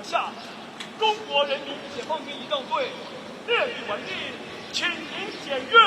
下，中国人民解放军仪仗队列举完毕，请您检阅。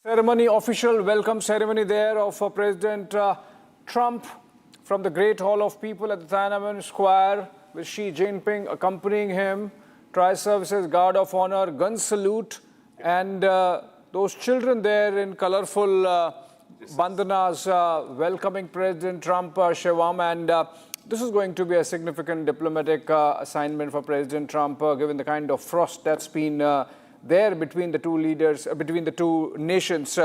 Ceremony, official welcome ceremony there of President Trump from the Great Hall of People at the Tiananmen Square with Xi Jinping accompanying him, Tri-Services Guard of Honor, gun salute, and those children there in colorful bandanas welcoming President Trump, Shevam, and this is going to be a significant diplomatic assignment for President Trump, given the kind of frost that's been there between the two leaders, between the two nations.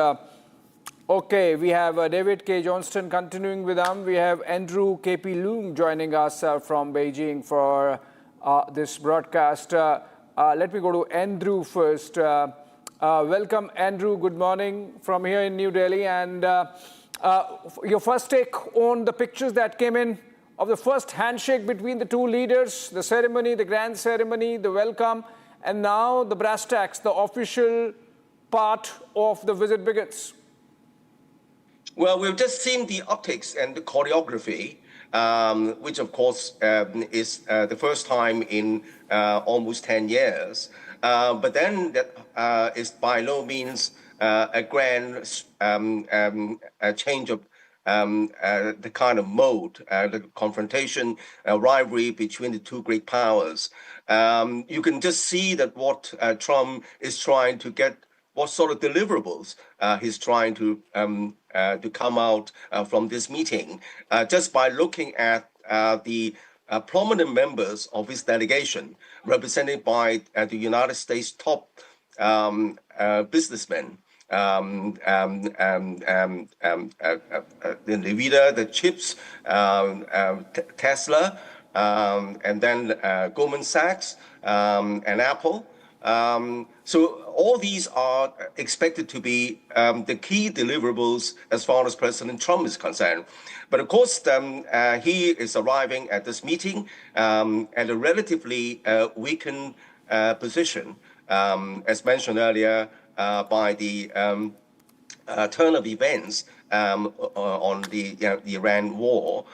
Okay, we have David K. Johnston continuing with them. We have Andrew K.P. Loom joining us from Beijing for this broadcast. Let me go to Andrew first. Welcome, Andrew. Good morning from here in New Delhi. And your first take on the pictures that came in of the first handshake between the two leaders, the ceremony, the grand ceremony, the welcome, and now the brass tacks, the official part of the visit begins. Well, we've just seen the optics and the choreography, which of course is the first time in almost 10 years. But then that is by no means a grand change of the kind of mode, the confrontation, rivalry between the two great powers. You can just see that what Trump is trying to get, what sort of deliverables he's trying to come out from this meeting, just by looking at the prominent members of his delegation, represented by the United States top businessmen. Nvidia, the chips, Tesla, and then Goldman Sachs and Apple. So all these are expected to be the key deliverables as far as President Trump is concerned. But of course, he is arriving at this meeting at a relatively weakened position, as mentioned earlier, by the turn of events on the Iran war,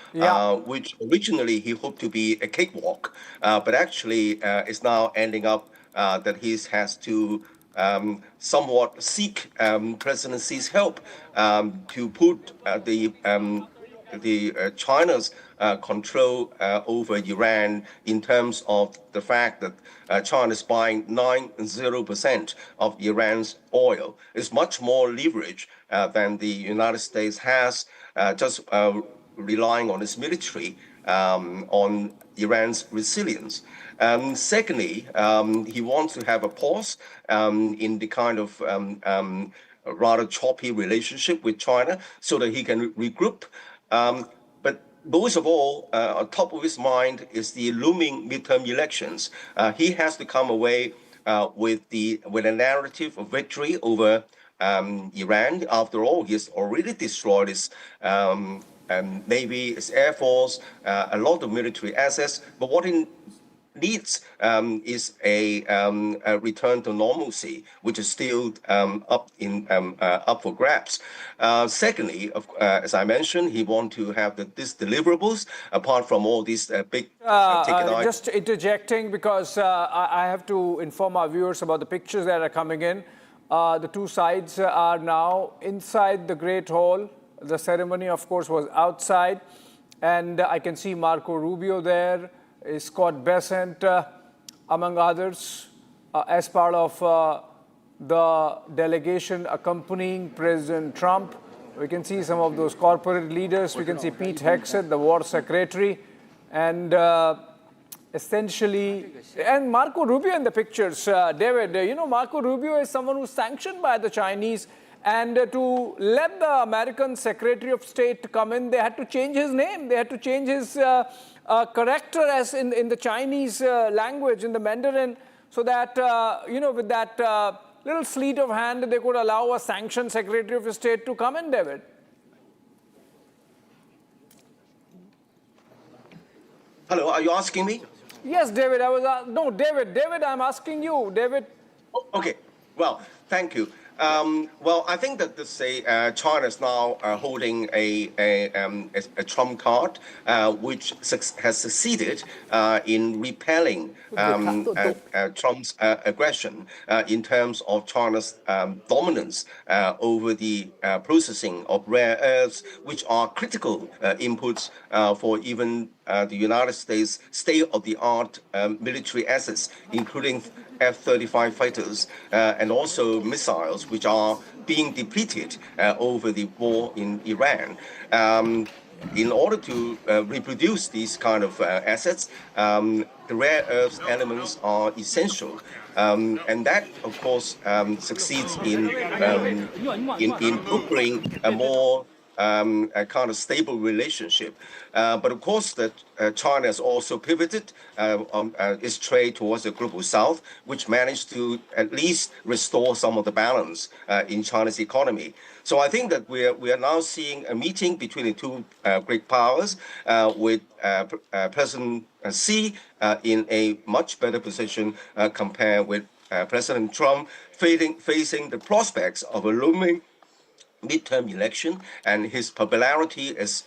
which originally he hoped to be a cakewalk, but actually is now ending up that he has to somewhat seek President Xi's help to put China's control over Iran in terms of the fact that China is buying 90% of Iran's oil. It's much more leverage than the United States has, just relying on its military on Iran's resilience. Secondly, he wants to have a pause in the kind of rather choppy relationship with China so that he can regroup. But most of all, on top of his mind is the looming midterm elections. He has to come away with a narrative of victory over Iran. After all, he has already destroyed his Navy, his Air Force, a lot of military assets. But what he needs is a return to normalcy, which is still up for grabs. Secondly, as I mentioned, he wants to have these deliverables apart from all these big ticket items. Just interjecting because I have to inform our viewers about the pictures that are coming in. The two sides are now inside the Great Hall. The ceremony, of course, was outside, and I can see Marco Rubio there. Scott Bessent, among others, as part of the delegation accompanying President Trump. We can see some of those corporate leaders. We can see Pete Hegseth, the war secretary, and essentially, and Marco Rubio in the pictures. David, you know, Marco Rubio is someone who's sanctioned by the Chinese, and to let the American Secretary of State come in, they had to change his name. They had to change his character as in the Chinese language, in the Mandarin, so that, you know, with that little sleet of hand, they could allow a sanctioned Secretary of State to come in, David. Hello, are you asking me? Yes, David, no, David, I'm asking you, David. Okay, well, thank you. Well, I think that China is now holding a trump card, which has succeeded in repelling Trump's aggression in terms of China's dominance over the processing of rare earths, which are critical inputs for even the United States state-of-the-art military assets, including F-35 fighters and also missiles, which are being depleted over the war in Iran. In order to reproduce these kind of assets, the rare earth elements are essential. And that, of course, succeeds in brokering a more a kind of stable relationship. But of course, that China has also pivoted its trade towards the global south, which managed to at least restore some of the balance in China's economy. So I think that we are now seeing a meeting between the two great powers with President Xi in a much better position compared with President Trump facing the prospects of a looming midterm election, and his popularity is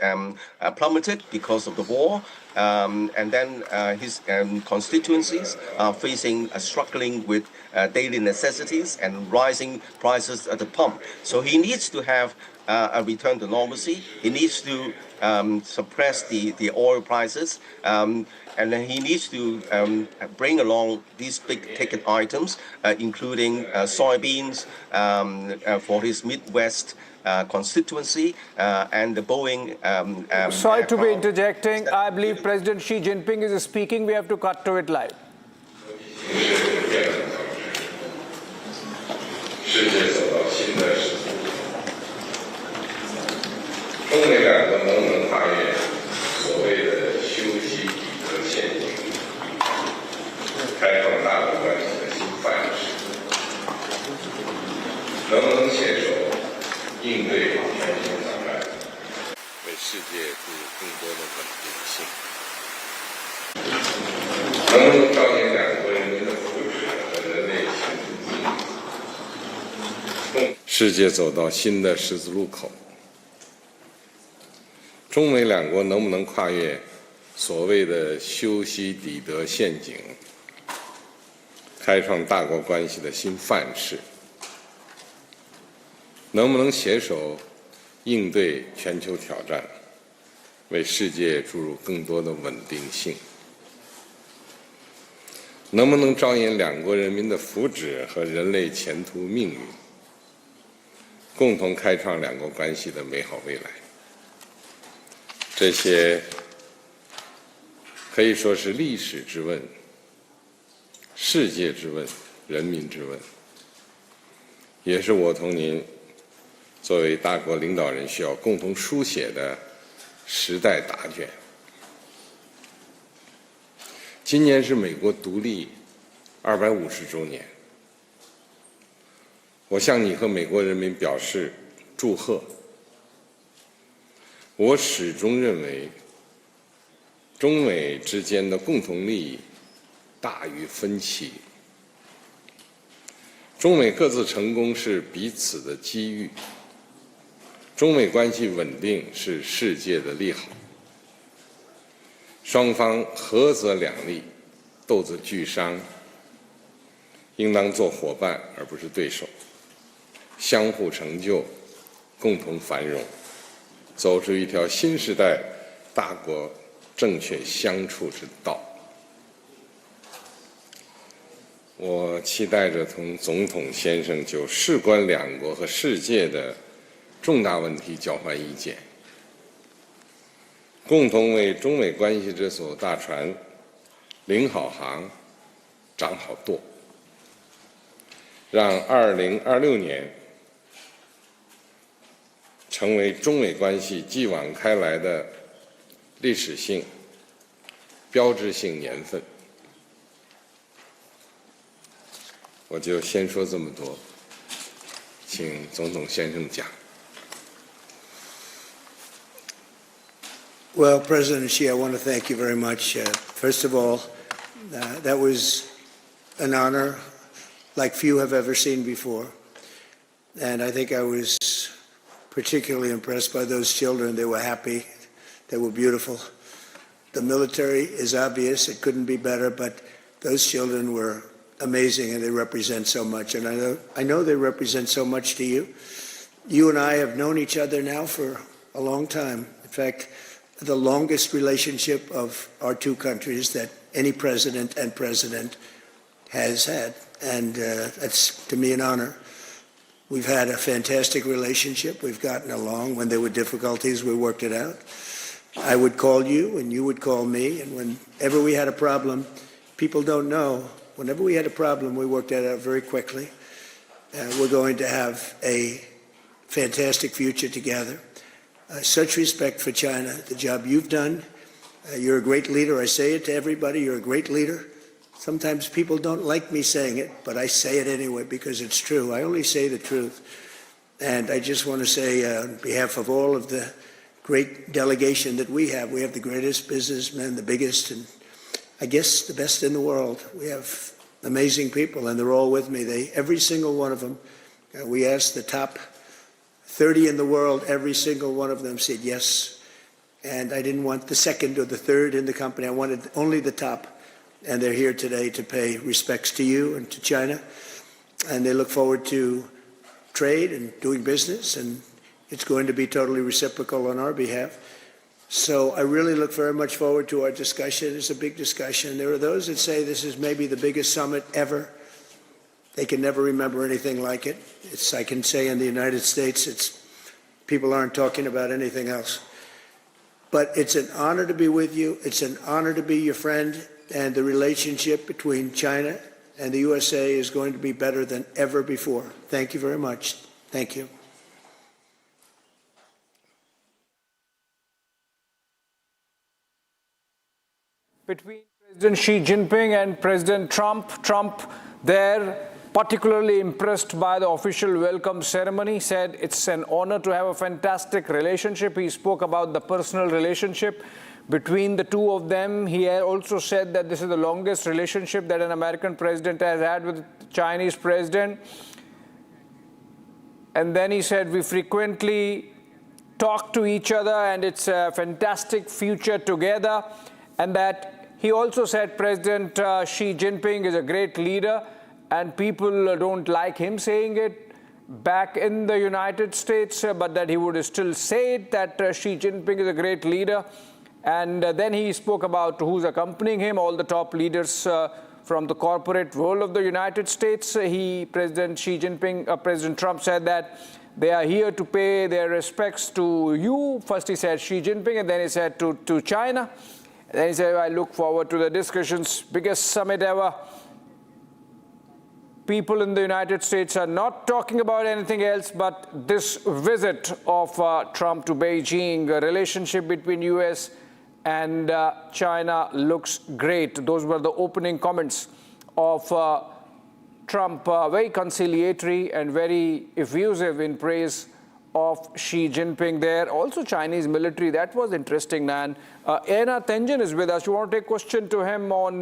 plummeted because of the war. And then his constituencies are struggling with daily necessities and rising prices at the pump. So he needs to have a return to normalcy. He needs to suppress the oil prices. And then he needs to bring along these big ticket items, including soybeans for his Midwest constituency and the Boeing. Sorry to be interjecting. I believe President Xi Jinping is speaking. We have to cut to it live. 世界走到新的时代，中美两国能不能跨越所谓的修昔底德陷阱，开创大国关系的新范式？能不能携手应对全球挑战，为世界注入更多的稳定性？能不能彰显两国人民的福祉和人类前途命运？ 世界走到新的十字路口，中美两国能不能跨越所谓的修昔底德陷阱，开创大国关系的新范式？能不能携手应对全球挑战，为世界注入更多的稳定性？能不能着眼两国人民的福祉和人类前途命运？ 共同开创两国关系的美好未来，这些可以说是历史之问、世界之问、人民之问，也是我同您作为大国领导人需要共同书写的时代答卷。今年是美国独立250周年。 我向你和美国人民表示祝贺。我始终认为，中美之间的共同利益大于分歧。中美各自成功是彼此的机遇，中美关系稳定是世界的利好。双方合则两利，斗则俱伤，应当做伙伴而不是对手。 相互成就，共同繁荣，走出一条新时代大国正确相处之道。我期待着同总统先生就事关两国和世界的重大问题交换意见，共同为中美关系这艘大船领好航、掌好舵，让2026年。 成为中美关系继往开来的历史性、标志性年份。我就先说这么多，请总统先生讲。Well, President Xi, I want to thank you very much. First of all, that was an honor like few have ever seen before. And I think I was particularly impressed by those children. They were happy. They were beautiful. The military is obvious. It couldn't be better, but those children were amazing, and they represent so much. And I know they represent so much to you. You and I have known each other now for a long time. In fact, the longest relationship of our two countries that any president and president has had. And that's, to me, an honor. We've had a fantastic relationship. We've gotten along. When there were difficulties, we worked it out. I would call you, and you would call me. And whenever we had a problem, people don't know, whenever we had a problem, we worked that out very quickly. We're going to have a fantastic future together. Such respect for China, the job you've done. You're a great leader. I say it to everybody. You're a great leader. Sometimes people don't like me saying it, but I say it anyway because it's true. I only say the truth. And I just want to say, on behalf of all of the great delegation that we have the greatest businessmen, the biggest, and I guess the best in the world. We have amazing people, and they're all with me. Every single one of them, we asked the top 30 in the world, every single one of them said yes. And I didn't want the second or the third in the company. I wanted only the top. And they're here today to pay respects to you and to China. And they look forward to trade and doing business. And it's going to be totally reciprocal on our behalf. So I really look very much forward to our discussion. It's a big discussion. There are those that say this is maybe the biggest summit ever. They can never remember anything like it. I can say in the United States, people aren't talking about anything else. But it's an honor to be with you. It's an honor to be your friend. And the relationship between China and the USA is going to be better than ever before. Thank you very much. Thank you. Between President Xi Jinping and President Trump there, particularly impressed by the official welcome ceremony, said it's an honor to have a fantastic relationship. He spoke about the personal relationship between the two of them. He also said that this is the longest relationship that an American president has had with the Chinese president. And then he said, we frequently talk to each other and it's a fantastic future together. And that he also said President Xi Jinping is a great leader and people don't like him saying it back in the United States, but that he would still say it, that Xi Jinping is a great leader. And then he spoke about who's accompanying him, all the top leaders from the corporate world of the United States. President Xi Jinping, President Trump said that they are here to pay their respects to you. First he said Xi Jinping, and then he said to China. And then he said, I look forward to the discussions. Biggest summit ever. People in the United States are not talking about anything else but this visit of Trump to Beijing. A relationship between US and China looks great. Those were the opening comments of Trump, very conciliatory and very effusive in praise of Xi Jinping there. Also Chinese military, that was interesting, man. Anna Tenjin is with us. You want to take a question to him on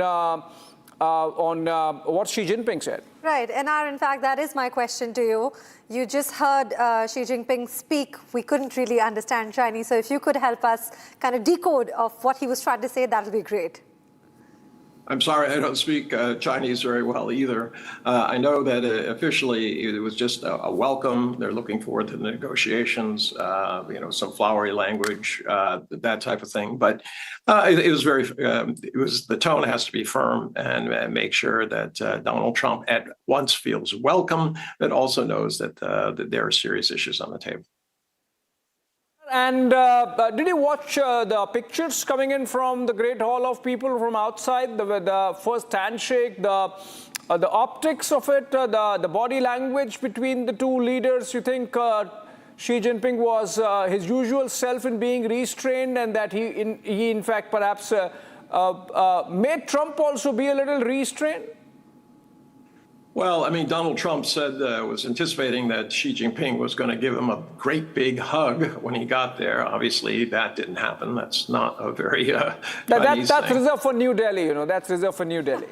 what Xi Jinping said? Right, Anar, in fact, that is my question to you. You just heard Xi Jinping speak. We couldn't really understand Chinese, so if you could help us kind of decode of what he was trying to say, that would be great. I'm sorry, I don't speak Chinese very well either. I know that officially it was just a welcome. They're looking forward to the negotiations, some flowery language, that type of thing. But the tone has to be firm and make sure that Donald Trump at once feels welcome, but also knows that there are serious issues on the table. And did you watch the pictures coming in from the Great Hall of People from outside, the first handshake, the optics of it, the body language between the two leaders? You think Xi Jinping was his usual self in being restrained, and that he in fact perhaps made Trump also be a little restrained? Well, I mean, Donald Trump said, was anticipating that Xi Jinping was going to give him a great big hug when he got there. Obviously, that didn't happen. That's not a very Chinese that's thing. reserved for New Delhi, that's reserved for New Delhi.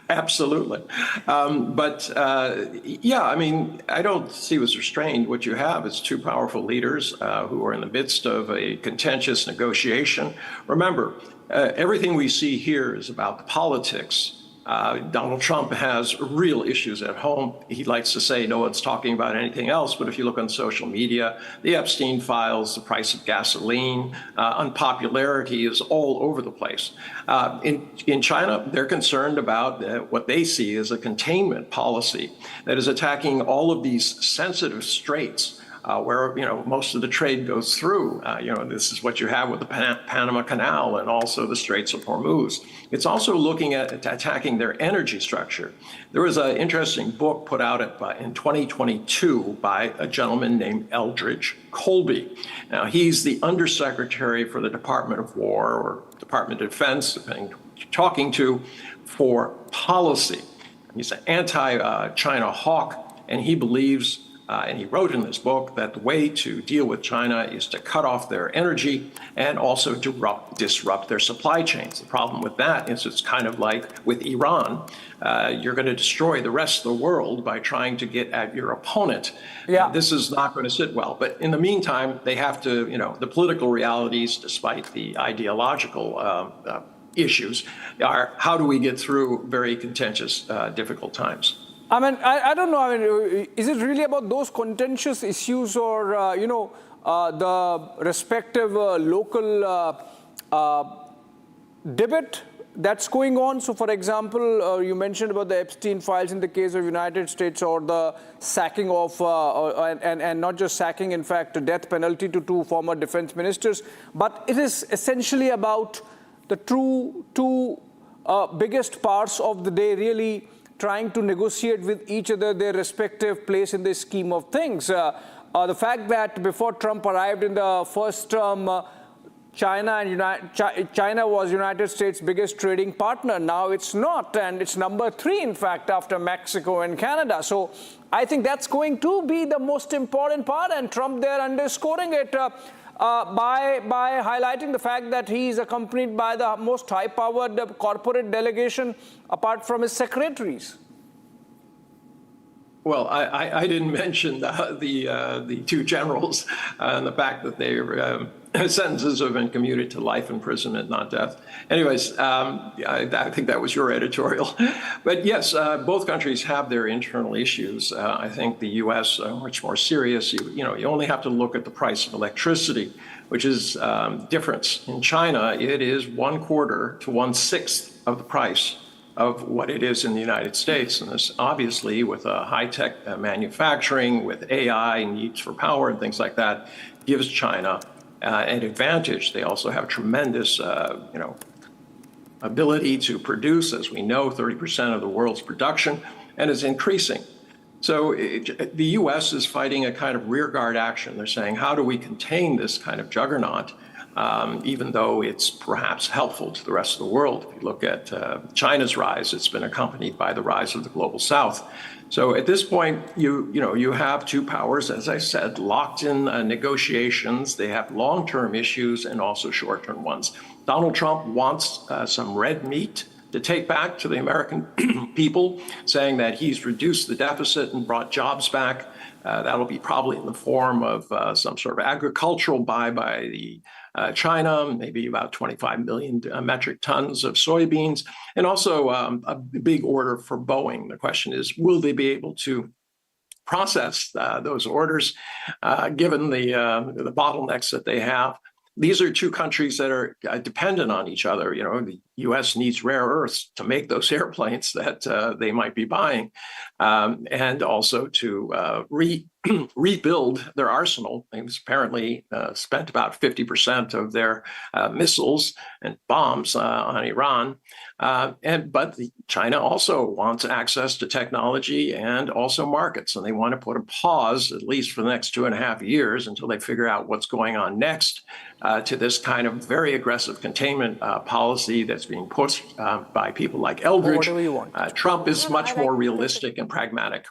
Absolutely. Yeah, I mean, I don't see what's restrained. What you have is two powerful leaders who are in the midst of a contentious negotiation. Remember, everything we see here is about the politics. Donald Trump has real issues at home. He likes to say no one's talking about anything else, but if you look on social media, the Epstein files, the price of gasoline, unpopularity is all over the place. In China, they're concerned about what they see as a containment policy that is attacking all of these sensitive straits. Where most of the trade goes through. This is what you have with the Panama Canal and also the Straits of Hormuz. It's also looking at attacking their energy structure. There was an interesting book put out in 2022 by a gentleman named Eldridge Colby. Now, he's the undersecretary for the Department of War or Department of Defense, depending on who you're talking to, for policy. He's an anti-China hawk, and he believes and he wrote in this book that the way to deal with China is to cut off their energy and also disrupt their supply chains. The problem with that is it's kind of like with Iran. You're going to destroy the rest of the world by trying to get at your opponent. Yeah. This is not going to sit well. But in the meantime, they have to, the political realities, despite the ideological issues, are how do we get through very contentious, difficult times? I mean, I don't know. I mean, is it really about those contentious issues or, the respective local debate that's going on? So, for example, you mentioned about the Epstein files in the case of United States or the sacking of, and not just sacking, in fact, the death penalty to two former defense ministers. But it is essentially about the two biggest parts of the day really trying to negotiate with each other their respective place in the scheme of things. The fact that before Trump arrived in the first term, China was United States' biggest trading partner. Now it's not, and it's number 3, in fact, after Mexico and Canada. So I think that's going to be the most important part, and Trump there underscoring it by highlighting the fact that he is accompanied by the most high-powered corporate delegation apart from his secretaries. Well, I didn't mention the two generals and the fact that their sentences have been commuted to life imprisonment, not death. Anyways, I think that was your editorial. But yes, both countries have their internal issues. I think the U.S. are much more serious. You only have to look at the price of electricity, which is difference. In China, it is 1/4 to 1/6 of the price of what it is in the United States. And this obviously with high-tech manufacturing, with AI needs for power and things like that, gives China an advantage. They also have tremendous, ability to produce, as we know, 30% of the world's production, and is increasing. So the U.S. is fighting a kind of rearguard action. They're saying, how do we contain this kind of juggernaut, even though it's perhaps helpful to the rest of the world? If you look at China's rise, it's been accompanied by the rise of the global South. So at this point, you have two powers, as I said, locked in negotiations. They have long-term issues and also short-term ones. Donald Trump wants some red meat to take back to the American people, saying that he's reduced the deficit and brought jobs back. That'll be probably in the form of some sort of agricultural buy by the China, maybe about 25 million metric tons of soybeans, and also a big order for Boeing. The question is, will they be able to process those orders, given the bottlenecks that they have? These are two countries that are dependent on each other. The U.S. needs rare earths to make those airplanes that they might be buying, and also to rebuild their arsenal. They've apparently spent about 50% of their missiles and bombs on Iran. But China also wants access to technology and also markets, and they want to put a pause, at least for the next 2.5 years, until they figure out what's going on next to this kind of very aggressive containment policy that's being pushed by people like Eldridge. Trump is much more realistic and pragmatic.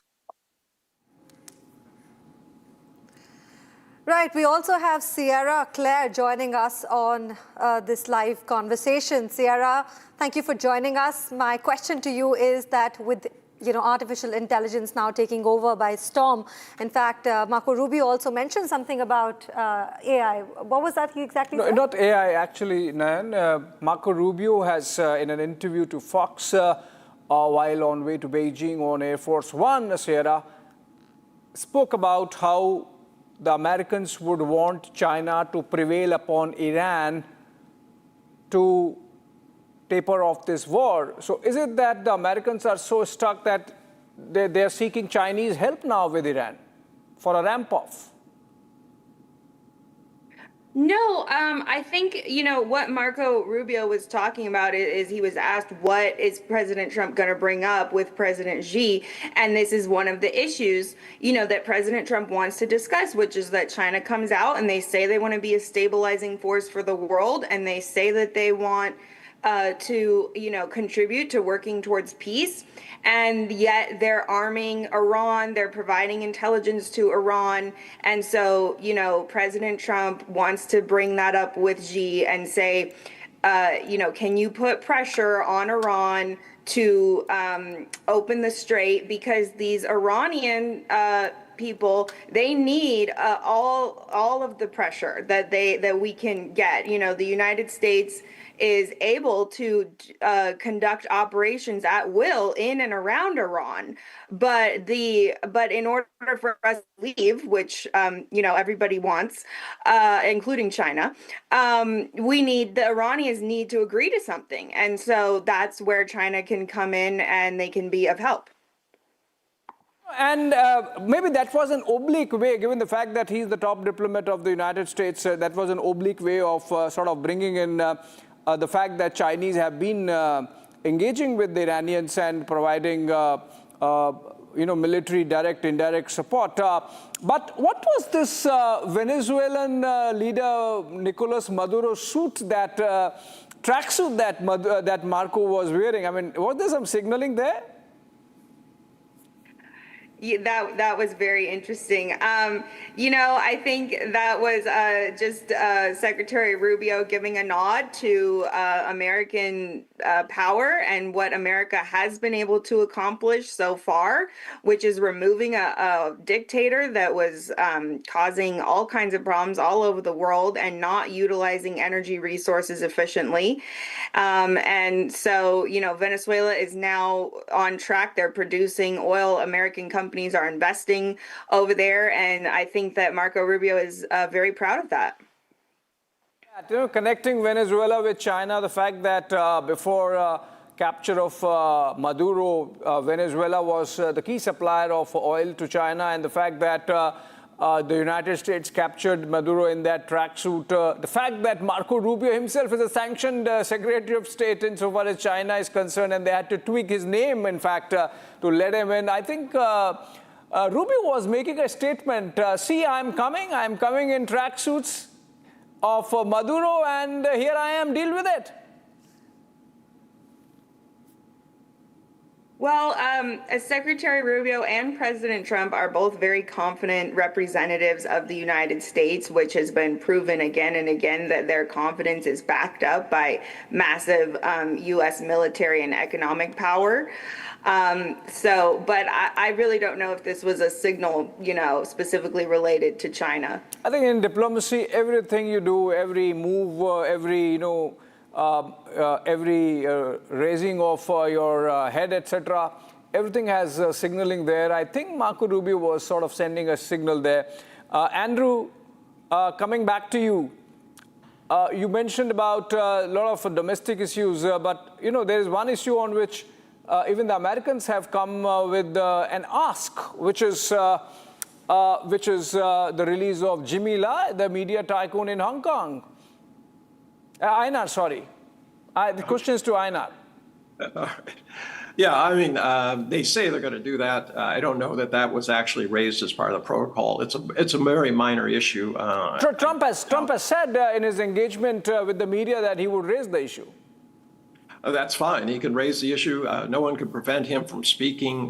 Right. We also have Sierra Claire joining us on this live conversation. Sierra, thank you for joining us. My question to you is that with artificial intelligence now taking over by storm. In fact, Marco Rubio also mentioned something about AI. What was that he exactly said? Not AI, actually, Nayan. Marco Rubio has, in an interview to Fox, while on way to Beijing on Air Force One, Sierra, spoke about how the Americans would want China to prevail upon Iran to taper off this war. So is it that the Americans are so stuck that they're seeking Chinese help now with Iran for a ramp-off? No, I think, what Marco Rubio was talking about is he was asked, what is President Trump going to bring up with President Xi? And this is one of the issues, that President Trump wants to discuss, which is that China comes out and they say they want to be a stabilizing force for the world. And they say that they want to, contribute to working towards peace. And yet they're arming Iran, they're providing intelligence to Iran. And so, President Trump wants to bring that up with Xi and say, can you put pressure on Iran to open the strait, because these Iranian people, they need all of the pressure that we can get. The United States is able to conduct operations at will in and around Iran, but in order for us to leave, which everybody wants, including China, the Iranians need to agree to something, and so that's where China can come in and they can be of help. And maybe that was an oblique way, given the fact that he's the top diplomat of the United States, that was an oblique way of sort of bringing in the fact that Chinese have been engaging with the Iranians and providing, military direct, indirect support. But what was this Venezuelan leader Nicolas Maduro's suit, that tracksuit that Marco was wearing? I mean, was there some signaling there? Yeah, that was very interesting. I think that was just Secretary Rubio giving a nod to American power and what America has been able to accomplish so far, which is removing a dictator that was causing all kinds of problems all over the world and not utilizing energy resources efficiently. And so, Venezuela is now on track. They're producing oil. American companies are investing over there, and I think that Marco Rubio is very proud of that. Connecting Venezuela with China, the fact that before capture of Maduro, Venezuela was the key supplier of oil to China, and the fact that the United States captured Maduro in that tracksuit, the fact that Marco Rubio himself is a sanctioned Secretary of State insofar as China is concerned, and they had to tweak his name, in fact, to let him in. I think Rubio was making a statement, see, I'm coming in tracksuits of Maduro, and here I am, deal with it. Well, Secretary Rubio and President Trump are both very confident representatives of the United States, which has been proven again and again that their confidence is backed up by massive U.S. military and economic power. But I really don't know if this was a signal, specifically related to China. I think in diplomacy, everything you do, every move, every raising of your head, etc., everything has signaling there. I think Marco Rubio was sort of sending a signal there. Andrew, coming back to you, you mentioned about a lot of domestic issues, but there is one issue on which even the Americans have come with an ask, which is the release of Jimmy Lai, the media tycoon in Hong Kong. Einar, sorry. The question is to Einar. All right. Yeah, I mean, they say they're going to do that. I don't know that was actually raised as part of the protocol. It's a very minor issue. Trump has said in his engagement with the media that he would raise the issue. That's fine. He can raise the issue. No one can prevent him from speaking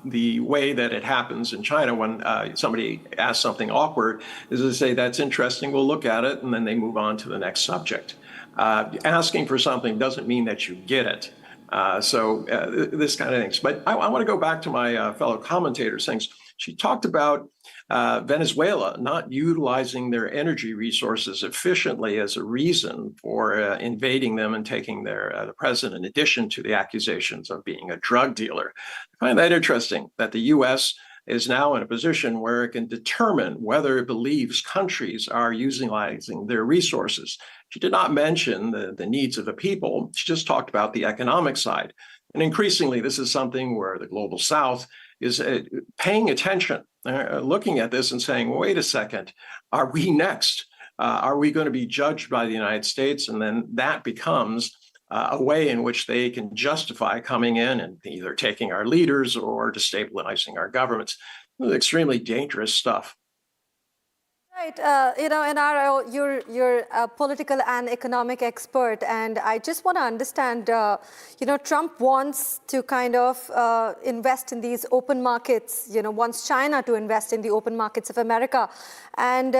the way that it happens in China when somebody asks something awkward, is to say, that's interesting, we'll look at it, and then they move on to the next subject. Asking for something doesn't mean that you get it. This kind of things. But I want to go back to my fellow commentator's things. She talked about Venezuela not utilizing their energy resources efficiently as a reason for invading them and taking the president, in addition to the accusations of being a drug dealer. I find that interesting that the U.S. is now in a position where it can determine whether it believes countries are utilizing their resources. She did not mention the needs of the people. She just talked about the economic side. And increasingly, this is something where the global South is paying attention, looking at this and saying, well, wait a second, are we next? Are we going to be judged by the United States? And then that becomes a way in which they can justify coming in and either taking our leaders or destabilizing our governments. Extremely dangerous stuff. Right, Nara, you're a political and economic expert, and I just want to understand, Trump wants to kind of invest in these open markets, wants China to invest in the open markets of America. And,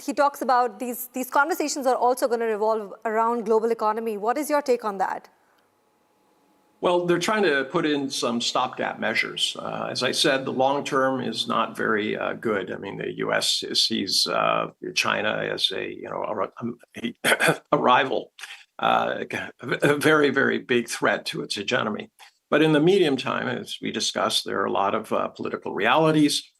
he talks about these conversations are also going to revolve around global economy. What is your take on that? Well, they're trying to put in some stopgap measures. As I said, the long term is not very good. I mean, the U.S. sees China as a rival, a very, very big threat to its hegemony. But in the medium time, as we discussed, there are a lot of political realities.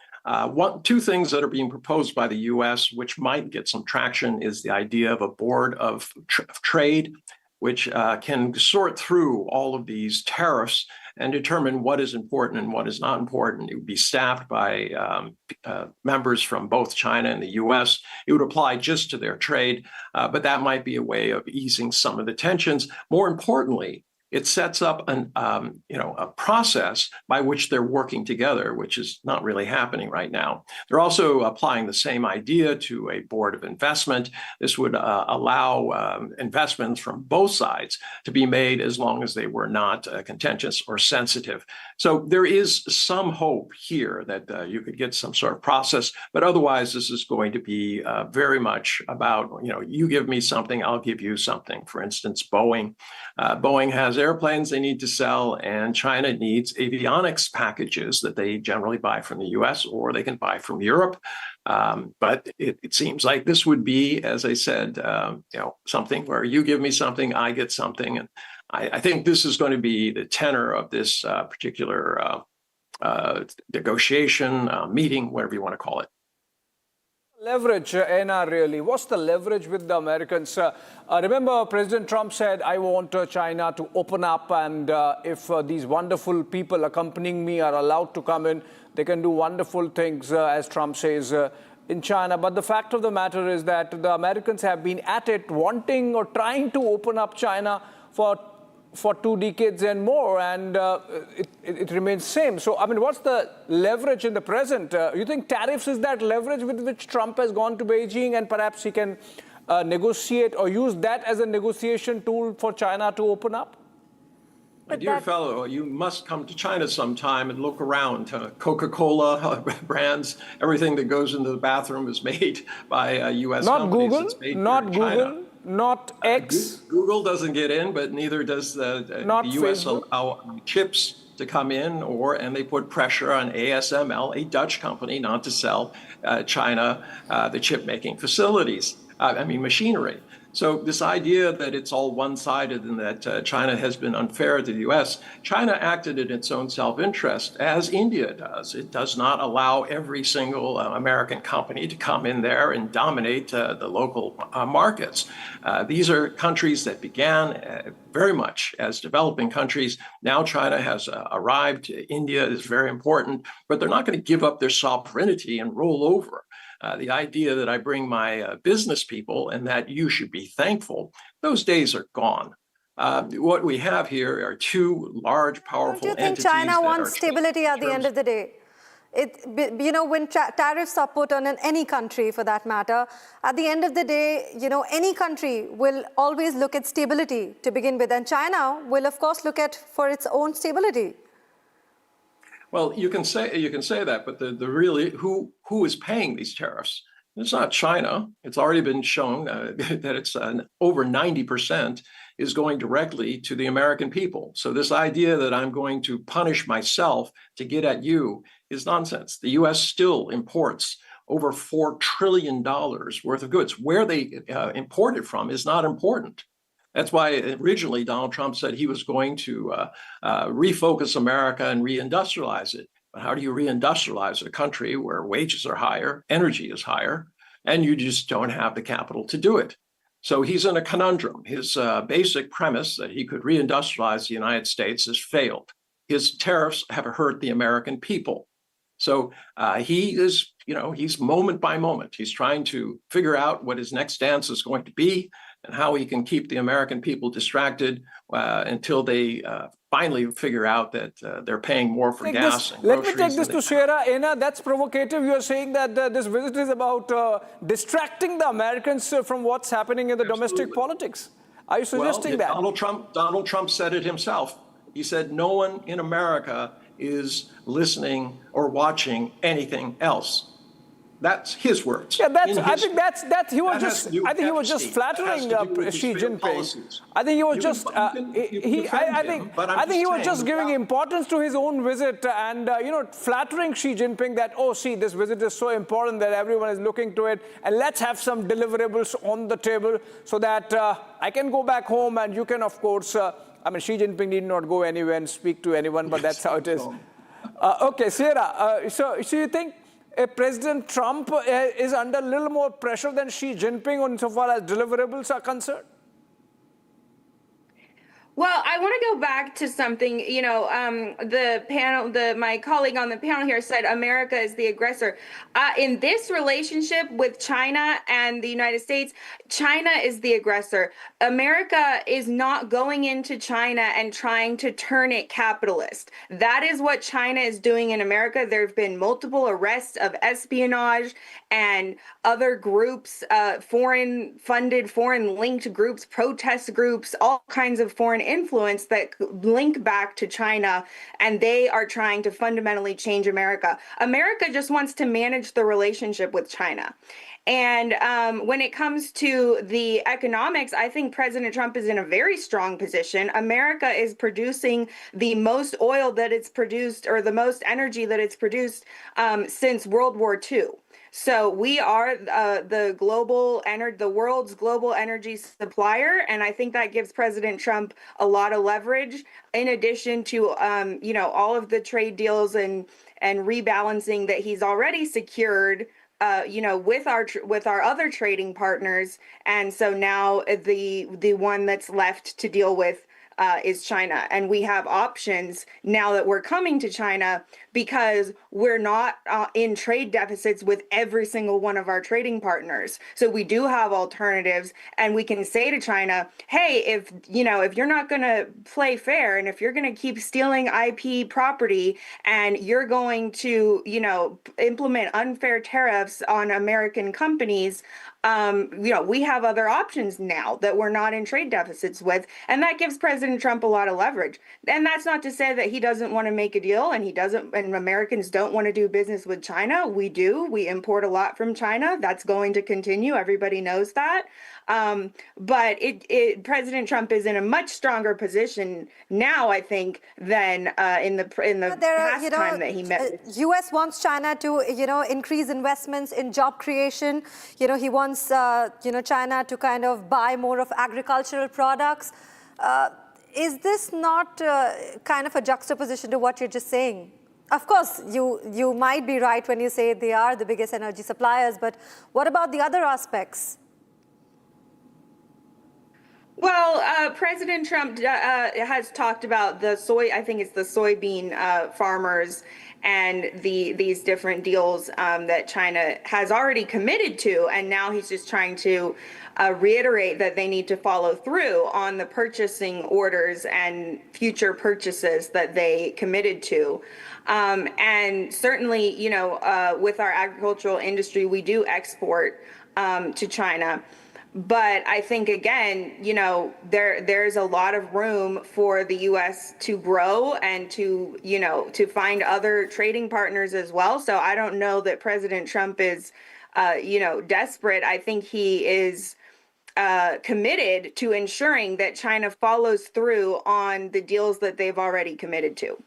Two things that are being proposed by the U.S., which might get some traction, is the idea of a board of trade, which can sort through all of these tariffs and determine what is important and what is not important. It would be staffed by members from both China and the U.S. It would apply just to their trade, but that might be a way of easing some of the tensions. More importantly, it sets up a process by which they're working together, which is not really happening right now. They're also applying the same idea to a board of investment. This would allow investments from both sides to be made as long as they were not contentious or sensitive. So there is some hope here that you could get some sort of process, but otherwise this is going to be very much about, you give me something, I'll give you something. For instance, Boeing. Boeing has airplanes they need to sell, and China needs avionics packages that they generally buy from the US or they can buy from Europe. But it seems like this would be, as I said, something where you give me something, I get something. And I think this is going to be the tenor of this particular negotiation, meeting, whatever you want to call it. Leverage, NR, really. What's the leverage with the Americans? Remember, President Trump said, I want China to open up, and if these wonderful people accompanying me are allowed to come in, they can do wonderful things, as Trump says, in China. But the fact of the matter is that the Americans have been at it, wanting or trying to open up China for 2 decades and more, and it remains same. So, I mean, what's the leverage in the present? You think tariffs is that leverage with which Trump has gone to Beijing, and perhaps he can negotiate or use that as a negotiation tool for China to open up? My dear fellow, you must come to China sometime and look around. Coca-Cola brands, everything that goes into the bathroom is made by U.S. companies. Not Google. Not X. Google doesn't get in, but neither does the U.S. allow chips to come in, and they put pressure on ASML, a Dutch company, not to sell China the chip-making facilities, machinery. So this idea that it's all one-sided and that China has been unfair to the U.S., China acted in its own self-interest, as India does. It does not allow every single American company to come in there and dominate the local markets. These are countries that began very much as developing countries. Now China has arrived. India is very important, but they're not going to give up their sovereignty and roll over. The idea that I bring my business people and that you should be thankful, those days are gone. What we have here are two large, powerful entities. Do you think China wants stability at the end of the day? when tariffs are put on any country, for that matter, at the end of the day, any country will always look at stability to begin with, and China will, of course, look at for its own stability. Well, you can say that, but the really who is paying these tariffs? It's not China. It's already been shown that it's over 90% is going directly to the American people. So this idea that I'm going to punish myself to get at you is nonsense. The U.S. still imports over $4 trillion worth of goods. Where they import it from is not important. That's why originally Donald Trump said he was going to refocus America and reindustrialize it. But how do you reindustrialize a country where wages are higher, energy is higher, and you just don't have the capital to do it? So he's in a conundrum. His basic premise that he could reindustrialize the United States has failed. His tariffs have hurt the American people. So he is, he's moment by moment. He's trying to figure out what his next stance is going to be and how he can keep the American people distracted until they finally figure out that they're paying more for gas and Let groceries. me take this to Khera. Ena, that's provocative. You're saying that this visit is about distracting the Americans from what's happening in the domestic politics. Are you suggesting that? Donald Trump said it himself. He said no one in America is listening or watching anything else. That's his words. Yeah, I think he was just flattering Xi Jinping. I think he was just he was just giving importance to his own visit and flattering Xi Jinping that, oh, see, this visit is so important that everyone is looking to it, and let's have some deliverables on the table so that I can go back home and you can, of course, Xi Jinping need not go anywhere and speak to anyone, but that's how it is. Okay, Khera, so you think President Trump is under a little more pressure than Xi Jinping insofar as deliverables are concerned? Well, I want to go back to something, the panel, my colleague on the panel here said America is the aggressor. In this relationship with China and the United States, China is the aggressor. America is not going into China and trying to turn it capitalist. That is what China is doing in America. There have been multiple arrests of espionage and other groups, foreign-funded, foreign-linked groups, protest groups, all kinds of foreign influence that link back to China, and they are trying to fundamentally change America. America just wants to manage the relationship with China. And when it comes to the economics, I think President Trump is in a very strong position. America is producing the most oil that it's produced, or the most energy that it's produced since World War II. So we are the world's global energy supplier, and I think that gives President Trump a lot of leverage. In addition to all of the trade deals and rebalancing that he's already secured, with our other trading partners, and so now the one that's left to deal with is China, and we have options now that we're coming to China because we're not in trade deficits with every single one of our trading partners. So we do have alternatives, and we can say to China, hey, if you're not going to play fair, and if you're going to keep stealing IP property, and you're going to implement unfair tariffs on American companies, we have other options now that we're not in trade deficits with, and that gives President Trump a lot of leverage. And that's not to say that he doesn't want to make a deal, and Americans don't want to do business with China. We do. We import a lot from China. That's going to continue. Everybody knows that. But President Trump is in a much stronger position now, I think, than in the past time that he met. U.S. wants China to, increase investments in job creation. He wants, China to kind of buy more of agricultural products. Is this not kind of a juxtaposition to what you're just saying? Of course, you might be right when you say they are the biggest energy suppliers, but what about the other aspects? Well, President Trump has talked about the I think it's the soybean farmers and these different deals that China has already committed to, and now he's just trying to reiterate that they need to follow through on the purchasing orders and future purchases that they committed to. And certainly, you know, with our agricultural industry, we do export to China. But I think, again, you know, there's a lot of room for the U.S. to grow and to, you know, to find other trading partners as well. So I don't know that President Trump is, you know, desperate. I think he is committed to ensuring that China follows through on the deals that they've already committed to.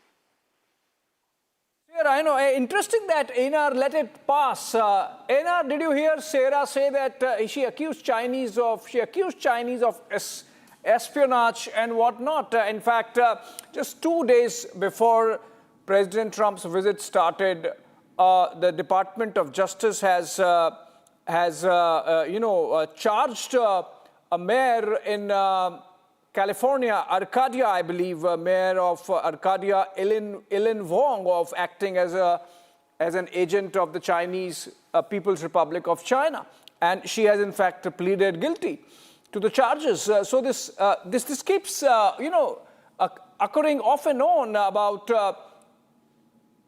I know. Interesting that Einar let it pass. Einar, did you hear Sarah say that she accused Chinese of espionage and whatnot? In fact, just 2 days before President Trump's visit started, the Department of Justice has charged a mayor in California, Arcadia, I believe, mayor of Arcadia, Elon Wong, of acting as an agent of the Chinese People's Republic of China, and she has in fact pleaded guilty to the charges. So this keeps occurring off and on about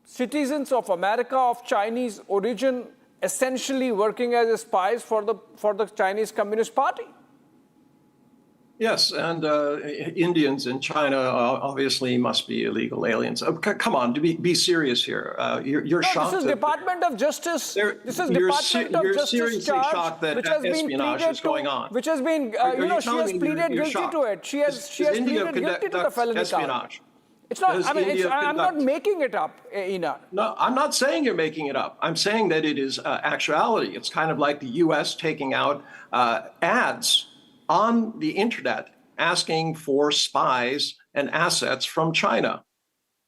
citizens of America of Chinese origin essentially working as spies for the Chinese Communist Party. Yes, and Indians in China obviously must be illegal aliens. Come on, be serious here. You're shocked. This is Department of Justice. This is Department of Justice charge, that espionage is going on. Which has been, she has pleaded guilty to it. She has pleaded guilty to the felony espionage. It's not. I mean, I'm not making it up, Einar. No, I'm not saying you're making it up. I'm saying that it is actuality. It's kind of like the U.S. taking out ads on the internet asking for spies and assets from China.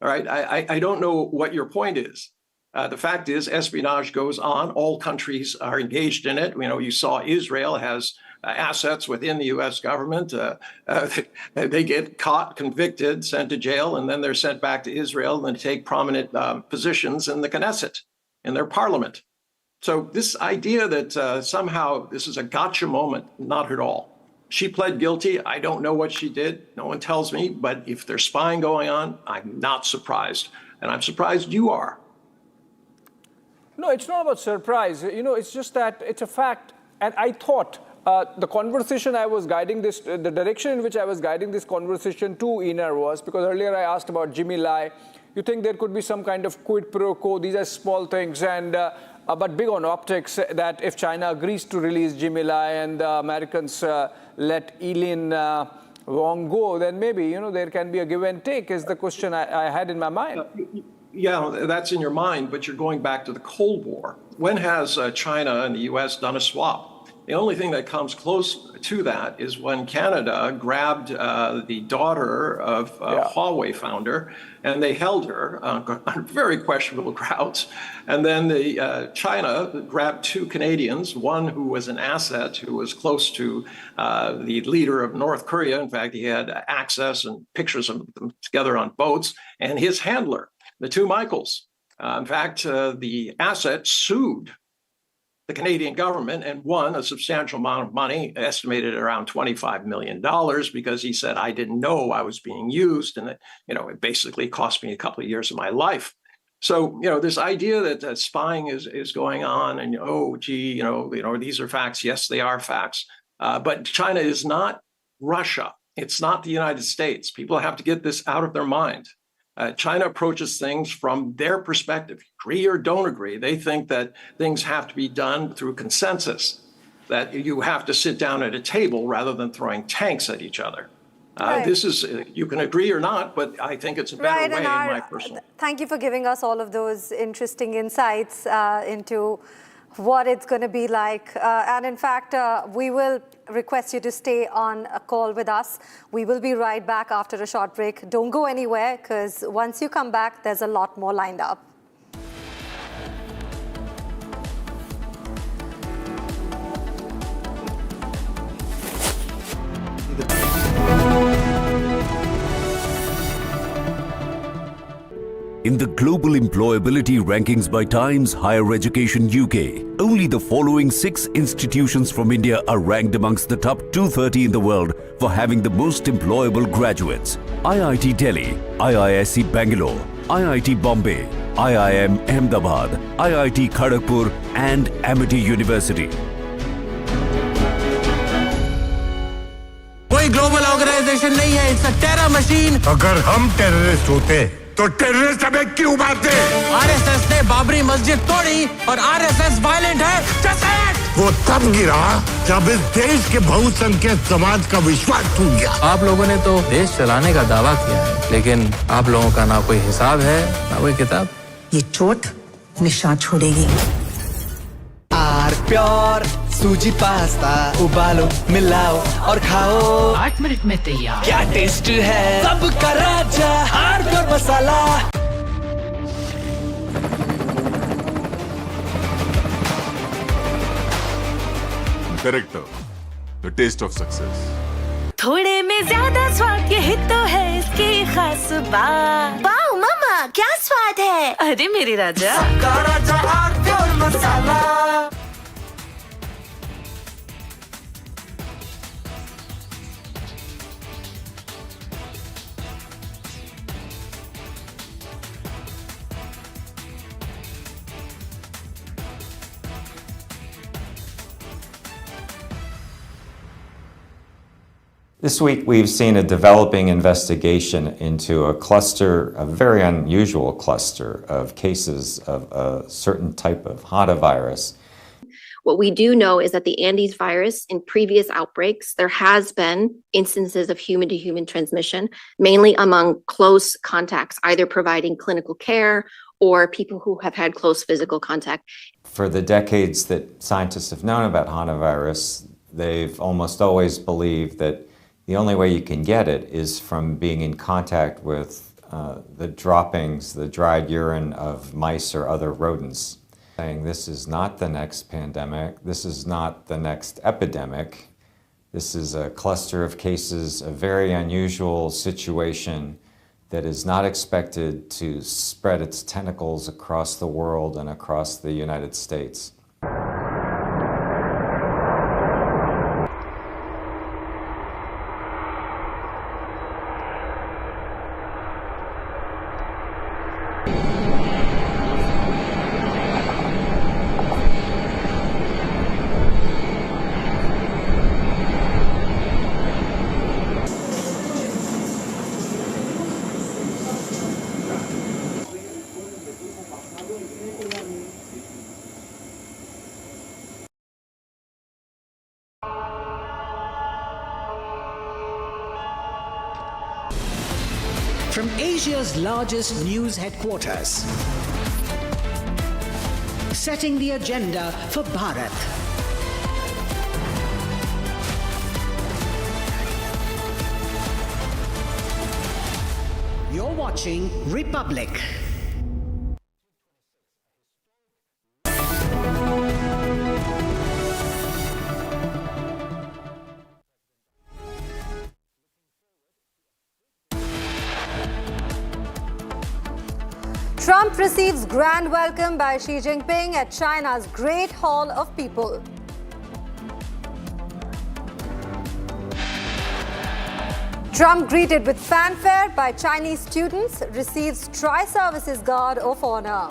All right, I don't know what your point is. The fact is, espionage goes on. All countries are engaged in it. You know, you saw Israel has assets within the U.S. government. They get caught, convicted, sent to jail, and then they're sent back to Israel and take prominent positions in the Knesset, in their parliament. So this idea that somehow this is a gotcha moment, not at all. She pled guilty. I don't know what she did. No one tells me. But if there's spying going on, I'm not surprised. And I'm surprised you are. No, it's not about surprise. You know, it's just that it's a fact. And I thought the conversation I was guiding this, the direction in which I was guiding this conversation to Einar was, because earlier I asked about Jimmy Lai. You think there could be some kind of quid pro quo? These are small things, and but big on optics, that if China agrees to release Jimmy Lai and the Americans let Elon Wong go, then maybe, you know, there can be a give and take, is the question I had in my mind. Yeah, that's in your mind, but you're going back to the Cold War. When has China and the U.S. done a swap? The only thing that comes close to that is when Canada grabbed the daughter of Huawei founder, and they held her on very questionable grounds. And then China grabbed two Canadians, one who was an asset, who was close to the leader of North Korea. In fact, he had access and pictures of them together on boats, and his handler, the two Michaels. In fact, the asset sued the Canadian government and won a substantial amount of money, estimated at around $25 million, because he said, I didn't know I was being used. And, it basically cost me a couple of years of my life. So, this idea that spying is going on and, these are facts. Yes, they are facts. But China is not Russia. It's not the United States. People have to get this out of their mind. China approaches things from their perspective, agree or don't agree. They think that things have to be done through consensus, that you have to sit down at a table rather than throwing tanks at each other. Right. This is, you can agree or not, but I think it's a better way in my personal. Thank you for giving us all of those interesting insights into what it's going to be like. And in fact, we will request you to stay on a call with us. We will be right back after a short break. Don't go anywhere, because once you come back, there's a lot more lined up. The In the global employability rankings by Times Higher Education UK, only the following 6 institutions from India are ranked amongst the top 230 in the world for having the most employable graduates. IIT Delhi, IISc Bangalore, IIT Bombay, IIM Ahmedabad, IIT Kharagpur and Amity University. कोई global organisation नहीं है, it's a terror machine. अगर हम terrorist होते तो terrorist हमें क्यों मारते? आरएसएस ने बाबरी मस्जिद तोड़ी और आरएसएस वायलेंट है। वो तब गिरा जब इस देश के बहुसंख्यक समाज का विश्वास टूट गया। आप लोगों ने तो देश चलाने का दावा किया है, लेकिन आप लोगों का ना कोई हिसाब है ना कोई किताब। ये चोट निशान छोड़ेगी। आर प्योर सूजी पास्ता उबालो मिलाओ और खाओ 8 मिनट में तैयार। क्या टेस्ट है सबका राजा R pure masala. Director, the taste of success. थोड़े में ज्यादा स्वाद यही तो है इसकी खास बात। वाओ मामा क्या स्वाद है? अरे मेरे राजा सबका राजा R pure masala. This week, we've seen a developing investigation into a cluster, a very unusual cluster of cases of a certain type of hantavirus. What we do know is that the Andes virus, in previous outbreaks, there has been instances of human-to-human transmission, mainly among close contacts, either providing clinical care or people who have had close physical contact. For the decades that scientists have known about hantavirus, they've almost always believed that the only way you can get it is from being in contact with the droppings, the dried urine of mice or other rodents. Saying this is not the next pandemic, this is not the next epidemic, this is a cluster of cases, a very unusual situation that is not expected to spread its tentacles across the world and across the United States. From Asia's largest news headquarters, setting the agenda for Bharat. You're watching Republic. Trump receives grand welcome by Xi Jinping at China's Great Hall of People. Trump greeted with fanfare by Chinese students, receives Tri-Services Guard of Honor.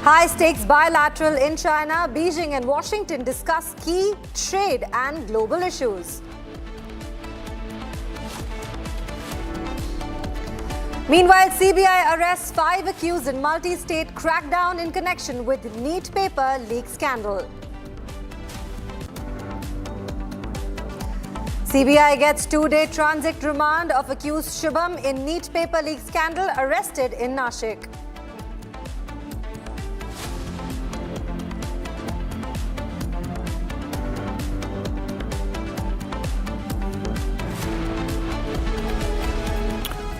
High-stakes bilateral in China, Beijing and Washington discuss key trade and global issues. Meanwhile, CBI arrests 5 accused in multi-state crackdown in connection with NEET paper leak scandal. CBI gets 2-day transit remand of accused Shubham in NEET paper leak scandal, arrested in Nashik.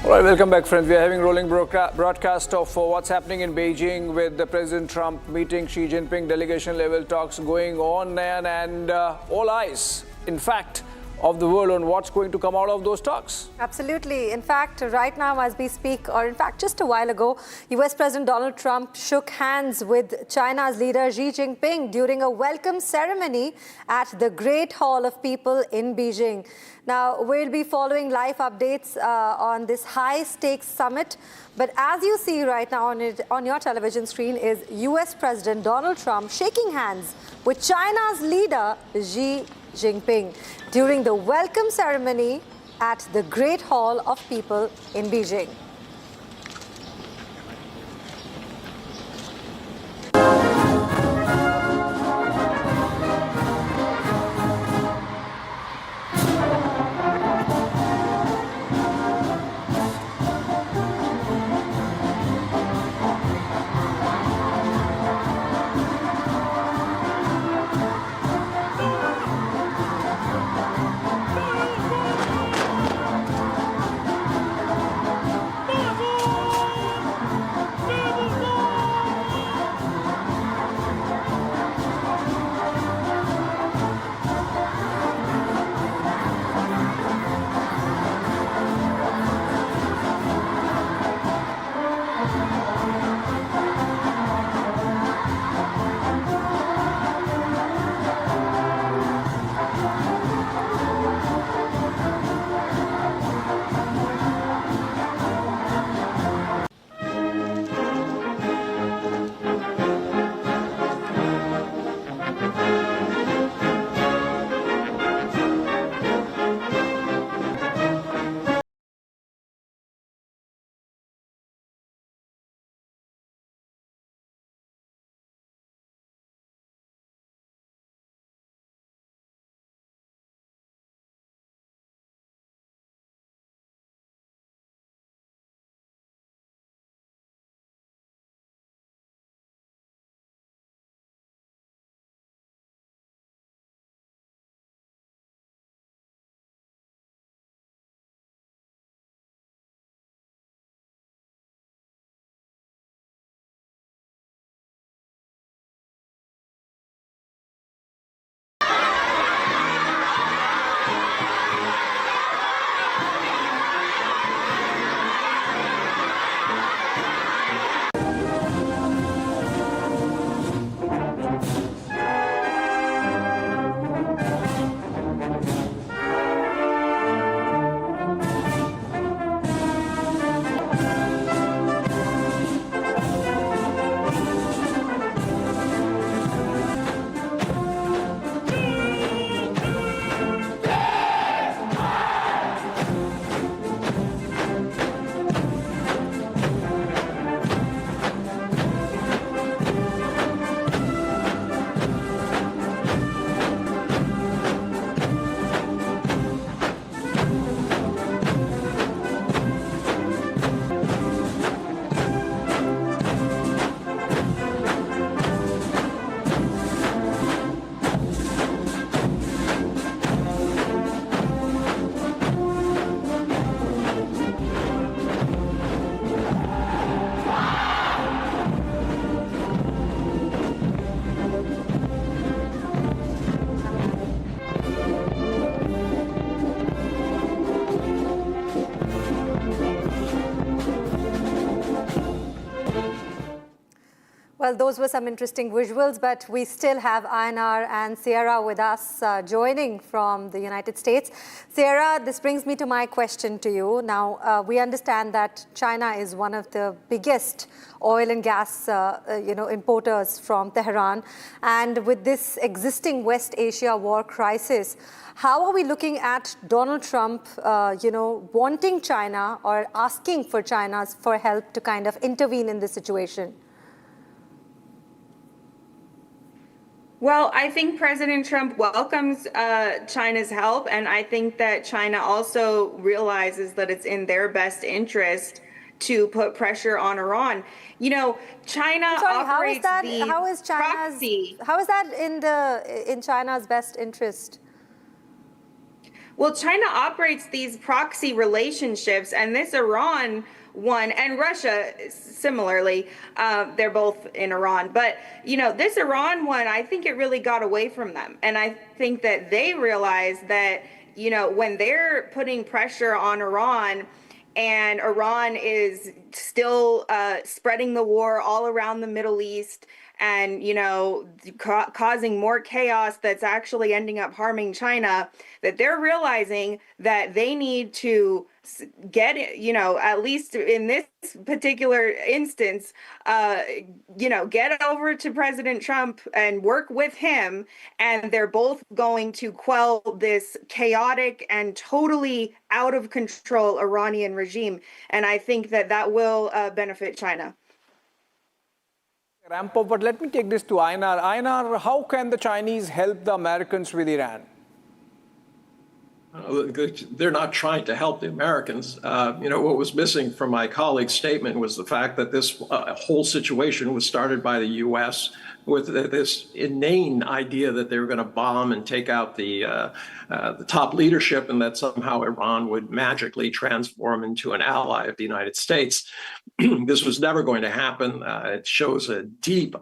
All right, welcome back, friends. We are having rolling broadcast of what's happening in Beijing with the President Trump meeting Xi Jinping, delegation level talks going on, and all eyes, in fact, of the world on what's going to come out of those talks. Absolutely. In fact, right now as we speak, or in fact just a while ago, US President Donald Trump shook hands with China's leader Xi Jinping during a welcome ceremony at the Great Hall of People in Beijing. Now, we'll be following live updates on this high-stakes summit. But as you see right now on your television screen is US President Donald Trump shaking hands with China's leader Xi Jinping during the welcome ceremony at the Great Hall of People in Beijing. Well, those were some interesting visuals, but we still have Einar and Sierra with us joining from the United States. Sierra, this brings me to my question to you. Now, we understand that China is one of the biggest oil and gas importers from Tehran. And with this existing West Asia war crisis, how are we looking at Donald Trump, wanting China or asking for China for help to kind of intervene in this situation? Well, I think President Trump welcomes China's help, and I think that China also realizes that it's in their best interest to put pressure on Iran. You know, China operates proxy. How is that in China's best interest? Well, China operates these proxy relationships, and this Iran one, and Russia similarly, they're both in Iran. But, this Iran one, I think it really got away from them. And I think that they realized that when they're putting pressure on Iran, and Iran is still spreading the war all around the Middle East and, causing more chaos that's actually ending up harming China, that they're realizing that they need to get, at least in this particular instance, get over to President Trump and work with him. And they're both going to quell this chaotic and totally out of control Iranian regime. And I think that will benefit China. Ramp up, but let me take this to Einar. Einar, how can the Chinese help the Americans with Iran? They're not trying to help the Americans. What was missing from my colleague's statement was the fact that this whole situation was started by the U.S. with this inane idea that they were going to bomb and take out the top leadership, and that somehow Iran would magically transform into an ally of the United States. This was never going to happen. It shows a deep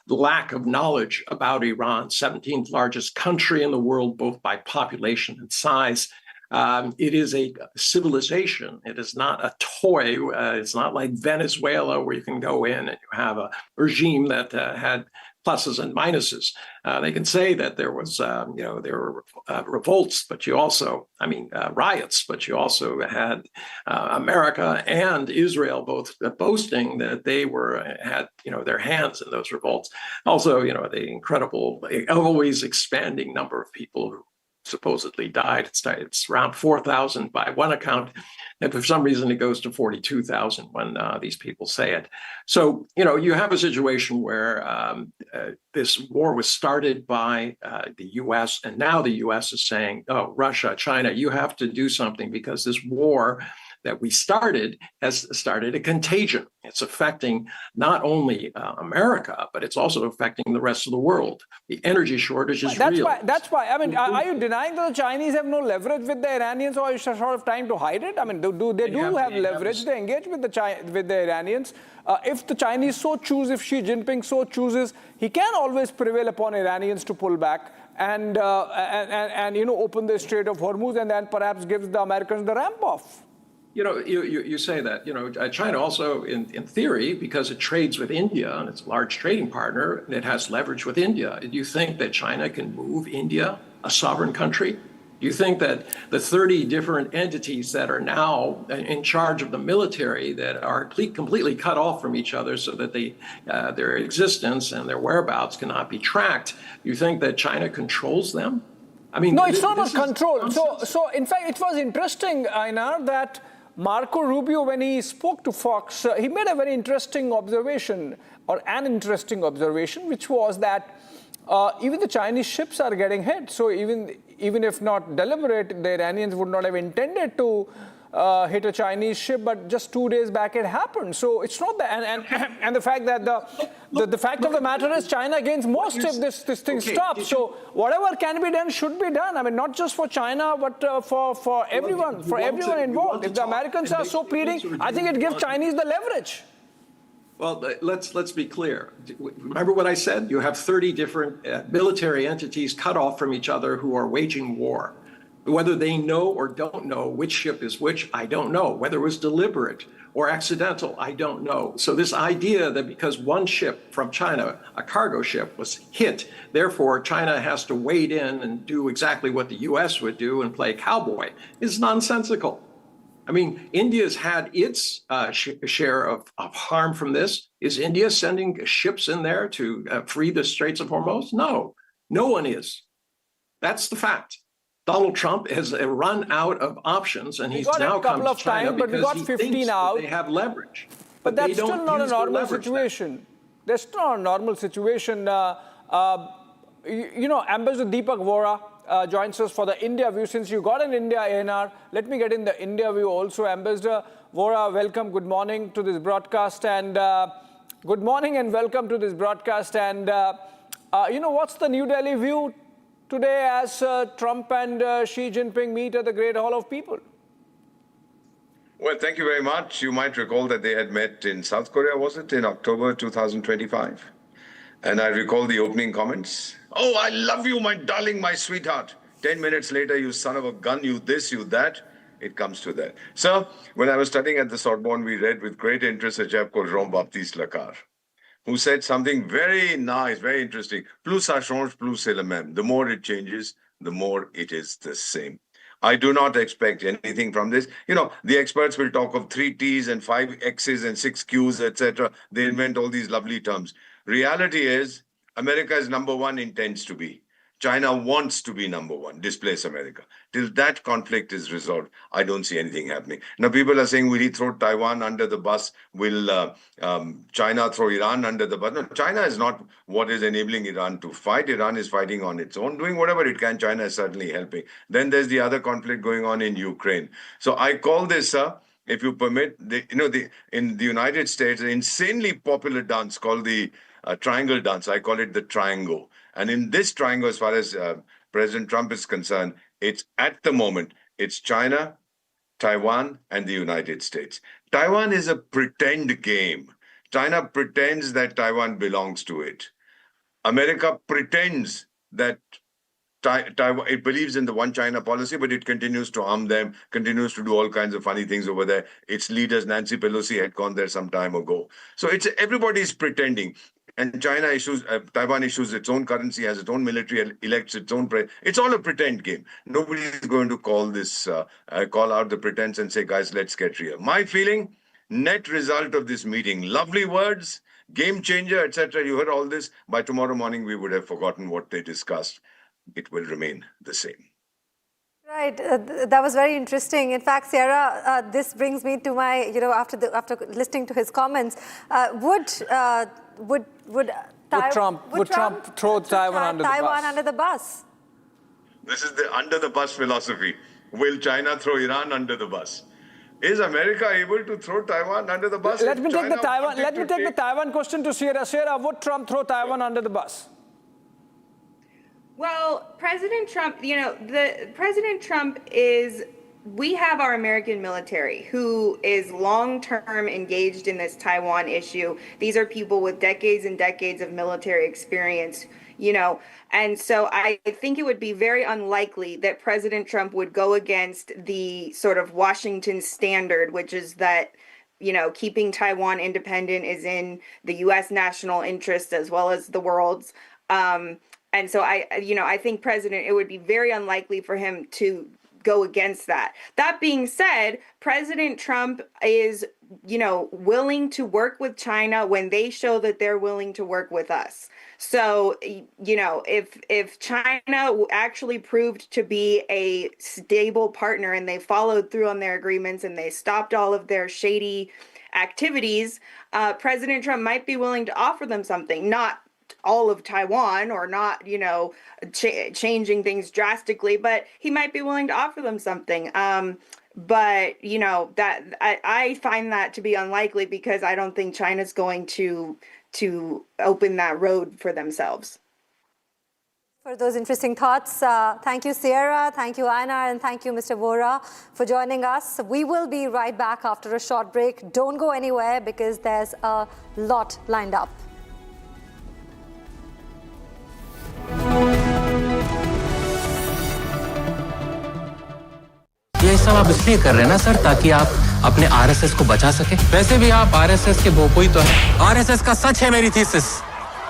lack of knowledge about Iran, 17th largest country in the world, both by population and size. It is a civilization. It is not a toy. It's not like Venezuela, where you can go in and you have a regime that had pluses and minuses. They can say that there was, there were revolts, but you also, riots, but you also had America and Israel both boasting that they had their hands in those revolts. Also, the incredible, always expanding number of people who supposedly died. It's around 4,000 by one account, and for some reason it goes to 42,000 when these people say it. So you have a situation where this war was started by the U.S., and now the U.S. is saying, "Oh, Russia, China, you have to do something because this war that we started has started a contagion. It's affecting not only America, but it's also affecting the rest of the world. The energy shortage is real." That's why. Are you denying that the Chinese have no leverage with the Iranians, or are you sort of trying to hide it? They do have leverage. They engage with the Iranians. If the Chinese so choose, if Xi Jinping so chooses, he can always prevail upon Iranians to pull back and open the Strait of Hormuz, and then perhaps gives the Americans the ramp off. You say that, China also, in theory, because it trades with India and it's a large trading partner, it has leverage with India. Do you think that China can move India, a sovereign country? Do you think that the 30 different entities that are now in charge of the military that are completely cut off from each other so that their existence and their whereabouts cannot be tracked, do you think that China controls them? No, it's not about control. So in fact, it was interesting, Einar, that Marco Rubio, when he spoke to Fox, he made a very interesting observation, which was that even the Chinese ships are getting hit. So even if not deliberate, the Iranians would not have intended to hit a Chinese ship, but just 2 days back it happened. So it's not that, and the fact that the fact of the matter is China gains most if this thing stops. So whatever can be done should be done. Not just for China, but for everyone, involved. If the Americans are so pleading, I think it gives Chinese the leverage. Well, let's be clear. Remember what I said? You have 30 different military entities cut off from each other who are waging war. Whether they know or don't know which ship is which, I don't know. Whether it was deliberate or accidental, I don't know. So this idea that because one ship from China, a cargo ship, was hit, therefore China has to wade in and do exactly what the U.S. would do and play cowboy is nonsensical. India's had its share of harm from this. Is India sending ships in there to free the Straits of Hormuz? No, no one is. That's the fact. Donald Trump has run out of options, and he's now come to China because he thinks that they have leverage. But that's still not a normal situation. That's still not a normal situation. Ambassador Deepak Vora joins us for the India view. Since you got an India ANR, let me get in the India view also. Ambassador Vora, welcome. Good morning to this broadcast, and good morning and welcome to this broadcast. And what's the New Delhi view today as Trump and Xi Jinping meet at the Great Hall of People? Well, thank you very much. You might recall that they had met in South Korea, was it, in October 2025? And I recall the opening comments. "Oh, I love you, my darling, my sweetheart. 10 minutes later, you son of a gun, you this, you that. It comes to that. So when I was studying at the Sorbonne, we read with great interest a chap called Jean-Baptiste Lacan, who said something very nice, very interesting. Plus ça change, plus c'est le même. The more it changes, the more it is the same. I do not expect anything from this. You know, the experts will talk of 3 T's and 5 X's and 6 Q's, etc. They invent all these lovely terms. Reality is, America is number one, intends to be. China wants to be number one, displace America. Till that conflict is resolved, I don't see anything happening. Now, people are saying, will he throw Taiwan under the bus? Will China throw Iran under the bus? No, China is not what is enabling Iran to fight. Iran is fighting on its own, doing whatever it can. China is certainly helping. Then there's the other conflict going on in Ukraine. So I call this, if you permit, in the United States, an insanely popular dance called the triangle dance. I call it the triangle. And in this triangle, as far as President Trump is concerned, it's at the moment, it's China, Taiwan, and the United States. Taiwan is a pretend game. China pretends that Taiwan belongs to it. America pretends that Taiwan, it believes in the one China policy, but it continues to arm them, continues to do all kinds of funny things over there. Its leaders, Nancy Pelosi, had gone there some time ago. So everybody's pretending. And China issues, Taiwan issues its own currency, has its own military, elects its own president. It's all a pretend game. Nobody is going to call this, call out the pretense and say, guys, let's get real. My feeling, net result of this meeting, lovely words, game changer, etc. You heard all this. By tomorrow morning, we would have forgotten what they discussed. It will remain the same. Right, that was very interesting. In fact, Sierra, this brings me to my, after listening to his comments, would Trump throw Taiwan under the bus? This is the under the bus philosophy. Will China throw Iran under the bus? Is America able to throw Taiwan under the bus? Let me take the Taiwan question to Sierra. Sierra, would Trump throw Taiwan under the bus? Well, President Trump, President Trump we have our American military who is long-term engaged in this Taiwan issue. These are people with decades and decades of military experience, and so I think it would be very unlikely that President Trump would go against the sort of Washington standard, which is that, keeping Taiwan independent is in the U.S. national interest as well as the world's. And so I think it would be very unlikely for him to go against that. That being said, President Trump is, willing to work with China when they show that they're willing to work with us. So, if China actually proved to be a stable partner and they followed through on their agreements and they stopped all of their shady activities, President Trump might be willing to offer them something, not all of Taiwan or not, changing things drastically, but he might be willing to offer them something. But, that I find that to be unlikely because I don't think China's going to open that road for themselves. For those interesting thoughts, thank you, Sierra, thank you, Einar, and thank you, Mr. Vora, for joining us. We will be right back after a short break. Don't go anywhere because there's a lot lined up. ये सब आप इसलिए कर रहे हैं ना sir, ताकि आप अपने आरएसएस को बचा सके। वैसे भी आप आरएसएस के भोपोई तो है। आरएसएस का सच है मेरी थीसिस,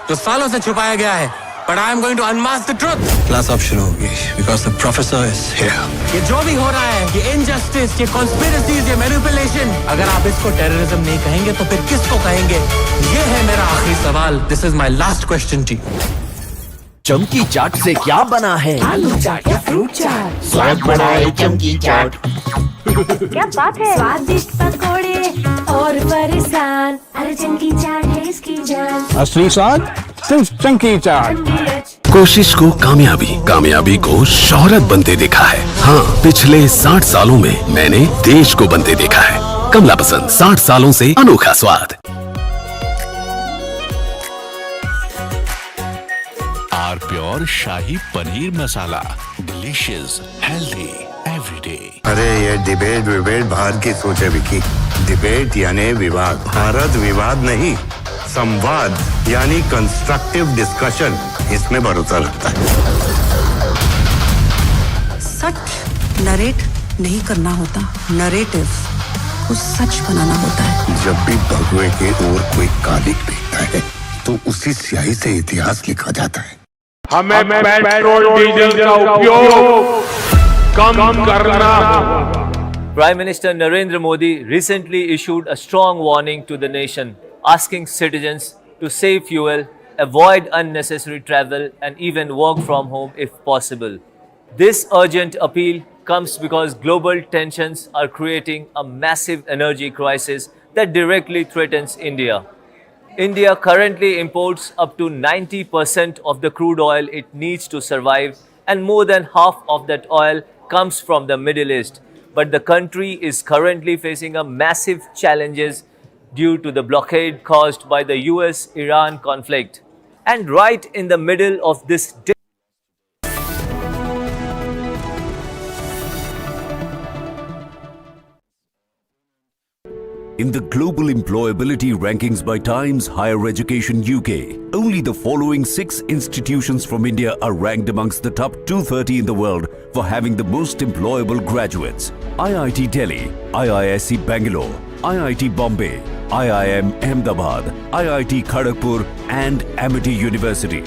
जो सालों से छुपाया गया है। But I am going to unmask the truth. Class अब शुरू होगी, because the professor is here. ये जो भी हो रहा है, ये injustice, ये conspiracies, ये manipulation, अगर आप इसको terrorism नहीं कहेंगे, तो फिर किसको कहेंगे? ये है मेरा आखिरी सवाल. This is my last question to you. चमकी चाट से क्या बना है? आलू चाट या फ्रूट चाट? स्वाद बढ़ाए चमकी चाट. क्या बात है? स्वादिष्ट पकोड़े और फरसान, अरे चमकी चाट है इसकी जान. असली स्वाद सिर्फ चमकी चाट. कोशिश को कामयाबी को शोहरत बनते देखा है. हाँ, पिछले 60 सालों में मैंने देश को बनते देखा है. कमला पसंद, 60 सालों से अनोखा स्वाद. Our pure shahi paneer masala, delicious, healthy, everyday. अरे ये डिबेट बाहर की सोचे विकी. डिबेट यानी विवाद. भारत विवाद नहीं, संवाद यानी कंस्ट्रक्टिव डिस्कशन, इसमें भरोसा रखता है. सच नरेट नहीं करना होता, नरेटिव को सच बनाना होता है। जब भी भगवे के ओर कोई कालिक दिखता है तो उसी स्याही से इतिहास लिखा जाता है। हमें पेट्रोल डीजल का उपयोग कम करना होगा। Prime Minister Narendra Modi recently issued a strong warning to the nation, asking citizens to save fuel, avoid unnecessary travel, and even work from home if possible. This urgent appeal comes because global tensions are creating a massive energy crisis that directly threatens India. India currently imports up to 90% of the crude oil it needs to survive, and more than half of that oil comes from the Middle East. But the country is currently facing a massive challenges due to the blockade caused by the US-Iran conflict. And right in the middle of this In the global employability rankings by Times Higher Education UK, only the following 6 institutions from India are ranked amongst the top 230 in the world for having the most employable graduates. IIT Delhi, IISc Bangalore, IIT Bombay, IIM Ahmedabad, IIT Kharagpur and Amity University.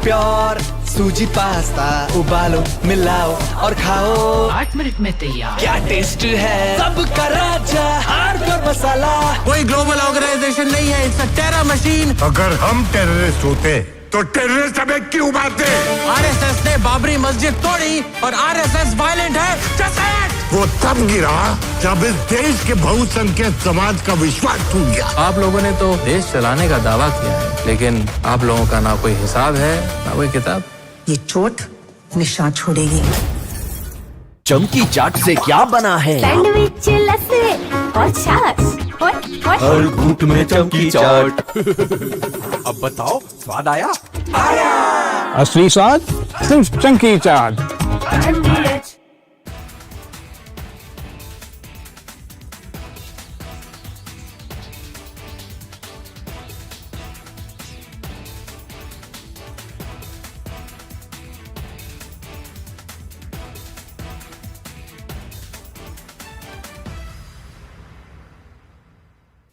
Pure suji pasta उबालो मिलाओ और खाओ 8 minute में तैयार। क्या taste है सबका राजा आर प्योर मसाला। कोई ग्लोबल ऑर्गेनाइजेशन नहीं है, इट्स अ टेरर मशीन। अगर हम टेररिस्ट होते तो टेररिस्ट हमें क्यों मारते? आरएसएस ने बाबरी मस्जिद तोड़ी और आरएसएस वायलेंट है। Just say it! वो तब गिरा जब इस देश के बहुसंख्यक समाज का विश्वास टूट गया। आप लोगों ने तो देश चलाने का दावा किया है, लेकिन आप लोगों का ना कोई हिसाब है ना कोई किताब। ये चोट निशान छोड़ेगी। चमकी चाट से क्या बना है? सैंडविच लस्सी और छाछ। हर घूंट में चमकी चाट। अब बताओ स्वाद आया? आया। असली स्वाद सिर्फ चंकी चाट।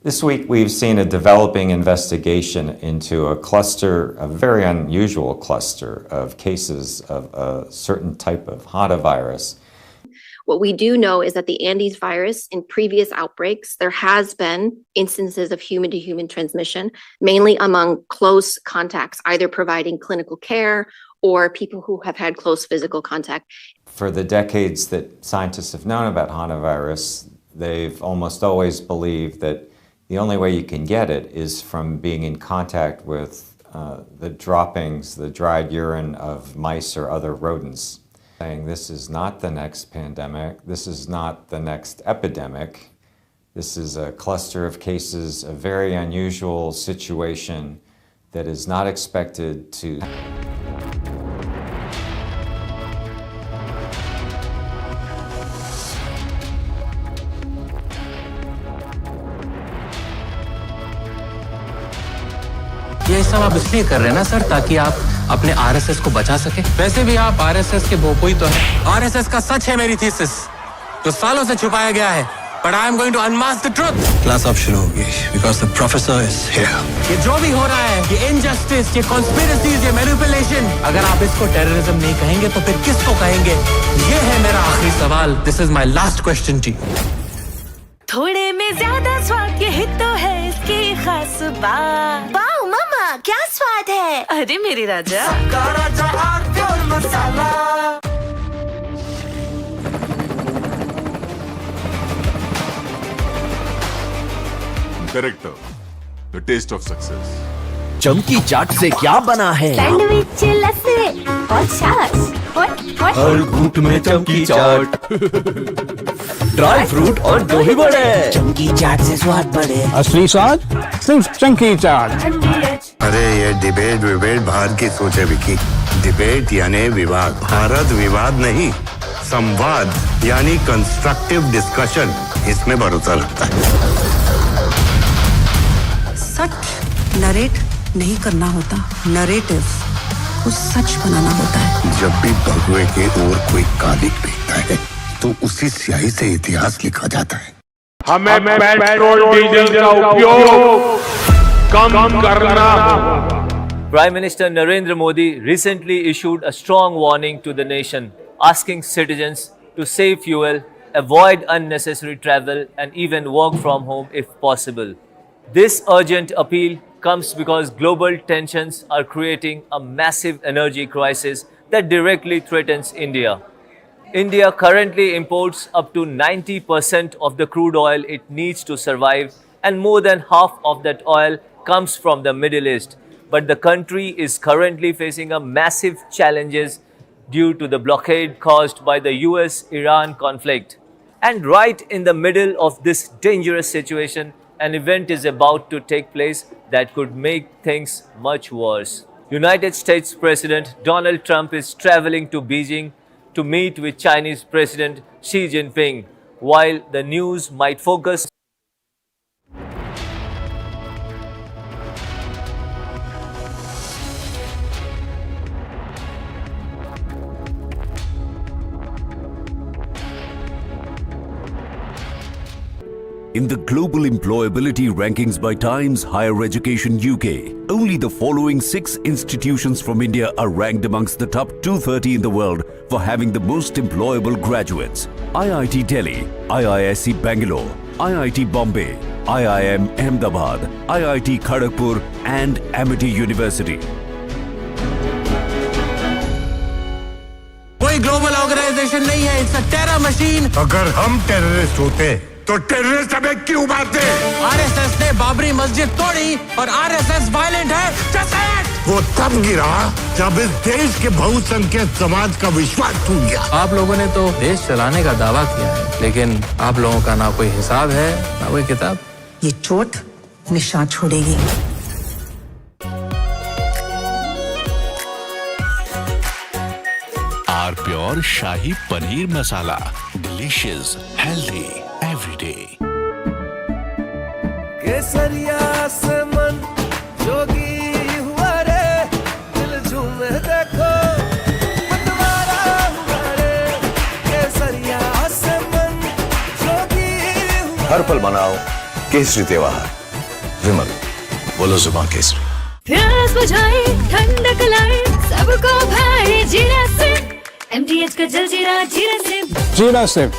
This week, we've seen a developing investigation into a cluster, a very unusual cluster of cases of a certain type of hantavirus. What we do know is that the Andes virus, in previous outbreaks, there has been instances of human-to-human transmission, mainly among close contacts, either providing clinical care or people who have had close physical contact. For the decades that scientists have known about hantavirus, they've almost always believed that the only way you can get it is from being in contact with the droppings, the dried urine of mice or other rodents. Saying this is not the next pandemic, this is not the next epidemic, this is a cluster of cases, a very unusual situation that is not expected to. ये सब आप इसलिए कर रहे हैं ना sir, ताकि आप अपने आरएसएस को बचा सके। वैसे भी आप आरएसएस के भोपोई तो हैं। आरएसएस का सच है मेरी थीसिस, जो सालों से छुपाया गया है। But I am going to unmask the truth. Class अब शुरू होगी because the professor is here. ये जो भी हो रहा है, ये injustice, ये conspiracies, ये manipulation, अगर आप इसको terrorism नहीं कहेंगे तो फिर किसको कहेंगे? ये है मेरा आखिरी सवाल. This is my last question to you. थोड़े में ज्यादा स्वाद यही तो है इसकी खास बात। वाओ मामा क्या स्वाद है? अरे मेरी राजा। मसाला। Director, the taste of success. चमकी चाट से क्या बना है? सैंडविच लस्सी और छाछ। हर घूंट में चमकी चाट। ड्राई फ्रूट और दही बड़े। चमकी चाट से स्वाद बढ़े। असली स्वाद सिर्फ चंकी चाट। अरे ये डिबेट विबेट बाहर की सोचे विकी। डिबेट यानी विवाद, भारत विवाद नहीं, संवाद यानी कंस्ट्रक्टिव डिस्कशन, इसमें भरोसा लगता है। सच नरेट नहीं करना होता, नरेटिव को सच बनाना होता है। जब भी भगवे के ओर कोई कालिक फेंकता है तो उसी स्याही से इतिहास लिखा जाता है। हमें पेट्रोल डीजल का उपयोग कम करना होगा। Prime Minister Narendra Modi recently issued a strong warning to the nation, asking citizens to save fuel, avoid unnecessary travel, and even work from home if possible. This urgent appeal comes because global tensions are creating a massive energy crisis that directly threatens India. India currently imports up to 90% of the crude oil it needs to survive, and more than half of that oil comes from the Middle East. But the country is currently facing a massive challenges due to the blockade caused by the US-Iran conflict. And right in the middle of this dangerous situation, an event is about to take place that could make things much worse. United States President Donald Trump is traveling to Beijing to meet with Chinese President Xi Jinping. While the news might focus In the global employability rankings by Times Higher Education UK, only the following 6 institutions from India are ranked amongst the top 230 in the world for having the most employable graduates. IIT Delhi, IISc Bangalore, IIT Bombay, IIM Ahmedabad, IIT Kharagpur and Amity University. कोई global organisation नहीं है, it's a terror machine. अगर हम terrorist होते तो terrorist हमें क्यों मारते? आरएसएस ने बाबरी मस्जिद तोड़ी और आरएसएस वायलेंट है। Just say it! वो तब गिरा जब इस देश के बहुसंख्यक समाज का विश्वास टूट गया। आप लोगों ने तो देश चलाने का दावा किया है, लेकिन आप लोगों का ना कोई हिसाब है, ना कोई किताब। ये चोट निशान छोड़ेगी। R pure shahi paneer masala, delicious, healthy every day. केसरिया से मन जोगी हुआ रे, दिल झूमे देखो मतवारा हुआ रे। केसरिया से मन जोगी हुआ। हर पल मनाओ केसरी त्योहार। विमल, बोलो जुबान केसरी। प्यास बुझाए ठंडक लाए सबको भाई जीरा से MTH का जल जीरा जीरा से। जीरा से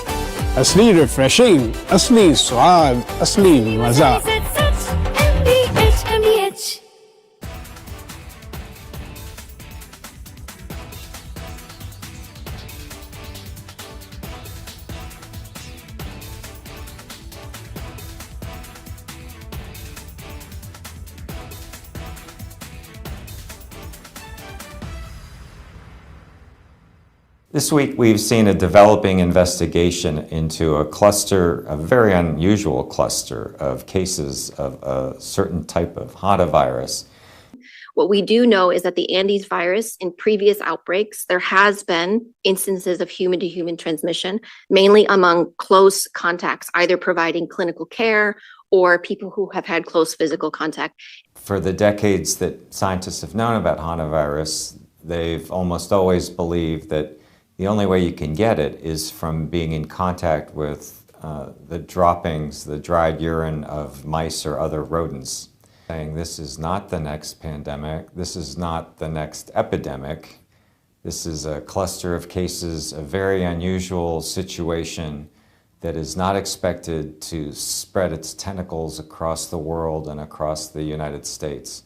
असली रिफ्रेशिंग, असली स्वाद, असली मजा। MTH। This week, we've seen a developing investigation into a cluster, a very unusual cluster of cases of a certain type of hantavirus. What we do know is that the Andes virus, in previous outbreaks, there has been instances of human-to-human transmission, mainly among close contacts, either providing clinical care or people who have had close physical contact. For the decades that scientists have known about hantavirus, they've almost always believed that the only way you can get it is from being in contact with the droppings, the dried urine of mice or other rodents. Saying this is not the next pandemic, this is not the next epidemic, this is a cluster of cases, a very unusual situation that is not expected to spread its tentacles across the world and across the United States.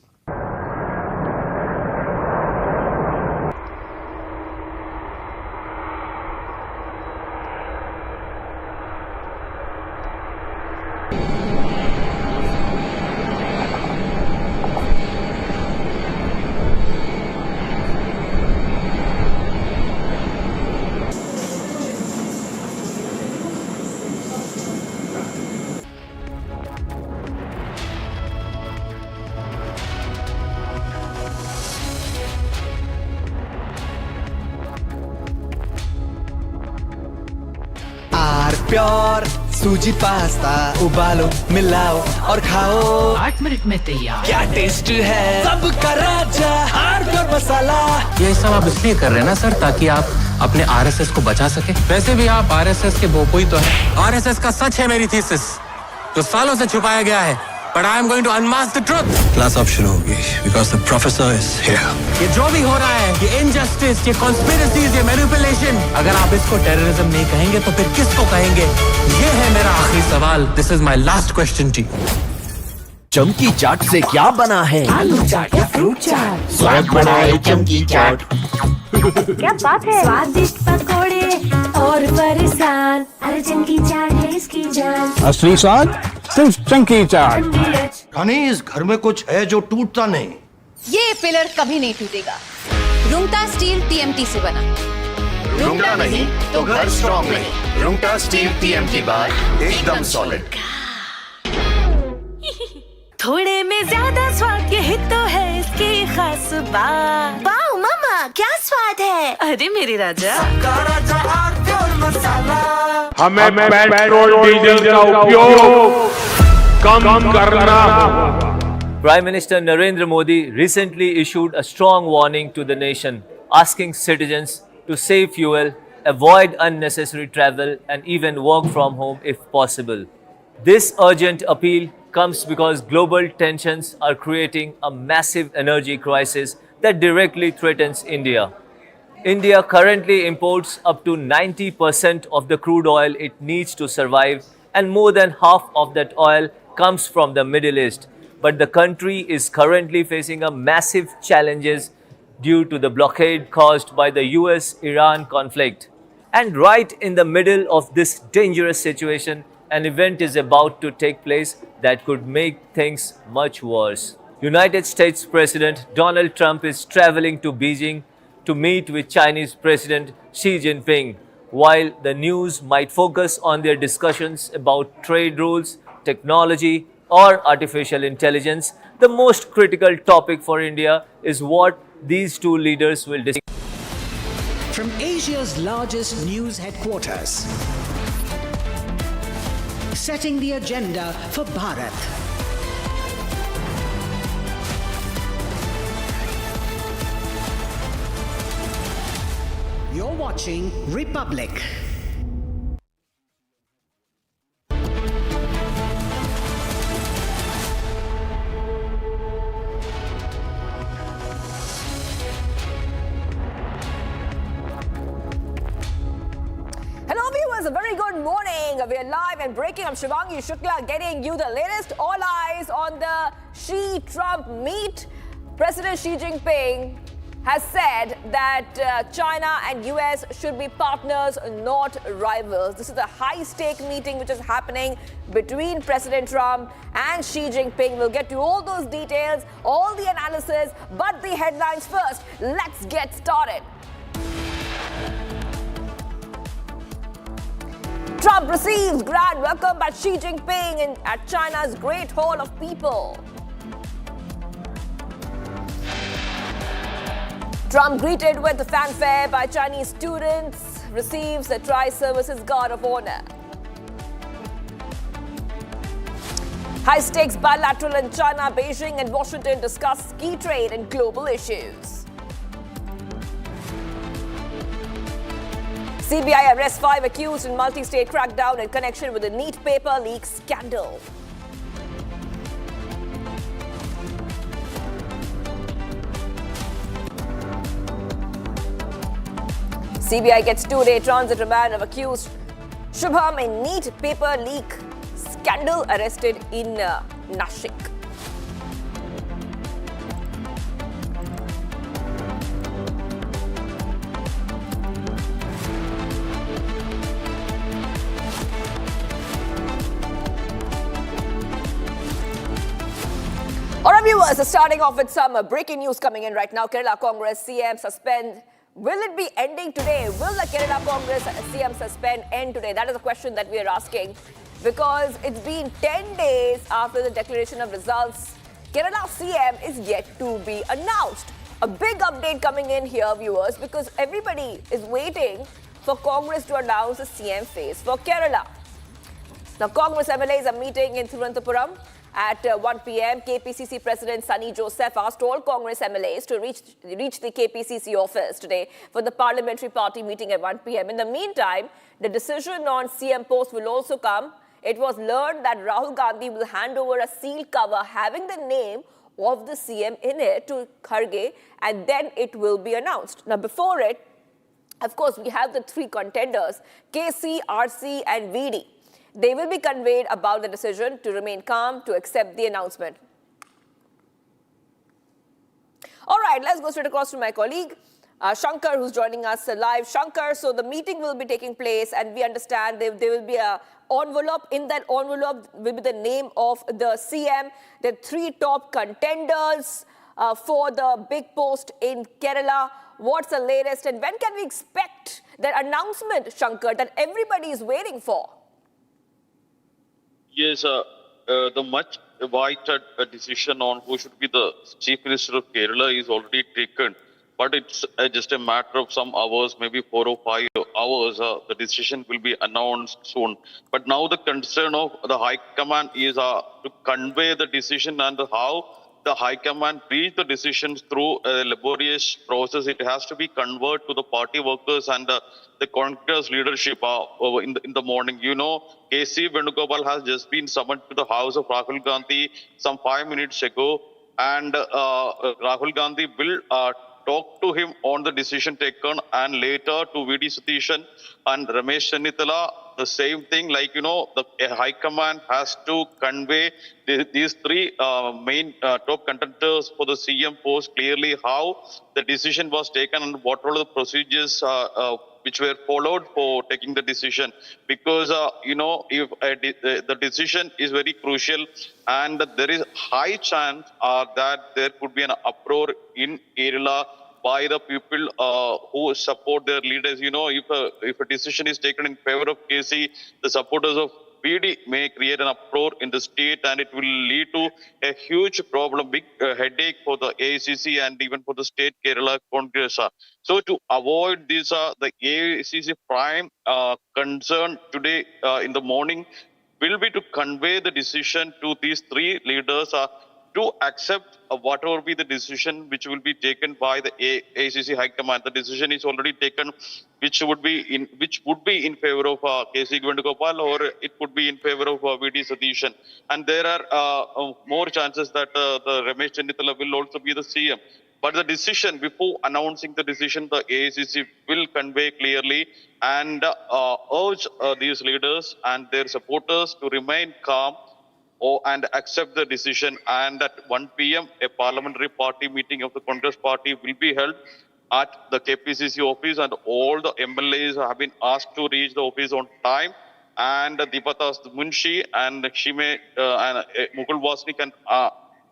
Pure suji pasta उबालो मिलाओ और खाओ 8 minute में तैयार। क्या taste है सबका राजा हार्डकोर मसाला। ये सब आप इसलिए कर रहे हैं ना सर, ताकि आप अपने आरएसएस को बचा सके। वैसे भी आप आरएसएस के भोपोई तो है। आरएसएस का सच है मेरी थीसिस, जो सालों से छुपाया गया है। But I am going to unmask the truth. Class अब शुरू होगी because the professor is here. ये जो भी हो रहा है, ये injustice, ये conspiracies, ये manipulation, अगर आप इसको terrorism नहीं कहेंगे तो फिर किसको कहेंगे? ये है मेरा आखिरी सवाल. This is my last question to you. चमकी चाट से क्या बना है? आलू चाट या फ्रूट चाट, स्वाद बनाए चमकी चाट। क्या बात है? स्वादिष्ट पकोड़े और परेशान, अरे चमकी चाट है इसकी जान। असली स्वाद सिर्फ चंकी चाट। यानी इस घर में कुछ है जो टूटता नहीं। ये पिलर कभी नहीं टूटेगा। रुंगटा स्टील टीएमटी से बना। रुंगटा नहीं तो घर स्ट्रॉन्ग नहीं। रुंगटा स्टील टीएमटी बार एकदम सॉलिड। थोड़े में ज्यादा स्वाद, यही तो है इसकी खास बात। वाओ मामा, क्या स्वाद है? अरे मेरे राजा, हमें पेट्रोल डीजल का उपयोग कम करना होगा। Prime Minister Narendra Modi recently issued a strong warning to the nation, asking citizens to save fuel, avoid unnecessary travel, and even work from home if possible. This urgent appeal comes because global tensions are creating a massive energy crisis that directly threatens India. India currently imports up to 90% of the crude oil it needs to survive, and more than half of that oil comes from the Middle East. But the country is currently facing a massive challenges due to the blockade caused by the US-Iran conflict. And right in the middle of this dangerous situation, an event is about to take place that could make things much worse. United States President Donald Trump is traveling to Beijing to meet with Chinese President Xi Jinping. While the news might focus on their discussions about trade rules, technology, or artificial intelligence, the most critical topic for India is what these two leaders will discuss. From Asia's largest news headquarters, setting the agenda for Bharat. You're watching Republic. A very good morning. We are live and breaking. I'm Shivangi Shukla getting you the latest. All eyes on the Xi-Trump meet. President Xi Jinping has said that China and US should be partners, not rivals. This is a high-stake meeting which is happening between President Trump and Xi Jinping. We'll get to all those details, all the analysis, but the headlines first. Let's get started. Trump receives grand welcome by Xi Jinping at China's Great Hall of People. Trump greeted with fanfare by Chinese students, receives the Tri-Services Guard of Honor. High-stakes bilateral in China, Beijing and Washington discuss key trade and global issues. CBI arrests 5 accused in multi-state crackdown in connection with the NEET paper leak scandal. CBI gets 2-day transit remand of accused Shubham in NEET paper leak scandal, arrested in Nashik. All right, viewers, starting off with some breaking news coming in right now. Kerala Congress CM suspend. Will it be ending today? Will the Kerala Congress CM suspend end today? That is a question that we are asking because it's been 10 days after the declaration of results. Kerala CM is yet to be announced. A big update coming in here, viewers, because everybody is waiting for Congress to announce the CM face for Kerala. Now, Congress MLAs are meeting in Thiruvananthapuram at 1 p.m. KPCC President Sunny Joseph asked all Congress MLAs to reach the KPCC office today for the parliamentary party meeting at 1 p.m. In the meantime, the decision on CM post will also come. It was learned that Rahul Gandhi will hand over a sealed cover having the name of the CM in it to Kharge, and then it will be announced. Now, before it, of course, we have the three contenders, KC, RC, and VD. They will be conveyed about the decision to remain calm, to accept the announcement. All right, let's go straight across to my colleague, Shankar, who's joining us live. Shankar, so the meeting will be taking place, and we understand there will be an envelope. In that envelope will be the name of the CM, the three top contenders for the big post in Kerala. What's the latest, and when can we expect that announcement, Shankar, that everybody is waiting for? Yes, the much awaited decision on who should be the Chief Minister of Kerala is already taken. But it's just a matter of some hours, maybe 4 or 5 hours. The decision will be announced soon. But now the concern of the High Command is to convey the decision and how the High Command reach the decisions through a laborious process. It has to be conveyed to the party workers and the Congress leadership in the morning. You know, KC Venugopal has just been summoned to the house of Rahul Gandhi some 5 minutes ago. And Rahul Gandhi will talk to him on the decision taken, and later to VD Satishan and Ramesh Chennithala, the same thing. Like, you know, the High Command has to convey these three main top contenders for the CM post clearly how the decision was taken and what were the procedures which were followed for taking the decision. Because, you know, if the decision is very crucial, and there is high chance that there could be an uproar in Kerala by the people who support their leaders. You know, if a decision is taken in favor of KC, the supporters of PD may create an uproar in the state, and it will lead to a huge problem, big headache for the AICC and even for the state Kerala Congress. So to avoid this, the AICC prime concern today in the morning will be to convey the decision to these three leaders to accept whatever be the decision which will be taken by the AICC High Command. The decision is already taken, which would be in favor of KC Venugopal, or it could be in favor of VD Satishan. And there are more chances that the Ramesh Chennithala will also be the CM. But the decision, before announcing the decision, the AICC will convey clearly and urge these leaders and their supporters to remain calm and accept the decision. And at 1 p.m., a parliamentary party meeting of the Congress party will be held at the KPCC office, and all the MLAs have been asked to reach the office on time. And Deepadas Munshi and Shime and Mukul Wasnik and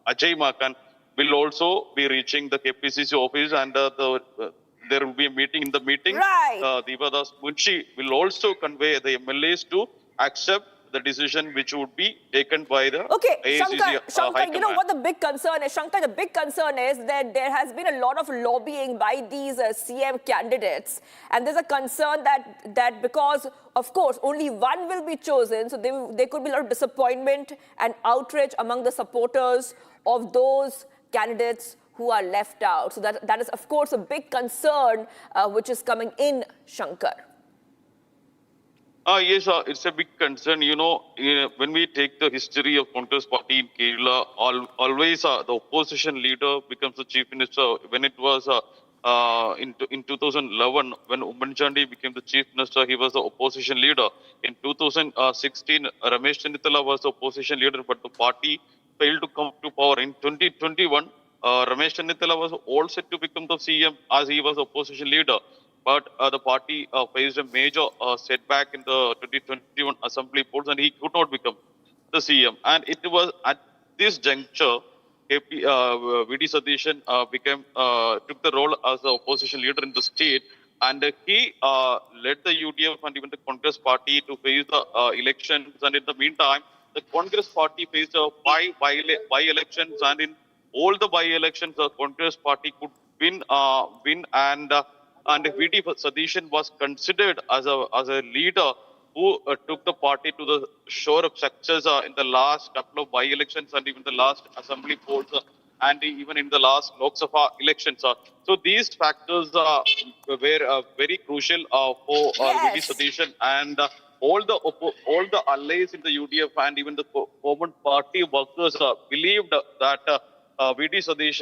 Ajay Makan will also be reaching the KPCC office, and there will be a meeting. In the meeting, right. Deepadas Munshi will also convey the MLAs to accept the decision which would be taken by the AICC Shankar, you know what the big concern is? Shankar, the big concern is that there has been a lot of lobbying by these CM candidates. And there's a concern that because, of course, only one will be chosen, so there could be a lot of disappointment and outrage among the supporters of those candidates who are left out. So that is, of course, a big concern which is coming in, Shankar. Yes, it's a big concern. You know, when we take the history of Congress party in Kerala, always the opposition leader becomes the chief minister. When it was in 2011, when Umman Chandi became the chief minister, he was the opposition leader. In 2016, Ramesh Chennithala was the opposition leader, but the party failed to come to power. In 2021, Ramesh Chennithala was all set to become the CM as he was the opposition leader. But the party faced a major setback in the 2021 assembly polls, and he could not become the CM. And it was at this juncture, VD Satishan took the role as the opposition leader in the state, and he led the UDF and even the Congress party to face the elections. And in the meantime, the Congress party faced 5 by-elections, and in all the by-elections, the Congress party could win and VD Satishan was considered as a leader who took the party to the shore of success in the last couple of by-elections and even the last assembly polls and even in the last Lok Sabha elections. So these factors were very crucial for VD Satish and all the allies in the UDF and even the common party workers believed that VD Satish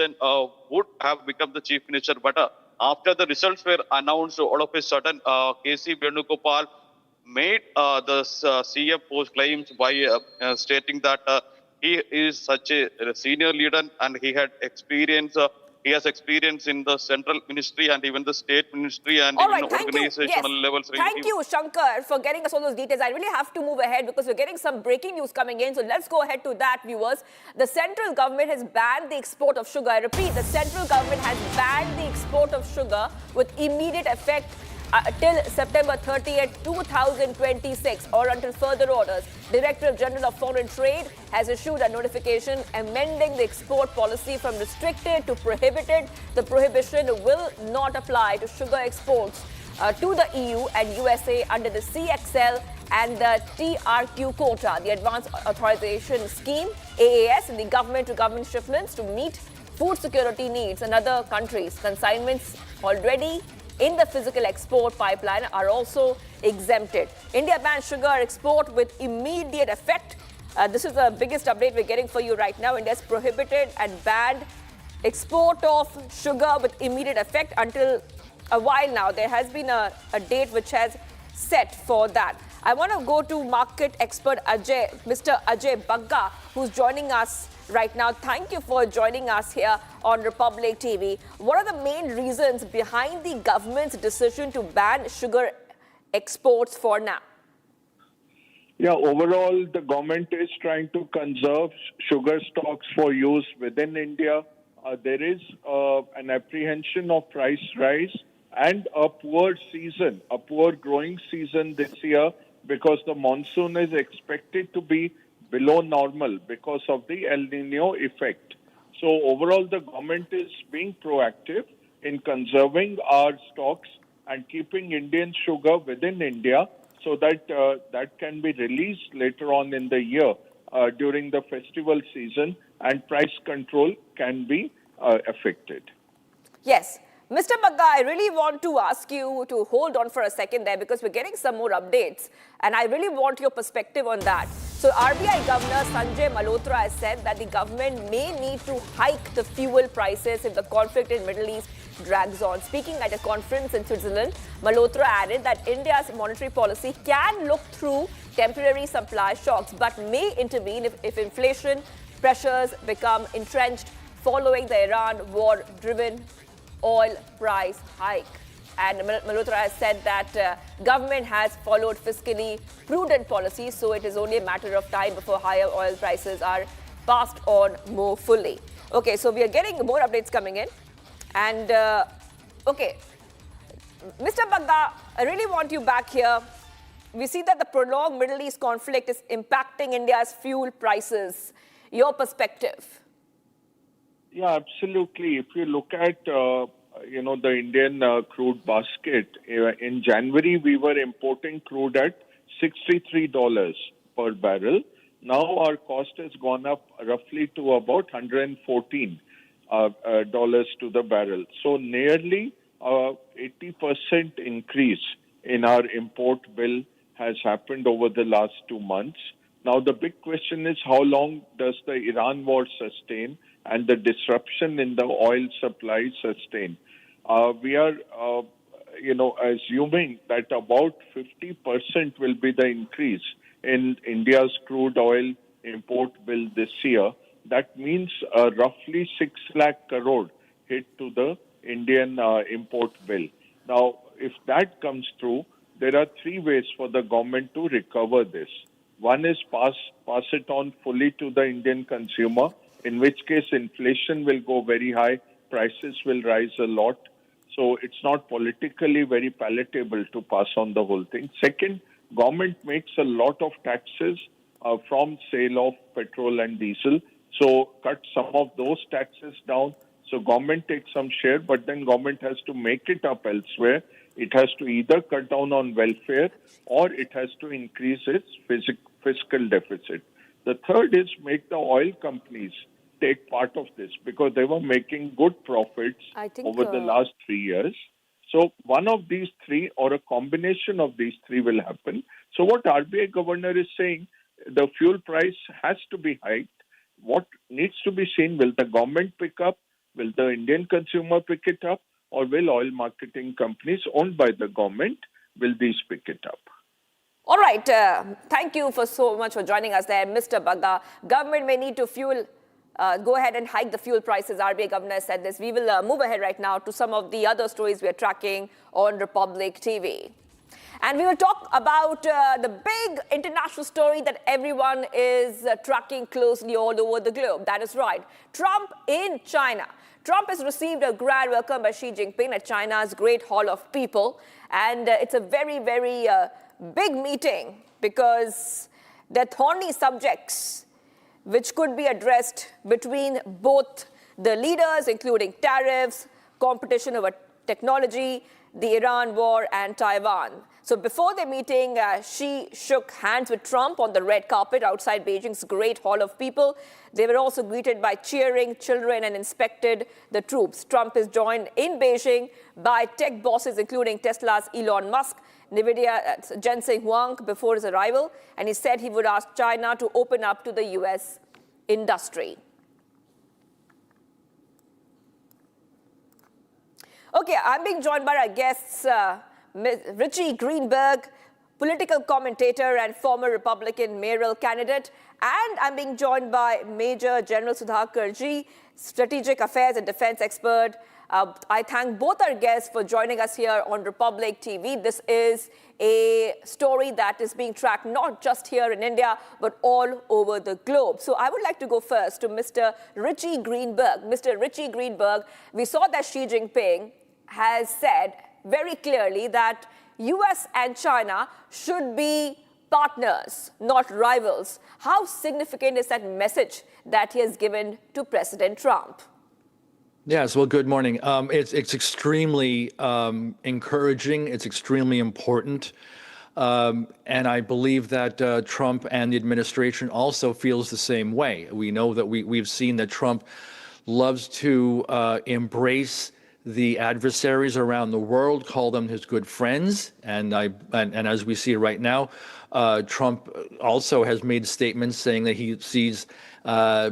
would have become the chief minister. But after the results were announced, all of a sudden, KC Venugopal made the CM post claims by stating that he is such a senior leader and he had experience. He has experience in the central ministry and even the state ministry and All even right, thank organizational you. Yes. levels. Thank you, Shankar, for getting us all those details. I really have to move ahead because we're getting some breaking news coming in. So let's go ahead to that, viewers. The central government has banned the export of sugar. I repeat, the central government has banned the export of sugar with immediate effect till September 30th, 2026 or until further orders. Director General of Foreign Trade has issued a notification amending the export policy from restricted to prohibited. The prohibition will not apply to sugar exports to the EU and USA under the CXL and the TRQ quota, the Advanced Authorization Scheme, AAS, and the government-to-government shipments to meet food security needs in other countries. Consignments already in the physical export pipeline are also exempted. India bans sugar export with immediate effect. This is the biggest update we're getting for you right now. India's prohibited and banned export of sugar with immediate effect until a while now. There has been a date which has set for that. I want to go to market expert Ajay, Mr. Ajay Bagga, who's joining us right now. Thank you for joining us here on Republic TV. What are the main reasons behind the government's decision to ban sugar exports for now? Yeah, overall, the government is trying to conserve sugar stocks for use within India. There is an apprehension of price rise and a poor growing season this year because the monsoon is expected to be below normal because of the El Nino effect. So overall, the government is being proactive in conserving our stocks and keeping Indian sugar within India so that that can be released later on in the year during the festival season and price control can be affected. Yes. Mr. Bagga, I really want to ask you to hold on for a second there because we're getting some more updates and I really want your perspective on that. So RBI Governor Sanjay Malhotra has said that the government may need to hike the fuel prices if the conflict in Middle East drags on. Speaking at a conference in Switzerland, Malhotra added that India's monetary policy can look through temporary supply shocks but may intervene if inflation pressures become entrenched following the Iran war-driven oil price hike. And Malhotra has said that government has followed fiscally prudent policies, so it is only a matter of time before higher oil prices are passed on more fully. Okay, so we are getting more updates coming in. And, okay, Mr. Bagga, I really want you back here. We see that the prolonged Middle East conflict is impacting India's fuel prices. Your perspective? Yeah, absolutely. If you look at, the Indian crude basket, in January, we were importing crude at $63 per barrel. Now our cost has gone up roughly to about $114 to the barrel. So nearly 80% increase in our import bill has happened over the last 2 months. Now the big question is how long does the Iran war sustain and the disruption in the oil supply sustain? We are, assuming that about 50% will be the increase in India's crude oil import bill this year. That means roughly 6 lakh crore hit to the Indian import bill. Now, if that comes through, there are 3 ways for the government to recover this. One is pass it on fully to the Indian consumer, in which case inflation will go very high, prices will rise a lot. So it's not politically very palatable to pass on the whole thing. Second, government makes a lot of taxes from sale of petrol and diesel. So cut some of those taxes down. So government takes some share, but then government has to make it up elsewhere. It has to either cut down on welfare or it has to increase its fiscal deficit. The third is make the oil companies take part of this because they were making good profits over the last 3 years. So one of these three or a combination of these three will happen. So what RBI governor is saying, the fuel price has to be hiked. What needs to be seen, will the government pick up? Will the Indian consumer pick it up? Or will oil marketing companies owned by the government, will these pick it up? All right. Thank you so much for joining us there, Mr. Bagga. Government may need to go ahead and hike the fuel prices. RBI governor said this. We will move ahead right now to some of the other stories we are tracking on Republic TV. And we will talk about the big international story that everyone is tracking closely all over the globe. That is right. Trump in China. Trump has received a grand welcome by Xi Jinping at China's Great Hall of People. And it's a very, very big meeting because there are thorny subjects which could be addressed between both the leaders, including tariffs, competition over technology, the Iran war, and Taiwan. So before the meeting, Xi shook hands with Trump on the red carpet outside Beijing's Great Hall of People. They were also greeted by cheering children and inspected the troops. Trump is joined in Beijing by tech bosses, including Tesla's Elon Musk, NVIDIA's Jensen Huang before his arrival, and he said he would ask China to open up to the US industry. Okay, I'm being joined by our guests, Richie Greenberg, political commentator and former Republican mayoral candidate, and I'm being joined by Major General Sudhakar Ji, strategic affairs and defense expert. I thank both our guests for joining us here on Republic TV. This is a story that is being tracked not just here in India, but all over the globe. So I would like to go first to Mr. Richie Greenberg. Mr. Richie Greenberg, we saw that Xi Jinping has said very clearly that US and China should be partners, not rivals. How significant is that message that he has given to President Trump? Yes, well, good morning. It's extremely encouraging. It's extremely important. And I believe that Trump and the administration also feels the same way. We know that we've seen that Trump loves to embrace the adversaries around the world, call them his good friends. And as we see right now, Trump also has made statements saying that he sees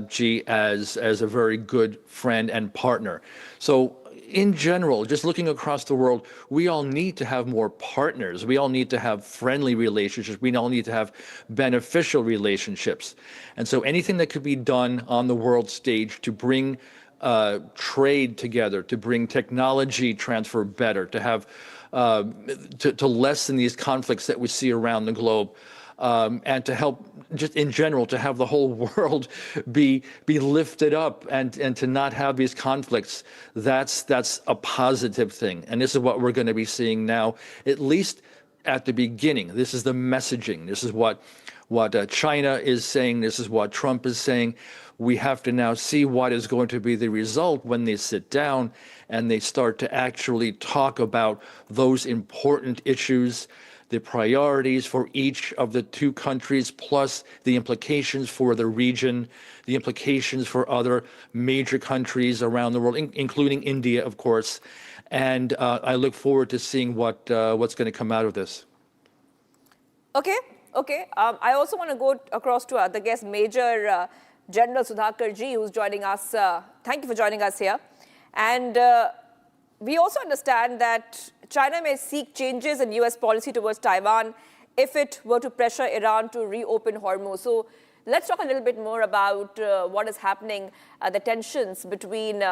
Xi as a very good friend and partner. So in general, just looking across the world, we all need to have more partners. We all need to have friendly relationships. We all need to have beneficial relationships. And so anything that could be done on the world stage to bring trade together, to bring technology transfer better, to have to lessen these conflicts that we see around the globe, and to help, just in general, to have the whole world be lifted up and to not have these conflicts. That's a positive thing, and this is what we're going to be seeing now, at least at the beginning. This is the messaging. This is what China is saying. This is what Trump is saying. We have to now see what is going to be the result when they sit down and they start to actually talk about those important issues, the priorities for each of the two countries, plus the implications for the region, the implications for other major countries around the world, including India, of course. And I look forward to seeing what's going to come out of this. Okay. I also want to go across to other guest, Major General Sudhakar Ji, who's joining us. Thank you for joining us here. And we also understand that China may seek changes in US policy towards Taiwan if it were to pressure Iran to reopen Hormuz. So let's talk a little bit more about what is happening, the tensions between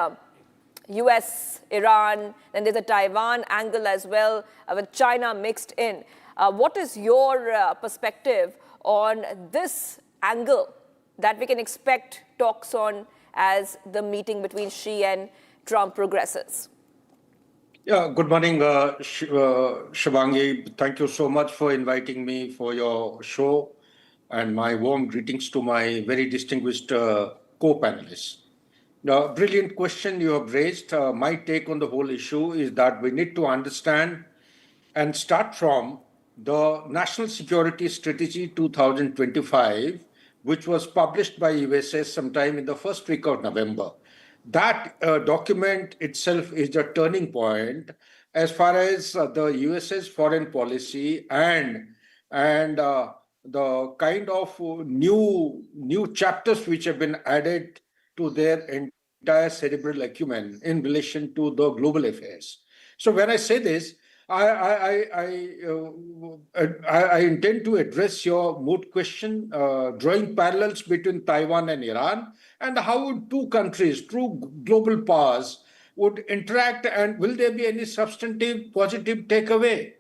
US, Iran, then there's a Taiwan angle as well, with China mixed in. What is your perspective on this angle that we can expect talks on as the meeting between Xi and Trump progresses? Yeah, good morning, Shivangi. Thank you so much for inviting me for your show, and my warm greetings to my very distinguished co-panelists. The brilliant question you have raised. My take on the whole issue is that we need to understand and start from the National Security Strategy 2025, which was published by USA sometime in the first week of November. That document itself is the turning point as far as the USA's foreign policy and the kind of new chapters which have been added to their entire cerebral acumen in relation to the global affairs. So when I say this, I intend to address your moot question, drawing parallels between Taiwan and Iran, and how would two countries, two global powers, would interact, and will there be any substantive positive takeaway?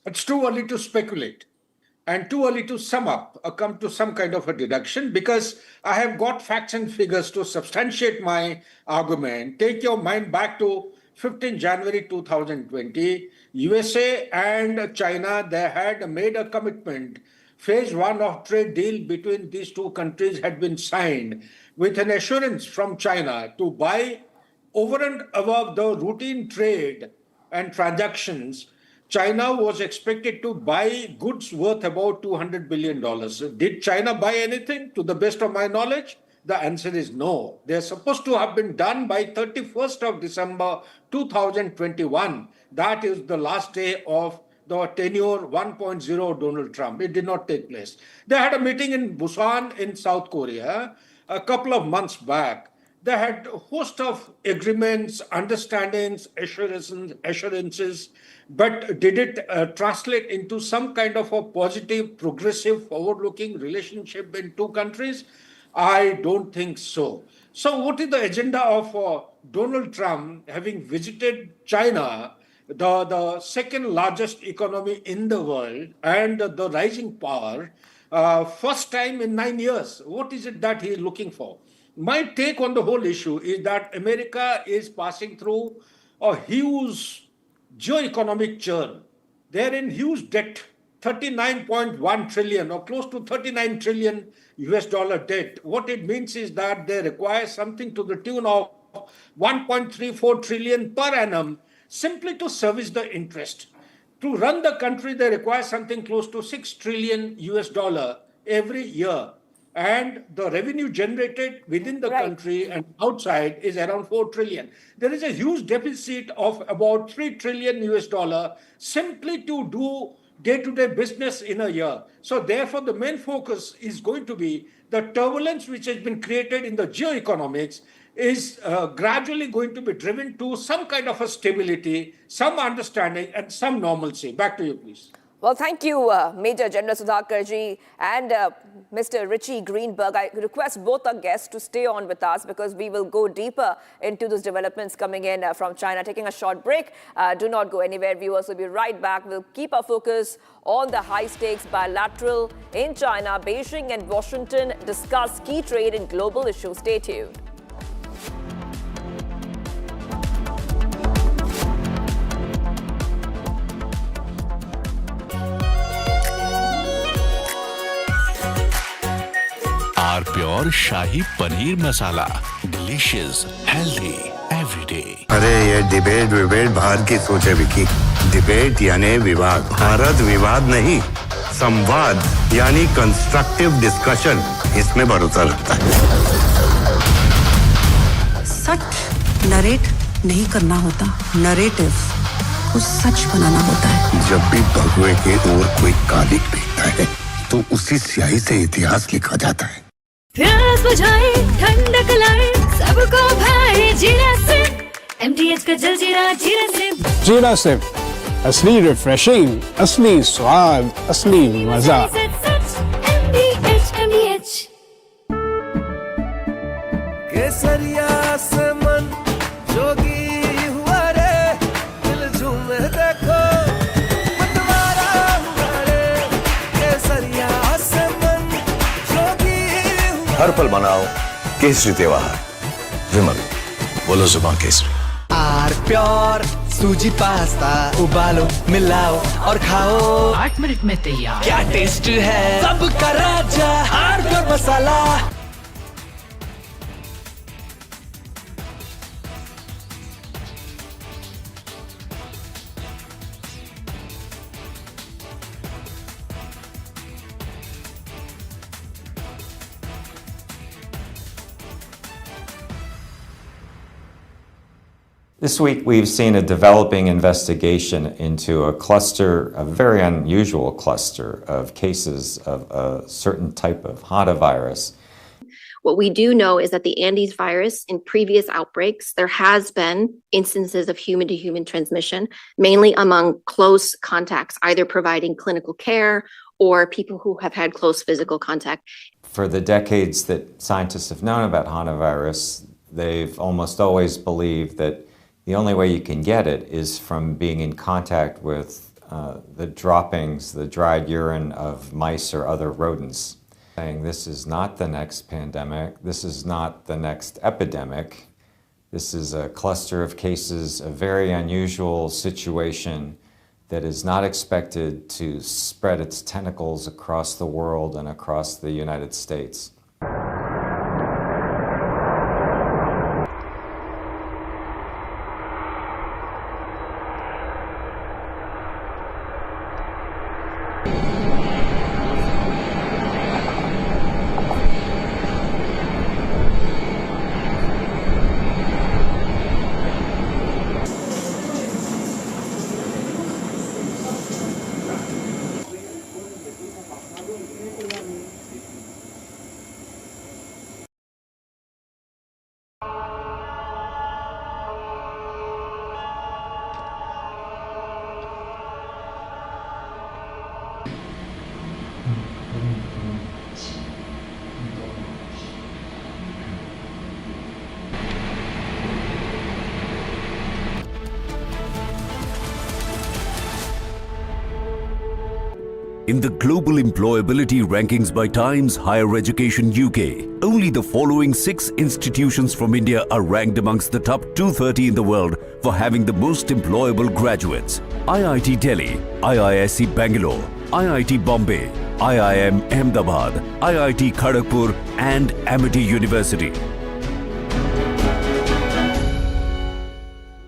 It's too early to speculate and too early to sum up or come to some kind of a deduction, because I have got facts and figures to substantiate my argument. Take your mind back to 15 January 2020, USA and China, they had made a commitment. Phase 1 of trade deal between these two countries had been signed with an assurance from China to buy over and above the routine trade and transactions. China was expected to buy goods worth about $200 billion. Did China buy anything? To the best of my knowledge, the answer is no. They're supposed to have been done by 31st of December 2021. That is the last day of the tenure 1.0 Donald Trump. It did not take place. They had a meeting in Busan in South Korea a couple of months back. They had a host of agreements, understandings, assurances, but did it translate into some kind of a positive, progressive, forward-looking relationship in two countries? I don't think so. So what is the agenda of Donald Trump having visited China, the second largest economy in the world and the rising power, first time in 9 years? What is it that he is looking for? My take on the whole issue is that America is passing through a huge geoeconomic churn. They're in huge debt, 39.1 trillion or close to 39 trillion US dollar debt. What it means is that they require something to the tune of 1.34 trillion per annum simply to service the interest. To run the country, they require something close to 6 trillion US dollar every year. And the revenue generated within the country and outside is around 4 trillion. There is a huge deficit of about 3 trillion US dollar simply to do day-to-day business in a year. So therefore, the main focus is going to be the turbulence which has been created in the geoeconomics is gradually going to be driven to some kind of a stability, some understanding, and some normalcy. Back to you, please. Well, thank you, Major General Sudhakarji and Mr. Richie Greenberg. I request both our guests to stay on with us because we will go deeper into those developments coming in from China. Taking a short break. Do not go anywhere, viewers. We'll be right back. We'll keep our focus on the high-stakes bilateral in China. Beijing and Washington discuss key trade and global issues. Stay tuned. Our pure Shahi Paneer Masala. Delicious, healthy, every day. अरे ये debate बाहर की सोचे Vicky. Debate यानी विवाद। भारत विवाद नहीं, संवाद यानी कंस्ट्रक्टिव डिस्कशन। इसमें भरोसा रखता है। सच नरेट नहीं करना होता, नरेटिव को सच बनाना होता है। जब भी भगवे के ओर कोई कालिक फेंकता है, तो उसी स्याही से इतिहास लिखा जाता है। प्यास बुझाए ठंडक लाए सबको भाए जीरा से MTH का जल जीरा जीरा से जीरा से असली रिफ्रेशिंग, असली स्वाद, असली मजा। MTH केसरिया से मन जोगी हुआ रे, दिल झूमे देखो मतवारा हुआ रे। केसरिया से मन जोगी हर पल मनाओ केसरी त्योहार। विमल, बोलो जुबान केसरी। आर प्योर सूजी पास्ता उबालो मिलाओ और खाओ 8 मिनट में तैयार। क्या टेस्ट है सबका राजा R pure masala. This week, we've seen a developing investigation into a very unusual cluster of cases of a certain type of hantavirus. What we do know is that the Andes virus, in previous outbreaks, there has been instances of human-to-human transmission, mainly among close contacts, either providing clinical care or people who have had close physical contact. For the decades that scientists have known about hantavirus, they've almost always believed that the only way you can get it is from being in contact with the droppings, the dried urine of mice or other rodents. Saying this is not the next pandemic, this is not the next epidemic, this is a cluster of cases, a very unusual situation that is not expected to spread its tentacles across the world and across the United States. In the global employability rankings by Times Higher Education UK, only the following 6 institutions from India are ranked amongst the top 230 in the world for having the most employable graduates. IIT Delhi, IISc Bangalore, IIT Bombay, IIM Ahmedabad, IIT Kharagpur and Amity University.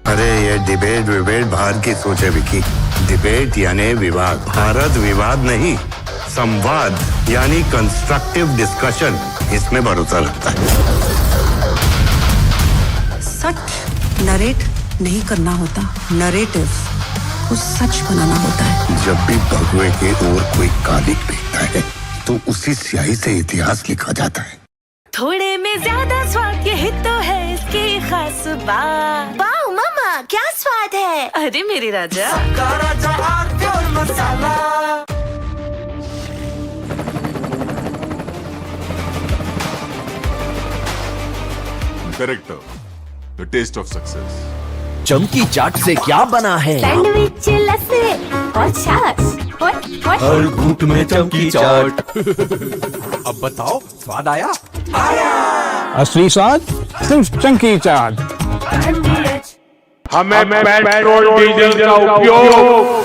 अरे ये debate बाहर की सोचे Vicky debate यानी विवाद भारत विवाद नहीं संवाद यानी कंस्ट्रक्टिव डिस्कशन इसमें भरोसा रखता है सच नरेट नहीं करना होता नरेटिव को सच बनाना होता है जब भी भगवे के ओर कोई कालिक दिखता है तो उसी स्याही से इतिहास लिखा जाता है थोड़े में ज्यादा स्वाद यही तो है इसकी खास बात वाओ मामा क्या स्वाद है अरे मेरे राजा सबका राजा और मसाला Director, the taste of success. चमकी चाट से क्या बना है सैंडविच लस्सी और छाछ हर घूंट में चमकी चाट अब बताओ स्वाद आया असली स्वाद सिर्फ चंकी चाट हमें पेट्रोल डीजल का उपयोग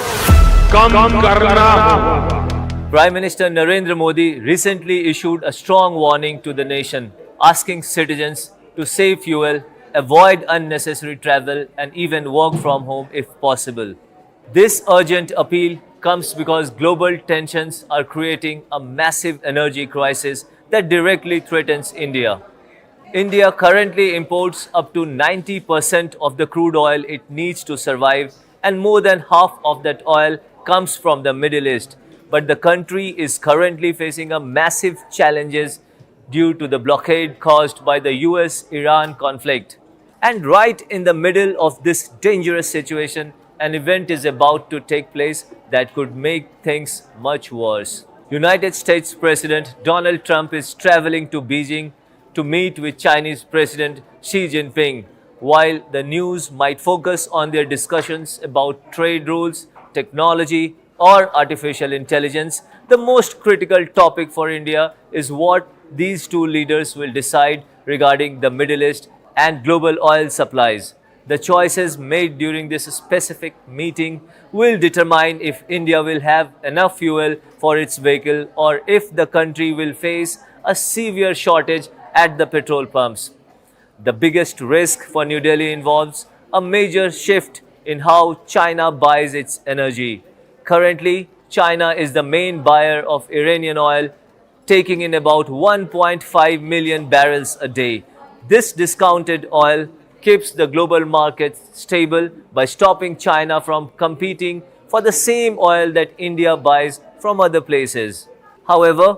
कम करना होगा Prime Minister Narendra Modi recently issued a strong warning to the nation, asking citizens to save fuel, avoid unnecessary travel, and even work from home if possible. This urgent appeal comes because global tensions are creating a massive energy crisis that directly threatens India. India currently imports up to 90% of the crude oil it needs to survive, and more than half of that oil comes from the Middle East. But the country is currently facing a massive challenges due to the blockade caused by the US-Iran conflict. And right in the middle of this dangerous situation, an event is about to take place that could make things much worse. United States President Donald Trump is traveling to Beijing to meet with Chinese President Xi Jinping. While the news might focus on their discussions about trade rules, technology, or artificial intelligence, the most critical topic for India is what these two leaders will decide regarding the Middle East and global oil supplies. The choices made during this specific meeting will determine if India will have enough fuel for its vehicle or if the country will face a severe shortage at the petrol pumps. The biggest risk for New Delhi involves a major shift in how China buys its energy. Currently, China is the main buyer of Iranian oil, taking in about 1.5 million barrels a day. This discounted oil keeps the global markets stable by stopping China from competing for the same oil that India buys from other places. However,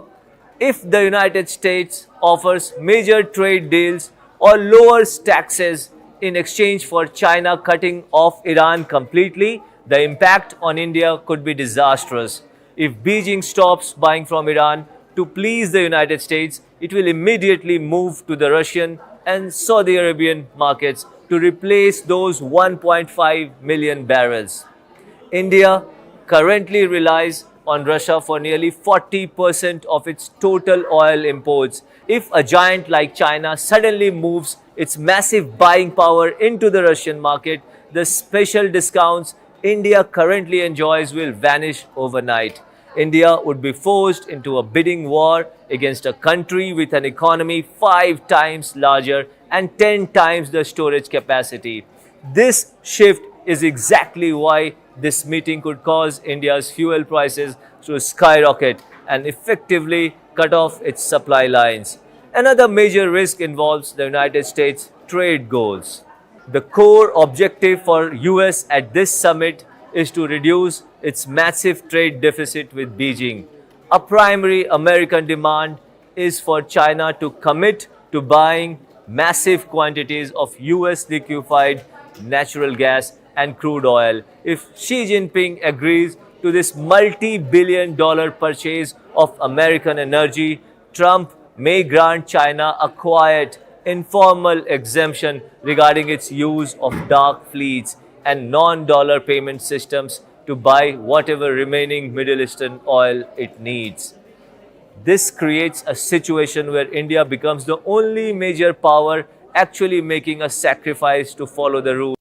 if the United States offers major trade deals or lowers taxes in exchange for China cutting off Iran completely, the impact on India could be disastrous. If Beijing stops buying from Iran to please the United States, it will immediately move to the Russian and Saudi Arabian markets to replace those 1.5 million barrels. India currently relies on Russia for nearly 40% of its total oil imports. If a giant like China suddenly moves its massive buying power into the Russian market, the special discounts India currently enjoys will vanish overnight. India would be forced into a bidding war against a country with an economy 5 times larger and 10 times the storage capacity. This shift is exactly why this meeting could cause India's fuel prices to skyrocket and effectively cut off its supply lines. Another major risk involves the United States' trade goals. The core objective for US at this summit is to reduce its massive trade deficit with Beijing. A primary American demand is for China to commit to buying massive quantities of US liquefied natural gas and crude oil. If Xi Jinping agrees to this multi-billion-dollar purchase of American energy, Trump may grant China a quiet, informal exemption regarding its use of dark fleets and non-dollar payment systems to buy whatever remaining Middle Eastern oil it needs. This creates a situation where India becomes the only major power actually making a sacrifice to follow the rules.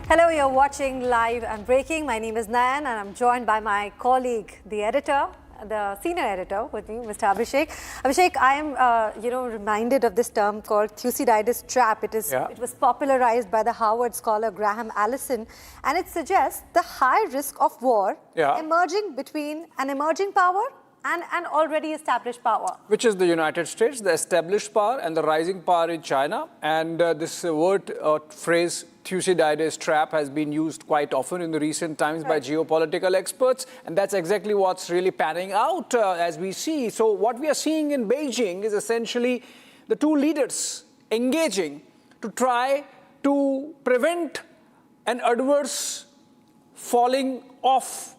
Hello, you're watching Live and Breaking. My name is Nayan and I'm joined by my colleague, the editor, the senior editor with me, Mr. Abhishek. Abhishek, I am, reminded of this term called Thucydides Trap. It was popularized by the Harvard scholar Graham Allison, and it suggests the high risk of war emerging between an emerging power and an already established power. Which is the United States, the established power, and the rising power in China. And this word phrase, Thucydides Trap, has been used quite often in the recent times by geopolitical experts. And that's exactly what's really panning out as we see. So what we are seeing in Beijing is essentially the two leaders engaging to try to prevent an adverse falling off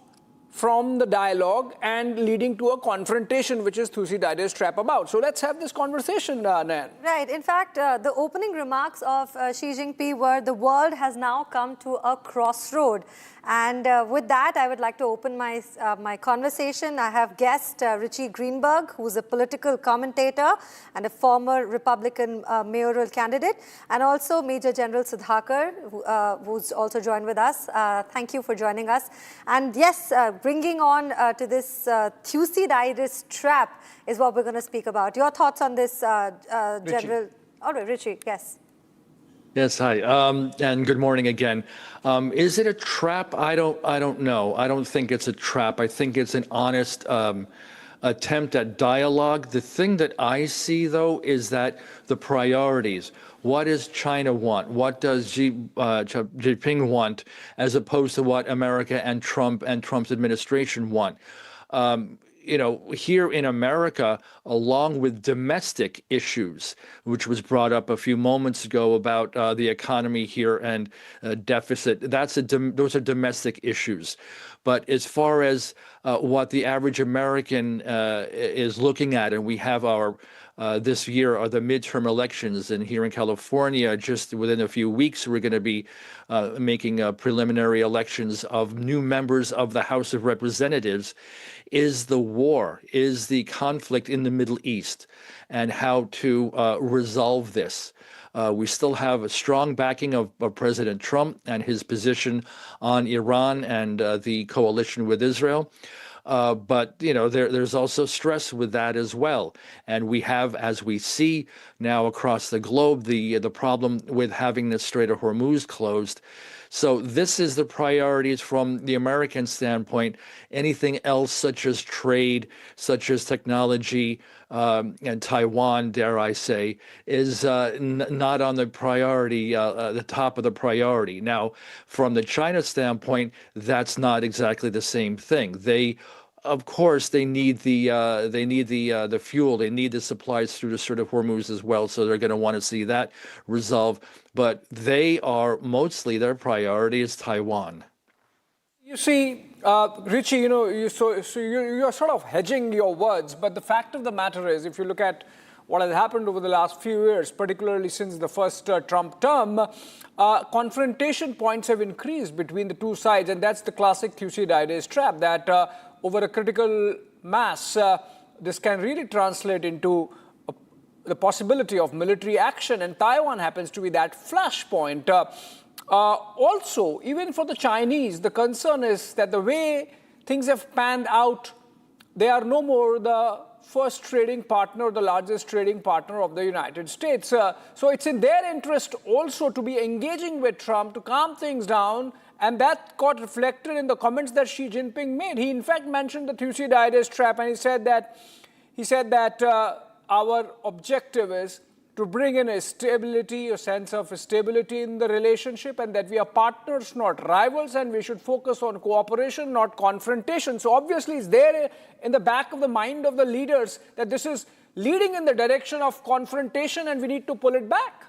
from the dialogue and leading to a confrontation, which is Thucydides Trap about. So let's have this conversation, Nan. Right. In fact, the opening remarks of Xi Jinping were, the world has now come to a crossroad. And with that, I would like to open my conversation. I have guest Richie Greenberg, who's a political commentator and a former Republican mayoral candidate, and also Major General Sudhakar, who's also joined with us. Thank you for joining us. And yes, bringing on to this Thucydides Trap is what we're going to speak about. Your thoughts on this, General? All right, Richie, yes. Yes, hi, and good morning again. Is it a trap? I don't know. I don't think it's a trap. I think it's an honest attempt at dialogue. The thing that I see, though, is that the priorities. What does China want? What does Xi Jinping want, as opposed to what America and Trump's administration want? Here in America, along with domestic issues, which was brought up a few moments ago about the economy here and deficit, those are domestic issues. But as far as what the average American is looking at, and we have our this year are the midterm elections, and here in California, just within a few weeks, we're going to be making preliminary elections of new members of the House of Representatives. Is the war, is the conflict in the Middle East, and how to resolve this. We still have a strong backing of President Trump and his position on Iran and the coalition with Israel. But there's also stress with that as well. And we have, as we see now across the globe, the problem with having the Strait of Hormuz closed. So this is the priorities from the American standpoint. Anything else, such as trade, such as technology, and Taiwan, dare I say, is not on the priority, the top of the priority. Now, from the China standpoint, that's not exactly the same thing. Of course, they need the fuel. They need the supplies through the Strait of Hormuz as well. So they're going to want to see that resolved. But mostly their priority is Taiwan. You see, Richie, you're sort of hedging your words. But the fact of the matter is, if you look at what has happened over the last few years, particularly since the first Trump term, confrontation points have increased between the two sides. And that's the classic Thucydides Trap, that over a critical mass, this can really translate into the possibility of military action. And Taiwan happens to be that flashpoint. Also, even for the Chinese, the concern is that the way things have panned out, they are no more the first trading partner, the largest trading partner of the United States. So it's in their interest also to be engaging with Trump to calm things down. And that got reflected in the comments that Xi Jinping made. He, in fact, mentioned the Thucydides Trap, and he said that our objective is to bring in a sense of stability in the relationship, and that we are partners, not rivals, and we should focus on cooperation, not confrontation. So obviously it's there in the back of the mind of the leaders that this is leading in the direction of confrontation and we need to pull it back.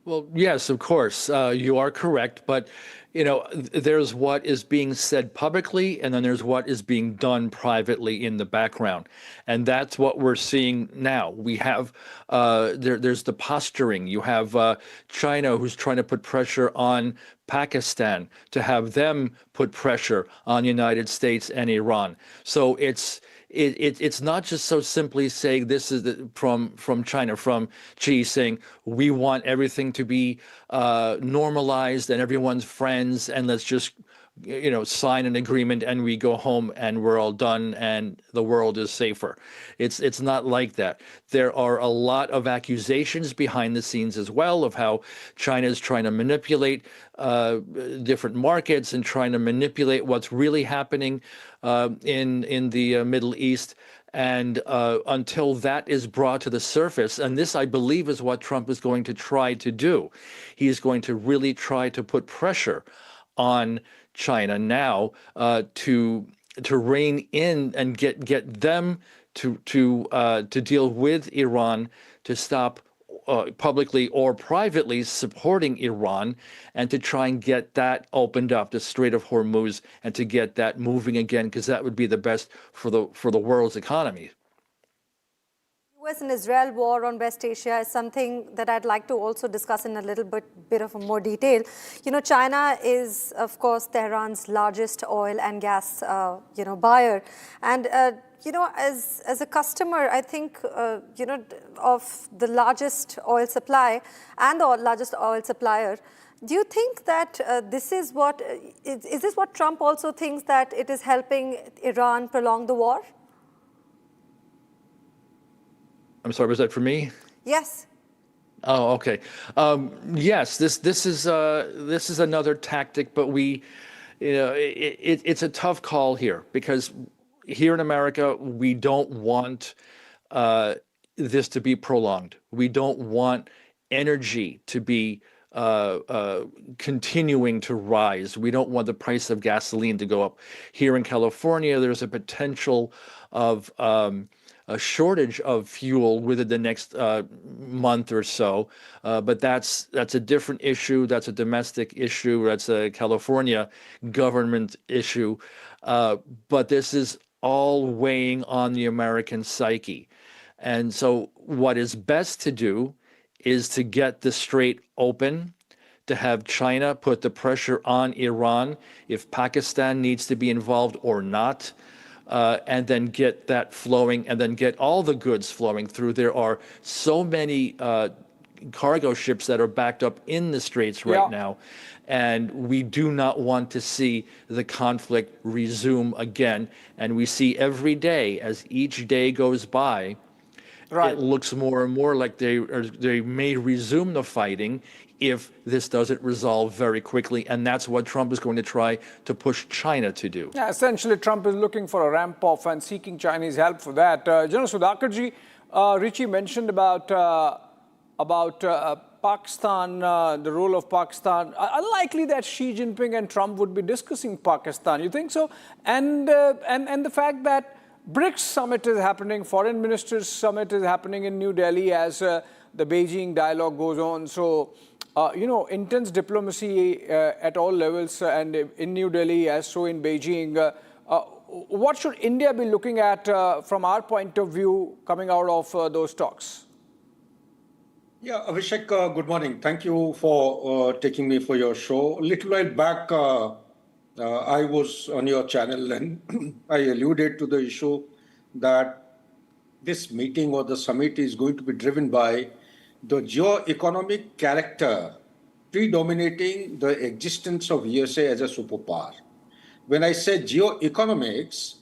Well, yes, of course, you are correct. But, there's what is being said publicly, and then there's what is being done privately in the background. And that's what we're seeing now. We have, there's the posturing. You have China, who's trying to put pressure on Pakistan to have them put pressure on the United States and Iran. So it's not just so simply saying this is from China, from Xi saying we want everything to be normalized and everyone's friends, and let's just sign an agreement and we go home and we're all done and the world is safer. It's not like that. There are a lot of accusations behind the scenes as well of how China is trying to manipulate different markets and trying to manipulate what's really happening in the Middle East. And until that is brought to the surface, and this, I believe, is what Trump is going to try to do. He is going to really try to put pressure on China now to rein in and get them to deal with Iran, to stop publicly or privately supporting Iran, and to try and get that opened up, the Strait of Hormuz, and to get that moving again, because that would be the best for the world's economy. US and Israel war on West Asia is something that I'd like to also discuss in a little bit of more detail. China is, of course, Tehran's largest oil and gas, buyer. And, as a customer, I think, of the largest oil supply and the largest oil supplier, do you think that this is this what Trump also thinks, that it is helping Iran prolong the war? I'm sorry, was that for me? Yes. Oh, okay. Yes, this is another tactic, but it's a tough call here, because here in America we don't want this to be prolonged. We don't want energy to be continuing to rise. We don't want the price of gasoline to go up. Here in California, there's a potential of a shortage of fuel within the next month or so, but that's a different issue. That's a domestic issue. That's a California government issue. But this is all weighing on the American psyche. And so what is best to do is to get the strait open, to have China put the pressure on Iran if Pakistan needs to be involved or not, and then get that flowing, and then get all the goods flowing through. There are so many cargo ships that are backed up in the straits right now, and we do not want to see the conflict resume again. And we see every day, as each day goes by, it looks more and more like they may resume the fighting, if this doesn't resolve very quickly. And that's what Trump is going to try to push China to do. Yeah, essentially, Trump is looking for a ramp off and seeking Chinese help for that. General Sudhakarji, Richie mentioned about Pakistan, the role of Pakistan. Unlikely that Xi Jinping and Trump would be discussing Pakistan. You think so? And the fact that BRICS summit is happening, foreign ministers summit is happening in New Delhi as the Beijing dialogue goes on. So, intense diplomacy at all levels and in New Delhi as so in Beijing. What should India be looking at from our point of view coming out of those talks? Yeah, Abhishek, good morning. Thank you for taking me for your show. A little while back, I was on your channel and I alluded to the issue that this meeting or the summit is going to be driven by the geo-economic character predominating the existence of USA as a superpower. When I say geo-economics,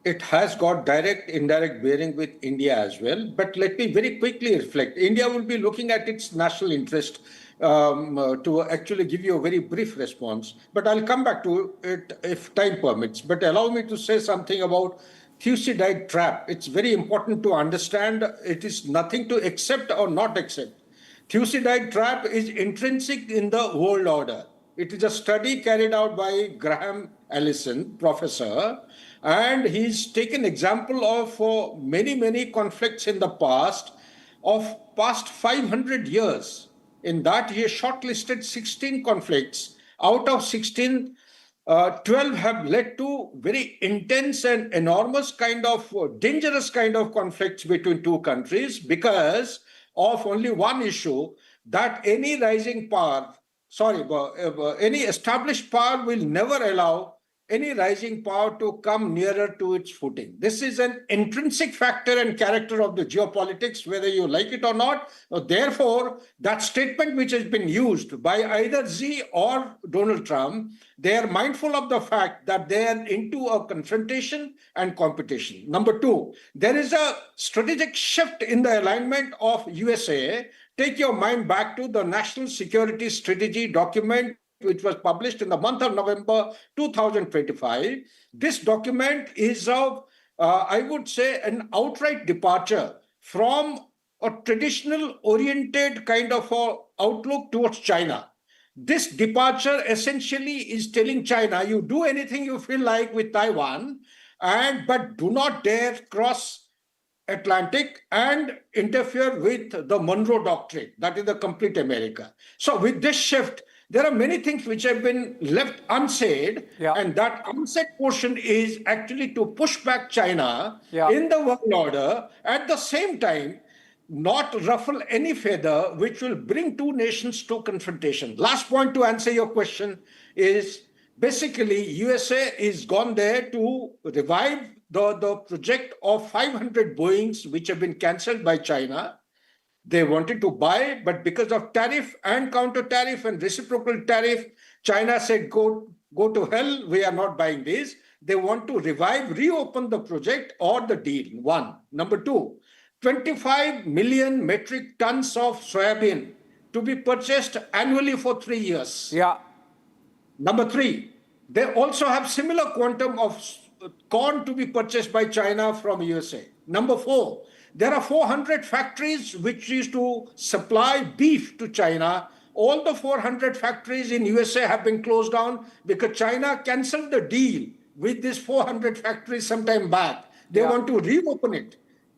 it has got direct, indirect bearing with India as well. But let me very quickly reflect. India will be looking at its national interest to actually give you a very brief response. But I'll come back to it if time permits. But allow me to say something about Thucydides Trap. It's very important to understand it is nothing to accept or not accept. Thucydides Trap is intrinsic in the world order. It is a study carried out by Graham Allison, professor, and he's taken example of many conflicts in the past, of past 500 years. In that, he has shortlisted 16 conflicts. Out of 16, 12 have led to very intense and enormous kind of dangerous kind of conflicts between two countries because of only one issue, that any rising power, any established power will never allow any rising power to come nearer to its footing. This is an intrinsic factor and character of the geopolitics, whether you like it or not. Therefore, that statement which has been used by either Xi or Donald Trump, they are mindful of the fact that they are into a confrontation and competition. Number two, there is a strategic shift in the alignment of USA. Take your mind back to the National Security Strategy document which was published in the month of November 2025. This document is of, I would say, an outright departure from a traditional oriented kind of outlook towards China. This departure essentially is telling China, you do anything you feel like with Taiwan, but do not dare cross Atlantic and interfere with the Monroe Doctrine, that is the complete America. So with this shift, there are many things which have been left unsaid, and that unsaid portion is actually to push back China in the world order, at the same time, not ruffle any feather which will bring two nations to confrontation. Last point to answer your question is basically USA is gone there to revive the project of 500 Boeings which have been cancelled by China. They wanted to buy, but because of tariff and counter tariff and reciprocal tariff, China said, go to hell, we are not buying this. They want to reopen the project or the deal, one. Number two, 25 million metric tons of soybean to be purchased annually for 3 years. Number three, they also have similar quantum of corn to be purchased by China from USA. Number four, there are 400 factories which used to supply beef to China. All the 400 factories in USA have been closed down because China cancelled the deal with these 400 factories sometime back. They want to reopen it.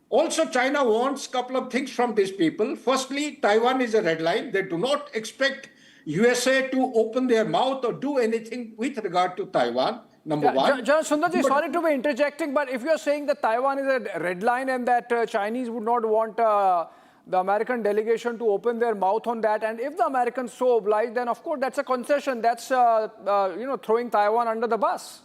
Also, China wants a couple of things from these people. Firstly, Taiwan is a red line. They do not expect USA to open their mouth or do anything with regard to Taiwan. Number one. John Sundarji, sorry to be interjecting, but if you're saying that Taiwan is a red line and that Chinese would not want the American delegation to open their mouth on that, and if the Americans so oblige, then of course that's a concession. That's throwing Taiwan under the bus.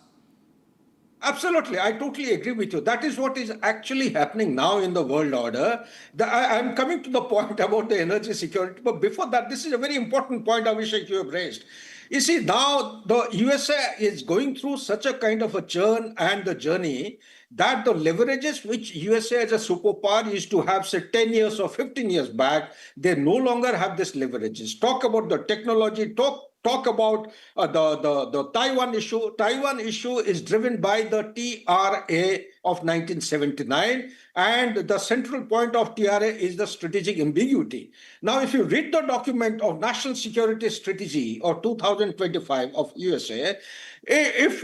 Absolutely. I totally agree with you. That is what is actually happening now in the world order. I'm coming to the point about the energy security. But before that, this is a very important point, Abhishek, you have raised. You see, now the USA is going through such a kind of a churn and the journey that the leverages which USA as a superpower used to have, say, 10 years or 15 years back, they no longer have this leverages. Talk about the technology, talk about the Taiwan issue. Taiwan issue is driven by the TRA of 1979, and the central point of TRA is the strategic ambiguity. Now, if you read the document of National Security Strategy or 2025 of USA, if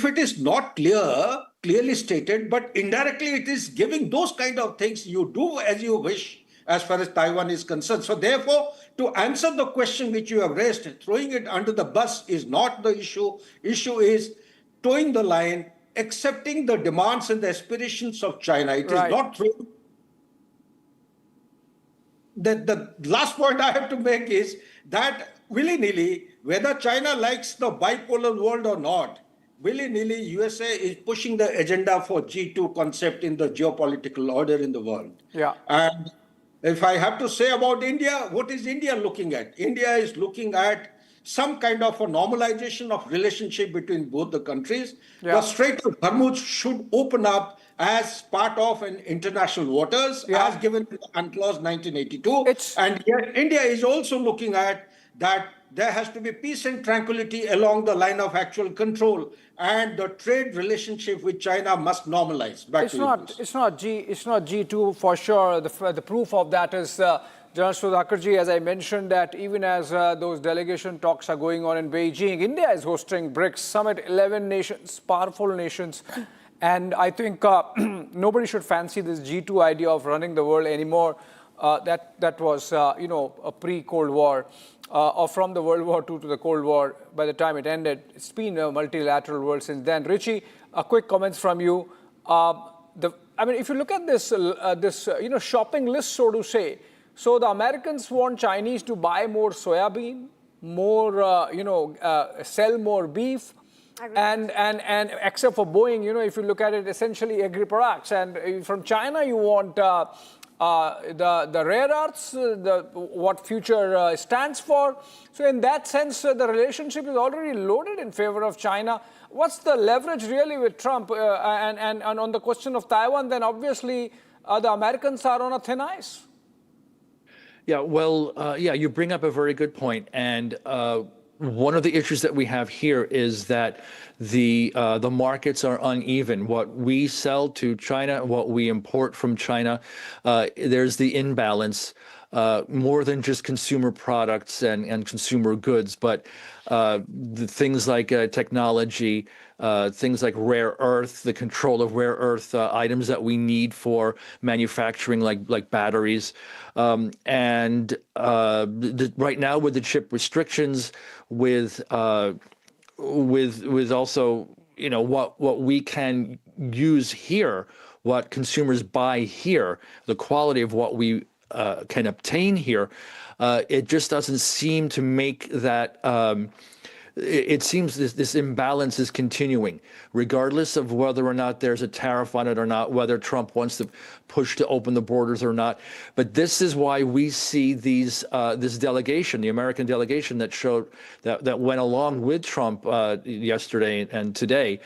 it is not clearly stated, but indirectly it is giving those kind of things, you do as you wish as far as Taiwan is concerned. So therefore, to answer the question which you have raised, throwing it under the bus is not the issue. Issue is towing the line, accepting the demands and the aspirations of China. It is not true. The last point I have to make is that willy-nilly, whether China likes the bipolar world or not, willy-nilly, USA is pushing the agenda for G2 concept in the geopolitical order in the world. Yeah. And if I have to say about India, what is India looking at? India is looking at some kind of a normalization of relationship between both the countries. Yeah. The Strait of Hormuz should open up as part of an international waters, as given in UNCLOS 1982. And here India is also looking at that there has to be peace and tranquility along the line of actual control, and the trade relationship with China must normalize. It's not G2 for sure. The proof of that is General Sudhakarji, as I mentioned, that even as those delegation talks are going on in Beijing, India is hosting BRICS summit, 11 nations, powerful nations. And I think nobody should fancy this G2 idea of running the world anymore. That was, a pre-Cold War. Or from the World War II to the Cold War, by the time it ended. It's been a multilateral world since then. Richie, a quick comments from you. If you look at this, shopping list, so to say, so the Americans want Chinese to buy more soybean, more, sell more beef, and except for Boeing, if you look at it, essentially agri products. And from China, you want the rare earths, what future stands for. So in that sense, the relationship is already loaded in favor of China. What's the leverage really with Trump? And on the question of Taiwan, then obviously the Americans are on a thin ice. Yeah, well, you bring up a very good point. And one of the issues that we have here is that the markets are uneven. What we sell to China, what we import from China, there's the imbalance, more than just consumer products and consumer goods, but the things like technology, things like rare earth, the control of rare earth items that we need for manufacturing, like batteries, and right now with the chip restrictions, with also what we can use here, what consumers buy here, the quality of what we can obtain here, it just doesn't seem to make that. It seems this imbalance is continuing, regardless of whether or not there's a tariff on it or not, whether Trump wants to push to open the borders or not. But this is why we see this delegation, the American delegation that went along with Trump yesterday and today.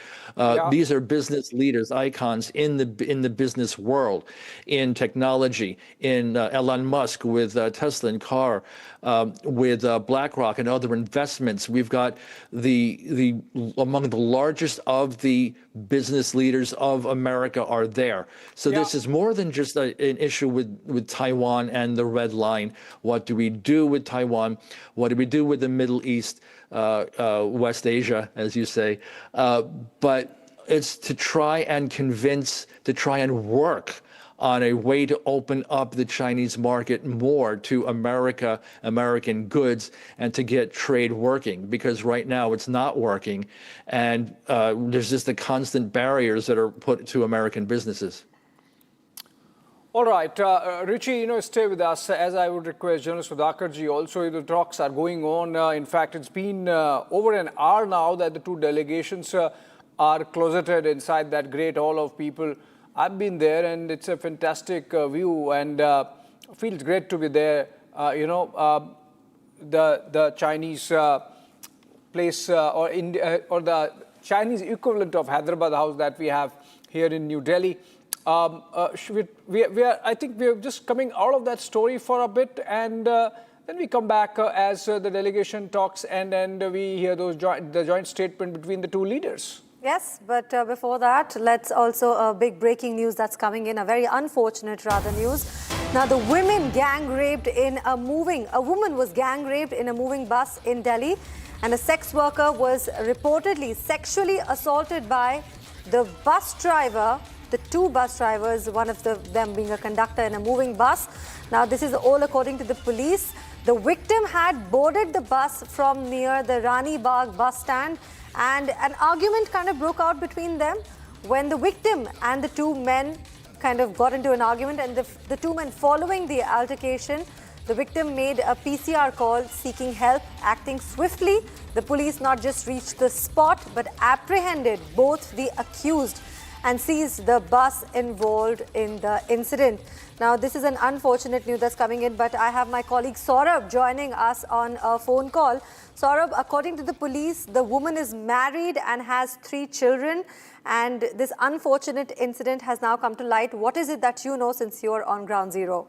These are business leaders, icons in the business world, in technology, in Elon Musk with Tesla and car, with BlackRock and other investments. We've got the among the largest of the business leaders of America are there. So this is more than just an issue with Taiwan and the red line. What do we do with Taiwan? What do we do with the Middle East, West Asia, as you say? But it's to try and convince, to try and work on a way to open up the Chinese market more to American goods, and to get trade working, because right now it's not working, and there's just the constant barriers that are put to American businesses. All right, Richie, stay with us, as I would request General Sudhakarji also. The talks are going on. In fact, it's been over an hour now that the two delegations are closeted inside that great hall of people. I've been there, and it's a fantastic view, and feels great to be there. The Chinese place or the Chinese equivalent of Hyderabad House that we have here in New Delhi. I think we are just coming out of that story for a bit, and then we come back as the delegation talks, and then we hear the joint statement between the two leaders. Yes, but before that, let's also a big breaking news that's coming in, a very unfortunate rather news. Now, a woman was gang raped in a moving bus in Delhi, and a sex worker was reportedly sexually assaulted by the bus driver, the two bus drivers, one of them being a conductor in a moving bus. Now, this is all according to the police. The victim had boarded the bus from near the Rani Bagh bus stand, and an argument kind of broke out between them when the victim and the two men kind of got into an argument, and the two men following the altercation, the victim made a PCR call seeking help. Acting swiftly, the police not just reached the spot but apprehended both the accused and seized the bus involved in the incident. Now, this is an unfortunate news that's coming in, but I have my colleague Saurabh joining us on a phone call. Saurabh, according to the police, the woman is married and has 3 children, and this unfortunate incident has now come to light. What is it that you know since you're on ground zero?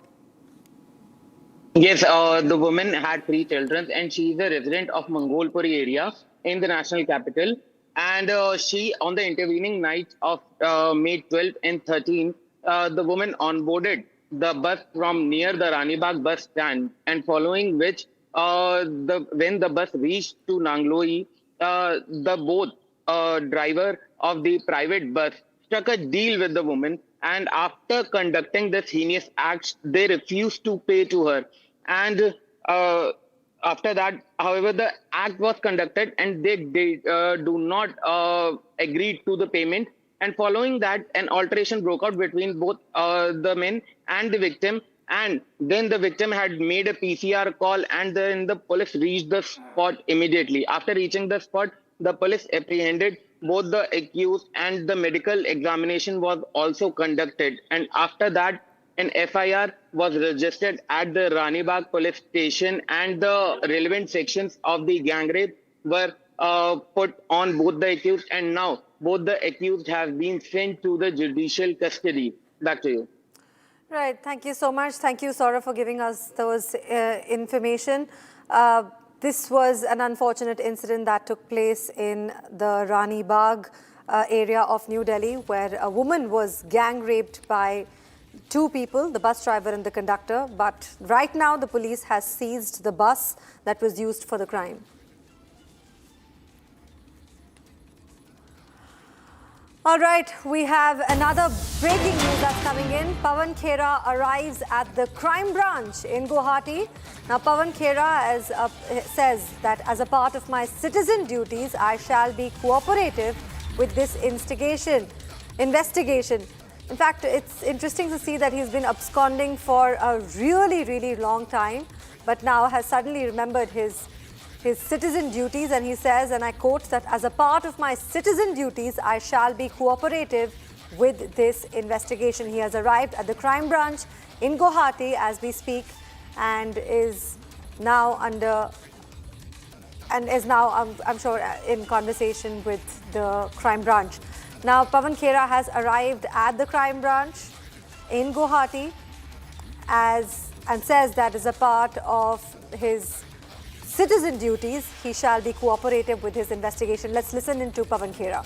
Yes, the woman had 3 children, and she is a resident of Mangolpuri area in the national capital. And she, on the intervening night of May 12 and 13, the woman onboarded the bus from near the Rani Bagh bus stand, and following which, when the bus reached to Nangloi, both driver of the private bus struck a deal with the woman, and after conducting the heinous acts, they refused to pay to her. And after that, however, the act was conducted, and they do not agree to the payment. And following that, an altercation broke out between both the men and the victim. And then the victim had made a PCR call, and then the police reached the spot immediately. After reaching the spot, the police apprehended both the accused, and the medical examination was also conducted. And after that, an FIR was registered at the Rani Bagh police station, and the relevant sections of the gang rape were put on both the accused, and now both the accused have been sent to the judicial custody. Back to you. Right. Thank you so much. Thank you, Saurabh, for giving us those information. This was an unfortunate incident that took place in the Rani Bagh area of New Delhi, where a woman was gang raped by 2 people, the bus driver and the conductor. But right now, the police has seized the bus that was used for the crime. All right, we have another breaking news that's coming in. Pawan Khera arrives at the crime branch in Guwahati. Now, Pawan Khera says that as a part of my citizen duties, I shall be cooperative with this investigation. In fact, it's interesting to see that he's been absconding for a really, really long time, but now has suddenly remembered his citizen duties, and he says, and I quote, that as a part of my citizen duties, I shall be cooperative with this investigation. He has arrived at the crime branch in Guwahati as we speak, and is now I'm sure, in conversation with the crime branch. Now, Pawan Khera has arrived at the crime branch in Guwahati and says that as a part of his citizen duties, he shall be cooperative with his investigation. Let's listen into Pawan Khera.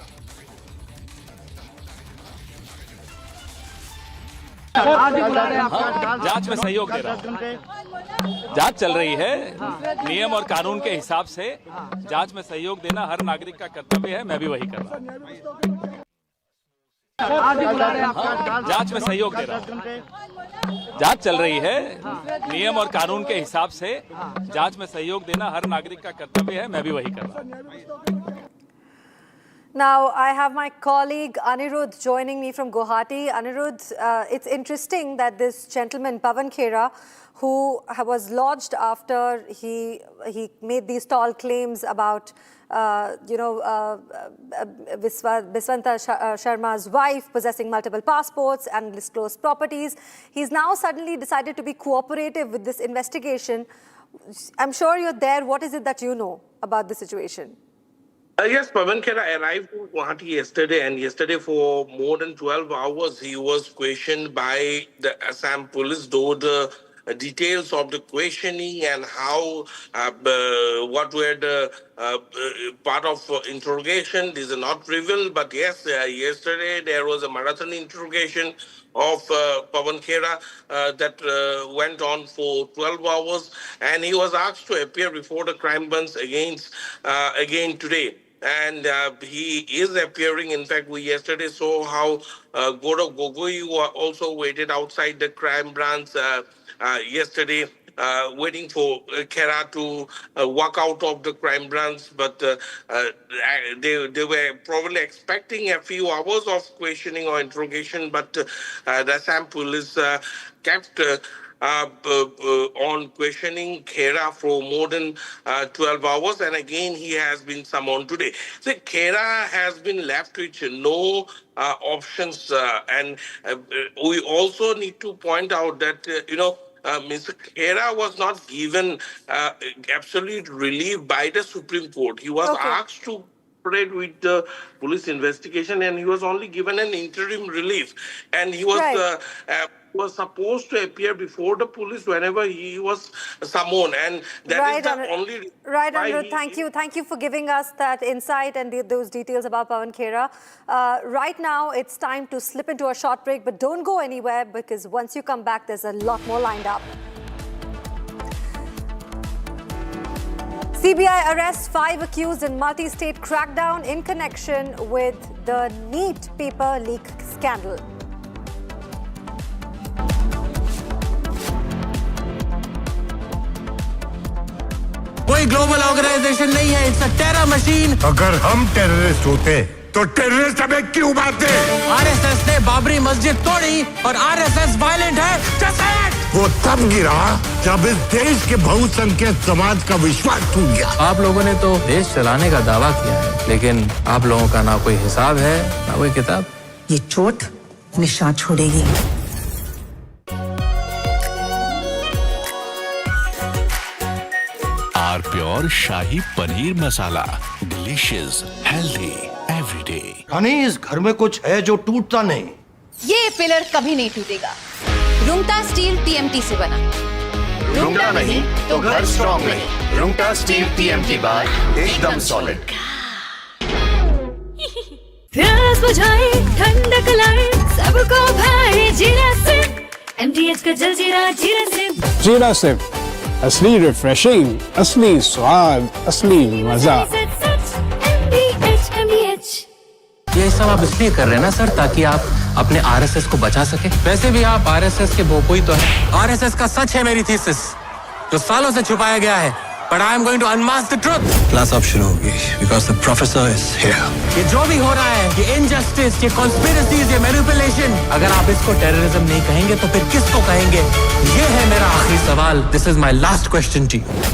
जांच में सहयोग दे रहा हूं। जांच चल रही है, नियम और कानून के हिसाब से जांच में सहयोग देना हर नागरिक का कर्तव्य है, मैं भी वही कर रहा हूं। जांच में सहयोग दे रहा हूं। जांच चल रही है, नियम और कानून के हिसाब से जांच में सहयोग देना हर नागरिक का कर्तव्य है, मैं भी वही कर रहा हूं। Now, I have my colleague Anirudh joining me from Guwahati. Anirudh, it's interesting that this gentleman, Pawan Khera, who was lodged after he made these tall claims about, Biswanta Sharma's wife possessing multiple passports and disclosed properties. He's now suddenly decided to be cooperative with this investigation. I'm sure you're there. What is it that you know about the situation? Yes, Pawan Khera arrived to Guwahati yesterday, and yesterday for more than 12 hours he was questioned by the Assam police, though the details of the questioning and how, what were the part of interrogation, these are not revealed, but yes, yesterday there was a marathon interrogation of Pawan Khera that went on for 12 hours, and he was asked to appear before the crime branch again today. And he is appearing. In fact, we yesterday saw how Gaurav Gogoi also waited outside the crime branch yesterday, waiting for Khera to walk out of the crime branch. But they were probably expecting a few hours of questioning or interrogation, but the Assam police kept on questioning Khera for more than 12 hours, and again he has been summoned today. So Khera has been left with no options, and we also need to point out that Mr. Khera was not given absolute relief by the Supreme Court. He was asked to cooperate with the police investigation, and he was only given an interim relief, and he was supposed to appear before the police whenever he was summoned, and that is the only reason. Right, Arnab, thank you for giving us that insight and those details about Pawan Khera. Right now, it's time to slip into a short break, but don't go anywhere, because once you come back, there's a lot more lined up. CBI arrests 5 accused in multi-state crackdown in connection with the NEET paper leak scandal. कोई global organisation नहीं है, it's a terror machine. अगर हम terrorist होते तो terrorist हमें क्यों मारते? आरएसएस ने बाबरी मस्जिद तोड़ी और आरएसएस वायलेंट है। Just say it! वो तब गिरा जब इस देश के बहुसंख्यक समाज का विश्वास टूट गया। आप लोगों ने तो देश चलाने का दावा किया है, लेकिन आप लोगों का ना कोई हिसाब है, ना कोई किताब। ये चोट निशान छोड़ेगी। Pure shahi paneer masala, delicious, healthy, everyday. रानी, इस घर में कुछ है जो टूटता नहीं। ये पिलर कभी नहीं टूटेगा। रुंगटा स्टील टीएमटी से बना। रुंगटा नहीं तो घर स्ट्रॉन्ग नहीं। रुंगटा स्टील टीएमटी बार एकदम सॉलिड। प्यास बुझाए, ठंडक लाए, सबको भाए जीरा से। एमटीएच का जलजीरा जीरा से। जीरा से असली रिफ्रेशिंग, असली स्वाद, असली मजा। ये सब आप इसलिए कर रहे हैं ना सर, ताकि आप अपने आरएसएस को बचा सके। वैसे भी आप आरएसएस के भोपोई तो हैं। आरएसएस का सच है मेरी थीसिस, जो सालों से छुपाया गया है। But I am going to unmask the truth. Class अब शुरू होगी, because the professor is here. ये जो भी हो रहा है, ये injustice, ये conspiracies, ये manipulation, अगर आप इसको terrorism नहीं कहेंगे, तो फिर किसको कहेंगे? ये है मेरा आखिरी सवाल. This is my last question to you.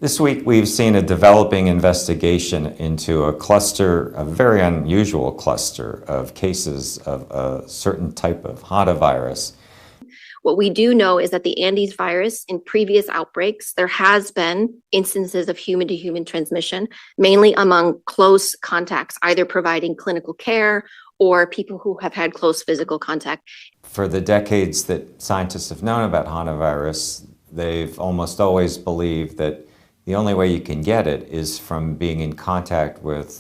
This week, we've seen a developing investigation into a cluster, a very unusual cluster of cases of a certain type of hantavirus. What we do know is that the Andes virus, in previous outbreaks, there has been instances of human-to-human transmission, mainly among close contacts, either providing clinical care or people who have had close physical contact. For the decades that scientists have known about hantavirus, they've almost always believed that the only way you can get it is from being in contact with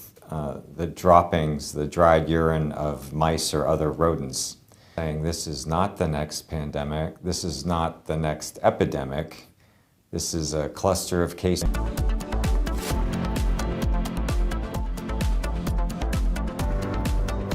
the droppings, the dried urine of mice or other rodents. Saying this is not the next pandemic, this is not the next epidemic, this is a cluster of cases.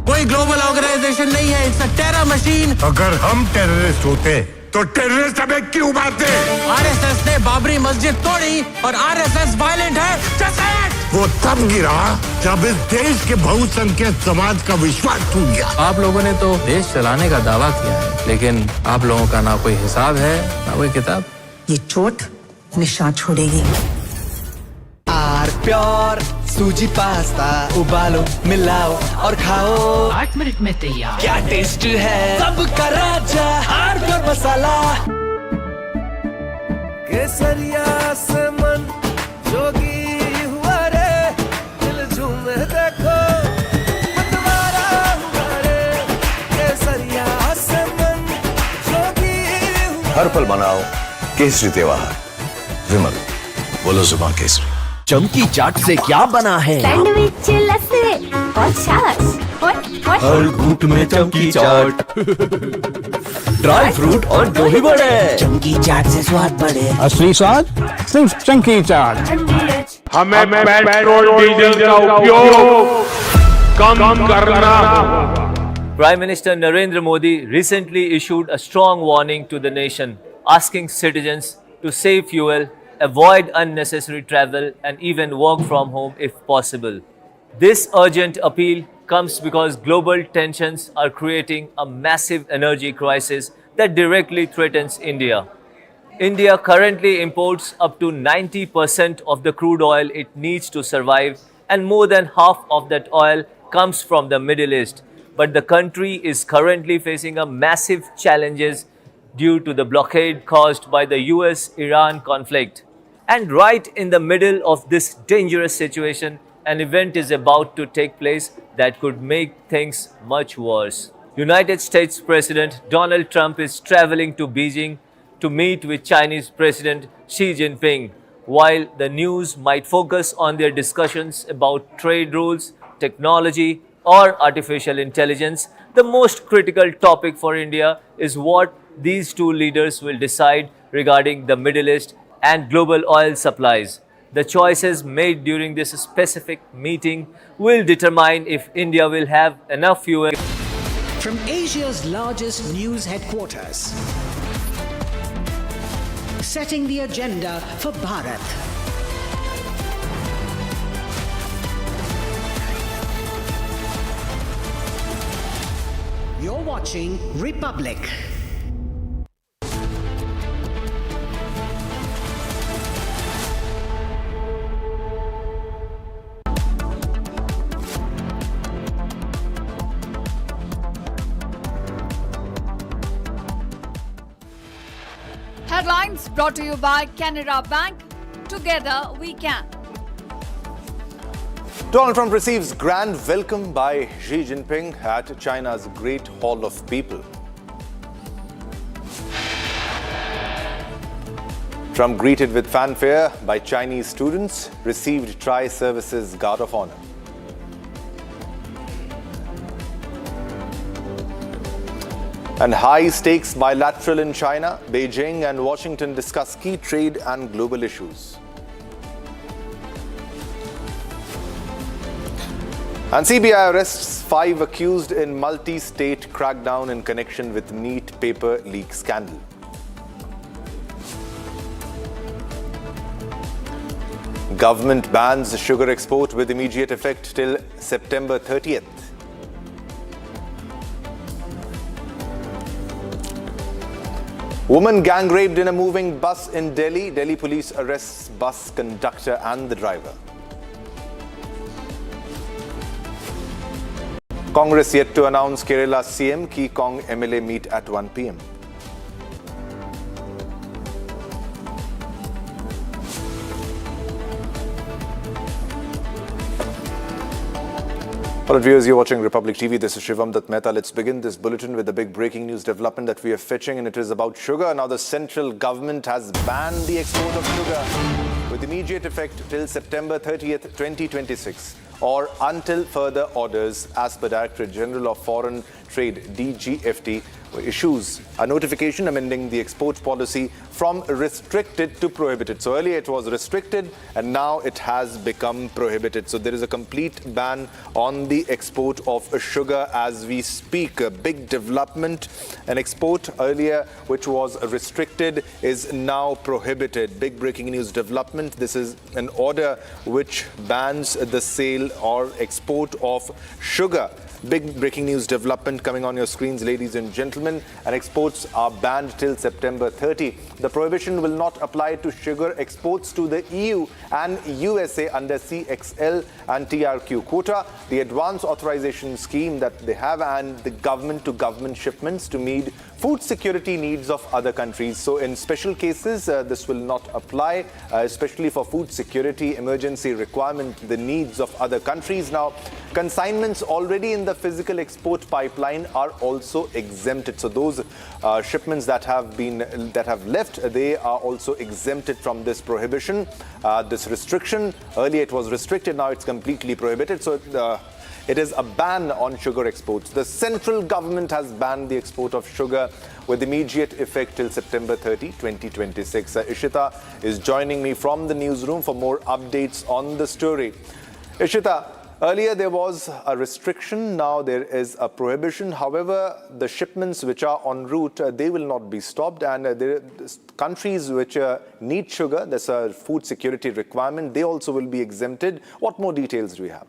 कोई global organisation नहीं है, it's a terror machine. अगर हम terrorist होते तो terrorist हमें क्यों मारते? आरएसएस ने बाबरी मस्जिद तोड़ी और आरएसएस वायलेंट है। Just say it! वो तब गिरा जब इस देश के बहुसंख्यक समाज का विश्वास टूट गया। आप लोगों ने तो देश चलाने का दावा किया है, लेकिन आप लोगों का ना कोई हिसाब है, ना कोई किताब। ये चोट निशान छोड़ेगी। आर प्योर सूजी पास्ता उबालो मिलाओ और खाओ 8 मिनट में तैयार। क्या टेस्ट है सबका राजा आर प्योर मसाला। केसरिया से मन जोगी हुआ रे दिल झूमे देखो मतवारा हुआ रे केसरिया से मन जोगी हुआ। हर पल मनाओ केसरी त्योहार विमल बोलो जुबान केसरी। चमकी चाट से क्या बना है? सैंडविच लस्सी और छाछ हर घूंट में चमकी चाट। ड्राई फ्रूट और दही बड़े चमकी चाट से स्वाद बढ़े। असली स्वाद सिर्फ चंकी चाट। हमें पेट्रोल डीजल का उपयोग कम करना। Prime Minister Narendra Modi recently issued a strong warning to the nation, asking citizens to save fuel, avoid unnecessary travel, and even work from home if possible. This urgent appeal comes because global tensions are creating a massive energy crisis that directly threatens India. India currently imports up to 90% of the crude oil it needs to survive, and more than half of that oil comes from the Middle East. But the country is currently facing a massive challenges due to the blockade caused by the US-Iran conflict. And right in the middle of this dangerous situation, an event is about to take place that could make things much worse. United States President Donald Trump is traveling to Beijing to meet with Chinese President Xi Jinping. While the news might focus on their discussions about trade rules, technology, or artificial intelligence, the most critical topic for India is what these two leaders will decide regarding the Middle East and global oil supplies. The choices made during this specific meeting will determine if India will have enough fuel. From Asia's largest news headquarters, setting the agenda for Bharat. You're watching Republic. Headlines brought to you by Canara Bank. Together we can. Donald Trump receives grand welcome by Xi Jinping at China's Great Hall of People. Trump greeted with fanfare by Chinese students, received Tri-Services Guard of Honor. And high-stakes bilateral in China, Beijing and Washington discuss key trade and global issues. And CBI arrests 5 accused in multi-state crackdown in connection with NEET paper leak scandal. Government bans sugar export with immediate effect till September 30th. Woman gang raped in a moving bus in Delhi. Delhi police arrests bus conductor and the driver. Congress yet to announce Kerala CM. Key Kong MLA meet at 1 p.m. Hello viewers, you're watching Republic TV. This is Shivam Dutt Mehta. Let's begin this bulletin with the big breaking news development that we are fetching, and it is about sugar. Now the central government has banned the export of sugar with immediate effect till September 30th, 2026 or until further orders, as per Directorate General of Foreign Trade DGFT issues a notification amending the export policy from restricted to prohibited. So earlier it was restricted and now it has become prohibited. So there is a complete ban on the export of sugar as we speak. A big development. An export earlier which was restricted is now prohibited. Big breaking news development. This is an order which bans the sale or export of sugar. Big breaking news development coming on your screens, ladies and gentlemen. gentlemen, and exports are banned till September 30. The prohibition will not apply to sugar exports to the EU and USA under CXL and TRQ quota, the advance authorization scheme that they have, and the government-to-government shipments to meet food security needs of other countries. So in special cases, this will not apply, especially for food security, emergency requirement, the needs of other countries. Now, consignments already in the physical export pipeline are also exempted. So those shipments that have left, they are also exempted from this prohibition, this restriction. Earlier it was restricted, now it's completely prohibited. So it is a ban on sugar exports. The central government has banned the export of sugar with immediate effect till September 30, 2026. Ishita is joining me from the newsroom for more updates on the story. Ishita, earlier there was a restriction, now there is a prohibition. However, the shipments which are en route, they will not be stopped, and countries which need sugar, there's a food security requirement, they also will be exempted. What more details do we have?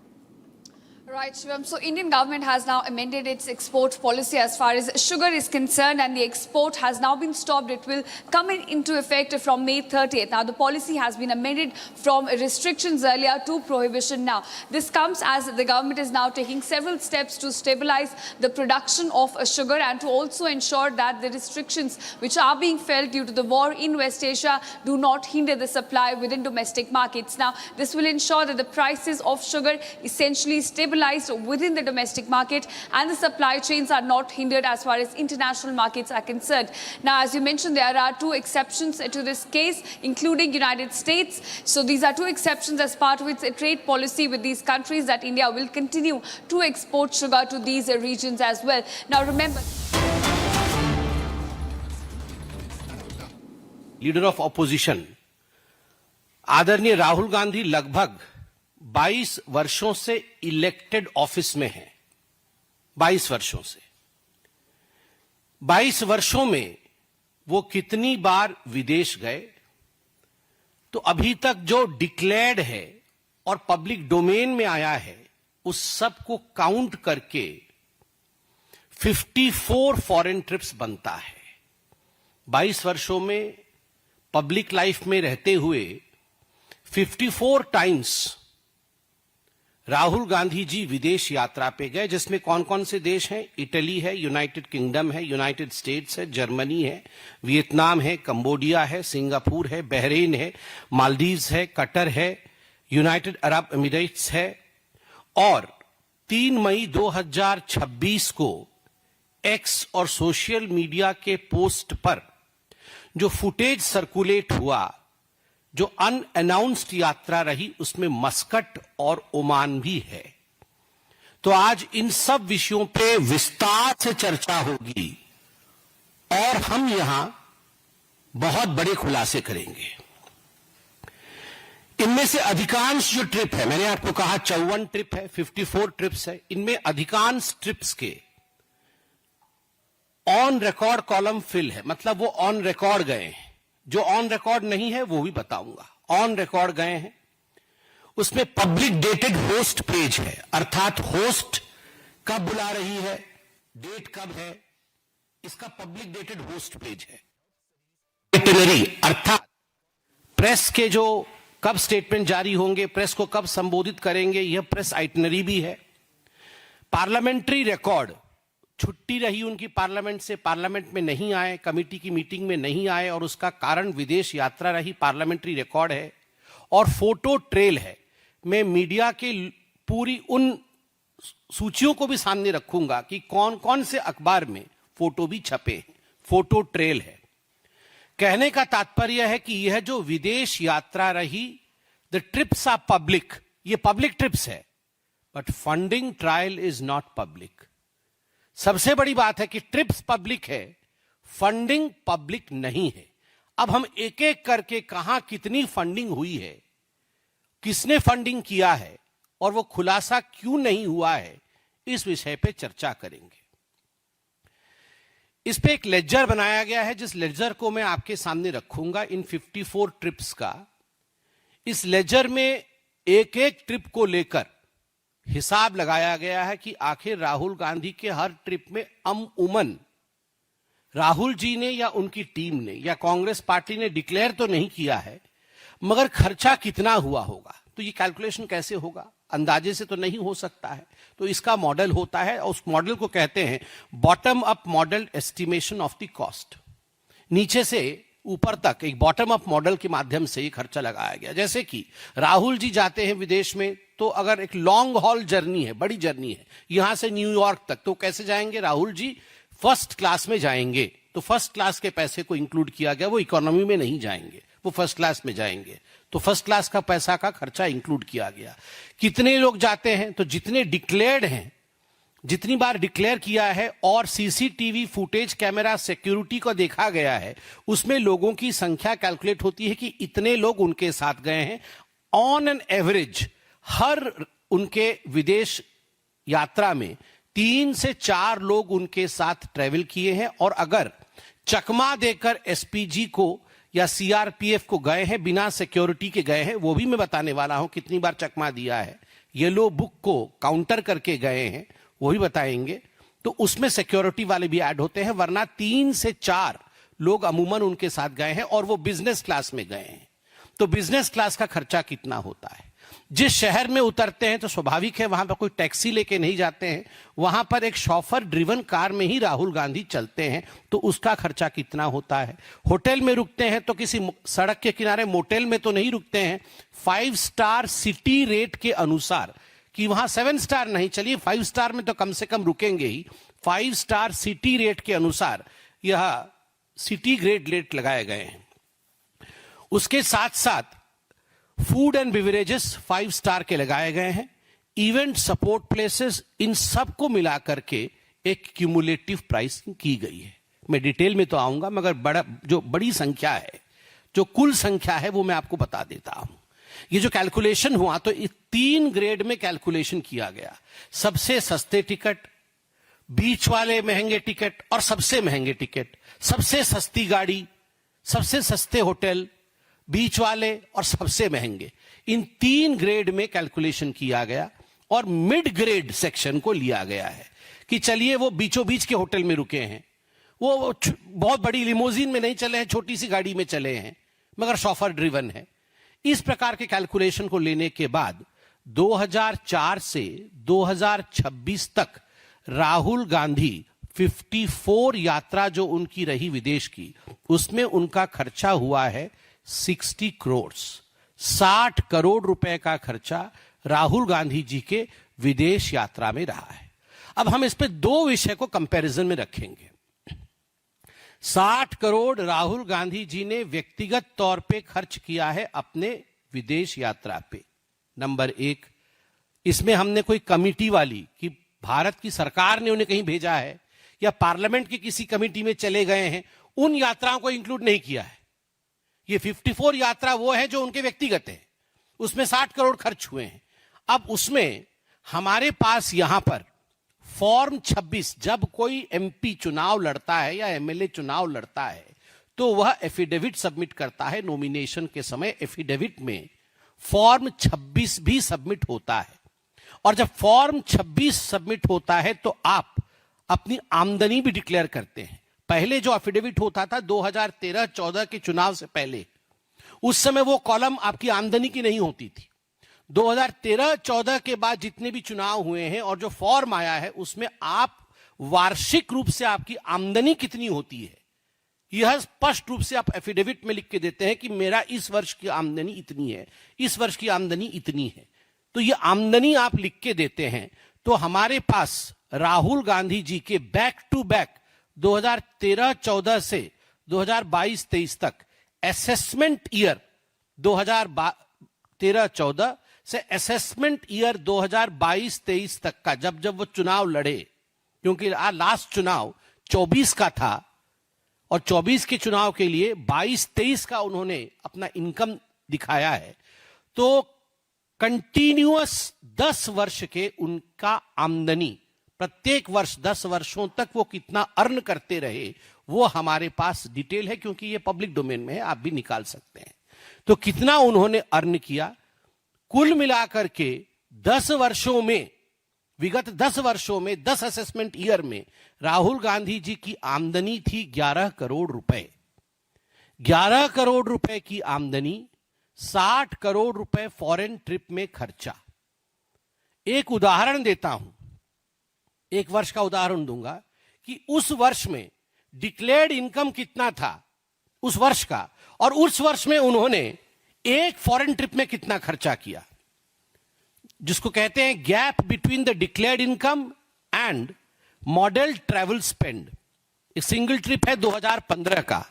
Right, Shivam. So Indian government has now amended its export policy as far as sugar is concerned, and the export has now been stopped. It will come into effect from May 30th. Now, the policy has been amended from restrictions earlier to prohibition now. This comes as the government is now taking several steps to stabilize the production of sugar and to also ensure that the restrictions which are being felt due to the war in West Asia do not hinder the supply within domestic markets. Now, this will ensure that the prices of sugar essentially stabilize within the domestic market and the supply chains are not hindered as far as international markets are concerned. Now, as you mentioned, there are two exceptions to this case, including United States. So these are two exceptions as part of its trade policy with these countries, that India will continue to export sugar to these regions as well. Now, remember, leader of opposition आदरणीय राहुल गांधी लगभग 22 वर्षों से elected office में हैं। 22 वर्षों से 22 वर्षों में वो कितनी बार विदेश गए, तो अभी तक जो डिक्लेयर्ड है और पब्लिक डोमेन में आया है उस सब को काउंट करके 54 फॉरेन ट्रिप्स बनता है। 22 वर्षों में पब्लिक लाइफ में रहते हुए 54 टाइम्स राहुल गांधी जी विदेश यात्रा पे गए, जिसमें कौन कौन से देश हैं? इटली है, यूनाइटेड किंगडम है, यूनाइटेड स्टेट्स है, जर्मनी है, वियतनाम है, कंबोडिया है, सिंगापुर है, बहरीन है, मालदीव्स है, कतर है, यूनाइटेड अरब एमिरेट्स है। और 3 मई 2026 को एक्स और सोशल मीडिया के पोस्ट पर जो फुटेज सर्कुलेट हुआ, जो अनअनाउंस्ड यात्रा रही, उसमें मस्कट और ओमान भी है। तो आज इन सब विषयों पे विस्तार से चर्चा होगी और हम यहां बहुत बड़े खुलासे करेंगे। इनमें से अधिकांश जो ट्रिप है, मैंने आपको कहा 54 ट्रिप है, 54 ट्रिप्स है, इनमें अधिकांश ट्रिप्स के ऑन रिकॉर्ड कॉलम फिल है, मतलब वो ऑन रिकॉर्ड गए हैं। जो ऑन रिकॉर्ड नहीं है वो भी बताऊंगा। ऑन रिकॉर्ड गए हैं, उसमें पब्लिक डेटेड होस्ट पेज है, अर्थात होस्ट कब बुला रही है, डेट कब है, इसका पब्लिक डेटेड होस्ट पेज है। आइटिनरी अर्थात प्रेस के जो कब स्टेटमेंट जारी होंगे, प्रेस को कब संबोधित करेंगे, यह प्रेस आइटिनरी भी है। पार्लियामेंट्री रिकॉर्ड, छुट्टी रही उनकी पार्लियामेंट से, पार्लियामेंट में नहीं आए, कमेटी की मीटिंग में नहीं आए और उसका कारण विदेश यात्रा रही, पार्लियामेंट्री रिकॉर्ड है। और फोटो ट्रेल है। मैं मीडिया के पूरी उन सूचियों को भी सामने रखूंगा कि कौन कौन से अखबार में फोटो भी छपे हैं। फोटो ट्रेल है। कहने का तात्पर्य है कि यह जो विदेश यात्रा रही, द ट्रिप्स आर पब्लिक, ये पब्लिक ट्रिप्स है, but funding trial is not public. सबसे बड़ी बात है कि ट्रिप्स पब्लिक है, फंडिंग पब्लिक नहीं है। अब हम एक एक करके कहां कितनी फंडिंग हुई है, किसने फंडिंग किया है और वो खुलासा क्यों नहीं हुआ है, इस विषय पे चर्चा करेंगे। इस पे एक लेजर बनाया गया है, जिस लेजर को मैं आपके सामने रखूंगा इन 54 ट्रिप्स का। इस लेजर में एक एक ट्रिप को लेकर हिसाब लगाया गया है कि आखिर राहुल गांधी के हर ट्रिप में अमूमन राहुल जी ने या उनकी टीम ने या कांग्रेस पार्टी ने डिक्लेयर तो नहीं किया है, मगर खर्चा कितना हुआ होगा, तो ये कैलकुलेशन कैसे होगा? अंदाजे से तो नहीं हो सकता है। तो इसका मॉडल होता है और उस मॉडल को कहते हैं bottom up model estimation of the cost. नीचे से ऊपर तक एक बॉटम अप मॉडल के माध्यम से ये खर्चा लगाया गया। जैसे कि राहुल जी जाते हैं विदेश में, तो अगर एक लॉन्ग हॉल जर्नी है, बड़ी जर्नी है यहां से न्यूयॉर्क तक, तो कैसे जाएंगे? राहुल जी फर्स्ट क्लास में जाएंगे, तो फर्स्ट क्लास के पैसे को इंक्लूड किया गया, वो इकोनॉमी में नहीं जाएंगे, वो फर्स्ट क्लास में जाएंगे, तो फर्स्ट क्लास का पैसा का खर्चा इंक्लूड किया गया। कितने लोग जाते हैं? तो जितने डिक्लेयर्ड हैं, जितनी बार डिक्लेयर किया है और सीसीटीवी फुटेज कैमरा सिक्योरिटी को देखा गया है, उसमें लोगों की संख्या कैलकुलेट होती है कि इतने लोग उनके साथ गए हैं। ऑन एन एवरेज हर उनके विदेश यात्रा में 3 से 4 लोग उनके साथ ट्रेवल किए हैं, और अगर चकमा देकर एसपीजी को या सीआरपीएफ को गए हैं, बिना सिक्योरिटी के गए हैं, वो भी मैं बताने वाला हूं कितनी बार चकमा दिया है, येलो बुक को काउंटर करके गए हैं वो भी बताएंगे, तो उसमें सिक्योरिटी वाले भी ऐड होते हैं, वरना 3 से 4 लोग अमूमन उनके साथ गए हैं और वो बिजनेस क्लास में गए हैं। तो बिजनेस क्लास का खर्चा कितना होता है? जिस शहर में उतरते हैं तो स्वाभाविक है वहां पर कोई टैक्सी लेके नहीं जाते हैं, वहां पर एक शॉफर ड्रिवन कार में ही राहुल गांधी चलते हैं, तो उसका खर्चा कितना होता है? होटल में रुकते हैं तो किसी सड़क के किनारे मोटेल में तो नहीं रुकते हैं, 5 स्टार सिटी रेट के अनुसार, कि वहां 7 स्टार नहीं, चलिए 5 स्टार में तो कम से कम रुकेंगे ही, 5 स्टार सिटी रेट के अनुसार यह सिटी ग्रेड रेट लगाए गए हैं। उसके साथ साथ फूड एंड बिवरेजेस 5 स्टार के लगाए गए हैं, इवेंट सपोर्ट प्लेसेस, इन सब को मिलाकर के एक क्यूमुलेटिव प्राइसिंग की गई है। मैं डिटेल में तो आऊंगा, मगर जो बड़ी संख्या है, जो कुल संख्या है, वो मैं आपको बता देता हूं। ये जो कैलकुलेशन हुआ, तो इस 3 ग्रेड में कैलकुलेशन किया गया। सबसे सस्ते टिकट, बीच वाले महंगे टिकट और सबसे महंगे टिकट, सबसे सस्ती गाड़ी, सबसे सस्ते होटल, बीच वाले और सबसे महंगे, इन 3 ग्रेड में कैलकुलेशन किया गया। और मिड ग्रेड सेक्शन को लिया गया है कि चलिए वो बीचों बीच के होटल में रुके हैं, वो बहुत बड़ी लिमोजिन में नहीं चले हैं, छोटी सी गाड़ी में चले हैं, मगर शॉफर ड्रिवन है। इस प्रकार के कैलकुलेशन को लेने के बाद 2004 से 2026 तक राहुल गांधी 54 यात्रा जो उनकी रही विदेश की, उसमें उनका खर्चा हुआ है 60 करोड़, 60 करोड़ रुपए का खर्चा राहुल गांधी जी के विदेश यात्रा में रहा है। अब हम इस पे 2 विषय को कंपैरिजन में रखेंगे। 60 करोड़ राहुल गांधी जी ने व्यक्तिगत तौर पे खर्च किया है अपने विदेश यात्रा पे, नंबर 1। इसमें हमने कोई कमिटी वाली कि भारत की सरकार ने उन्हें कहीं भेजा है या पार्लियामेंट की किसी कमिटी में चले गए हैं, उन यात्राओं को इंक्लूड नहीं किया है। ये 54 यात्रा वो है जो उनके व्यक्तिगत है, उसमें 60 करोड़ खर्च हुए हैं। अब उसमें हमारे पास यहां पर फॉर्म 26, जब कोई एमपी चुनाव लड़ता है या एमएलए चुनाव लड़ता है, तो वह एफिडेविट सबमिट करता है। नॉमिनेशन के समय एफिडेविट में फॉर्म 26 भी सबमिट होता है, और जब फॉर्म 26 सबमिट होता है तो आप अपनी आमदनी भी डिक्लेयर करते हैं। पहले जो एफिडेविट होता था 2013-14 के चुनाव से पहले, उस समय वो कॉलम आपकी आमदनी की नहीं होती थी। 2013-14 के बाद जितने भी चुनाव हुए हैं और जो फॉर्म आया है, उसमें आप वार्षिक रूप से आपकी आमदनी कितनी होती है, यह स्पष्ट रूप से आप एफिडेविट में लिख के देते हैं कि मेरा इस वर्ष की आमदनी इतनी है, इस वर्ष की आमदनी इतनी है। तो ये आमदनी आप लिख के देते हैं। तो हमारे पास राहुल गांधी जी के बैक टू बैक 2013-14 से 2022-23 तक असेसमेंट ईयर 2013-14 से असेसमेंट ईयर 2022-23 तक का, जब वो चुनाव लड़े, क्योंकि लास्ट चुनाव 24 का था और 24 के चुनाव के लिए 22-23 का उन्होंने अपना इनकम दिखाया है, तो कंटिन्यूअस 10 वर्ष के उनका आमदनी, प्रत्येक वर्ष 10 वर्षों तक वो कितना अर्न करते रहे, वो हमारे पास डिटेल है, क्योंकि ये पब्लिक डोमेन में है, आप भी निकाल सकते हैं। तो कितना उन्होंने अर्न किया, कुल मिलाकर के 10 वर्षों में विगत 10 वर्षों में 10 असेसमेंट ईयर में राहुल गांधी जी की आमदनी थी 11 करोड़ रुपए। 11 करोड़ रुपए की आमदनी, 60 करोड़ रुपए फॉरेन ट्रिप में खर्चा। एक उदाहरण देता हूं, एक वर्ष का उदाहरण दूंगा कि उस वर्ष में डिक्लेयर्ड इनकम कितना था उस वर्ष का, और उस वर्ष में उन्होंने एक फॉरेन ट्रिप में कितना खर्चा किया, जिसको कहते हैं gap between the declared income and model travel spend. एक सिंगल ट्रिप है 2015 का।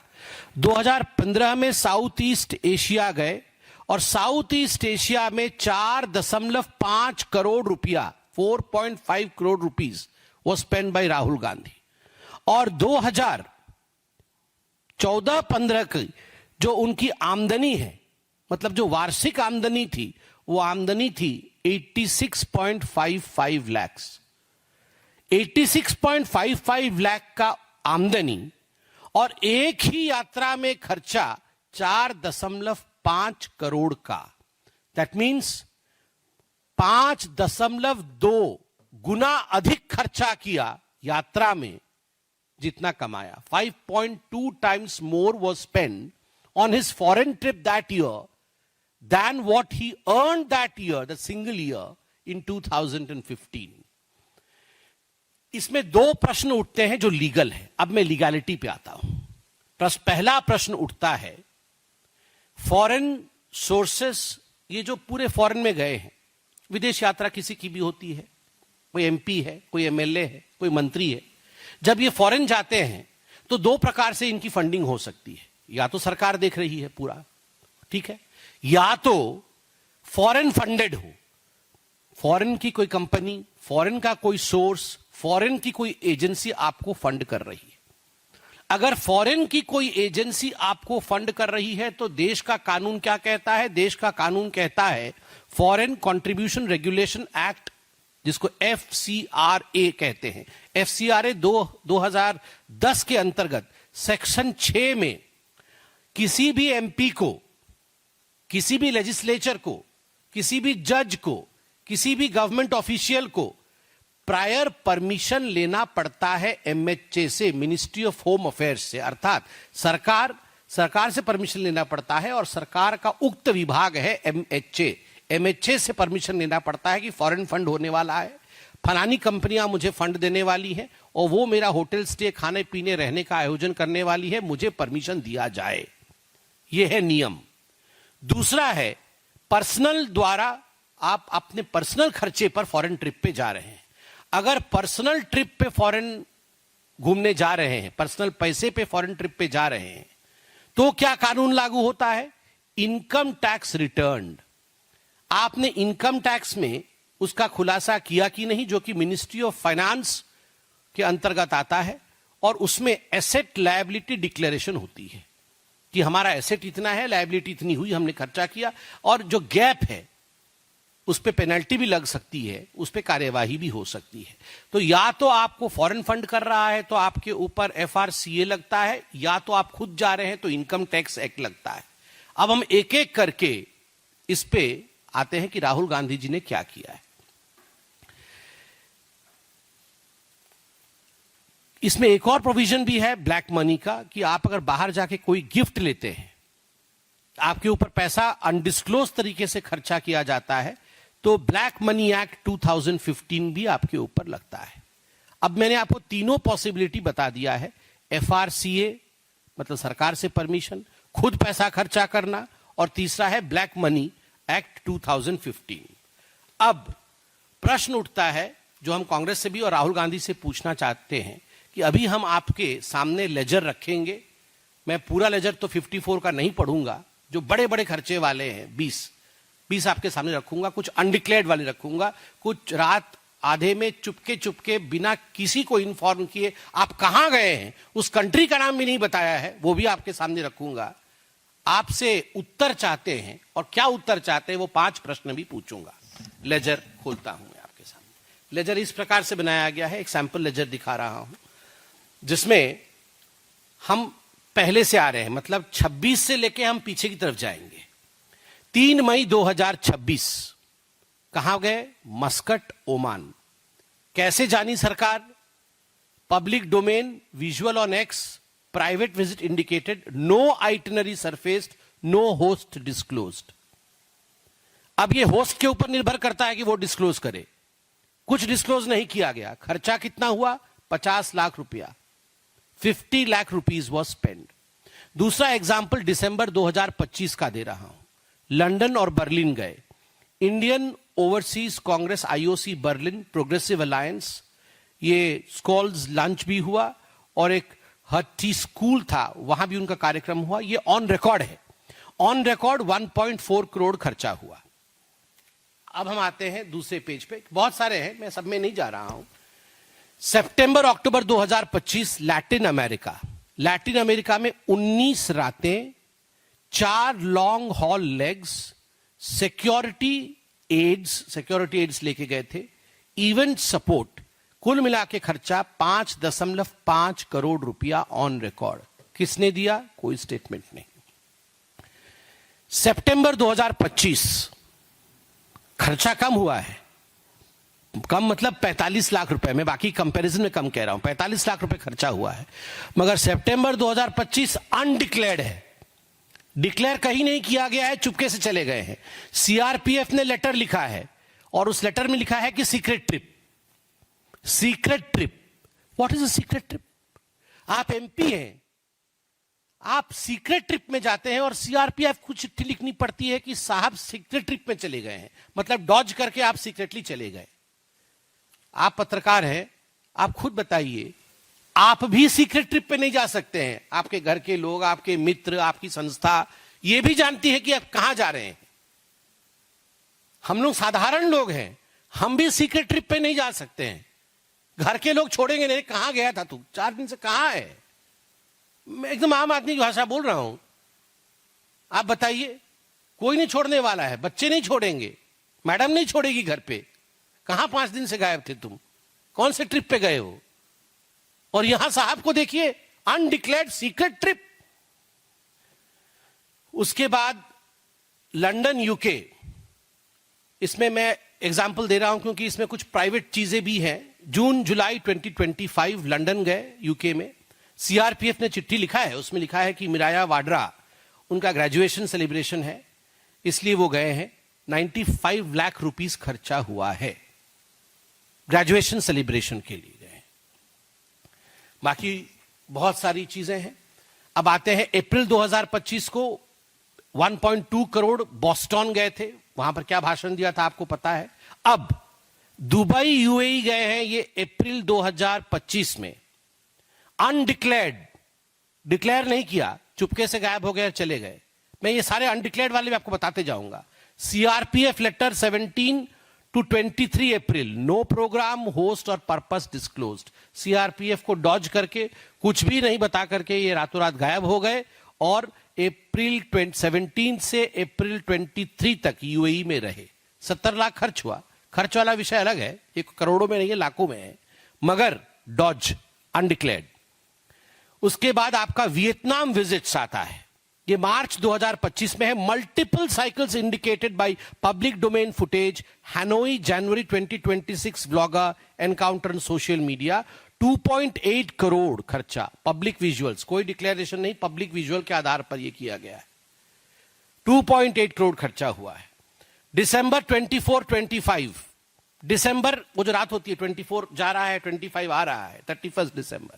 2015 में साउथ ईस्ट एशिया गए और साउथ ईस्ट एशिया में 4.5 करोड़ रुपया, 4.5 करोड़ रुपीज वो स्पेंड बाय राहुल गांधी। और 2014-15 की जो उनकी आमदनी है, मतलब जो वार्षिक आमदनी थी, वो आमदनी थी 86.55 लाख। 86.55 लाख का आमदनी और एक ही यात्रा में खर्चा 4.5 करोड़ का। दैट मीन्स 5.2 गुना अधिक खर्चा किया यात्रा में जितना कमाया। 5.2 times more was spent on his foreign trip that year than what he earned that year, the single year, in 2015. इसमें दो प्रश्न उठते हैं जो लीगल है। अब मैं लीगैलिटी पे आता हूं। पहला प्रश्न उठता है, फॉरेन सोर्सेस, ये जो पूरे फॉरेन में गए हैं, विदेश यात्रा किसी की भी होती है, कोई एमपी है, कोई एमएलए है, कोई मंत्री है, जब ये फॉरेन जाते हैं तो दो प्रकार से इनकी फंडिंग हो सकती है। या तो सरकार देख रही है पूरा, ठीक है, या तो फॉरेन फंडेड हो, फॉरेन की कोई कंपनी, फॉरेन का कोई सोर्स, फॉरेन की कोई एजेंसी आपको फंड कर रही है। अगर फॉरेन की कोई एजेंसी आपको फंड कर रही है तो देश का कानून क्या कहता है? देश का कानून कहता है फॉरेन कंट्रीब्यूशन रेगुलेशन एक्ट, जिसको FCRA कहते हैं। FCRA 2010 के अंतर्गत सेक्शन 6 में किसी भी एमपी को, किसी भी लेजिस्लेचर को, किसी भी जज को, किसी भी गवर्नमेंट ऑफिशियल को प्रायर परमिशन लेना पड़ता है MHA से, मिनिस्ट्री ऑफ होम अफेयर्स से। अर्थात सरकार से परमिशन लेना पड़ता है और सरकार का उक्त विभाग है MHA से परमिशन लेना पड़ता है कि फॉरेन फंड होने वाला है, फलानी कंपनियां मुझे फंड देने वाली है और वो मेरा होटल स्टे, खाने पीने रहने का आयोजन करने वाली है, मुझे परमिशन दिया जाए। यह है नियम। दूसरा है पर्सनल द्वारा, आप अपने पर्सनल खर्चे पर फॉरेन ट्रिप पे जा रहे हैं। अगर पर्सनल ट्रिप पे फॉरेन घूमने जा रहे हैं, पर्सनल पैसे पे फॉरेन ट्रिप पे जा रहे हैं, तो क्या कानून लागू होता है? Income tax return. आपने इनकम टैक्स में उसका खुलासा किया कि नहीं, जो कि मिनिस्ट्री ऑफ फाइनेंस के अंतर्गत आता है, और उसमें एसेट लायबिलिटी डिक्लेरेशन होती है कि हमारा एसेट इतना है, लायबिलिटी इतनी हुई, हमने खर्चा किया, और जो गैप है उस पे पेनल्टी भी लग सकती है, उस पे कार्यवाही भी हो सकती है। तो या तो आपको फॉरेन फंड कर रहा है तो आपके ऊपर FRCA लगता है, या तो आप खुद जा रहे हैं तो इनकम टैक्स एक्ट लगता है। अब हम एक एक करके इस पे आते हैं कि राहुल गांधी जी ने क्या किया है। इसमें एक और प्रोविजन भी है ब्लैक मनी का, कि आप अगर बाहर जाके कोई गिफ्ट लेते हैं, आपके ऊपर पैसा अनडिस्क्लोज तरीके से खर्चा किया जाता है, तो ब्लैक मनी एक्ट 2015 भी आपके ऊपर लगता है। अब मैंने आपको तीनों पॉसिबिलिटी बता दिया है। FRCA मतलब सरकार से परमिशन, खुद पैसा खर्चा करना, और तीसरा है ब्लैक मनी एक्ट 2015। अब प्रश्न उठता है जो हम कांग्रेस से भी और राहुल गांधी से पूछना चाहते हैं कि अभी हम आपके सामने लेजर रखेंगे। मैं पूरा लेजर तो 54 का नहीं पढ़ूंगा, जो बड़े बड़े खर्चे वाले हैं 20 आपके सामने रखूंगा, कुछ अनडिक्लेयर्ड वाले रखूंगा, कुछ रात आधे में चुपके बिना किसी को इन्फॉर्म किए आप कहां गए हैं, उस कंट्री का नाम भी नहीं बताया है, वो भी आपके सामने रखूंगा। आपसे उत्तर चाहते हैं, और क्या उत्तर चाहते हैं वो 5 प्रश्न भी पूछूंगा। लेजर खोलता हूं मैं आपके सामने। लेजर इस प्रकार से बनाया गया है, एक सैंपल लेजर दिखा रहा हूं, जिसमें हम पहले से आ रहे हैं, मतलब 26 से लेके हम पीछे की तरफ जाएंगे। 3 मई 2026 कहां गए? Muscat, Oman. कैसे जानी सरकार? Public domain, visual on X, private visit indicated, no itinerary surfaced, no host disclosed. अब ये होस्ट के ऊपर निर्भर करता है कि वो डिस्क्लोज करे। कुछ डिस्क्लोज नहीं किया गया। खर्चा कितना हुआ? 50 लाख रुपया। 50 लाख रुपीज वॉज स्पेंड। दूसरा एग्जाम्पल दिसंबर 2025 का दे रहा हूं। लंदन और बर्लिन गए। Indian overseas Congress IOC Berlin progressive alliance, ये स्कॉल्स लंच भी हुआ और एक हट्टी स्कूल था, वहां भी उनका कार्यक्रम हुआ। ये ऑन रिकॉर्ड है। ऑन रिकॉर्ड 1.4 करोड़ खर्चा हुआ। अब हम आते हैं दूसरे पेज पे। बहुत सारे हैं, मैं सब में नहीं जा रहा हूं। सितंबर अक्टूबर 2025 लैटिन अमेरिका। लैटिन अमेरिका में 19 रातें, 4 long haul legs, security aides लेके गए थे, इवेंट सपोर्ट, कुल मिला के खर्चा 5.5 करोड़ रुपया ऑन रिकॉर्ड। किसने दिया? कोई स्टेटमेंट नहीं। सितंबर 2025 खर्चा कम हुआ है। कम मतलब 45 लाख रुपए में, बाकी कंपैरिजन में कम कह रहा हूं। 45 लाख रुपए खर्चा हुआ है, मगर सितंबर 2025 अनडिक्लेयर्ड है। डिक्लेयर कहीं नहीं किया गया है, चुपके से चले गए हैं। सीआरपीएफ ने लेटर लिखा है और उस लेटर में लिखा है कि secret trip. Secret trip, what is a secret trip? आप एमपी हैं, आप सीक्रेट ट्रिप में जाते हैं और सीआरपीएफ को चिट्ठी लिखनी पड़ती है कि साहब सीक्रेट ट्रिप में चले गए हैं, मतलब डॉज करके आप सीक्रेटली चले गए। आप पत्रकार हैं, आप खुद बताइए, आप भी सीक्रेट ट्रिप पे नहीं जा सकते हैं। आपके घर के लोग, आपके मित्र, आपकी संस्था ये भी जानती है कि आप कहां जा रहे हैं। हम लोग साधारण लोग हैं, हम भी सीक्रेट ट्रिप पे नहीं जा सकते हैं। घर के लोग छोड़ेंगे नहीं। कहां गया था तू? 4 दिन से कहां है? मैं एकदम आम आदमी की भाषा बोल रहा हूं। आप बताइए, कोई नहीं छोड़ने वाला है। बच्चे नहीं छोड़ेंगे, मैडम नहीं छोड़ेगी घर पे। कहां 5 दिन से गायब थे तुम? कौन से ट्रिप पे गए हो? और यहां साहब को देखिए, अनडिक्लेयर्ड सीक्रेट ट्रिप। उसके बाद लंदन यूके, इसमें मैं एग्जाम्पल दे रहा हूं क्योंकि इसमें कुछ प्राइवेट चीजें भी हैं। जून जुलाई 2025 लंदन गए यूके में। सीआरपीएफ ने चिट्ठी लिखा है, उसमें लिखा है कि मिराया वाड्रा, उनका ग्रेजुएशन सेलिब्रेशन है, इसलिए वो गए हैं। 95 लाख रुपीस खर्चा हुआ है, ग्रेजुएशन सेलिब्रेशन के लिए गए। बाकी बहुत सारी चीजें हैं। अब आते हैं अप्रैल 2025 को 1.2 करोड़ बॉस्टन गए थे, वहां पर क्या भाषण दिया था आपको पता है। अब दुबई यूएई गए हैं, ये अप्रैल 2025 में। अनडिक्लेयर्ड, डिक्लेयर नहीं किया, चुपके से गायब हो गए, चले गए। मैं ये सारे अनडिक्लेयर्ड वाले भी आपको बताते जाऊंगा। CRPF letter 17 to 23 April, no programme, host और पर्पस डिस्क्लोज्ड। सीआरपीएफ को डॉज करके, कुछ भी नहीं बता करके ये रातों रात गायब हो गए और अप्रैल 17 से अप्रैल 23 तक यूएई में रहे। 70 लाख खर्च हुआ। खर्च वाला विषय अलग है, ये करोड़ों में नहीं है, लाखों में है, मगर डॉज, अनडिक्लेयर्ड। उसके बाद आपका वियतनाम विजिट्स आता है, ये मार्च 2025 में है। Multiple cycles indicated by public domain footage, Hanoi जनवरी 2026 vlogger encounter social media. 2.8 crore खर्चा, पब्लिक विजुअल्स, कोई डिक्लेरेशन नहीं, पब्लिक विजुअल के आधार पर यह किया गया है। 2.8 करोड़ खर्चा हुआ है। दिसंबर 24-25, दिसंबर वो जो रात होती है, 24 जा रहा है, 25 आ रहा है, 31 दिसंबर,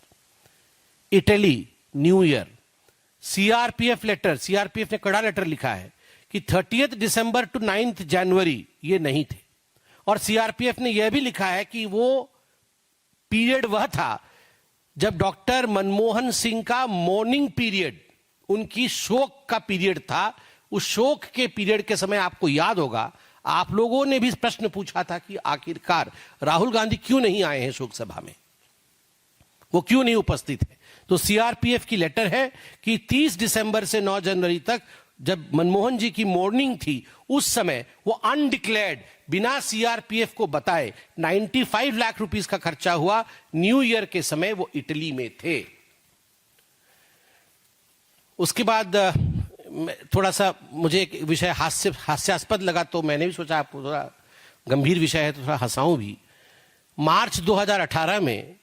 Italy new year. CRPF letter, CRPF ने कड़ा लेटर लिखा है कि 30 दिसंबर टू 9 जनवरी ये नहीं थे। और सीआरपीएफ ने यह भी लिखा है कि वो पीरियड वह था जब डॉक्टर मनमोहन सिंह का मॉर्निंग पीरियड, उनकी शोक का पीरियड था। उस शोक के पीरियड के समय आपको याद होगा, आप लोगों ने भी प्रश्न पूछा था कि आखिरकार राहुल गांधी क्यों नहीं आए हैं शोक सभा में, वो क्यों नहीं उपस्थित है। तो सीआरपीएफ की लेटर है कि 30 दिसंबर से 9 जनवरी तक जब मनमोहन जी की मॉर्निंग थी, उस समय वो अनडिक्लेयर्ड, बिना सीआरपीएफ को बताए 95 लाख रुपीस का खर्चा हुआ। न्यू ईयर के समय वो इटली में थे। उसके बाद थोड़ा सा मुझे एक विषय हास्यास्पद लगा, तो मैंने भी सोचा आपको थोड़ा गंभीर विषय है तो थोड़ा हंसाऊं भी। मार्च 2018 में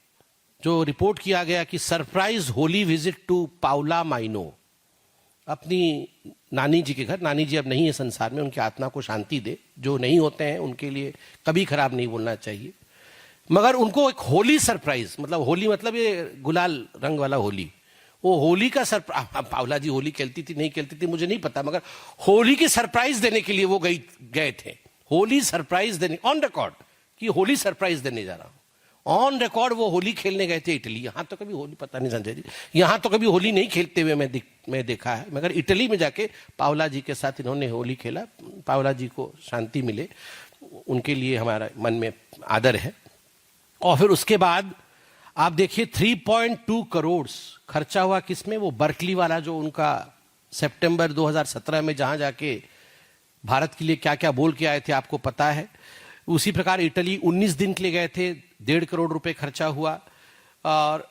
जो रिपोर्ट किया गया कि surprise Holi visit to Paola Maino, अपनी नानी जी के घर, नानी जी अब नहीं है संसार में, उनकी आत्मा को शांति दे, जो नहीं होते हैं उनके लिए कभी खराब नहीं बोलना चाहिए, मगर उनको एक होली सरप्राइज, मतलब होली मतलब ये गुलाल रंग वाला होली, वो होली का सरप्राइज, पावला जी होली खेलती थी नहीं खेलती थी मुझे नहीं पता, मगर होली की सरप्राइज देने के लिए वो गए थे, होली सरप्राइज देने, ऑन रिकॉर्ड कि होली सरप्राइज देने जा रहा हूं, ऑन रिकॉर्ड वो होली खेलने गए थे इटली। यहां तो कभी होली, पता नहीं संजय जी, यहां तो कभी होली नहीं खेलते हुए मैं देखा है, मगर इटली में जाके पावला जी के साथ इन्होंने होली खेला, पावला जी को शांति मिले, उनके लिए हमारा मन में आदर है। और फिर उसके बाद आप देखिए 3.2 करोड़ खर्चा हुआ किसमें, वो बर्कली वाला जो उनका सितंबर 2017 में जहां जाके भारत के लिए क्या क्या बोल के आए थे आपको पता है। उसी प्रकार इटली 19 दिन के लिए गए थे, 1.5 करोड़ रुपए खर्चा हुआ। और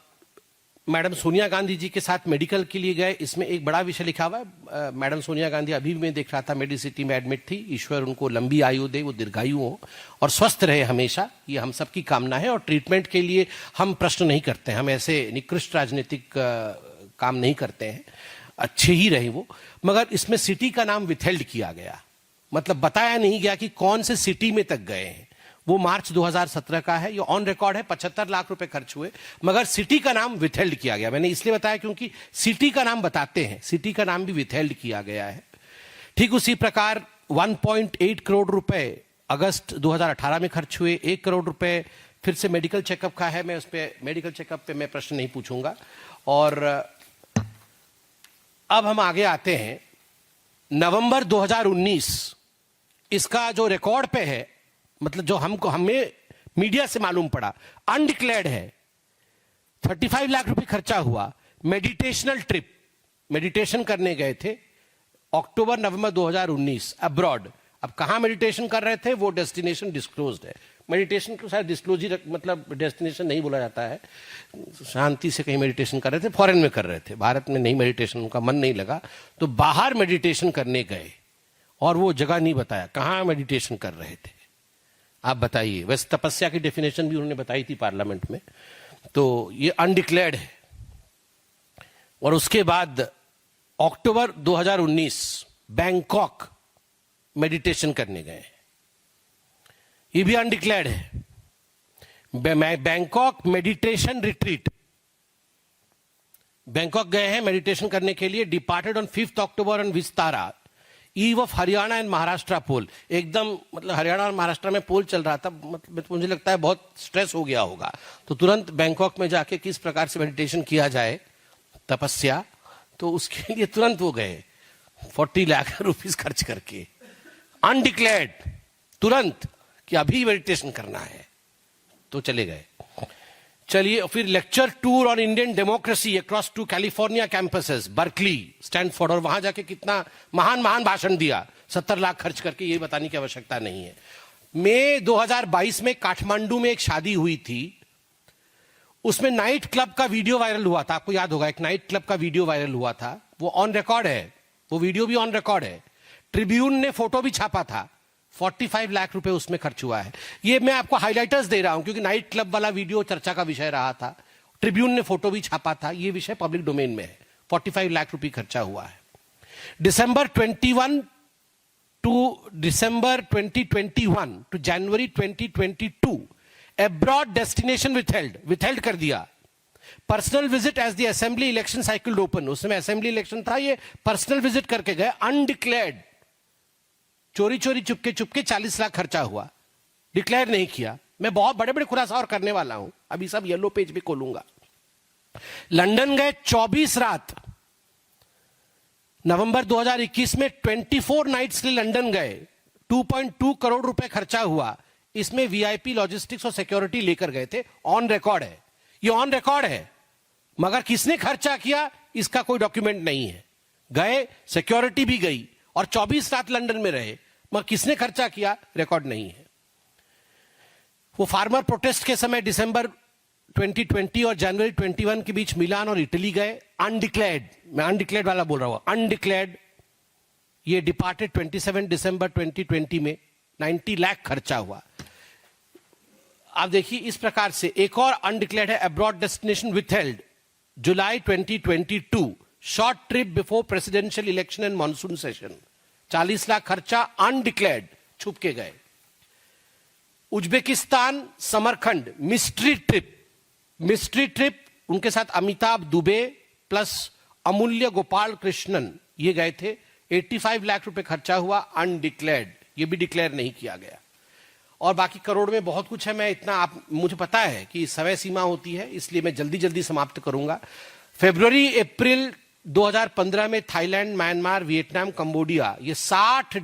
मैडम सोनिया गांधी जी के साथ मेडिकल के लिए गए, इसमें एक बड़ा विषय लिखा हुआ है, मैडम सोनिया गांधी अभी भी मैं देख रहा था मेडिसिटी में एडमिट थी, ईश्वर उनको लंबी आयु दे, वो दीर्घायु हो और स्वस्थ रहे हमेशा, ये हम सबकी कामना है। और ट्रीटमेंट के लिए हम प्रश्न नहीं करते हैं, हम ऐसे निकृष्ट राजनीतिक काम नहीं करते हैं, अच्छे ही रहे वो। मगर इसमें सिटी का नाम विथहेल्ड किया गया, मतलब बताया नहीं गया कि कौन से सिटी में तक गए हैं। वो मार्च 2017 का है, ये ऑन रिकॉर्ड है, 75 लाख रुपए खर्च हुए, मगर सिटी का नाम विथहेल्ड किया गया। मैंने इसलिए बताया क्योंकि सिटी का नाम बताते हैं, सिटी का नाम भी विथहेल्ड किया गया है। ठीक उसी प्रकार 1.8 करोड़ रुपए अगस्त 2018 में खर्च हुए, 1 करोड़ रुपए फिर से मेडिकल चेकअप का है, मैं उस पर मेडिकल चेकअप पे मैं प्रश्न नहीं पूछूंगा। और अब हम आगे आते हैं, नवंबर 2019 इसका जो रिकॉर्ड पे है, मतलब जो हमें मीडिया से मालूम पड़ा, अनडिक्लेयर्ड है, 35 लाख रुपए खर्चा हुआ। मेडिटेशनल ट्रिप, मेडिटेशन करने गए थे अक्टूबर नवंबर 2019 अब्रॉड। अब कहां मेडिटेशन कर रहे थे वो डेस्टिनेशन डिस्क्लोज्ड है, मेडिटेशन को शायद डिस्क्लोज ही मतलब डेस्टिनेशन नहीं बोला जाता है, शांति से कहीं मेडिटेशन कर रहे थे, फॉरेन में कर रहे थे, भारत में नहीं मेडिटेशन, उनका मन नहीं लगा तो बाहर मेडिटेशन करने गए, और वो जगह नहीं बताया कहां मेडिटेशन कर रहे थे, आप बताइए। वैसे तपस्या की डेफिनेशन भी उन्होंने बताई थी पार्लियामेंट में, तो ये अनडिक्लेयर्ड है। और उसके बाद अक्टूबर 2019 बैंकॉक मेडिटेशन करने गए, ये भी अनडिक्लेयर्ड है। बैंकॉक मेडिटेशन रिट्रीट, बैंकॉक गए हैं मेडिटेशन करने के लिए, departed on 5 October on Vistara, eve of Haryana and Maharashtra poll. एकदम मतलब हरियाणा और महाराष्ट्र में पोल चल रहा था, मतलब मुझे लगता है बहुत स्ट्रेस हो गया होगा, तो तुरंत बैंकॉक में जाके किस प्रकार से मेडिटेशन किया जाए, तपस्या, तो उसके लिए तुरंत वो गए 40 लाख रुपीस खर्च करके, अनडिक्लेयर्ड, तुरंत कि अभी मेडिटेशन करना है, तो चले गए। चलिए फिर lecture tour on Indian democracy across 2 California campuses, Berkeley, Stanford, और वहां जाके कितना महान महान भाषण दिया, 70 लाख खर्च करके, ये बताने की आवश्यकता नहीं है। मई 2022 में काठमांडू में एक शादी हुई थी, उसमें नाइट क्लब का वीडियो वायरल हुआ था, आपको याद होगा, एक नाइट क्लब का वीडियो वायरल हुआ था, वो ऑन रिकॉर्ड है, वो वीडियो भी ऑन रिकॉर्ड है, ट्रिब्यून ने फोटो भी छापा था, 45 लाख रुपए उसमें खर्च हुआ है। ये मैं आपको हाइलाइटर्स दे रहा हूं क्योंकि नाइट क्लब वाला वीडियो चर्चा का विषय रहा था, ट्रिब्यून ने फोटो भी छापा था, ये विषय पब्लिक डोमेन में है, 45 लाख रुपए खर्चा हुआ है। December 2021 to January 2022 abroad destination withheld कर दिया। Personal visit as the assembly election cycle open, उसमें असेंबली इलेक्शन था, ये पर्सनल विजिट करके गए, अनडिक्लेयर्ड, चोरी चोरी चुपके चुपके 40 लाख खर्चा हुआ, डिक्लेयर नहीं किया। मैं बहुत बड़े बड़े खुलासा और करने वाला हूं, अभी सब येलो पेज भी खोलूंगा। लंदन गए 24 रात, नवंबर 2021 में 24 नाइट्स के लिए लंदन गए, 2.2 करोड़ रुपए खर्चा हुआ, इसमें वीआईपी लॉजिस्टिक्स और सिक्योरिटी लेकर गए थे, ऑन रिकॉर्ड है, ये ऑन रिकॉर्ड है, मगर किसने खर्चा किया इसका कोई डॉक्यूमेंट नहीं है। गए, सिक्योरिटी भी गई और 24 रात लंदन में रहे, मगर किसने खर्चा किया रिकॉर्ड नहीं है। वो फार्मर प्रोटेस्ट के समय दिसंबर 2020 और जनवरी 21 के बीच मिलान और इटली गए, अनडिक्लेयर्ड, मैं अनडिक्लेयर्ड वाला बोल रहा हूं, अनडिक्लेयर्ड, ये डिपार्टेड 27 दिसंबर 2020 में, 90 लाख खर्चा हुआ। आप देखिए इस प्रकार से एक और अनडिक्लेयर्ड है, abroad destination withheld July 2022, short trip before presidential election and monsoon session, 40 lakh खर्चा अनडिक्लेयर्ड, छुप के गए। उज्बेकिस्तान समरखंड मिस्ट्री ट्रिप, उनके साथ अमिताभ दुबे प्लस अमूल्य गोपाल कृष्णन ये गए थे, 85 लाख रुपए खर्चा हुआ, अनडिक्लेयर्ड, ये भी डिक्लेयर नहीं किया गया। और बाकी करोड़ में बहुत कुछ है, मैं इतना आप मुझे पता है कि समय सीमा होती है, इसलिए मैं जल्दी जल्दी समाप्त करूंगा। फरवरी अप्रैल 2015 में थाईलैंड, म्यांमार, वियतनाम, कंबोडिया, ये 60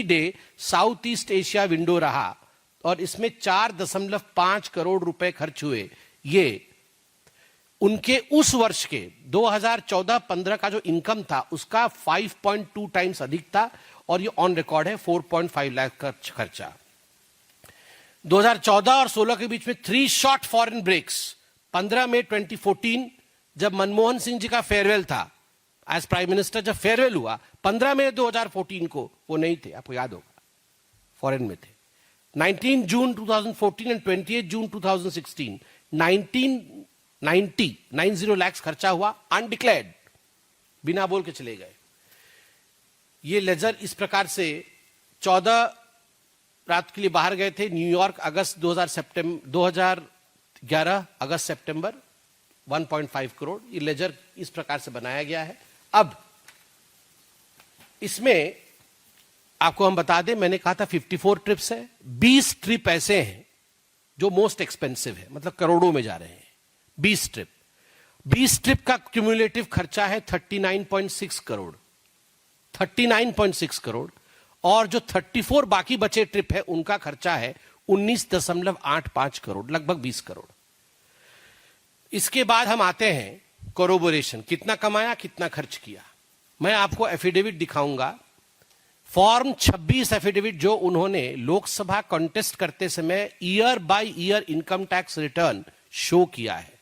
day south east Asia window रहा और इसमें 4.5 करोड़ रुपए खर्च हुए। ये उनके उस वर्ष के 2014-15 का जो इनकम था उसका 5.2 टाइम्स अधिक था और ये ऑन रिकॉर्ड है 4.5 लाख खर्चा। 2014 और 16 के बीच में 3 शॉर्ट फॉरेन ब्रेक्स। 15 मई 2014 जब मनमोहन सिंह जी का फेयरवेल था एज प्राइम मिनिस्टर, जब फेयरवेल हुआ 15 मई 2014 को वो नहीं थे, आपको याद होगा, फॉरेन में थे। 19 जून 2014 एंड 28 जून 2016 90 लाख खर्चा हुआ, अनडिक्लेयर्ड, बिना बोल के चले गए। ये लेजर इस प्रकार से 14 रात के लिए बाहर गए थे, न्यूयॉर्क अगस्त 2011 अगस्त सितंबर 1.5 करोड़। ये लेजर इस प्रकार से बनाया गया है। अब इसमें आपको हम बता दें, मैंने कहा था 54 ट्रिप्स है, 20 ट्रिप ऐसे हैं जो मोस्ट एक्सपेंसिव है, मतलब करोड़ों में जा रहे हैं। 20 ट्रिप का क्यूमुलेटिव खर्चा है 39.6 करोड़, 39.6 करोड़। और जो 34 बाकी बचे ट्रिप है उनका खर्चा है 19.85 करोड़, लगभग 20 करोड़। इसके बाद हम आते हैं कोरोबोरेशन, कितना कमाया, कितना खर्च किया। मैं आपको एफिडेविट दिखाऊंगा, फॉर्म 26 एफिडेविट जो उन्होंने लोकसभा कॉन्टेस्ट करते समय year by year income tax return show किया है।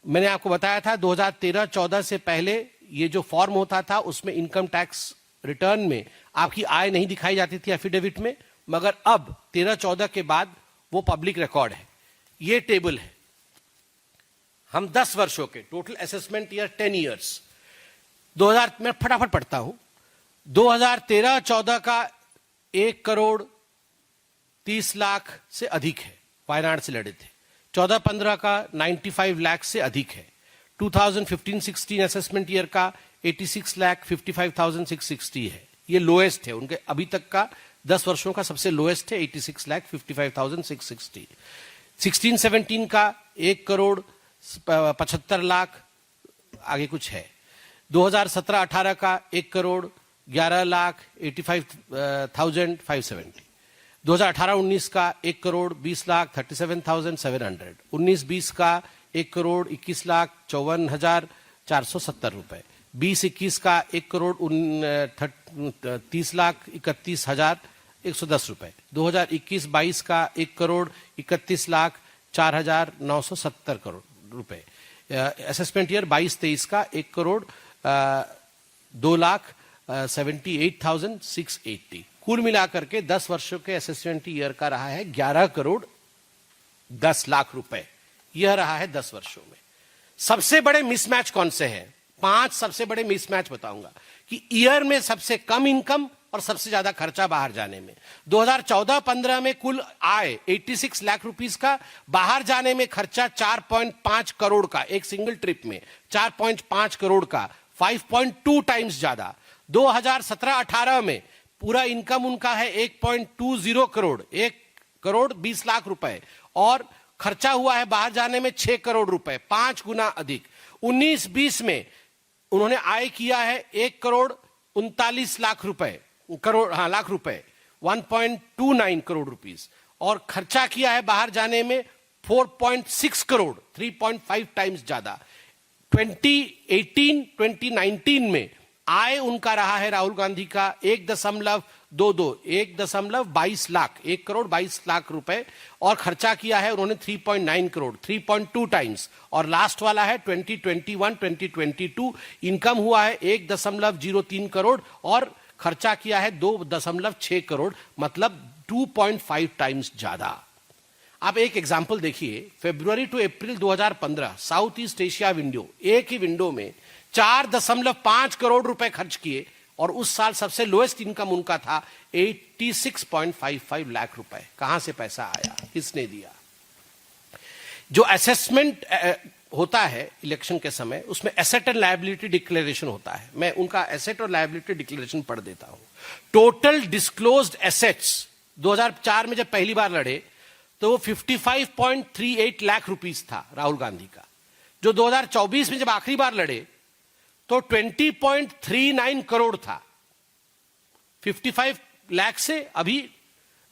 मैंने आपको बताया था 2013-14 से पहले ये जो फॉर्म होता था उसमें इनकम टैक्स रिटर्न में आपकी आय नहीं दिखाई जाती थी एफिडेविट में, मगर अब 13-14 के बाद वो पब्लिक रिकॉर्ड है। ये टेबल है, हम 10 वर्षों के टोटल असेसमेंट ईयर 10 ईयर्स 2000, मैं फटाफट पढ़ता हूं। 2013-14 का 1 करोड़ 30 लाख से अधिक है, वायनाड से लड़े थे। 14-15 का 95 लाख से अधिक है। 2015-16 असेसमेंट ईयर का 86,55,660 है, ये लोएस्ट है उनके अभी तक का, 10 वर्षों का सबसे लोएस्ट है 86,55,660। 16-17 का 1 करोड़ 75 लाख, आगे कुछ है। 2017-18 का 1 करोड़ 11 लाख 85,570। 2018-19 का 1 करोड़ 20 लाख 37,700। 19-20 का 1 करोड़ 21 लाख 54,470 रुपए। 20-21 का 1 करोड़ 30 लाख 31,110 रुपए। 2021-22 का 1 करोड़ 31 लाख 4,970 करोड़ रुपए। असेसमेंट ईयर 22-23 का 1 करोड़ 2,78,680। कुल मिलाकर के 10 वर्षों के असेसमेंट ईयर का रहा है 11 करोड़ 10 लाख रुपए। यह रहा है 10 वर्षों में। सबसे बड़े मिसमैच कौन से हैं? 5 सबसे बड़े मिसमैच बताऊंगा कि ईयर में सबसे कम इनकम और सबसे ज्यादा खर्चा बाहर जाने में। 2014-15 में कुल आय 86 लाख रुपीस का, बाहर जाने में खर्चा 4.5 करोड़ का, एक सिंगल ट्रिप में 4.5 करोड़ का, 5.2 टाइम्स ज्यादा। 2017-18 में पूरा इनकम उनका है 1.20 करोड़, 1 करोड़ 20 लाख रुपए, और खर्चा हुआ है बाहर जाने में 6 करोड़ रुपए, 5 गुना अधिक। 19-20 में उन्होंने आय किया है 1 करोड़ 39 लाख रुपए, लाख रुपए, 1.29 करोड़ रुपीस, और खर्चा किया है बाहर जाने में 4.6 करोड़, 3.5 टाइम्स ज्यादा। 2018-2019 में आय उनका रहा है राहुल गांधी का 1.22 लाख, 1 करोड़ 22 लाख रुपए, और खर्चा किया है उन्होंने 3.9 करोड़, 3.2 टाइम्स। और लास्ट वाला है 2021-2022, इनकम हुआ है 1.03 करोड़ और खर्चा किया है 2.6 करोड़, मतलब 2.5 टाइम्स ज्यादा। आप एक एग्जाम्पल देखिए, February to April 2015 south east Asia window, एक ही विंडो में 4.5 करोड़ रुपए खर्च किए और उस साल सबसे लोएस्ट इनकम उनका था 86.55 लाख रुपए। कहां से पैसा आया, किसने दिया? जो असेसमेंट होता है इलेक्शन के समय, उसमें एसेट एंड लायबिलिटी डिक्लेरेशन होता है। मैं उनका एसेट और लायबिलिटी डिक्लेरेशन पढ़ देता हूं। टोटल डिस्क्लोज्ड एसेट्स 2004 में जब पहली बार लड़े तो वो 55.38 लाख रुपीस था राहुल गांधी का। जो 2024 में जब आखिरी बार लड़े तो 20.39 करोड़ था। 55 लाख से अभी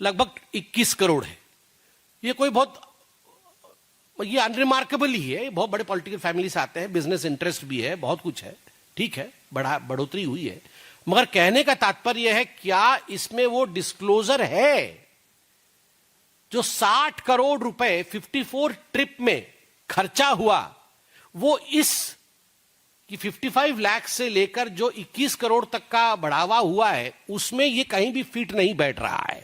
लगभग 21 करोड़ है। ये कोई बहुत, ये अनरिमार्केबल ही है। बहुत बड़े पॉलिटिकल फैमिली से आते हैं, बिजनेस इंटरेस्ट भी है, बहुत कुछ है, ठीक है, बढ़ोतरी हुई है। मगर कहने का तात्पर्य है, क्या इसमें वो डिस्क्लोजर है? जो 60 करोड़ रुपए 54 ट्रिप में खर्चा हुआ, वो इस कि 55 लाख से लेकर जो 21 करोड़ तक का बढ़ावा हुआ है, उसमें ये कहीं भी फिट नहीं बैठ रहा है।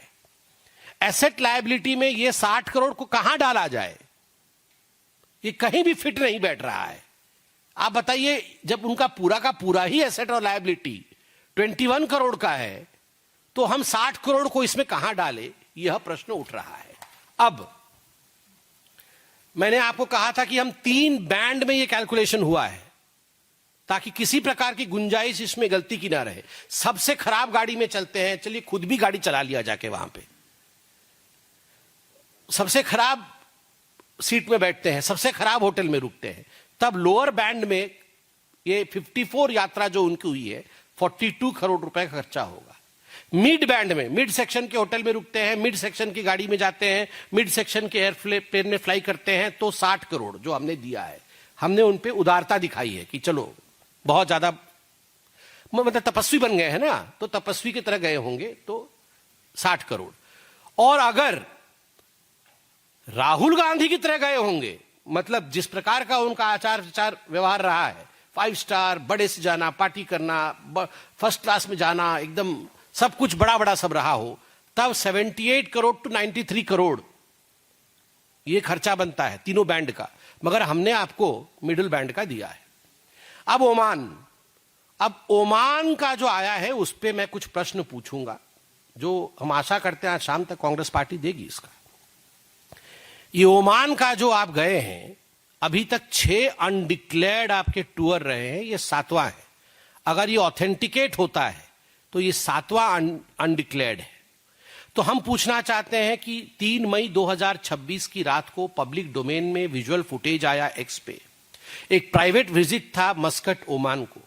एसेट लायबिलिटी में ये 60 करोड़ को कहां डाला जाए, ये कहीं भी फिट नहीं बैठ रहा है। आप बताइए, जब उनका पूरा का पूरा ही एसेट और लायबिलिटी 21 करोड़ का है, तो हम 60 करोड़ को इसमें कहां डाले, यह प्रश्न उठ रहा है। अब मैंने आपको कहा था कि हम 3 बैंड में यह कैलकुलेशन हुआ है ताकि किसी प्रकार की गुंजाइश इसमें गलती की ना रहे। सबसे खराब गाड़ी में चलते हैं, चलिए खुद भी गाड़ी चला लिया जाके वहां पे, सबसे खराब सीट में बैठते हैं, सबसे खराब होटल में रुकते हैं, तब लोअर बैंड में ये 54 यात्रा जो उनकी हुई है 42 करोड़ रुपए का खर्चा होगा। मिड बैंड में, मिड सेक्शन के होटल में रुकते हैं, मिड सेक्शन की गाड़ी में जाते हैं, मिड सेक्शन के एयरप्लेन में फ्लाई करते हैं, तो 60 करोड़ जो हमने दिया है, हमने उन पे उदारता दिखाई है कि चलो बहुत ज्यादा मतलब तपस्वी बन गए हैं ना, तो तपस्वी की तरह गए होंगे, तो 60 करोड़। और अगर राहुल गांधी की तरह गए होंगे, मतलब जिस प्रकार का उनका आचार विचार व्यवहार रहा है, 5 स्टार, बड़े से जाना, पार्टी करना, फर्स्ट क्लास में जाना, एकदम सब कुछ बड़ा बड़ा सब रहा हो, तब 78 करोड़ टू 93 करोड़ ये खर्चा बनता है तीनों बैंड का। मगर हमने आपको मिडिल बैंड का दिया है। अब ओमान का जो आया है, उस पर मैं कुछ प्रश्न पूछूंगा, जो हम आशा करते हैं आज शाम तक कांग्रेस पार्टी देगी इसका। ये ओमान का जो आप गए हैं, अभी तक 6 अनडिक्लेयर्ड आपके टूर रहे हैं, ये 7वां है। अगर ये ऑथेंटिकेट होता है तो ये 7वां अनडिक्लेयर्ड है। तो हम पूछना चाहते हैं कि 3 मई 2026 की रात को पब्लिक डोमेन में विजुअल फुटेज आया एक्स पे, एक प्राइवेट विजिट था मस्कट ओमान को,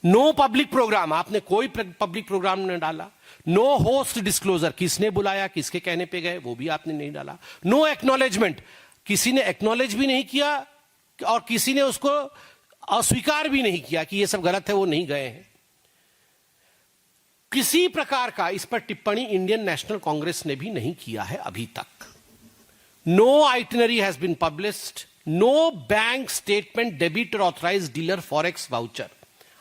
नो पब्लिक प्रोग्राम, आपने कोई पब्लिक प्रोग्राम नहीं डाला, नो होस्ट डिस्क्लोजर, किसने बुलाया, किसके कहने पे गए, वो भी आपने नहीं डाला, नो एक्नॉलेजमेंट, किसी ने एक्नॉलेज भी नहीं किया और किसी ने उसको अस्वीकार भी नहीं किया कि ये सब गलत है, वो नहीं गए हैं। किसी प्रकार का इस पर टिप्पणी इंडियन नेशनल कांग्रेस ने भी नहीं किया है अभी तक। No itinerary has been published, no bank statement debit और ऑथराइज्ड डीलर फॉरेक्स वाउचर।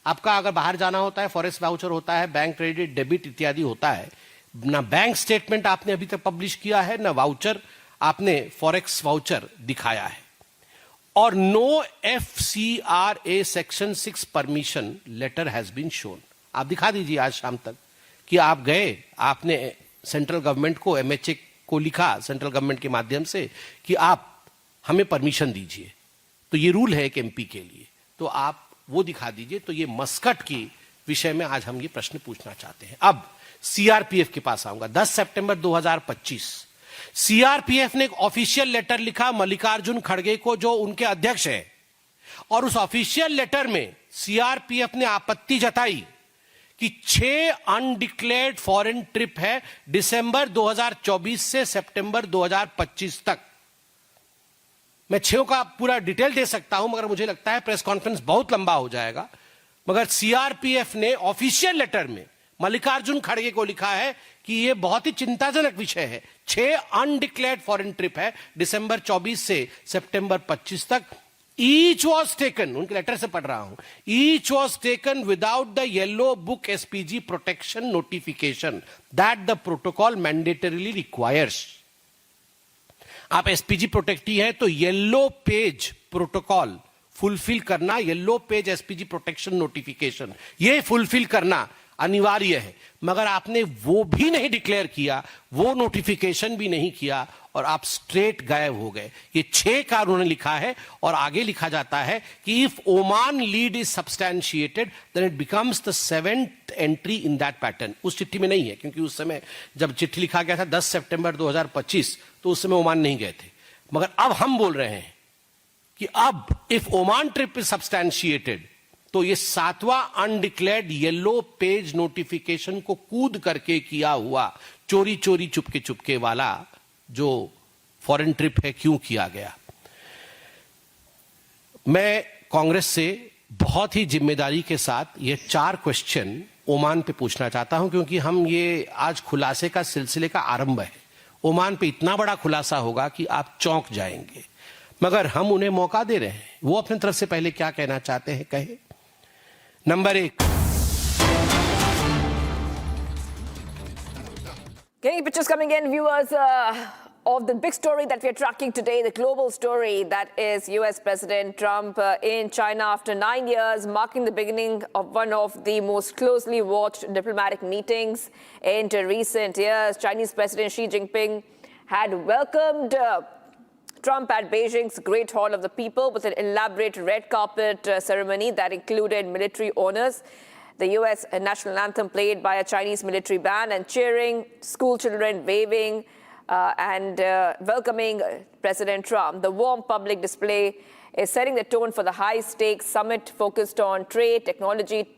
आपका अगर बाहर जाना होता है, फॉरेक्स वाउचर होता है, बैंक क्रेडिट डेबिट इत्यादि होता है, ना बैंक स्टेटमेंट आपने अभी तक पब्लिश किया है, ना वाउचर आपने फॉरेक्स वाउचर दिखाया है। और no FCRA section 6 permission letter has been shown. आप दिखा दीजिए आज शाम तक कि आप गए, आपने सेंट्रल गवर्नमेंट को, MHA को लिखा सेंट्रल गवर्नमेंट के माध्यम से कि आप हमें परमिशन दीजिए। तो ये रूल है एक MP के लिए, तो आप वो दिखा दीजिए। तो ये मस्कट की विषय में आज हम ये प्रश्न पूछना चाहते हैं। अब CRPF के पास आऊंगा। 10 सितंबर 2025 CRPF ने एक ऑफिशियल लेटर लिखा मल्लिकार्जुन खड़गे को, जो उनके अध्यक्ष है, और उस ऑफिशियल लेटर में CRPF ने आपत्ति जताई कि 6 अनडिक्लेयर्ड फॉरेन ट्रिप है दिसंबर 2024 से सितंबर 2025 तक। मैं 6 का पूरा डिटेल दे सकता हूं, मगर मुझे लगता है प्रेस कॉन्फ्रेंस बहुत लंबा हो जाएगा। मगर CRPF ने ऑफिशियल लेटर में मल्लिकार्जुन खड़गे को लिखा है कि यह बहुत ही चिंताजनक विषय है। 6 अनडिक्लेयर्ड फॉरेन ट्रिप है दिसंबर 24 से सितंबर 25 तक। Each was taken, उनके लेटर से पढ़ रहा हूं, each was taken without the yellow book SPG protection notification that the protocol mandatorily requires. आप एसपीजी प्रोटेक्टी हैं तो येलो पेज प्रोटोकॉल फुलफिल करना, yellow page SPG protection notification, ये फुलफिल करना अनिवार्य है। मगर आपने वो भी नहीं डिक्लेयर किया, वो नोटिफिकेशन भी नहीं किया और आप स्ट्रेट गायब हो गए। ये 6 का उन्होंने लिखा है और आगे लिखा जाता है कि if Oman lead is substantiated then it becomes the 7th entry in that pattern. उस चिट्ठी में नहीं है, क्योंकि उस समय जब चिट्ठी लिखा गया था 10 सितंबर 2025, तो उस समय ओमान नहीं गए थे। मगर अब हम बोल रहे हैं कि अब इफ ओमान ट्रिप इज सब्सटैंशिएटेड तो ये 7वां अनडिक्लेयर्ड येलो पेज नोटिफिकेशन को कूद करके किया हुआ चोरी चोरी चुपके चुपके वाला जो फॉरेन ट्रिप है क्यों किया गया। मैं कांग्रेस से बहुत ही जिम्मेदारी के साथ ये 4 क्वेश्चन ओमान पे पूछना चाहता हूं, क्योंकि हम ये आज खुलासे का सिलसिले का आरंभ है। ओमान पे इतना बड़ा खुलासा होगा कि आप चौंक जाएंगे, मगर हम उन्हें मौका दे रहे हैं। वो अपनी तरफ से पहले क्या कहना चाहते हैं कहे। Number 1, Getting pictures coming in, viewers, of the big story that we are tracking today, the global story that is US President Trump in China after 9 years, marking the beginning of one of the most closely watched diplomatic meetings in recent years. Chinese President Xi Jinping had welcomed Trump at Beijing's Great Hall of the People with an elaborate red carpet ceremony that included military honors, the U.S. national anthem played by a Chinese military band, and cheering, school children waving and welcoming President Trump. The warm public display is setting the tone for the high-stakes summit focused on trade, technology,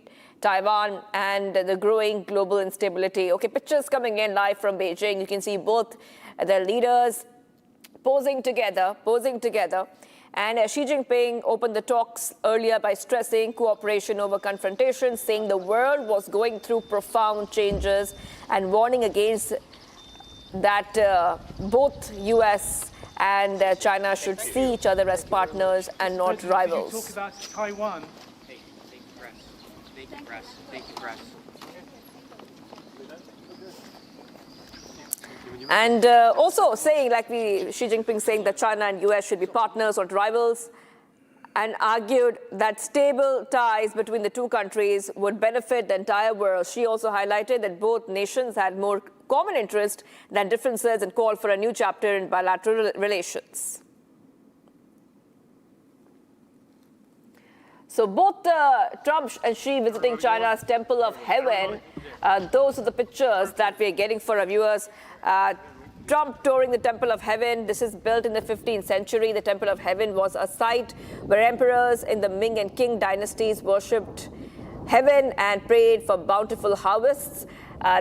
Taiwan, and the growing global instability. Okay, pictures coming in live from Beijing. You can see both the leaders posing together. And Xi Jinping opened the talks earlier by stressing cooperation over confrontation, saying the world was going through profound changes and warning against that both US and China should see each other as partners and not rivals. Talk about Taiwan. Thank you, press. And also saying, Xi Jinping saying that China and US should be partners, not rivals, and argued that stable ties between the two countries would benefit the entire world. She also highlighted that both nations had more common interest than differences and called for a new chapter in bilateral relations. So both Trump and Xi visiting China's Temple of Heaven, those are the pictures that we are getting for our viewers. Trump touring the Temple of Heaven. This is built in the 15th century. The Temple of Heaven was a site where emperors in the Ming and Qing dynasties worshipped heaven and prayed for bountiful harvests.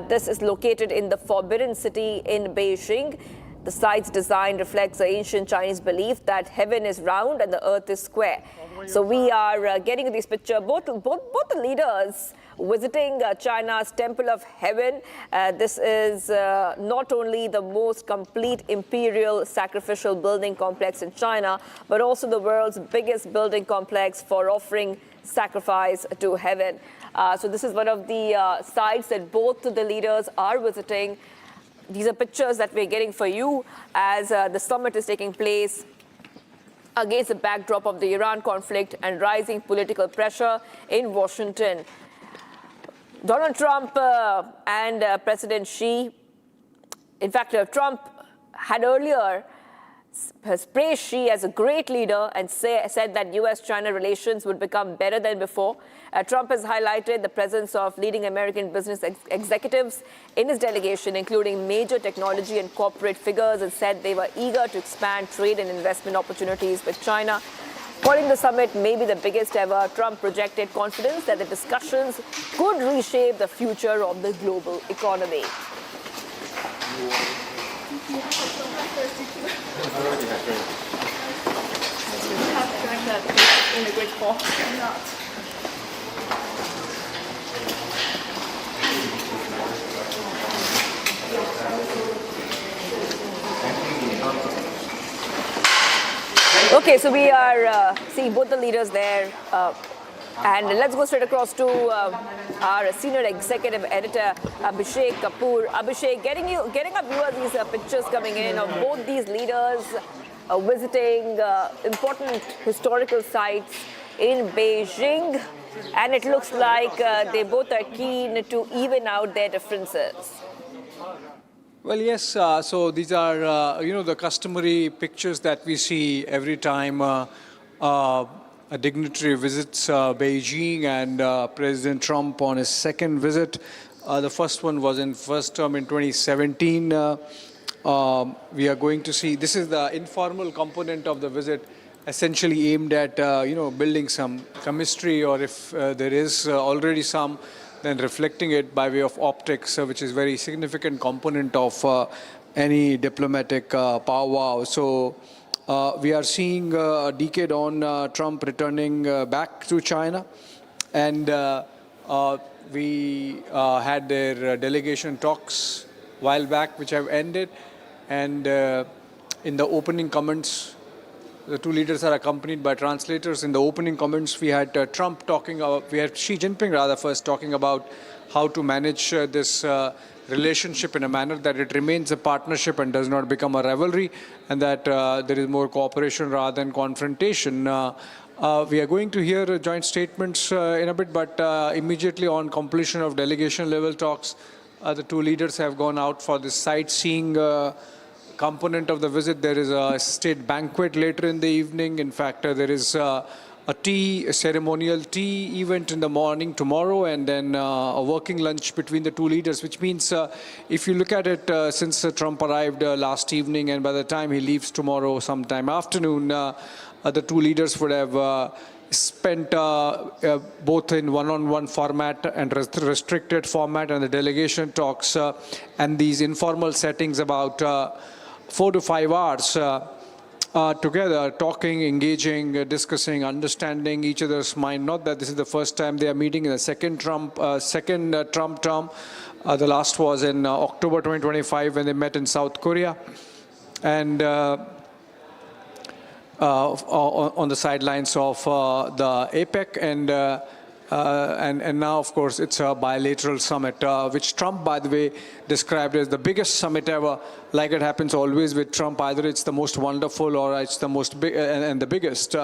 This is located in the Forbidden City in Beijing. The site's design reflects the ancient Chinese belief that heaven is round and the earth is square. So we are getting this picture, both the leaders visiting China's Temple of Heaven. This is not only the most complete imperial sacrificial building complex in China, but also the world's biggest building complex for offering sacrifice to heaven. So this is one of the sites that both the leaders are visiting. These are pictures that we're getting for you as the summit is taking place against the backdrop of the Iran conflict and rising political pressure in Washington. Donald Trump and President Xi, in fact, Trump had earlier has praised Xi as a great leader and said that US-China relations would become better than before. Trump has highlighted the presence of leading American business executives in his delegation, including major technology and corporate figures, and said they were eager to expand trade and investment opportunities with China. Calling the summit maybe the biggest ever, Trump projected confidence that the discussions could reshape the future of the global economy. Okay, so we are seeing both the leaders there. And let's go straight across to our senior executive editor, Abhishek Kapoor. Abhishek, getting our viewers these pictures coming in of both these leaders visiting important historical sites in Beijing, and it looks like they both are keen to even out their differences. Well, yes. So these are, the customary pictures that we see every time a dignitary visits Beijing, and President Trump on his second visit. The first one was in first term in 2017. We are going to see, this is the informal component of the visit, essentially aimed at, building some chemistry, or if there is already some, then reflecting it by way of optics, which is very significant component of any diplomatic powwow. So we are seeing a decade on Trump returning back to China, and we had their delegation talks a while back, which have ended, and in the opening comments, the two leaders are accompanied by translators. In the opening comments, we had Xi Jinping rather first talking about how to manage this relationship in a manner that it remains a partnership and does not become a rivalry, and that there is more cooperation rather than confrontation. We are going to hear joint statements in a bit, but immediately on completion of delegation level talks, the two leaders have gone out for this sightseeing component of the visit. There is a state banquet later in the evening. In fact, there is a ceremonial tea event in the morning tomorrow, and then a working lunch between the two leaders, which means if you look at it, since Trump arrived last evening, and by the time he leaves tomorrow sometime afternoon, the two leaders would have spent both in one-on-one format and restricted format, and the delegation talks and these informal settings about 4 to 5 hours together, talking, engaging, discussing, understanding each other's mind. Not that this is the first time they are meeting in the second Trump term. The last was in October 2025 when they met in South Korea, and on the sidelines of the APEC, and now, of course, it's a bilateral summit, which Trump, by the way, described as the biggest summit ever. Like it happens always with Trump, either it's the most wonderful or it's the most big and the biggest.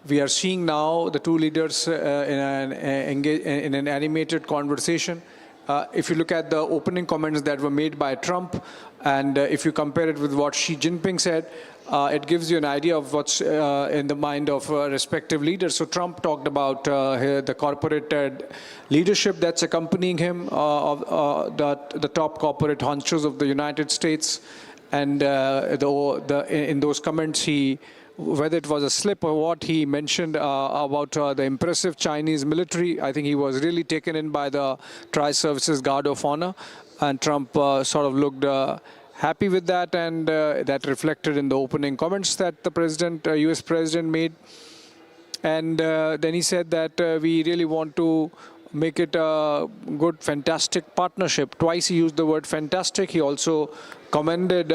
We are seeing now the two leaders in an animated conversation. If you look at the opening comments that were made by Trump, and if you compare it with what Xi Jinping said, it gives you an idea of what's in the mind of respective leaders. So Trump talked about the corporate leadership that's accompanying him, the top corporate honchos of the United States, and in those comments, whether it was a slip or what, he mentioned about the impressive Chinese military. I think he was really taken in by the Tri-Services Guard of Honor, and Trump sort of looked happy with that, and that reflected in the opening comments that the US President made. And then he said that we really want to make it a good, fantastic partnership. Twice he used the word fantastic. He also commended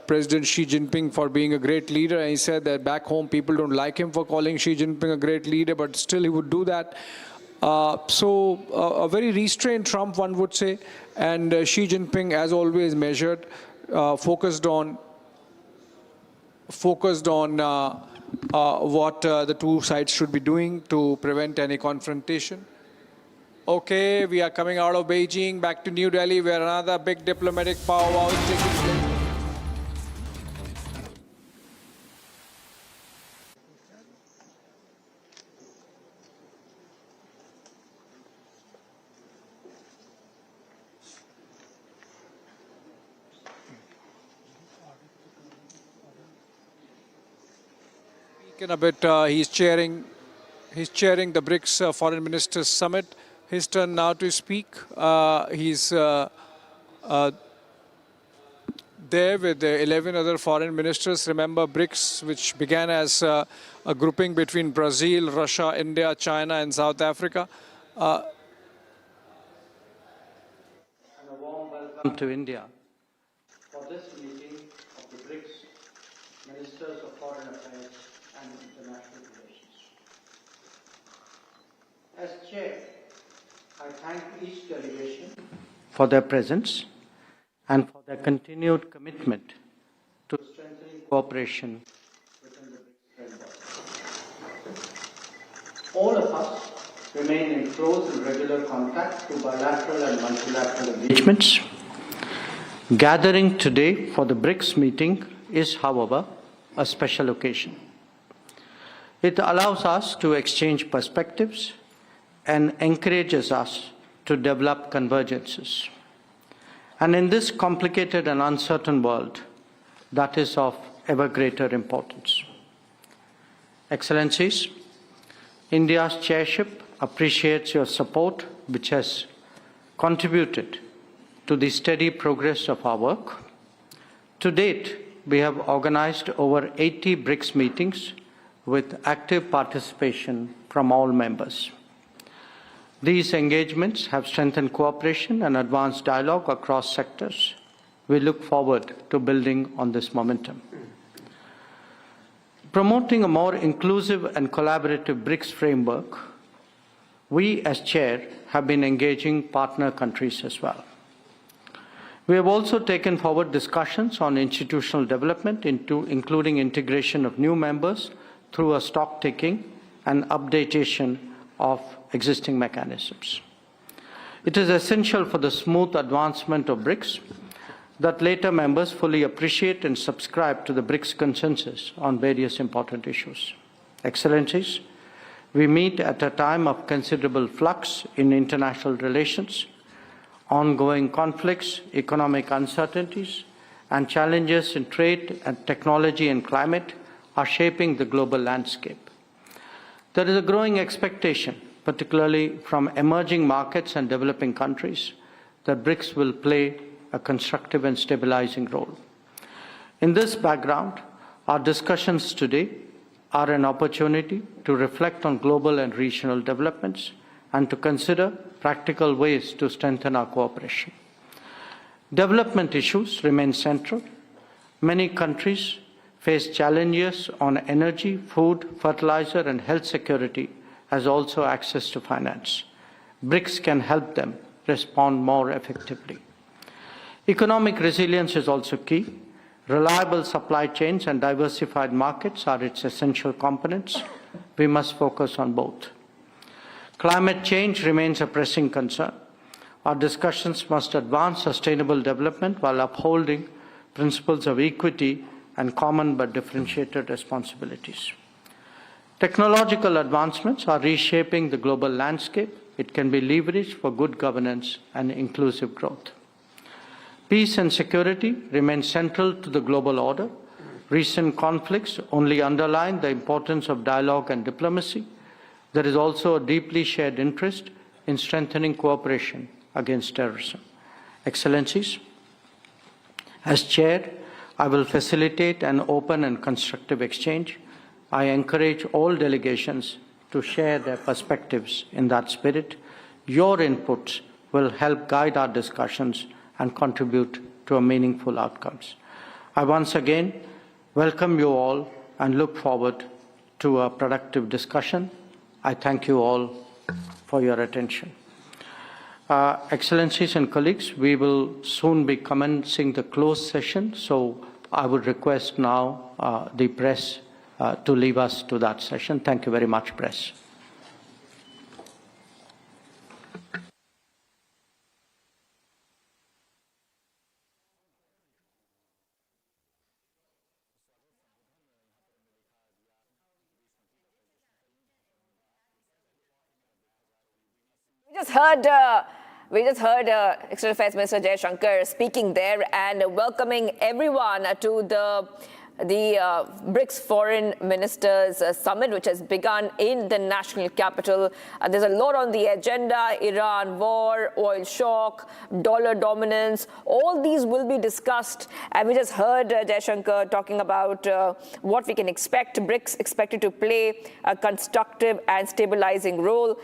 President Xi Jinping for being a great leader, and he said that back home people don't like him for calling Xi Jinping a great leader, but still he would do that. So a very restrained Trump, one would say, and Xi Jinping, as always, measured, focused on what the two sides should be doing to prevent any confrontation. Okay, we are coming out of Beijing back to New Delhi, where another big diplomatic powwow is taking place. In a bit, he's chairing the BRICS Foreign Ministers Summit. His turn now to speak. He's there with the 11 other foreign ministers. Remember, BRICS, which began as a grouping between Brazil, Russia, India, China, and South Africa. And a warm welcome to India for this meeting of the BRICS Ministers of Foreign Affairs and International Relations. Chair, I thank each delegation for their presence and for their continued commitment to strengthening cooperation within the BRICS framework. All of us remain in close and regular contact through bilateral and multilateral engagements. Gathering today for the BRICS meeting is, however, a special occasion. It allows us to exchange perspectives and encourages us to develop convergences. And in this complicated and uncertain world, that is of ever greater importance. Excellencies, India's chairship appreciates your support, which has contributed to the steady progress of our work. To date, we have organized over 80 BRICS meetings with active participation from all members. These engagements have strengthened cooperation and advanced dialogue across sectors. We look forward to building on this momentum. Promoting a more inclusive and collaborative BRICS framework, we as Chair have been engaging partner countries as well. We have also taken forward discussions on institutional development, including integration of new members through a stock-taking and updatation of existing mechanisms. It is essential for the smooth advancement of BRICS that later members fully appreciate and subscribe to the BRICS consensus on various important issues. Excellencies, we meet at a time of considerable flux in international relations. Ongoing conflicts, economic uncertainties, and challenges in trade and technology and climate are shaping the global landscape. There is a growing expectation, particularly from emerging markets and developing countries, that BRICS will play a constructive and stabilizing role. In this background, our discussions today are an opportunity to reflect on global and regional developments and to consider practical ways to strengthen our cooperation. Development issues remain central. Many countries face challenges on energy, food, fertilizer, and health security, as also access to finance. BRICS can help them respond more effectively. Economic resilience is also key. Reliable supply chains and diversified markets are its essential components. We must focus on both. Climate change remains a pressing concern. Our discussions must advance sustainable development while upholding principles of equity and common but differentiated responsibilities. Technological advancements are reshaping the global landscape. It can be leveraged for good governance and inclusive growth. Peace and security remain central to the global order. Recent conflicts only underline the importance of dialogue and diplomacy. There is also a deeply shared interest in strengthening cooperation against terrorism. Excellencies, as Chair, I will facilitate an open and constructive exchange. I encourage all delegations to share their perspectives in that spirit. Your inputs will help guide our discussions and contribute to meaningful outcomes. I once again welcome you all and look forward to a productive discussion. I thank you all for your attention. Excellencies and colleagues, we will soon be commencing the closed session, so I would request now the press to leave us to that session. Thank you very much, press. We just heard External Affairs Minister Jaishankar speaking there and welcoming everyone to the BRICS Foreign Ministers Summit, which has begun in the national capital. There's a lot on the agenda: Iran war, oil shock, dollar dominance. All these will be discussed. And we just heard Jaishankar talking about what we can expect. BRICS expected to play a constructive and stabilizing role.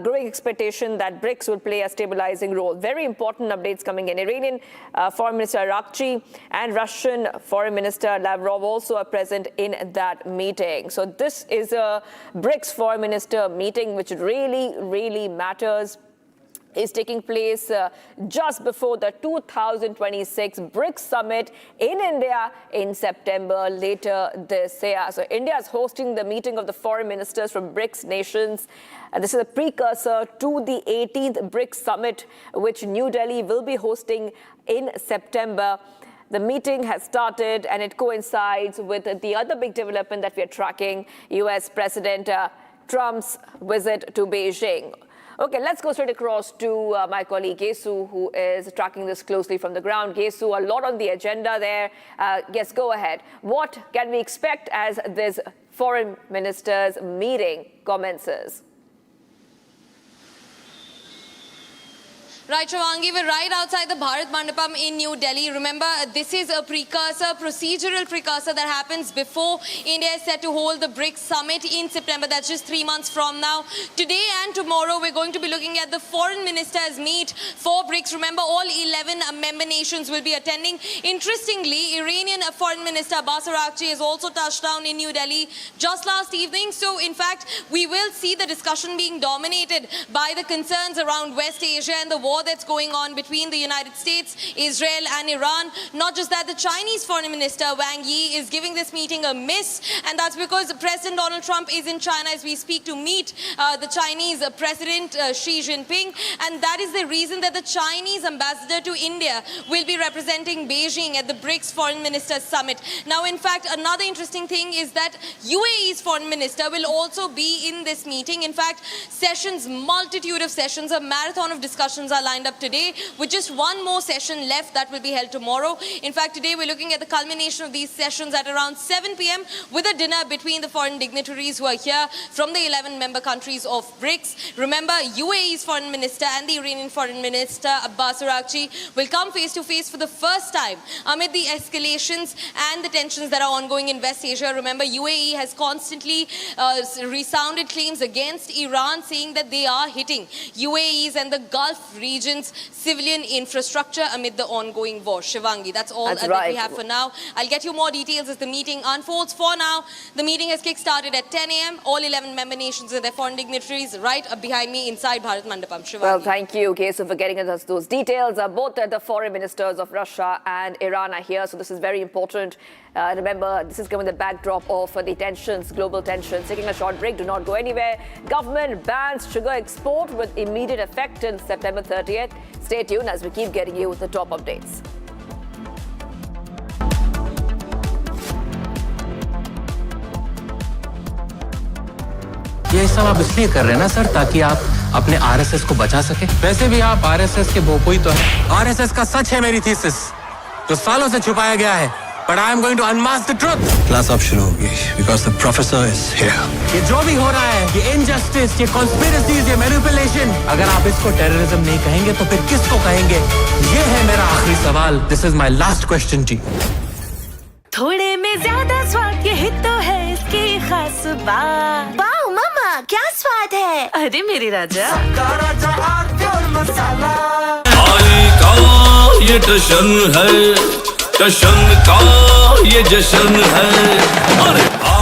growing expectation that BRICS will play a stabilizing role. Very important updates coming in. Iranian Foreign Minister Arakchi and Russian Foreign Minister Lavrov also are present in that meeting. So this is a BRICS Foreign Minister meeting which really matters. Is taking place just before the 2026 BRICS summit in India in September later this year. So India is hosting the meeting of the foreign ministers from BRICS nations. This is a precursor to the 18th BRICS summit, which New Delhi will be hosting in September. The meeting has started and it coincides with the other big development that we are tracking, US President Trump's visit to Beijing. Okay, let's go straight across to my colleague Gesu, who is tracking this closely from the ground. Gesu, a lot on the agenda there. Yes, go ahead. What can we expect as this foreign ministers meeting commences? Right, Shivangi, we're right outside the Bharat Mandapam in New Delhi. Remember, this is a precursor, procedural precursor that happens before India is set to hold the BRICS summit in September. That's just 3 months from now. Today and tomorrow, we're going to be looking at the foreign ministers meet for BRICS. Remember, all 11 member nations will be attending. Interestingly, Iranian Foreign Minister Abbas Araghchi has also touched down in New Delhi just last evening. So, in fact, we will see the discussion being dominated by the concerns around West Asia and the war that's going on between the United States, Israel and Iran. Not just that, the Chinese Foreign Minister Wang Yi is giving this meeting a miss, and that's because President Donald Trump is in China as we speak to meet the Chinese President Xi Jinping, and that is the reason that the Chinese ambassador to India will be representing Beijing at the BRICS Foreign Ministers Summit. Now, in fact, another interesting thing is that UAE's Foreign Minister will also be in this meeting. In fact, sessions, multitude of sessions, a marathon of discussions are lined up today, with just one more session left that will be held tomorrow. In fact, today we're looking at the culmination of these sessions at around 7 p.m. with a dinner between the foreign dignitaries who are here from the 11 member countries of BRICS. Remember, UAE's Foreign Minister and the Iranian Foreign Minister Abbas Araghchi will come face to face for the first time amid the escalations and the tensions that are ongoing in West Asia. Remember, UAE has constantly resounded claims against Iran, saying that they are hitting UAE's and the Gulf region's civilian infrastructure amid the ongoing war. Shivangi, that's all that we have for now. I'll get you more details as the meeting unfolds. For now, the meeting has kick-started at 10 a.m. All 11 member nations and their foreign dignitaries right behind me inside Bharat Mandapam. Shivangi. Well, thank you, Kesu, for getting us those details. Both the foreign ministers of Russia and Iran are here, so this is very important. Remember, this is given the backdrop of the tensions, global tensions. Taking a short break, do not go anywhere. Government bans sugar export with immediate effect in September 30th. Stay tuned as we keep getting you the top updates. ये सब आप इसलिए कर रहे हैं ना sir, ताकि आप अपने आरएसएस को बचा सके। वैसे भी आप आरएसएस के बोपोई तो हैं। आरएसएस का सच है मेरी थीसिस, जो सालों से छुपाया गया है। But I am going to unmask the truth. Class अब शुरू होगी because the professor is here. ये जो भी हो रहा है, ये injustice, ये conspiracies, ये manipulation, अगर आप इसको terrorism नहीं कहेंगे तो फिर किसको कहेंगे? ये है मेरा आखिरी सवाल. This is my last question जी. थोड़े में ज्यादा स्वाद यही तो है इसकी खास बात। वाओ मामा, क्या स्वाद है? अरे मेरे राजा। राजा आग और मसाला। आई का ये जश्न है, जश्न का ये जश्न है।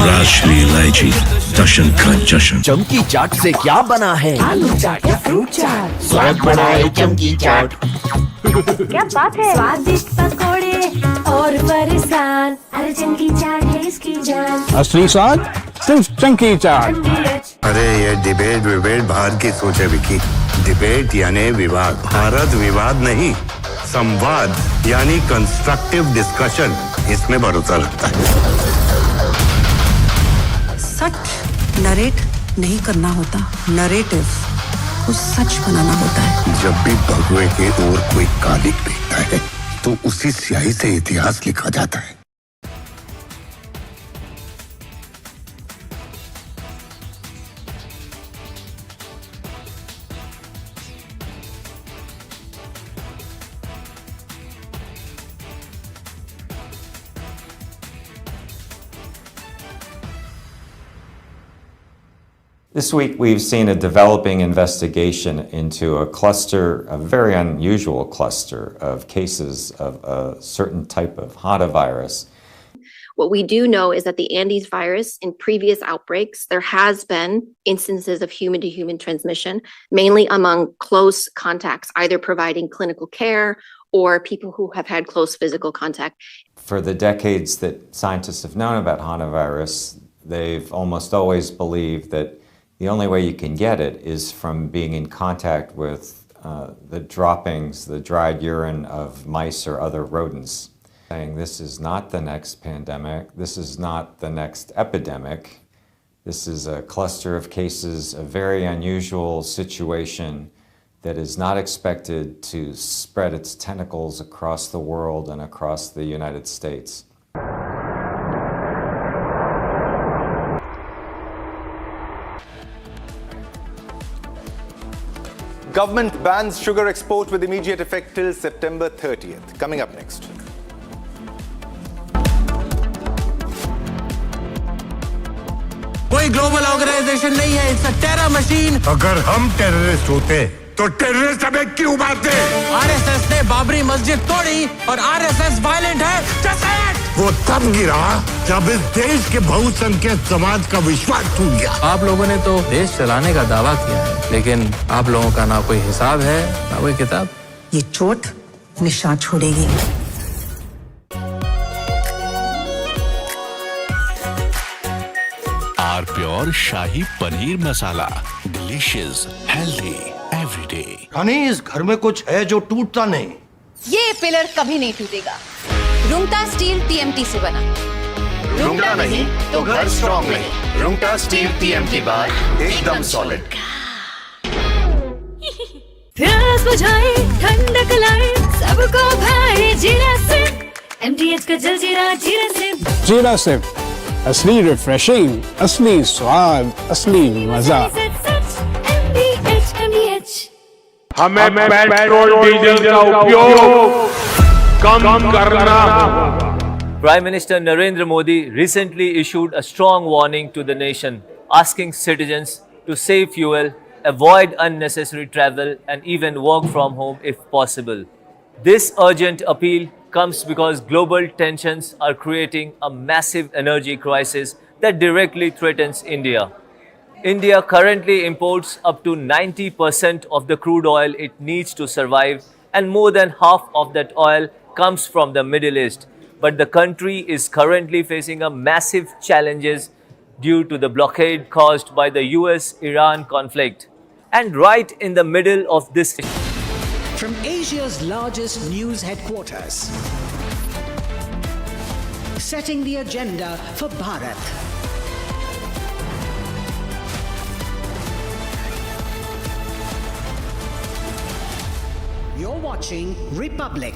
राष्ट्रीय इलायची जश्न का जश्न। चमकी चाट से क्या बना है? आलू चाट या फ्रूट चाट, स्वाद बढ़ाए चमकी चाट। क्या बात है? स्वादिष्ट पकोड़े और फरसान, अरे चमकी चाट है इसकी जान। असली स्वाद सिर्फ चंकी चाट। अरे ये डिबेट विबेट बाहर की सोचे विकी। डिबेट यानी विवाद, भारत विवाद नहीं, संवाद यानी कंस्ट्रक्टिव डिस्कशन, इसमें भरोसा रखता है। सच नरेट नहीं करना होता, नरेटिव को सच बनाना होता है। जब भी भगवे के ओर कोई कालिक फेंकता है तो उसी स्याही से इतिहास लिखा जाता है। This week, we've seen a developing investigation into a very unusual cluster of cases of a certain type of hantavirus. What we do know is that the Andes virus, in previous outbreaks, there has been instances of human-to-human transmission, mainly among close contacts, either providing clinical care or people who have had close physical contact. For the decades that scientists have known about hantavirus, they've almost always believed that the only way you can get it is from being in contact with the droppings, the dried urine of mice or other rodents. Saying this is not the next pandemic, this is not the next epidemic, this is a cluster of cases, a very unusual situation that is not expected to spread its tentacles across the world and across the United States. Government bans sugar export with immediate effect till September 30th. Coming up next. कोई global organisation नहीं है, it's a terror machine. अगर हम terrorist होते तो terrorist हमें क्यों मारते? आरएसएस ने बाबरी मस्जिद तोड़ी और आरएसएस वायलेंट है। Just say it! वो तब गिरा जब इस देश के बहुसंख्यक समाज का विश्वास टूट गया। आप लोगों ने तो देश चलाने का दावा किया है, लेकिन आप लोगों का ना कोई हिसाब है, ना कोई किताब। ये चोट निशान छोड़ेगी। R pure shahi paneer masala, delicious, healthy, everyday. रानी, इस घर में कुछ है जो टूटता नहीं। ये पिलर कभी नहीं टूटेगा। रुंगटा स्टील टीएमटी से बना। रुंगटा नहीं तो घर स्ट्रॉन्ग नहीं। रुंगटा स्टील टीएमटी बार एकदम सॉलिड। प्यास बुझाए, ठंडक लाए, सबको भाए जीरा से। एमटीएच का जलजीरा जीरा से। जीरा से असली रिफ्रेशिंग, असली स्वाद, असली मजा। हमें पेट्रोल डीजल का उपयोग कम करना होगा। Prime Minister Narendra Modi recently issued a strong warning to the nation, asking citizens to save fuel, avoid unnecessary travel, and even work from home if possible. This urgent appeal comes because global tensions are creating a massive energy crisis that directly threatens India. India currently imports up to 90% of the crude oil it needs to survive, and more than half of that oil comes from the Middle East. But the country is currently facing a massive challenges due to the blockade caused by the US-Iran conflict. And right in the middle of this, from Asia's largest news headquarters, setting the agenda for Bharat. You're watching Republic.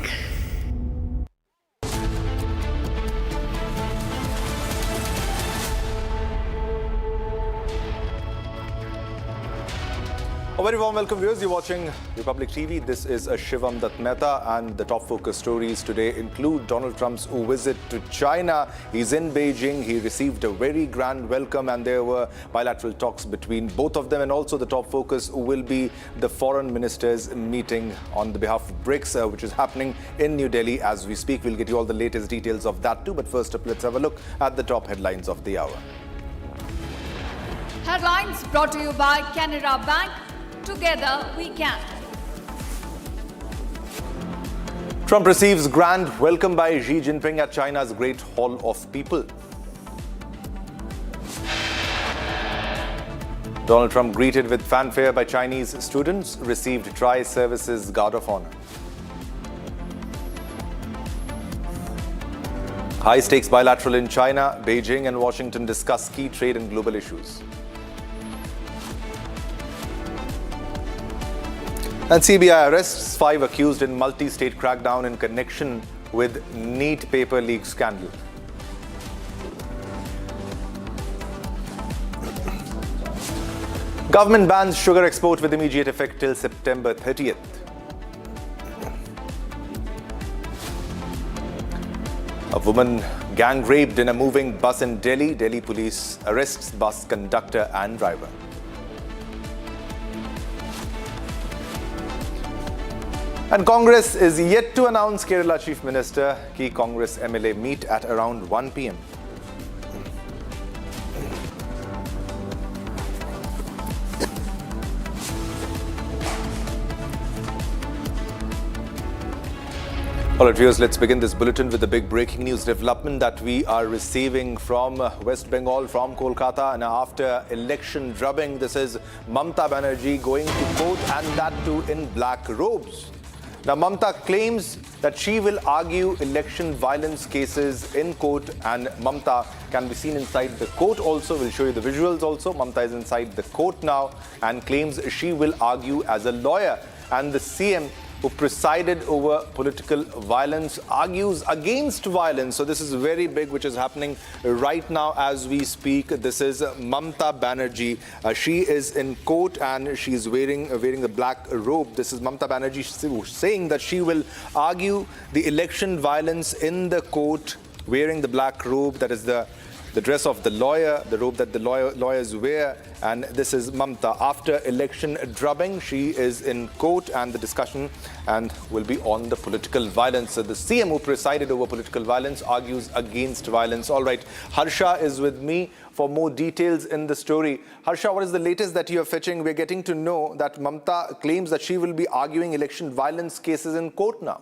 A very warm welcome, viewers. You're watching Republic TV. This is a Shivam Dutt Mehta, and the top focus stories today include Donald Trump's visit to China. He's in Beijing. He received a very grand welcome, and there were bilateral talks between both of them. And also the top focus will be the foreign ministers meeting on the behalf of BRICS, which is happening in New Delhi as we speak. We'll get you all the latest details of that too. But first up, let's have a look at the top headlines of the hour. Headlines brought to you by Canara Bank. Together we can. Trump receives grand welcome by Xi Jinping at China's Great Hall of People. Donald Trump greeted with fanfare by Chinese students, received Tri-Services Guard of Honor. High-stakes bilateral in China, Beijing and Washington discuss key trade and global issues. And CBI arrests 5 accused in multi-state crackdown in connection with NEET paper leak scandal. Government bans sugar export with immediate effect till September 30th. A woman gang raped in a moving bus in Delhi. Delhi police arrests bus conductor and driver. And Congress is yet to announce Kerala Chief Minister. Key Congress MLA meet at around 1 p.m. All right, viewers, let's begin this bulletin with the big breaking news development that we are receiving from West Bengal, from Kolkata. And after election drubbing, this is Mamata Banerjee going to court, and that too in black robes. Now, Mamata claims that she will argue election violence cases in court, and Mamata can be seen inside the court also. We'll show you the visuals also. Mamata is inside the court now and claims she will argue as a lawyer. And the CM, who presided over political violence, argues against violence. So this is very big, which is happening right now as we speak. This is Mamata Banerjee. She is in court and she is wearing the black robe. This is Mamata Banerjee saying that she will argue the election violence in the court, wearing the black robe. That is the dress of the lawyer, the robe that the lawyers wear. And this is Mamata. After election drubbing, she is in court, and the discussion and will be on the political violence. So the CM, who presided over political violence, argues against violence. All right, Harsha is with me for more details in the story. Harsha, what is the latest that you are fetching? We're getting to know that Mamata claims that she will be arguing election violence cases in court now.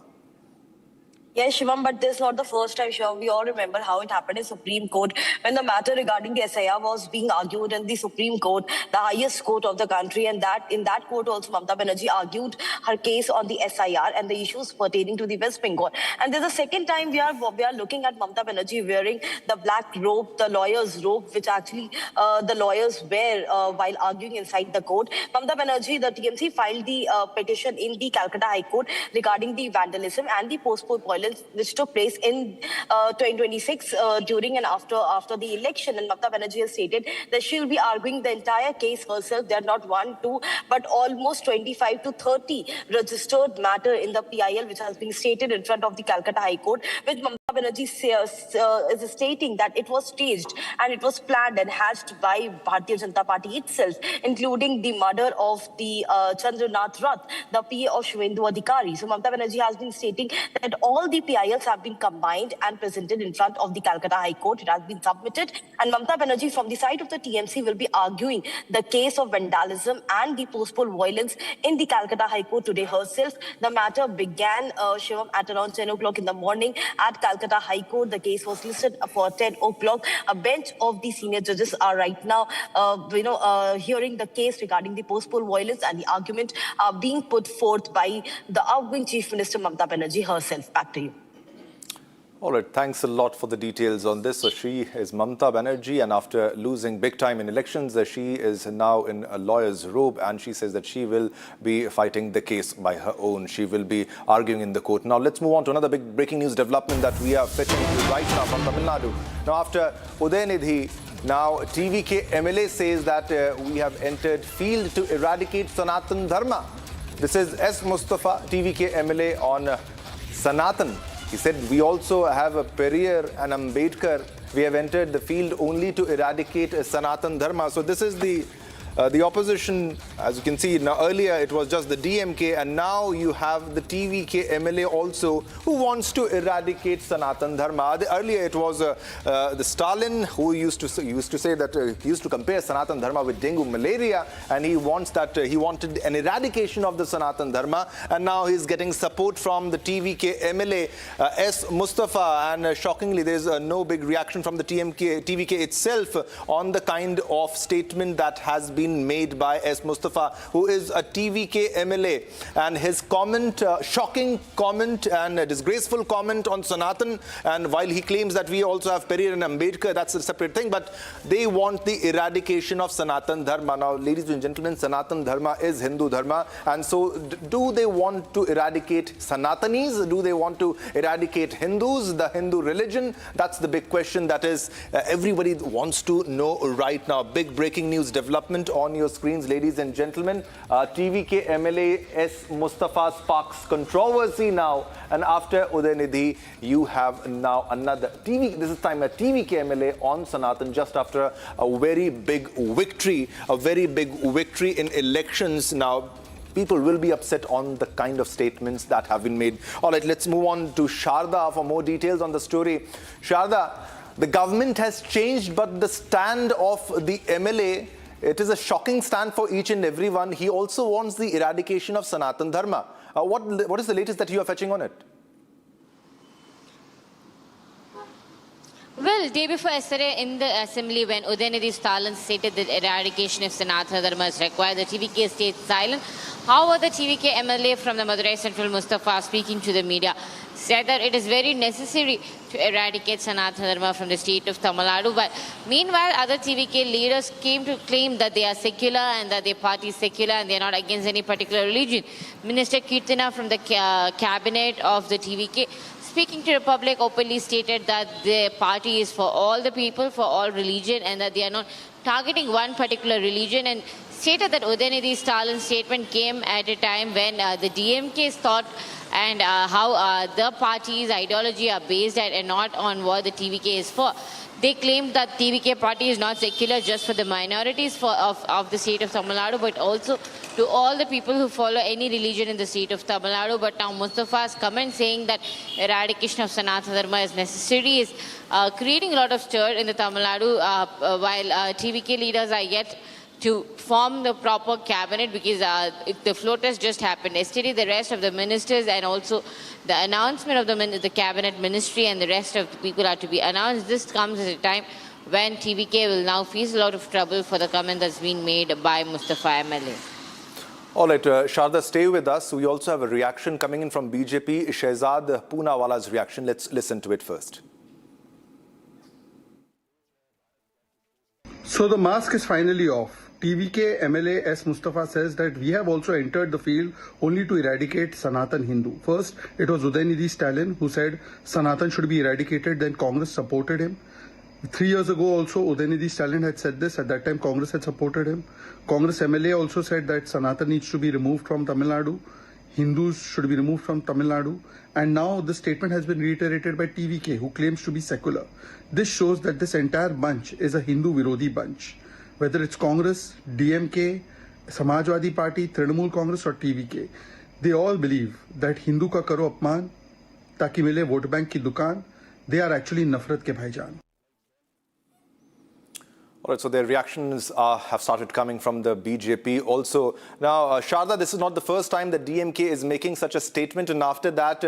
Yes, Shivam, but this is not the first time, Shivam. We all remember how it happened in Supreme Court when the matter regarding the SIR was being argued in the Supreme Court, the highest court of the country, and that in that court also Mamata Banerjee argued her case on the SIR and the issues pertaining to the West Bengal. And there's a second time we are looking at Mamata Banerjee wearing the black robe, the lawyer's robe, which actually the lawyers wear while arguing inside the court. Mamata Banerjee, the TMC, filed the petition in the Calcutta High Court regarding the vandalism and the post-poll violence which took place in 2026 during and after the election. And Mamata Banerjee has stated that she will be arguing the entire case herself. There are not 1, 2, but almost 25 to 30 registered matter in the PIL, which has been stated in front of the Calcutta High Court, which Mamata Banerjee is stating that it was staged and it was planned and hatched by Bharatiya Janata Party itself, including the murder of the Chandranath Rath, the PA of Shwendu Adhikari. So Mamata Banerjee has been stating that all the PILs have been combined and presented in front of the Calcutta High Court. It has been submitted, and Mamata Banerjee from the side of the TMC will be arguing the case of vandalism and the post-poll violence in the Calcutta High Court today herself. The matter began, Shivam, at around 10 o'clock in the morning at Calcutta High Court. The case was listed for 10 o'clock. A bench of the senior judges are right now, hearing the case regarding the post-poll violence, and the argument are being put forth by the outgoing Chief Minister Mamata Banerjee herself. Back to you. All right, thanks a lot for the details on this. So she is Mamata Banerjee, and after losing big time in elections, she is now in a lawyer's robe, and she says that she will be fighting the case by her own. She will be arguing in the court. Now, let's move on to another big breaking news development that we are fetching right now from Tamil Nadu. Now, after Udayanidhi, now TVK MLA says that we have entered field to eradicate Sanatana Dharma. This is S. Mustafa, TVK MLA on Sanatan. He said, we also have a Periyar and Ambedkar. We have entered the field only to eradicate Sanatana Dharma. So this is the opposition. As you can see, now earlier it was just the DMK, and now you have the TVK MLA also who wants to eradicate Sanatana Dharma. Earlier it was the Stalin who used to say that he used to compare Sanatana Dharma with dengue malaria, and he wanted an eradication of the Sanatana Dharma, and now he's getting support from the TVK MLA S. Mustafa, and shockingly there's no big reaction from the TVK itself on the kind of statement that has been made by S. Mustafa, who is a TVK MLA, and his comment, shocking comment and a disgraceful comment on Sanatan. And while he claims that we also have Periyar and Ambedkar, that's a separate thing, but they want the eradication of Sanatan Dharma. Now, ladies and gentlemen, Sanatan Dharma is Hindu Dharma, and so do they want to eradicate Sanatanis? Do they want to eradicate Hindus, the Hindu religion? That's the big question that is everybody wants to know right now. Big breaking news development on your screens, ladies and gentlemen. TVK MLA S. Mustafa sparks controversy now, and after Udayanidhi, you have now another this is time a TVK MLA on Sanatan, just after a very big victory in elections. Now, people will be upset on the kind of statements that have been made. All right, let's move on to Sharda for more details on the story. Sharda, the government has changed, but the stand of the MLA, it is a shocking stand for each and every one. He also wants the eradication of Sanatana Dharma. What is the latest that you are fetching on it? Well, day before yesterday in the assembly, when Udayanidhi Stalin stated that eradication of Sanatana Dharma is required, the TVK stayed silent. However, the TVK MLA from the Madurai Central, Mustafa, speaking to the media, said that it is very necessary to eradicate Sanatana Dharma from the state of Tamil Nadu. But meanwhile, other TVK leaders came to claim that they are secular and that their party is secular and they are not against any particular religion. Minister Kirtana from the cabinet of the TVK, speaking to the public, openly stated that their party is for all the people, for all religion, and that they are not targeting one particular religion, and stated that Udayanidhi Stalin's statement came at a time when the DMK's thought and how the party's ideology are based at and not on what the TVK is for. They claimed that TVK party is not secular just for the minorities of the state of Tamil Nadu, but also to all the people who follow any religion in the state of Tamil Nadu. But now Mustafa's comment saying that eradication of Sanatana Dharma is necessary is creating a lot of stir in the Tamil Nadu, while TVK leaders are yet to form the proper cabinet, because the floor test just happened yesterday. The rest of the ministers and also the announcement of the cabinet ministry and the rest of the people are to be announced. This comes at a time when TVK will now face a lot of trouble for the comment that's been made by Mustafa MLA. All right, Sharda, stay with us. We also have a reaction coming in from BJP, Shehzad Poonawala's reaction. Let's listen to it first. So the mask is finally off. TVK MLA S. Mustafa says that we have also entered the field only to eradicate Sanatan Hindu. First, it was Udayanidhi Stalin who said Sanatan should be eradicated, then Congress supported him. 3 years ago also, Udayanidhi Stalin had said this. At that time, Congress had supported him. Congress MLA also said that Sanatan needs to be removed from Tamil Nadu. Hindus should be removed from Tamil Nadu. And now this statement has been reiterated by TVK, who claims to be secular. This shows that this entire bunch is a Hindu Virodi bunch. Whether it's Congress, DMK, Samajwadi Party, Trinamool Congress or TVK, they all believe that Hindu ka karo apman, taki mile vote bank ki dukaan, they are actually nafrat ke bhaijaan. All right, so their reactions have started coming from the BJP also. Now, Sharda, this is not the first time that DMK is making such a statement, and after that,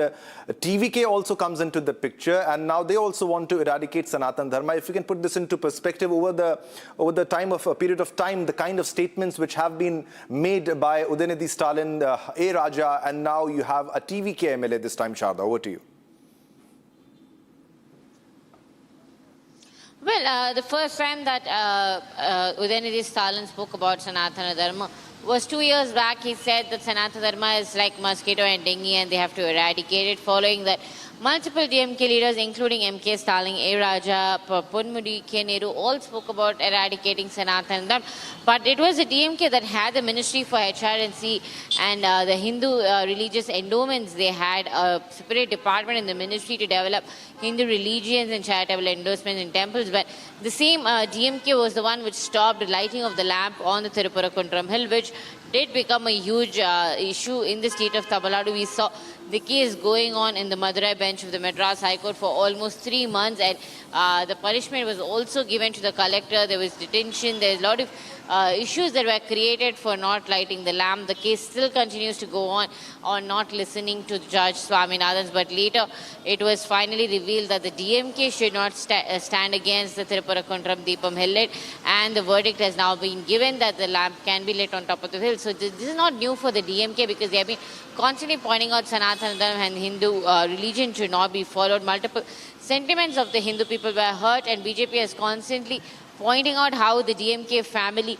TVK also comes into the picture, and now they also want to eradicate Sanatana Dharma. If you can put this into perspective over the time of a period of time, the kind of statements which have been made by Udayanidhi Stalin, A. Raja, and now you have a TVK MLA this time, Sharda. Over to you. Well, the first time that Udayanidhi Stalin spoke about Sanatana Dharma was 2 years back. He said that Sanatana Dharma is like mosquito and dengue and they have to eradicate it. Following that, multiple DMK leaders, including MK Stalin, A. Raja, Ponmudi, K. Nehru, all spoke about eradicating Sanatana Dharma. But it was the DMK that had the Ministry for HRNC and the Hindu religious endowments. They had a separate department in the ministry to develop Hindu religions and charitable endorsements in temples. But the same DMK was the one which stopped the lighting of the lamp on the Tirupurakuntram hill, which did become a huge issue in the state of Tamil Nadu. We saw the case going on in the Madurai bench of the Madras High Court for almost 3 months, and the punishment was also given to the collector. There was detention. There's a lot of issues that were created for not lighting the lamp. The case still continues to go on not listening to Judge Swaminathan's, but later it was finally revealed that the DMK should not stand against the Tirupurakuntram Deepam hill lit, and the verdict has now been given that the lamp can be lit on top of the hill. So this is not new for the DMK, because they have been constantly pointing out Sanatana Dharma and Hindu religion should not be followed. Multiple sentiments of the Hindu people were hurt, and BJP has constantly pointing out how the DMK family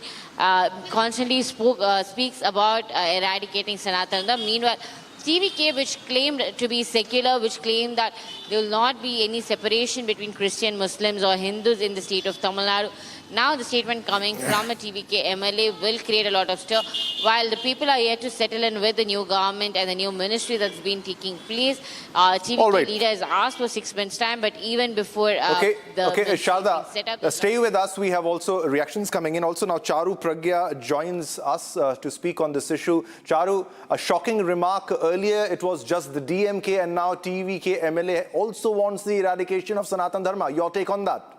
constantly speaks about eradicating Sanatana Dharma. Meanwhile, TVK, which claimed to be secular, which claimed that there will not be any separation between Christian, Muslims or Hindus in the state of Tamil Nadu. Now the statement coming from a TVK MLA will create a lot of stir. While the people are yet to settle in with the new government and the new ministry that's been taking place, TVK leader has asked for 6 months' time, but even before Sharda, set up, stay with us. We have also reactions coming in. Also now Charu Pragya joins us to speak on this issue. Charu, a shocking remark earlier, it was just the DMK, and now TVK MLA also wants the eradication of Sanatana Dharma. Your take on that?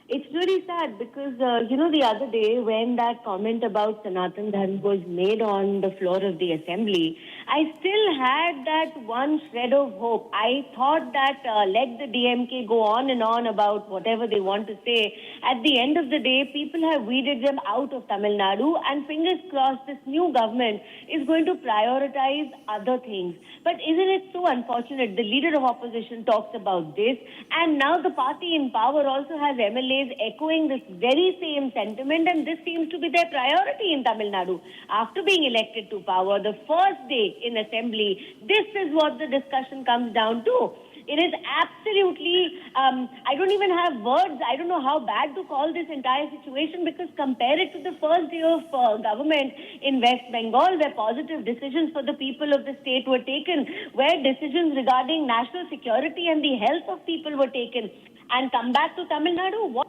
It's really sad because, the other day when that comment about Sanatana Dharma was made on the floor of the assembly, I still had that one shred of hope. I thought that let the DMK go on and on about whatever they want to say. At the end of the day, people have weeded them out of Tamil Nadu, and fingers crossed this new government is going to prioritize other things. But isn't it so unfortunate? The leader of opposition talks about this, and now the party in power also has MLAs echoing this very same sentiment, and this seems to be their priority in Tamil Nadu. After being elected to power, the first day in assembly, this is what the discussion comes down to. It is absolutely, I don't even have words. I don't know how bad to call this entire situation, because compare it to the first day of government in West Bengal, where positive decisions for the people of the state were taken, where decisions regarding national security and the health of people were taken. And come back to Tamil Nadu, what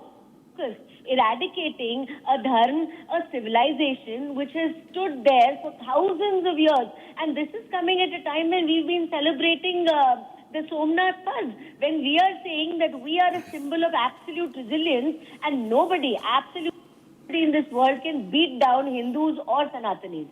focus? Eradicating a dharma, a civilization which has stood there for thousands of years. And this is coming at a time when we've been celebrating the Somnath Paz, when we are saying that we are a symbol of absolute resilience, and nobody, absolutely in this world, can beat down Hindus or Sanatanis.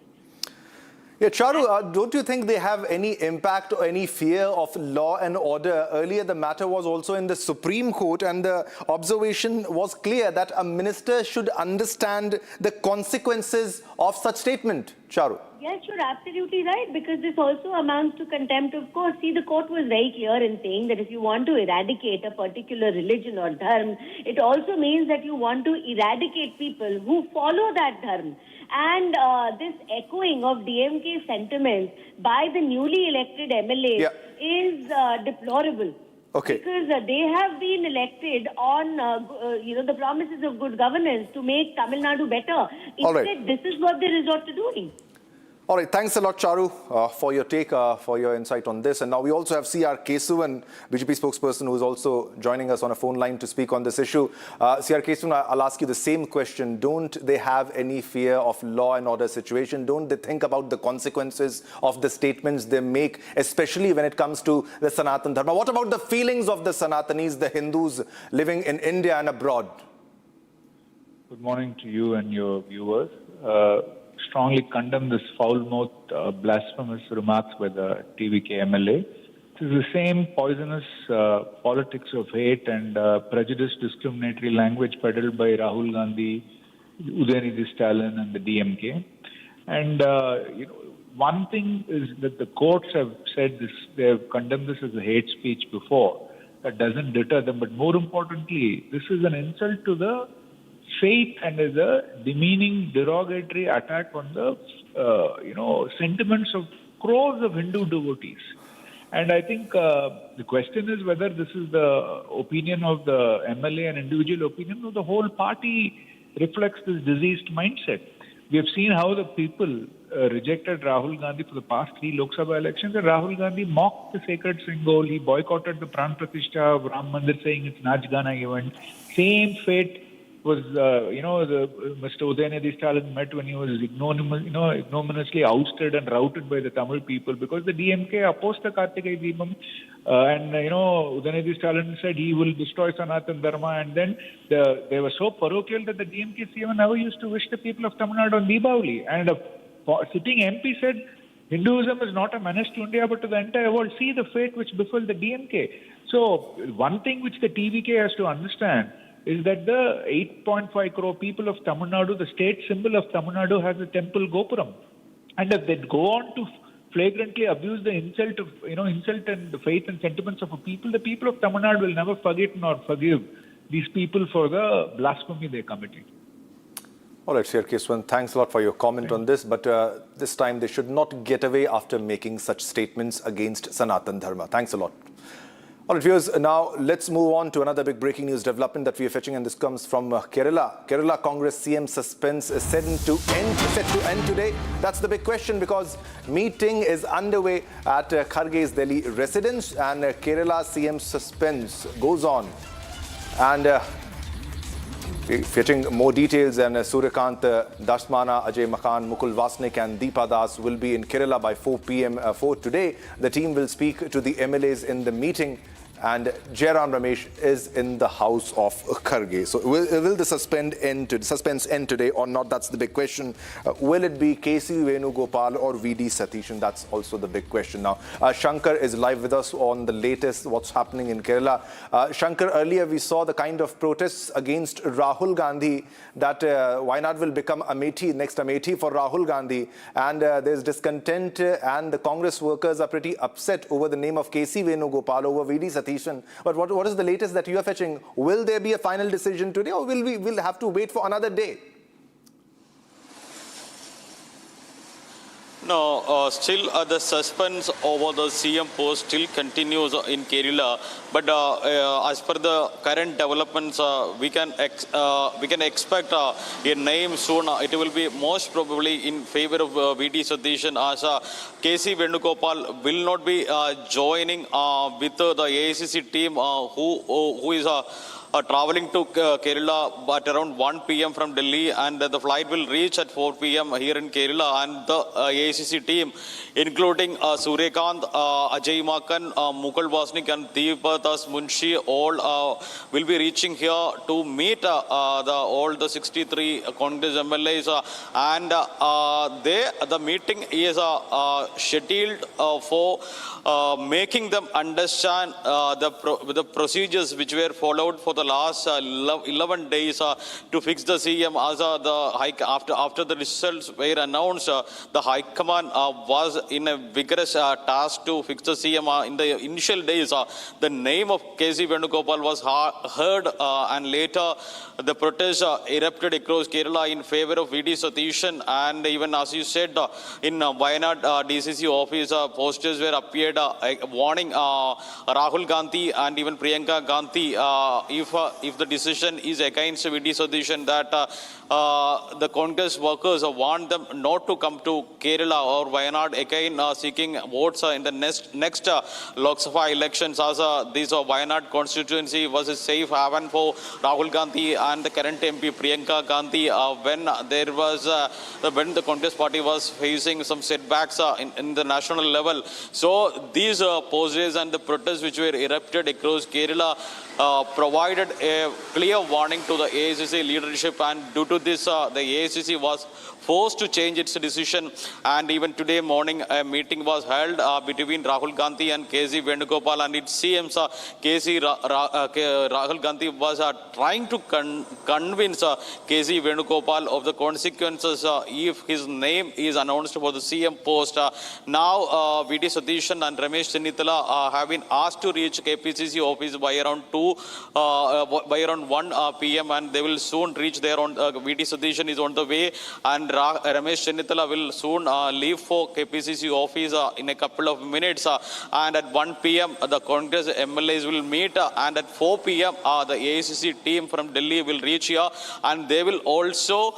Yeah, Charu, don't you think they have any impact or any fear of law and order? Earlier, the matter was also in the Supreme Court, and the observation was clear that a minister should understand the consequences of such statement. Charu. Yes, you're absolutely right, because this also amounts to contempt of court. See, the court was very clear in saying that if you want to eradicate a particular religion or dharma, it also means that you want to eradicate people who follow that dharma. And this echoing of DMK sentiments by the newly elected MLAs is deplorable. Okay. Because they have been elected on, the promises of good governance to make Tamil Nadu better. Instead, this is what they resort to doing. All right, thanks a lot, Charu, for your take, for your insight on this. And now we also have C.R. Kesavan, BJP spokesperson, who is also joining us on a phone line to speak on this issue. C.R. Kesavan, I'll ask you the same question. Don't they have any fear of law and order situation? Don't they think about the consequences of the statements they make, especially when it comes to the Sanatana Dharma? What about the feelings of the Sanatanis, the Hindus living in India and abroad? Good morning to you and your viewers. Strongly condemn this foul-mouthed, blasphemous remarks by the TVK MLA. It is the same poisonous politics of hate and prejudice, discriminatory language peddled by Rahul Gandhi, Udayanidhi Stalin, and the DMK. And one thing is that the courts have said this; they have condemned this as a hate speech before. That doesn't deter them, but more importantly, this is an insult to the faith and is a demeaning, derogatory attack on the, sentiments of crores of Hindu devotees. And I think the question is whether this is the opinion of the MLA, an individual opinion, or the whole party reflects this diseased mindset. We have seen how the people rejected Rahul Gandhi for the past 3 Lok Sabha elections, and Rahul Gandhi mocked the sacred symbol. He boycotted the Pran Pratishtha of Ram Mandir, saying it's Nach Gana event. Same fate was, Mr. Udayanidhi Stalin met when he was ignominiously ousted and routed by the Tamil people because the DMK opposed the Kartikai Deepam. Udayanidhi Stalin said he will destroy Sanatana Dharma, and then they were so parochial that the DMK CM never used to wish the people of Tamil Nadu on Deepavali. And a sitting MP said, Hinduism is not a menace to India but to the entire world. See the fate which befell the DMK. So one thing which the TVK has to understand is that the 8.5 crore people of Tamil Nadu, the state symbol of Tamil Nadu, has a temple Gopuram. And if they go on to flagrantly abuse the insult and the faith and sentiments of a people, the people of Tamil Nadu will never forget nor forgive these people for the blasphemy they're committing. All right, Sir Keswan, thanks a lot for your comment on this. But this time they should not get away after making such statements against Sanatana Dharma. Thanks a lot. All right, viewers, now let's move on to another big breaking news development that we are fetching, and this comes from Kerala. Kerala Congress CM suspense is set to end today. That's the big question, because meeting is underway at Kharge's Delhi residence, and Kerala CM suspense goes on. And fetching more details, and Suryakant Dasmana, Ajay Makan, Mukul Vasnik and Deepa Das will be in Kerala by 4 p.m. for today. The team will speak to the MLAs in the meeting, and Jairam Ramesh is in the house of Kharge. So will the suspense end today or not? That's the big question. Will it be KC Venugopal or VD Satishan? That's also the big question now. Shankar is live with us on the latest, what's happening in Kerala. Shankar, earlier we saw the kind of protests against Rahul Gandhi, that Wayanad will become Amethi, next Amethi for Rahul Gandhi. And there's discontent, and the Congress workers are pretty upset over the name of KC Venugopal over VD Satishan. But what is the latest that you are fetching? Will there be a final decision today, or will have to wait for another day? No, still the suspense over the CM post still continues in Kerala. But as per the current developments, we can expect a name soon. It will be most probably in favor of VD Satishan, as KC Venugopal will not be joining with the AICC team who is traveling to Kerala at around 1 p.m. from Delhi, and the flight will reach at 4 p.m. here in Kerala. And the AICC team, including Suryakant, Ajay Makan, Mukul Vasnik and Deepa Das Munshi, all will be reaching here to meet all the 63 Congress MLAs. And the meeting is scheduled for making them understand the procedures which were followed for the last 11 days to fix the CM. As after the results were announced, the High Command was in a vigorous task to fix the CM. In the initial days, the name of KC Venugopal was heard, and later the protests erupted across Kerala in favor of VD Satishan. And even as you said, in Wayanad DCC office, posters were appeared warning Rahul Gandhi and even Priyanka Gandhi, if the decision is against VD Satishan, that the Congress workers want them not to come to Kerala or Wayanad again, seeking votes in the next Lok Sabha elections, as this Wayanad constituency was a safe haven for Rahul Gandhi and the current MP Priyanka Gandhi when the Congress party was facing some setbacks in the national level. So these posters and the protests which were erupted across Kerala provided a clear warning to the AICC leadership, and due to this, the AICC was forced to change its decision. And even today morning, a meeting was held between Rahul Gandhi and KC Venugopal, and it seems Rahul Gandhi was trying to convince KC Venugopal of the consequences if his name is announced for the CM post. Now, VD Satishan and Ramesh Chennithala have been asked to reach KPCC office by around 1 p.m. and they will soon reach there. VD Satishan is on the way, and Ramesh Chennithala will soon leave for KPCC office in a couple of minutes. And at 1 p.m. the Congress MLAs will meet, and at 4 p.m. the AICC team from Delhi will reach here, and they will also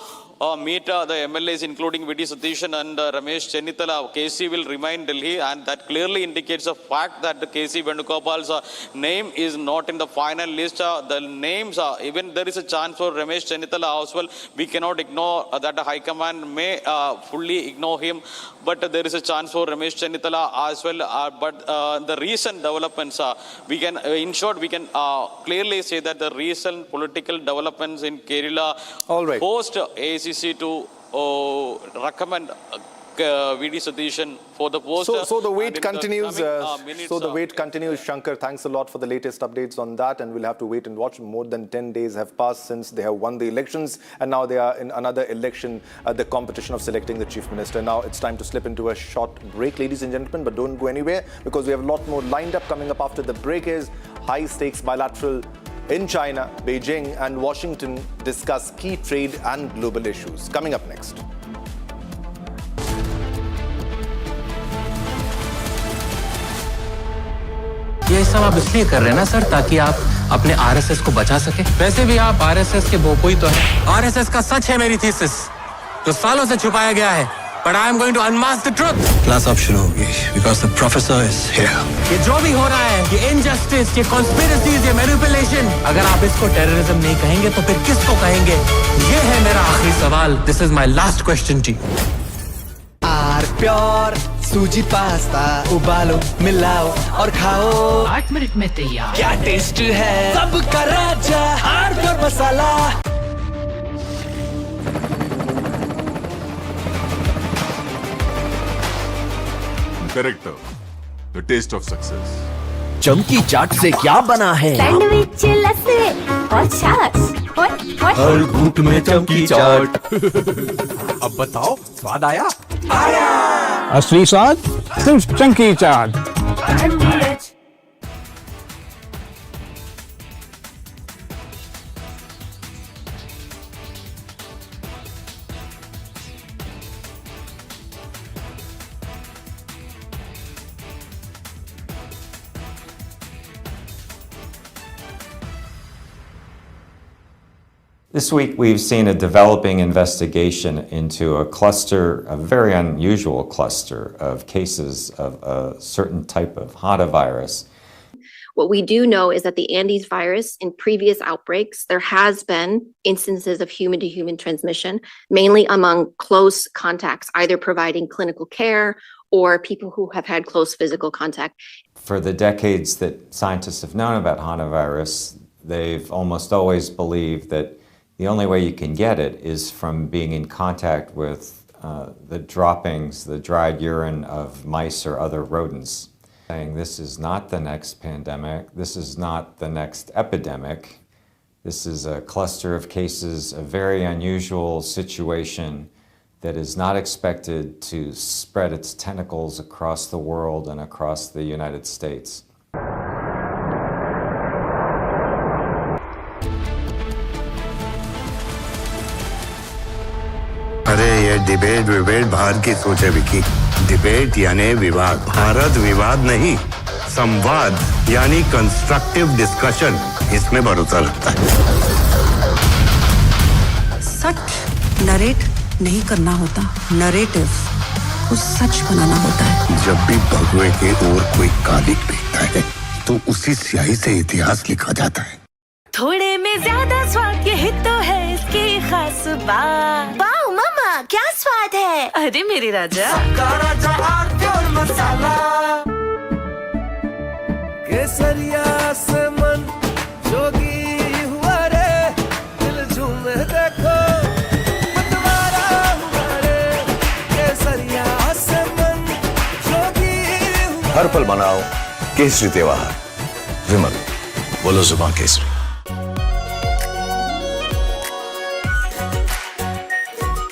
meet the MLAs, including VD Satishan and Ramesh Chennithala. KC will remain Delhi, and that clearly indicates the fact that the KC Venugopal's name is not in the final list. The names, even there is a chance for Ramesh Chennithala as well. We cannot ignore that the High Command may fully ignore him, but there is a chance for Ramesh Chennithala as well. But the recent developments, we can, in short, we can clearly say that the recent political developments in Kerala forced AICC to recommend VD Satishan for the post. So the wait continues. The wait continues. Shankar, thanks a lot for the latest updates on that, and we'll have to wait and watch. More than 10 days have passed since they have won the elections, and now they are in another election, the competition of selecting the Chief Minister. Now it's time to slip into a short break, ladies and gentlemen, but don't go anywhere, because we have a lot more lined up. Coming up after the break is high-stakes bilateral In China, Beijing and Washington discuss key trade and global issues. Coming up next. ये सब आप इसलिए कर रहे हैं ना sir, ताकि आप अपने आरएसएस को बचा सके। वैसे भी आप आरएसएस के भोपोई तो हैं। आरएसएस का सच है मेरी थीसिस, जो सालों से छुपाया गया है। But I am going to unmask the truth. Class अब शुरू होगी because the professor is here. ये जो भी हो रहा है, ये injustice, ये conspiracies, ये manipulation, अगर आप इसको terrorism नहीं कहेंगे तो फिर किसको कहेंगे? ये है मेरा आखिरी सवाल. This is my last question to you. Our pure suji pasta उबालो मिलाओ और खाओ 8 मिनट में तैयार. क्या टेस्ट है सबका राजा R pure masala. Director, the taste of success. चमकी चाट से क्या बना है? सैंडविच लस्सी और छाछ हर घूंट में चमकी चाट. अब बताओ स्वाद आया? असली स्वाद सिर्फ चमकी चाट. This week, we've seen a developing investigation into a cluster, a very unusual cluster of cases of a certain type of hantavirus. What we do know is that the Andes virus, in previous outbreaks, there has been instances of human-to-human transmission, mainly among close contacts, either providing clinical care or people who have had close physical contact. For the decades that scientists have known about hantavirus, they've almost always believed that the only way you can get it is from being in contact with the droppings, the dried urine of mice or other rodents. Saying this is not the next pandemic, this is not the next epidemic, this is a cluster of cases, a very unusual situation that is not expected to spread its tentacles across the world and across the United States. अरे ये debate बाहर की सोच है Vicky. Debate यानी विवाद. भारत विवाद नहीं, संवाद यानी कंस्ट्रक्टिव डिस्कशन. इसमें भरोसा रखता है. सच नरेट नहीं करना होता, नरेटिव को सच बनाना होता है. जब भी भगवे के ओर कोई कालिक फेंकता है तो उसी स्याही से इतिहास लिखा जाता है. थोड़े में ज्यादा स्वाद यही तो है इसकी खास बात. वाओ मामा क्या स्वाद है. अरे मेरे राजा मसाला केसरिया से मन जोगी हुआ रे. दिल झूमे देखो मतवारा हुआ रे. केसरिया से मन जोगी हुआ. हर पल मनाओ केसरी त्योहार. विमल बोलो जुबान केसरी.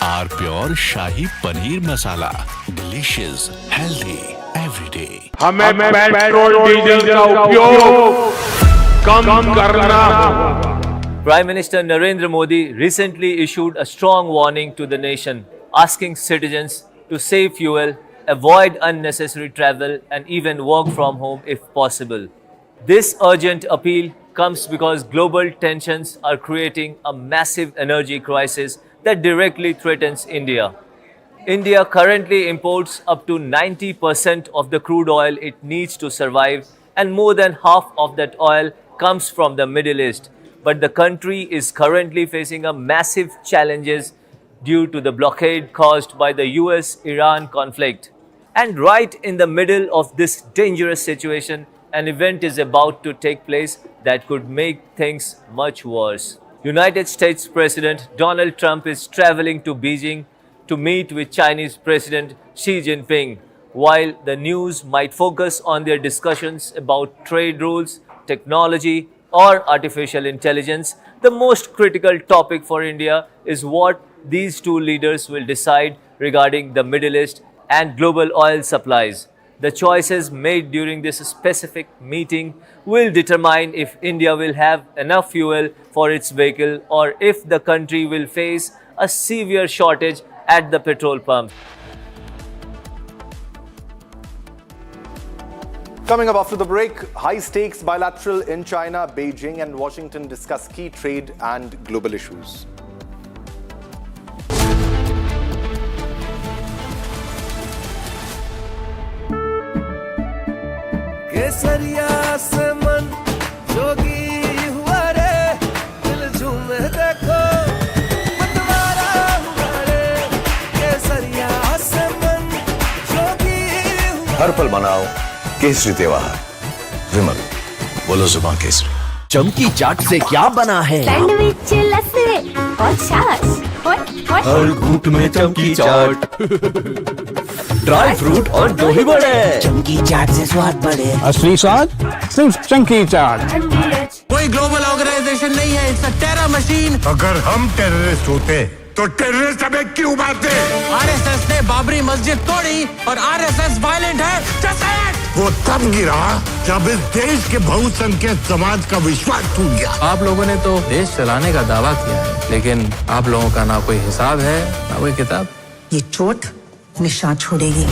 Our pure shahi paneer masala. Delicious, healthy, everyday. हमें पेट्रोल डीजल का उपयोग कम करना होगा. Prime Minister Narendra Modi recently issued a strong warning to the nation, asking citizens to save fuel, avoid unnecessary travel, and even work from home if possible. This urgent appeal comes because global tensions are creating a massive energy crisis that directly threatens India. India currently imports up to 90% of the crude oil it needs to survive, and more than half of that oil comes from the Middle East. But the country is currently facing a massive challenges due to the blockade caused by the US-Iran conflict. And right in the middle of this dangerous situation, an event is about to take place that could make things much worse. United States President Donald Trump is traveling to Beijing to meet with Chinese President Xi Jinping. While the news might focus on their discussions about trade rules, technology, or artificial intelligence, the most critical topic for India is what these two leaders will decide regarding the Middle East and global oil supplies. The choices made during this specific meeting will determine if India will have enough fuel for its vehicle or if the country will face a severe shortage at the petrol pump. Coming up after the break, high-stakes bilateral in China, Beijing and Washington discuss key trade and global issues. केसरिया से मन जोगी हुआ रे दिल झूमे देखो मतवारा हुआ रे केसरिया से मन जोगी हुआ हर पल मनाओ केसरी त्योहार विमल बोलो जुबान केसरी चमकी चाट से क्या बना है सैंडविच लस्सी और छाछ हर घूंट में चमकी चाट ड्राई फ्रूट और दही बड़े चमकी चाट से स्वाद बढ़े असली स्वाद सिर्फ चंकी चाट। कोई ग्लोबल ऑर्गेनाइजेशन नहीं है, इट्स अ टेरर मशीन। अगर हम टेररिस्ट होते तो टेररिस्ट हमें क्यों मारते? आरएसएस ने बाबरी मस्जिद तोड़ी और आरएसएस वायलेंट है। वो तब गिरा जब इस देश के बहुसंख्यक समाज का विश्वास टूट गया। आप लोगों ने तो देश चलाने का दावा किया है, लेकिन आप लोगों का ना कोई हिसाब है ना कोई किताब। ये चोट निशान छोड़ेगी।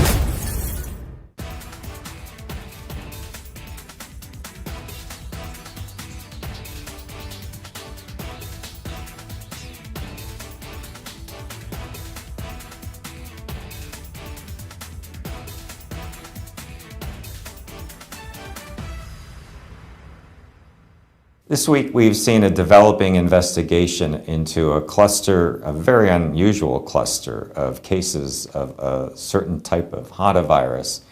This week, we've seen a developing investigation into a cluster, a very unusual cluster of cases of a certain type of hantavirus.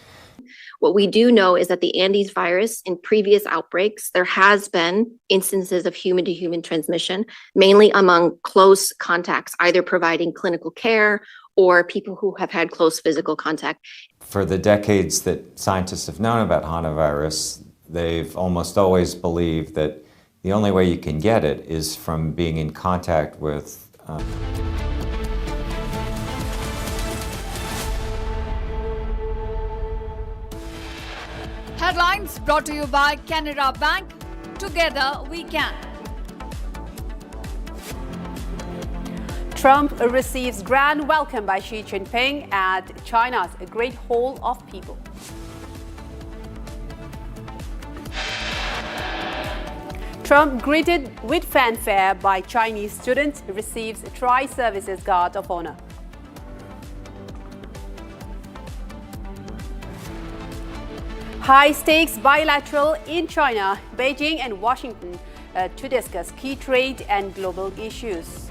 What we do know is that the Andes virus, in previous outbreaks, there has been instances of human-to-human transmission, mainly among close contacts, either providing clinical care or people who have had close physical contact. For the decades that scientists have known about hantavirus, they've almost always believed that the only way you can get it is from being in contact with Headlines brought to you by Canara Bank. Together we can. Trump receives grand welcome by Xi Jinping at China's Great Hall of People. Trump greeted with fanfare by Chinese students, receives Tri-Services Guard of Honor. High-stakes bilateral in China, Beijing and Washington to discuss key trade and global issues.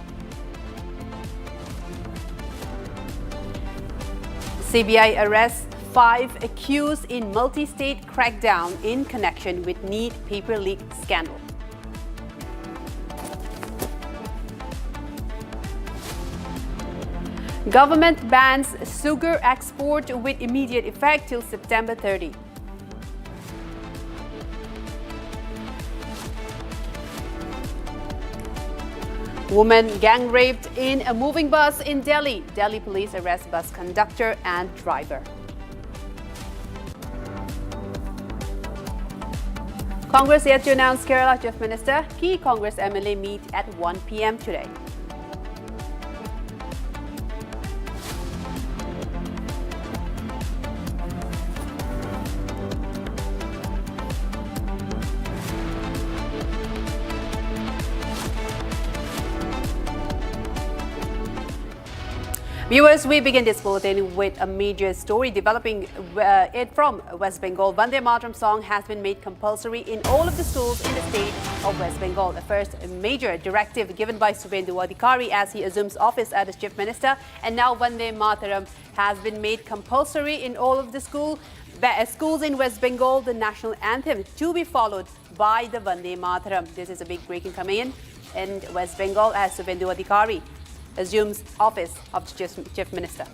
CBI arrests 5 accused in multi-state crackdown in connection with NEET paper leak scandal. Government bans sugar export with immediate effect till September 30. Woman gang raped in a moving bus in Delhi. Delhi police arrest bus conductor and driver. Congress yet to announce Kerala Chief Minister. Key Congress MLA meet at 1 p.m. today. Viewers, we begin this bulletin with a major story developing from West Bengal. Vande Mataram song has been made compulsory in all of the schools in the state of West Bengal. The first major directive given by Suvendu Adhikari as he assumes office as Chief Minister. And now Vande Mataram has been made compulsory in all of the schools in West Bengal. The national anthem to be followed by the Vande Mataram. This is a big breaking coming in West Bengal as Suvendu Adhikari assumes office of Chief Minister.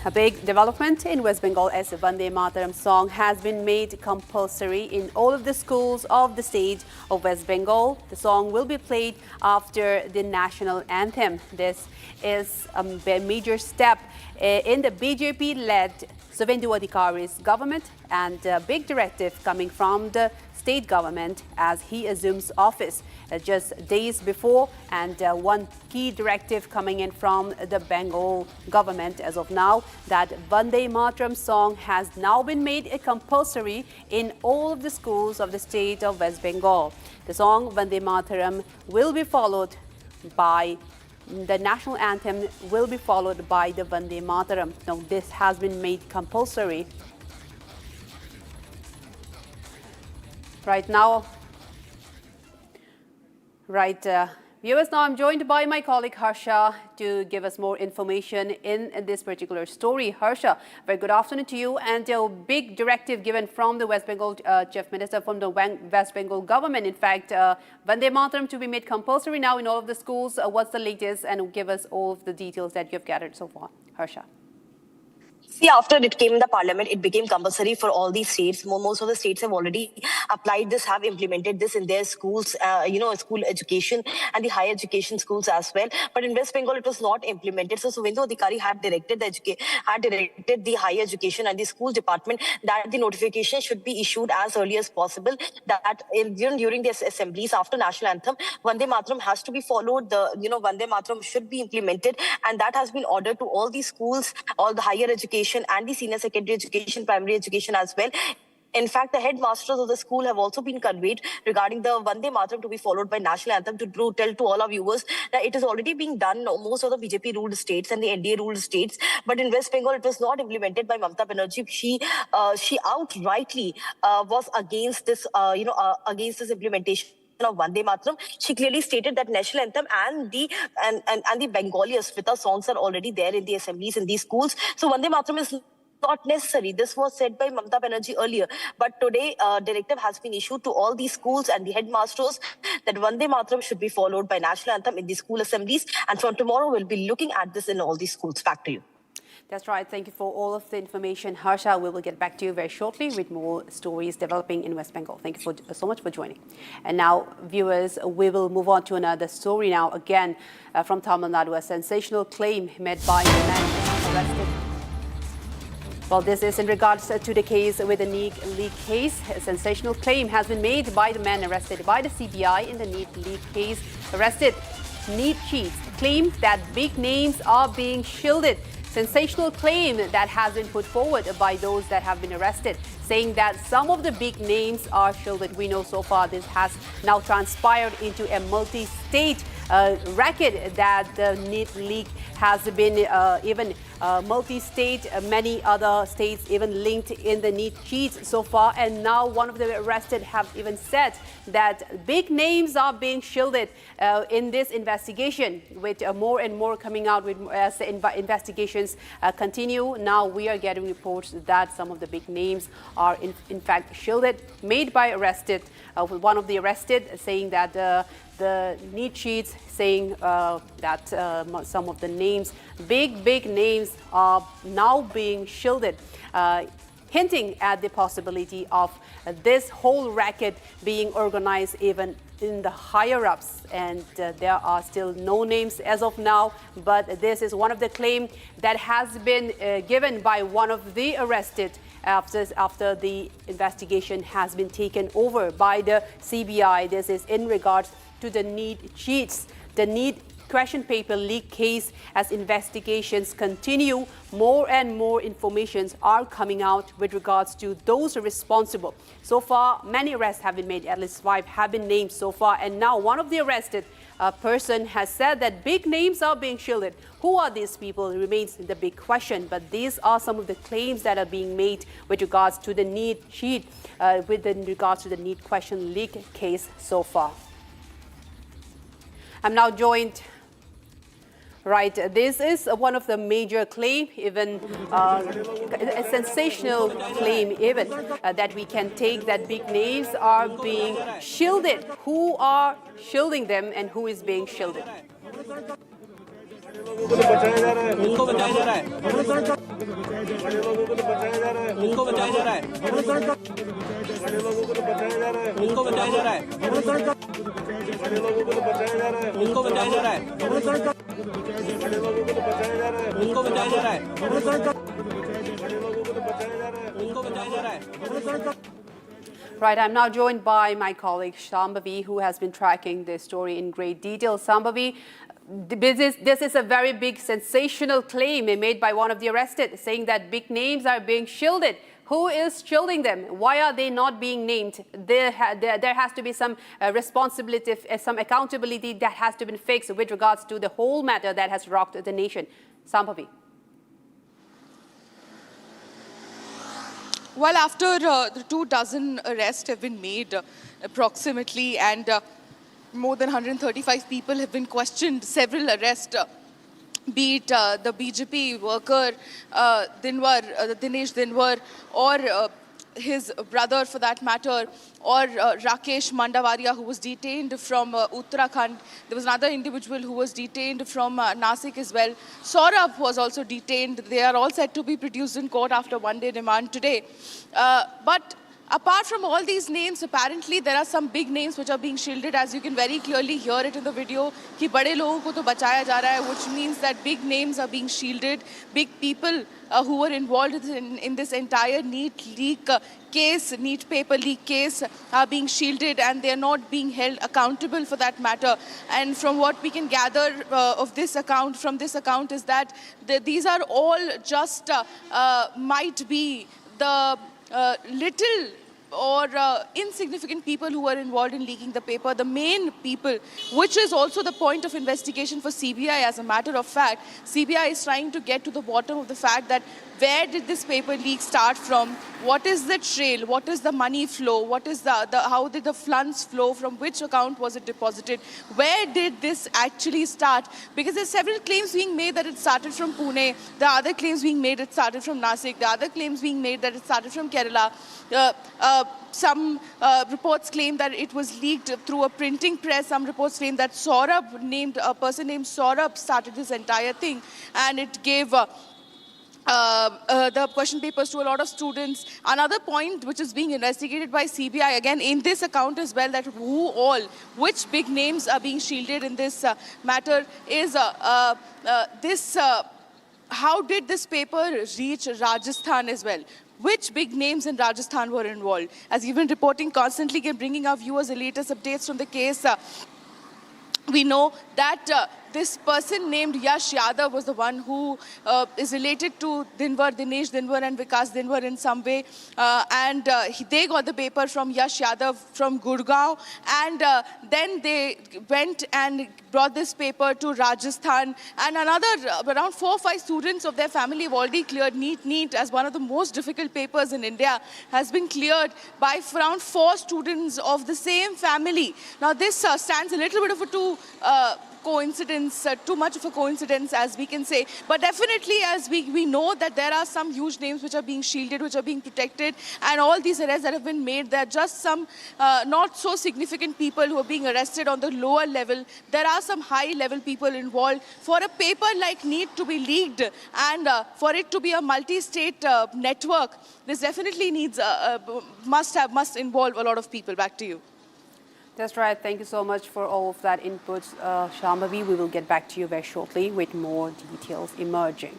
A big development in West Bengal as the Vande Mataram song has been made compulsory in all of the schools of the state of West Bengal. The song will be played after the national anthem. This is a major step in the BJP-led Suvendu Adhikari's government and a big directive coming from the state government as he assumes office just days before, and one key directive coming in from the Bengal government as of now, that Vande Mataram song has now been made compulsory in all of the schools of the state of West Bengal. The song Vande Mataram will be followed by the national anthem will be followed by the Vande Mataram. Now, this has been made compulsory. Right now, viewers, now I'm joined by my colleague Harsha to give us more information in this particular story. Harsha, very good afternoon to you. And a big directive given from the West Bengal Chief Minister, from the West Bengal government, in fact, Vande Mataram to be made compulsory now in all of the schools. What's the latest? And give us all of the details that you've gathered so far. Harsha. See, after it came in the parliament, it became compulsory for all these states. Most of the states have already applied this, have implemented this in their schools, school education and the higher education schools as well. But in West Bengal, it was not implemented. So Suvendu Adhikari had directed the higher education and the school department that the notification should be issued as early as possible. That during the assemblies after national anthem, Vande Mataram has to be followed. Vande Mataram should be implemented, and that has been ordered to all the schools, all the higher education and the senior secondary education, primary education as well. In fact, the headmasters of the school have also been conveyed regarding the Vande Mataram to be followed by national anthem to tell to all our viewers that it is already being done most of the BJP-ruled states and the NDA-ruled states. But in West Bengal, it was not implemented by Mamata Banerjee. She outrightly was against this, against this implementation of Vande Mataram. She clearly stated that national anthem and the Bengali Asmita songs are already there in the assemblies in these schools. So Vande Mataram is not necessary. This was said by Mamata Banerjee earlier. But today, directive has been issued to all these schools and the headmasters that Vande Mataram should be followed by national anthem in the school assemblies. And from tomorrow, we'll be looking at this in all these schools. Back to you. That's right. Thank you for all of the information, Harsha. We will get back to you very shortly with more stories developing in West Bengal. Thank you so much for joining. And now, viewers, we will move on to another story now. Again, from Tamil Nadu, a sensational claim made by the man arrested. Well, this is in regards to the case with the NEET leak case. A sensational claim has been made by the man arrested by the CBI in the NEET leak case. Arrested NEET cheats claim that big names are being shielded. Sensational claim that has been put forward by those that have been arrested, saying that some of the big names are shielded. We know so far this has now transpired into a multi-state racket, that the NEET leak has been even multi-state, many other states even linked in the NEET cheats so far. And now one of the arrested have even said that big names are being shielded in this investigation, with more and more coming out with as the investigations continue. Now we are getting reports that some of the big names are in fact shielded, made by arrested, with one of the arrested saying that the NEET cheats, saying that some of the names, big names, are now being shielded, hinting at the possibility of this whole racket being organized even in the higher-ups. And there are still no names as of now, but this is one of the claims that has been given by one of the arrested after the investigation has been taken over by the CBI. This is in regards to the NEET cheats, the NEET question paper leak case. As investigations continue, more and more informations are coming out with regards to those responsible. So far, many arrests have been made. At least 5 have been named so far. And now one of the arrested person has said that big names are being shielded. Who are these people remains the big question. But these are some of the claims that are being made with regards to the NEET cheat, with regards to the NEET question leak case so far. I'm now joined. Right, this is one of the major claim, even a sensational claim even, that we can take, that big names are being shielded. Who are shielding them and who is being shielded? इनको बचाया जा रहा है इनको बचाया जा रहा है इनको बचाया जा रहा है इनको बचाया जा रहा है इनको बचाया जा रहा है. Right, I'm now joined by my colleague Shambhavi, who has been tracking this story in great detail. Shambhavi, this is a very big sensational claim made by one of the arrested, saying that big names are being shielded. Who is shielding them? Why are they not being named? There has to be some responsibility, some accountability that has to be fixed with regards to the whole matter that has rocked the nation. Shambhavi. Well, after the 24 arrests have been made approximately, and more than 135 people have been questioned, several arrests, be it the BJP worker Dinesh Dinwar, or his brother for that matter, or Rakesh Mandavaria, who was detained from Uttarakhand. There was another individual who was detained from Nasik as well. Saurabh was also detained. They are all set to be produced in court after one-day remand today. But apart from all these names, apparently there are some big names which are being shielded, as you can very clearly hear it in the video, कि बड़े लोगों को तो बचाया जा रहा है, which means that big names are being shielded. Big people who were involved in this entire NEET leak case, NEET paper leak case, are being shielded, and they are not being held accountable for that matter. And from what we can gather of this account, from this account, is that these are all just might be the little or insignificant people who were involved in leaking the paper. The main people, which is also the point of investigation for CBI, as a matter of fact, CBI is trying to get to the bottom of the fact that where did this paper leak start from? What is the trail? What is the money flow? What is how did the funds flow? From which account was it deposited? Where did this actually start? Because there's several claims being made that it started from Pune. The other claims being made it started from Nasik. The other claims being made that it started from Kerala. Some reports claim that it was leaked through a printing press. Some reports claim that a person named Saurabh started this entire thing, and it gave the question papers to a lot of students. Another point which is being investigated by CBI, again in this account as well, that which big names are being shielded in this matter, is how did this paper reach Rajasthan as well? Which big names in Rajasthan were involved? As you've been reporting constantly, giving our viewers the latest updates from the case, we know that this person named Yash Yadav was the one who is related to Dinesh Dinwar and Vikas Dinwar in some way. And they got the paper from Yash Yadav from Gurgaon. And then they went and brought this paper to Rajasthan. And another, around 4 or 5 students of their family have already cleared NEET as one of the most difficult papers in India, has been cleared by around 4 students of the same family. Now this stands a little bit of a coincidence, too much of a coincidence, as we can say. But definitely, as we know that there are some huge names which are being shielded, which are being protected, and all these arrests that have been made, there are just some not so significant people who are being arrested on the lower level. There are some high-level people involved. For a paper like NEET to be leaked and for it to be a multi-state network, this definitely needs, must involve a lot of people. Back to you. That's right. Thank you so much for all of that input, Shambhavi. We will get back to you very shortly with more details emerging.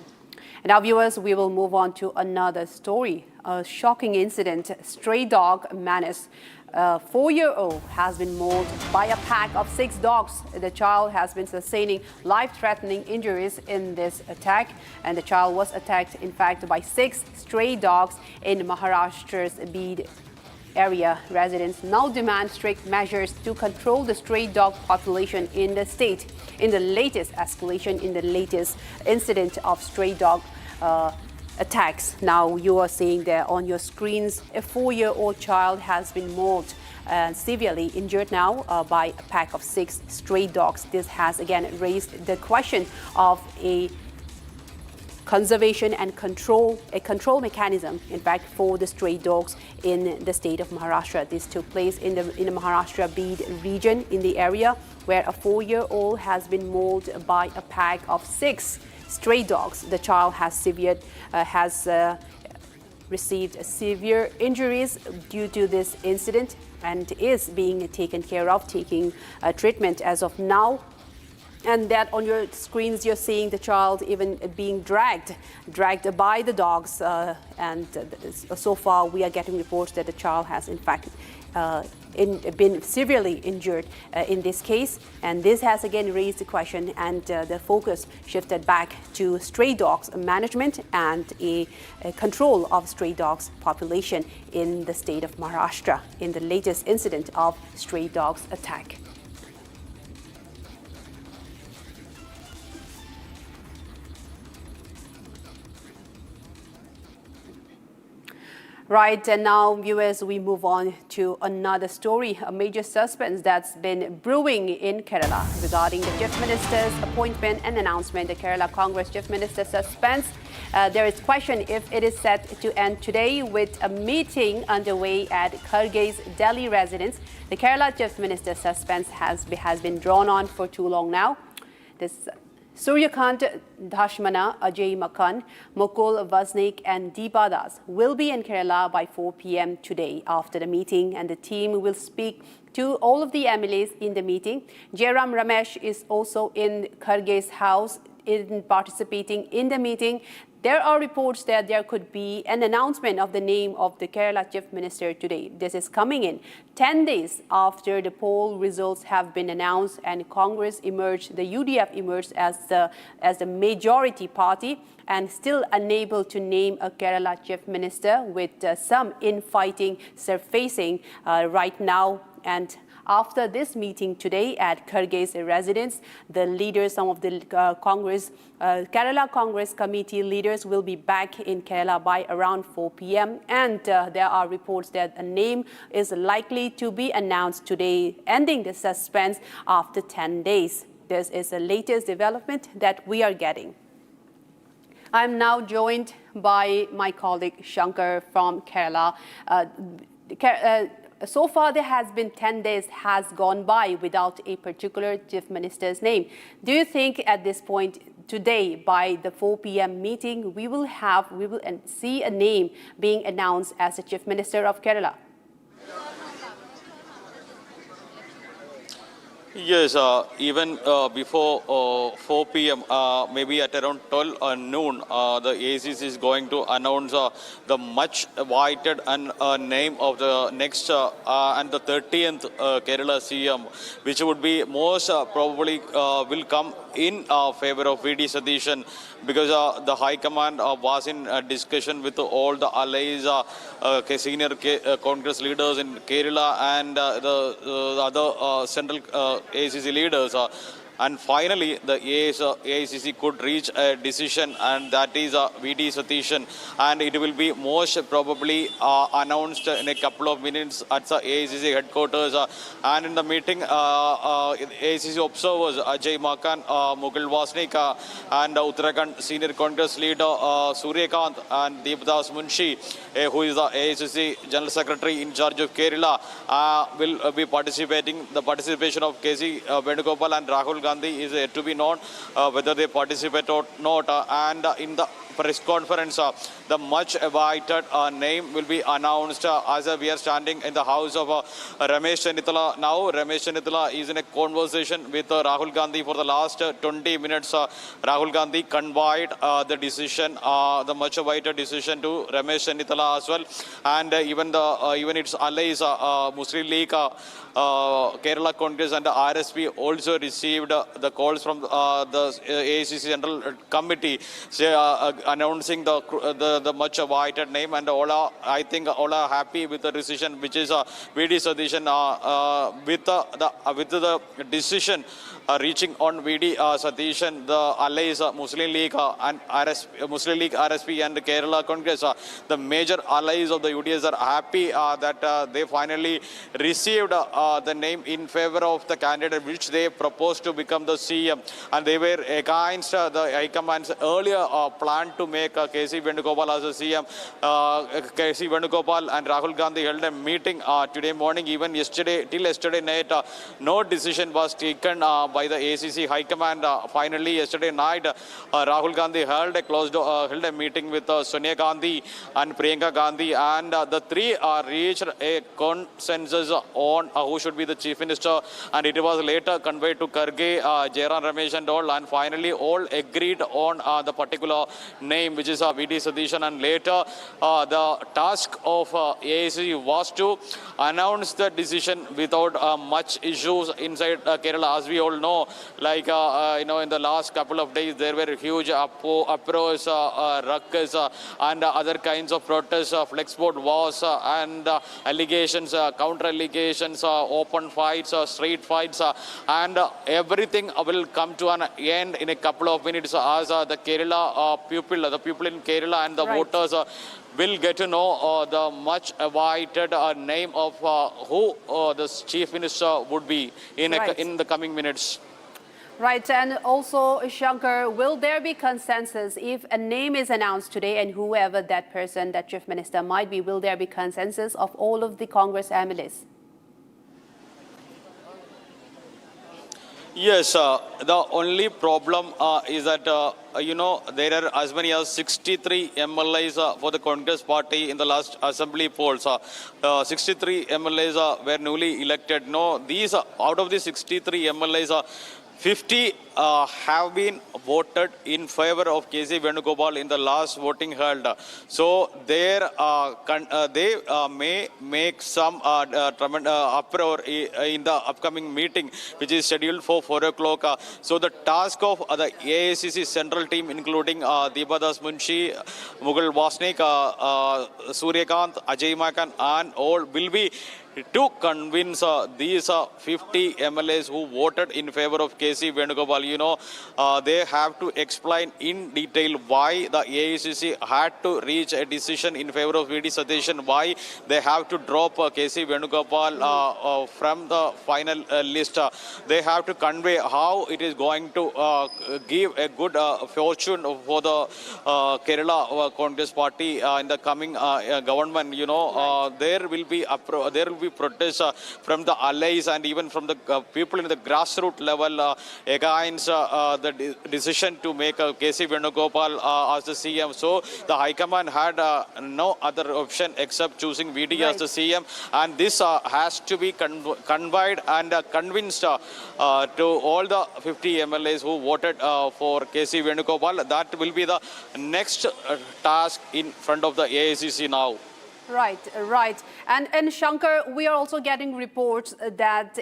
And now, viewers, we will move on to another story. A shocking incident. Stray dog menace. A 4-year-old has been mauled by a pack of 6 dogs. The child has been sustaining life-threatening injuries in this attack. And the child was attacked, in fact, by 6 stray dogs in Maharashtra's Bid area. Residents now demand strict measures to control the stray dog population in the state. In the latest escalation, in the latest incident of stray dog attacks, now you are seeing there on your screens, a 4-year-old child has been mauled and severely injured now by a pack of 6 stray dogs. This has again raised the question of a conservation and a control mechanism, in fact, for the stray dogs in the state of Maharashtra. This took place in the Maharashtra Bid region, in the area where a 4-year-old has been mauled by a pack of 6 stray dogs. The child has received severe injuries due to this incident and is being taken care of, taking treatment as of now. And that on your screens, you're seeing the child even being dragged by the dogs. And so far, we are getting reports that the child has, in fact, been severely injured in this case. And this has again raised the question, and the focus shifted back to stray dogs management and a control of stray dogs population in the state of Maharashtra in the latest incident of stray dogs attack. Right, and now, viewers, we move on to another story, a major suspense that's been brewing in Kerala regarding the Chief Minister's appointment and announcement. The Kerala Congress Chief Minister suspense. There is question if it is set to end today with a meeting underway at Kharge's Delhi residence. The Kerala Chief Minister suspense has been drawn on for too long now. This Suryakant Dhashmana, Ajay Makan, Mukul Vasnik and Deepa Das will be in Kerala by 4 p.m. today after the meeting, and the team will speak to all of the MLAs in the meeting. Jairam Ramesh is also in Kharge's house participating in the meeting. There are reports that there could be an announcement of the name of the Kerala Chief Minister today. This is coming in 10 days after the poll results have been announced and Congress emerged, the UDF emerged as the majority party and still unable to name a Kerala Chief Minister, with some infighting surfacing right now. And after this meeting today at Kharge's residence, the leaders, some of the Kerala Congress committee leaders will be back in Kerala by around 4 p.m. And there are reports that a name is likely to be announced today, ending the suspense after 10 days. This is the latest development that we are getting. I'm now joined by my colleague Shankar from Kerala. So far, there has been 10 days has gone by without a particular Chief Minister's name. Do you think at this point today, by the 4 p.m. meeting, we will see a name being announced as the Chief Minister of Kerala? Yes, even before 4 p.m., maybe at around 12 noon, the ACC is going to announce the much awaited name of the next and the 30th Kerala CM, which would be most probably will come in favor of VD Satish, because the High Command was in discussion with all the allies, senior Congress leaders in Kerala and the other central ACC leaders. And finally, the AICC could reach a decision, and that is VD Satish, and it will be most probably announced in a couple of minutes at the AICC headquarters. And in the meeting, AICC observers Ajay Makan, Mukul Vasnik, and Uttarakhand Senior Congress Leader Suryakant and Deepdas Munshi, who is the AICC General Secretary in charge of Kerala, will be participating. The participation of KC Venugopal and Rahul Gandhi is yet to be known whether they participate or not. And in the press conference, the much awaited name will be announced as we are standing in the house of Ramesh Chenithala. Now, Ramesh Chenithala is in a conversation with Rahul Gandhi for the last 20 minutes. Rahul Gandhi conveyed the decision, the much awaited decision, to Ramesh Chenithala as well, and even its allies, Muslim League, Kerala Congress and the RSP also received the calls from the AICC Central Committee announcing the much awaited name, and I think all are happy with the decision, which is VD Satish. With the decision reaching on VD Satish, the allies Muslim League and Muslim League, RSP and Kerala Congress, the major allies of the UDS, are happy that they finally received the name in favor of the candidate which they proposed to become the CM, and they were against the High Command's earlier planned want to make K.C. Venugopal as a CM. K.C. Venugopal and Rahul Gandhi held a meeting today morning. Even yesterday, till yesterday night, no decision was taken by the ACC High Command. Finally, yesterday night, Rahul Gandhi held a meeting with Sonia Gandhi and Priyanka Gandhi, and the three reached a consensus on who should be the Chief Minister, and it was later conveyed to Kharge, Jairam Ramesh and all, and finally all agreed on the particular name, which is V.D. Satish, and later the task of AIC was to announce the decision without much issues inside Kerala. As we all know, like in the last couple of days there were huge uproars, ruckus, and other kinds of protests, flexboard wars, and allegations, counter allegations, open fights, street fights, and everything will come to an end in a couple of minutes as the Kerala the people in Kerala and the voters will get to know the much awaited name of who the Chief Minister would be in the coming minutes. Right, and also, Shankar, will there be consensus if a name is announced today, and whoever that person, that Chief Minister might be, will there be consensus of all of the Congress MLAs? Yes, the only problem is that, there are as many as 63 MLAs for the Congress party in the last assembly polls. 63 MLAs were newly elected. No, these out of the 63 MLAs, 50 have been voted in favor of K.C. Venugopal in the last voting held. So they may make some uproar in the upcoming meeting, which is scheduled for 4 o'clock. So the task of the AICC central team, including Deepadas Munshi, Mughal Vasnik, Suryakant, Ajay Makan, and all, will be to convince these 50 MLAs who voted in favor of K.C. Venugopal. They have to explain in detail why the AICC had to reach a decision in favor of V.D. Satish, why they have to drop K.C. Venugopal from the final list. They have to convey how it is going to give a good fortune for the Kerala Congress party in the coming government. There will be protests from the allies and even from the people in the grassroots level against the decision to make K.C. Venugopal as the CM. So the High Command had no other option except choosing VD as the CM, and this has to be conveyed and convinced to all the 50 MLAs who voted for K.C. Venugopal. That will be the next task in front of the AICC now. Right. And Shankar, we are also getting reports that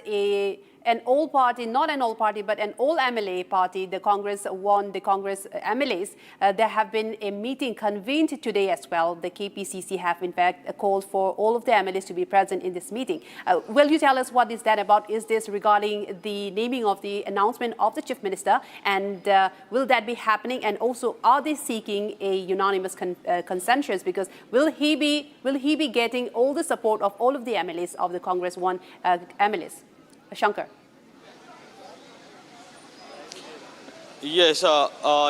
an all party, not an all party, but an all MLA party, the Congress MLAs, there have been a meeting convened today as well. The KPCC have in fact called for all of the MLAs to be present in this meeting. Will you tell us what is that about? Is this regarding the naming of the announcement of the Chief Minister, and will that be happening? And also, are they seeking a unanimous consensus? Because will he be getting all the support of all of the MLAs of the Congress MLAs? Shankar. Yes,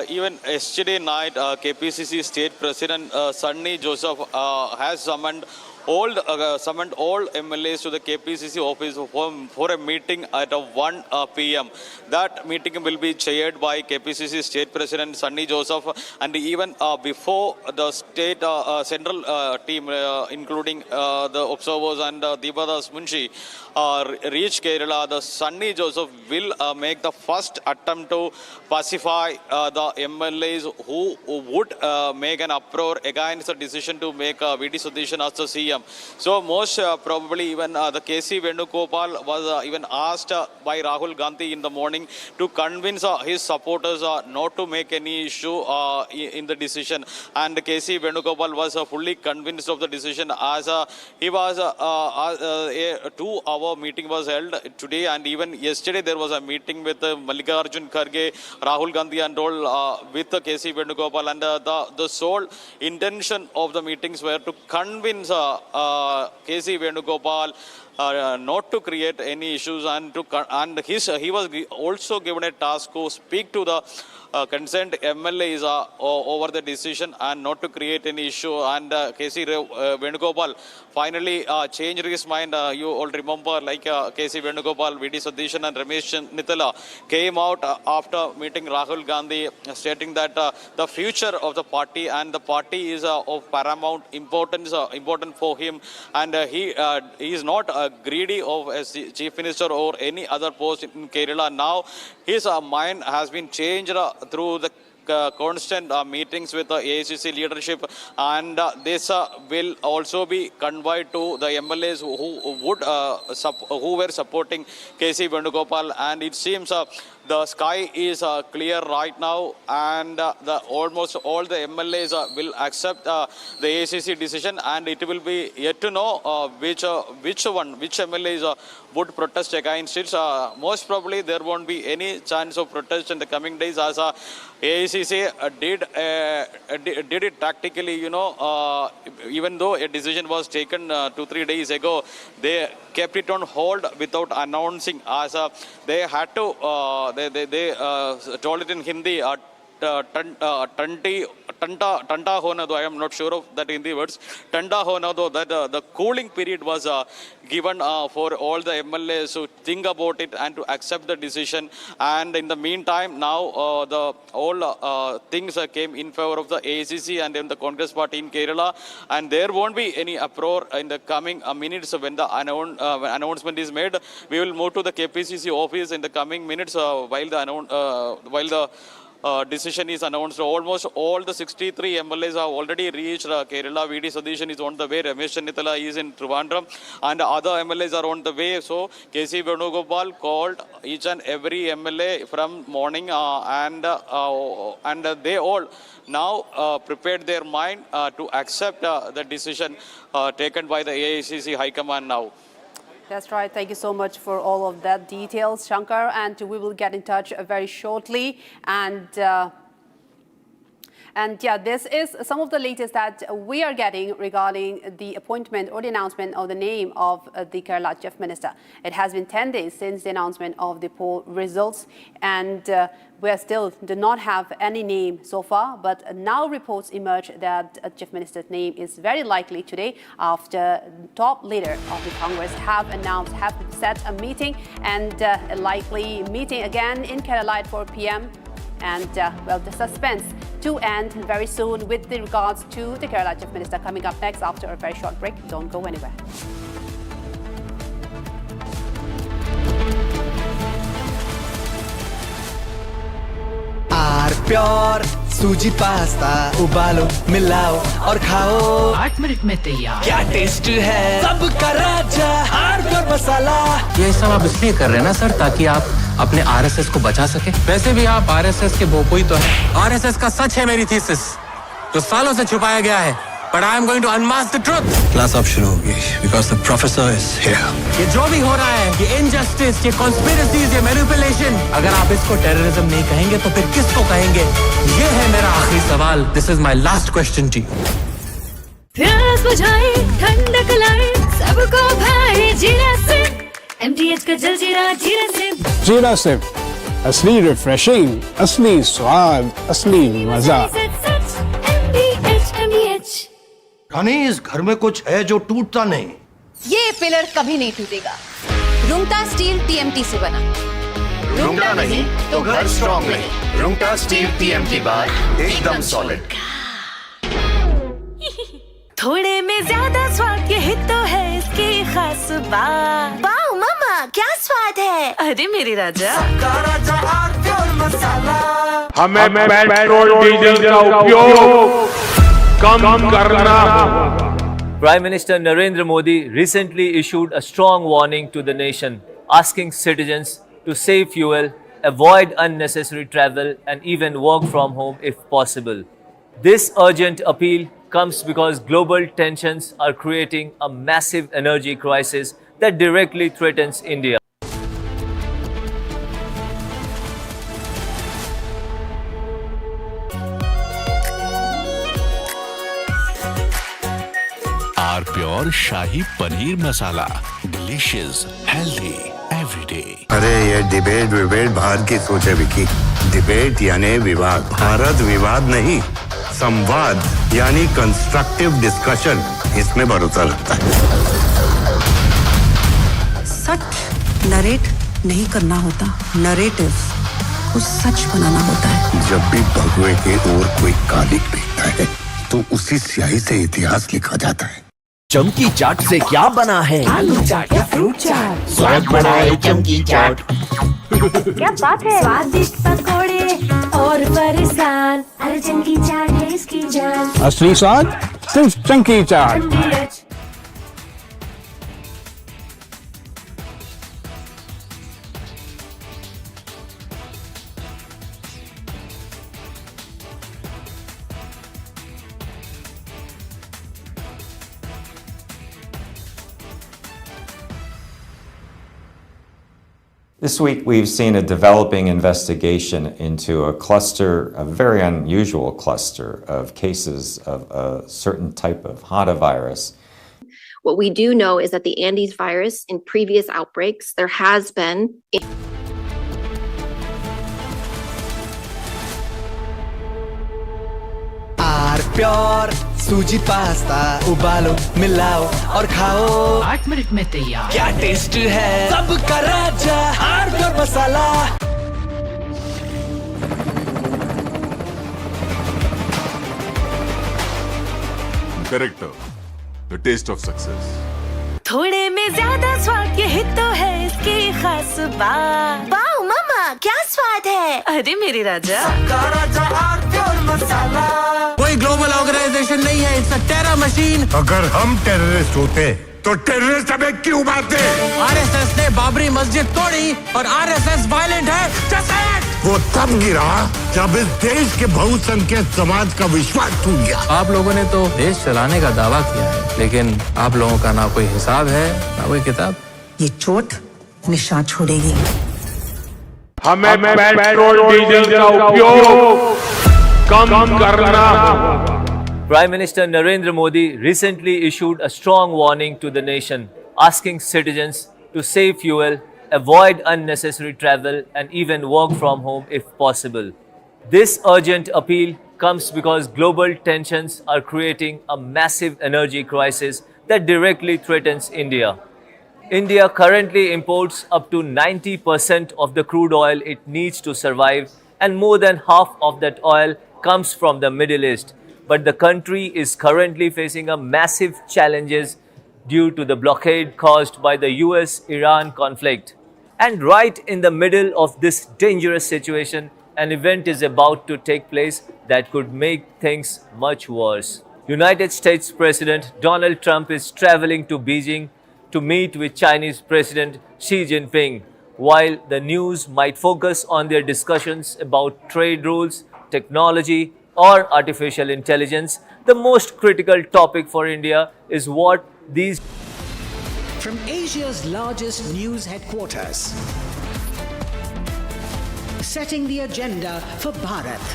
even yesterday night, KPCC State President Sunny Joseph has summoned all MLAs to the KPCC office for a meeting at 1 p.m. That meeting will be chaired by KPCC State President Sunny Joseph, and even before the state central team, including the observers and Deepadas Munshi, reach Kerala, the Sunny Joseph will make the first attempt to pacify the MLAs who would make an uproar against the decision to make V.D. Satish as the CM. So most probably even the K.C. Venugopal was even asked by Rahul Gandhi in the morning to convince his supporters not to make any issue in the decision. And K.C. Venugopal was fully convinced of the decision, as he was a 2-hour meeting was held today, and even yesterday there was a meeting with Mallikarjun Kharge, Rahul Gandhi and all with K.C. Venugopal, and the sole intention of the meetings were to convince K.C. Venugopal not to create any issues, and he was also given a task to speak to the concerned MLAs over the decision and not to create any issue. And KC Venugopal finally changed his mind. You all remember, like KC Venugopal, VD Sadishan and Ramesh Nithala came out after meeting Rahul Gandhi, stating that the future of the party and the party is of paramount importance, important for him, and he is not greedy of as chief minister or any other post in Kerala. Now his mind has been changed through the constant meetings with the AICC leadership, and this will also be conveyed to the MLAs who were supporting KC Venugopal, and it seems the sky is clear right now, and almost all the MLAs will accept the AICC decision, and it will be yet to know which MLAs would protest against it. Most probably there won't be any chance of protest in the coming days, as AICC did it tactically. Even though a decision was taken 2-3 days ago, they kept it on hold without announcing, as they had to they told it in Hindi, Tanta hona do, I am not sure of that Hindi words, Tanta hona do, that the cooling period was given for all the MLAs to think about it and to accept the decision. And in the meantime, now all things came in favor of the AICC and then the Congress party in Kerala, and there won't be any uproar in the coming minutes when the announcement is made. We will move to the KPCC office in the coming minutes while the decision is announced. Almost all the 63 MLAs have already reached Kerala. VD Sadishan is on the way. Ramesh Nithala is in Trivandrum, and other MLAs are on the way. So KC Venugopal called each and every MLA from morning, and they all now prepared their mind to accept the decision taken by the AICC High Command now. That's right. Thank you so much for all of that details, Shankar. And we will get in touch very shortly. And yeah, this is some of the latest that we are getting regarding the appointment or the announcement of the name of the Kerala Chief Minister. It has been 10 days since the announcement of the poll results, and we still do not have any name so far, but now reports emerge that a Chief Minister's name is very likely today, after top leader of the Congress have set a meeting, and a likely meeting again in Kerala at 4 p.m. And well, the suspense to end very soon with regards to the Kerala Chief Minister coming up next after a very short break. Don't go anywhere. Pure suji pasta उबालो मिलाओ और खाओ 8 minute में तैयार क्या taste है सबका राजा pure मसाला ये सब आप इसलिए कर रहे हैं ना सर, ताकि आप अपने आरएसएस को बचा सके। वैसे भी आप आरएसएस के भोपोई तो है। आरएसएस का सच है मेरी थीसिस, जो सालों से छुपाया गया है, but I am going to unmask the truth. Class अब शुरू होगी because the professor is here. ये जो भी हो रहा है, ये injustice, ये conspiracies, ये manipulation, अगर आप इसको terrorism नहीं कहेंगे तो फिर किसको कहेंगे? ये है मेरा आखिरी सवाल. This is my last question to you. प्यास बुझाए ठंडक लाए सबको भाई जीरा से MTH का जल जीरा जीरा से जीरा से असली रिफ्रेशिंग, असली स्वाद, असली मजा। रानी, इस घर में कुछ है जो टूटता नहीं। ये पिलर कभी नहीं टूटेगा। रुंगटा स्टील TMT से बना। रुंगटा नहीं तो घर स्ट्रॉन्ग नहीं। रुंगटा स्टील TMT बार एकदम सॉलिड। थोड़े में ज्यादा स्वाद, यही तो है इसकी खास बात। वाओ मामा, क्या स्वाद है। अरे मेरे राजा, हमें पेट्रोल डीजल का उपयोग कम करना। Prime Minister Narendra Modi recently issued a strong warning to the nation, asking citizens to save fuel, avoid unnecessary travel, and even work from home if possible. This urgent appeal comes because global tensions are creating a massive energy crisis that directly threatens India. Our pure shahi paneer masala delicious, healthy, every day. अरे ये debate बाहर की सोचे Vicky. Debate यानी विवाद, भारत विवाद नहीं, संवाद यानी कंस्ट्रक्टिव डिस्कशन, इसमें भरोसा रखता है। सच नरेट नहीं करना होता, नरेटिव को सच बनाना होता है। जब भी भगवे के ओर कोई कालिक दिखता है तो उसी स्याही से इतिहास लिखा जाता है। चमकी चाट से क्या बना है? आलू चाट या फ्रूट चाट, स्वाद बनाए चमकी चाट। क्या बात है, स्वादिष्ट पकोड़े और फरसान, अरे चमकी चाट है इसकी जान। असली स्वाद सिर्फ चमकी चाट। This week, we've seen a developing investigation into a cluster, a very unusual cluster of cases of a certain type of hantavirus. What we do know is that the Andes virus, in previous outbreaks, there has been pure suji pasta, उबालो, मिलाओ और खाओ। 8 minute में तैयार। क्या taste है, सबका राजा hardcore masala. Character, the taste of success. थोड़े में ज्यादा स्वाद, यही तो है इसकी खास बात। वाओ मामा, क्या स्वाद है। अरे मेरे राजा, सबका राजा हार्डकोर मसाला। कोई ग्लोबल ऑर्गेनाइजेशन नहीं है, इट्स अ टेरर मशीन। अगर हम टेररिस्ट होते तो टेररिस्ट हमें क्यों मारते? आरएसएस ने बाबरी मस्जिद तोड़ी और आरएसएस वायलेंट है। वो तब गिरा जब इस देश के बहुसंख्यक समाज का विश्वास टूट गया। आप लोगों ने तो देश चलाने का दावा किया है, लेकिन आप लोगों का ना कोई हिसाब है, ना कोई किताब। ये चोट निशान छोड़ेगी। हमें पेट्रोल डीजल का उपयोग कम करना। Prime Minister Narendra Modi recently issued a strong warning to the nation, asking citizens to save fuel, avoid unnecessary travel, and even work from home if possible. This urgent appeal comes because global tensions are creating a massive energy crisis that directly threatens India. India currently imports up to 90% of the crude oil it needs to survive, and more than half of that oil comes from the Middle East. But the country is currently facing a massive challenges due to the blockade caused by the US-Iran conflict. And right in the middle of this dangerous situation, an event is about to take place that could make things much worse. United States President Donald Trump is traveling to Beijing to meet with Chinese President Xi Jinping. While the news might focus on their discussions about trade rules, technology, or artificial intelligence, the most critical topic for India is what these... From Asia's largest news headquarters, setting the agenda for Bharat.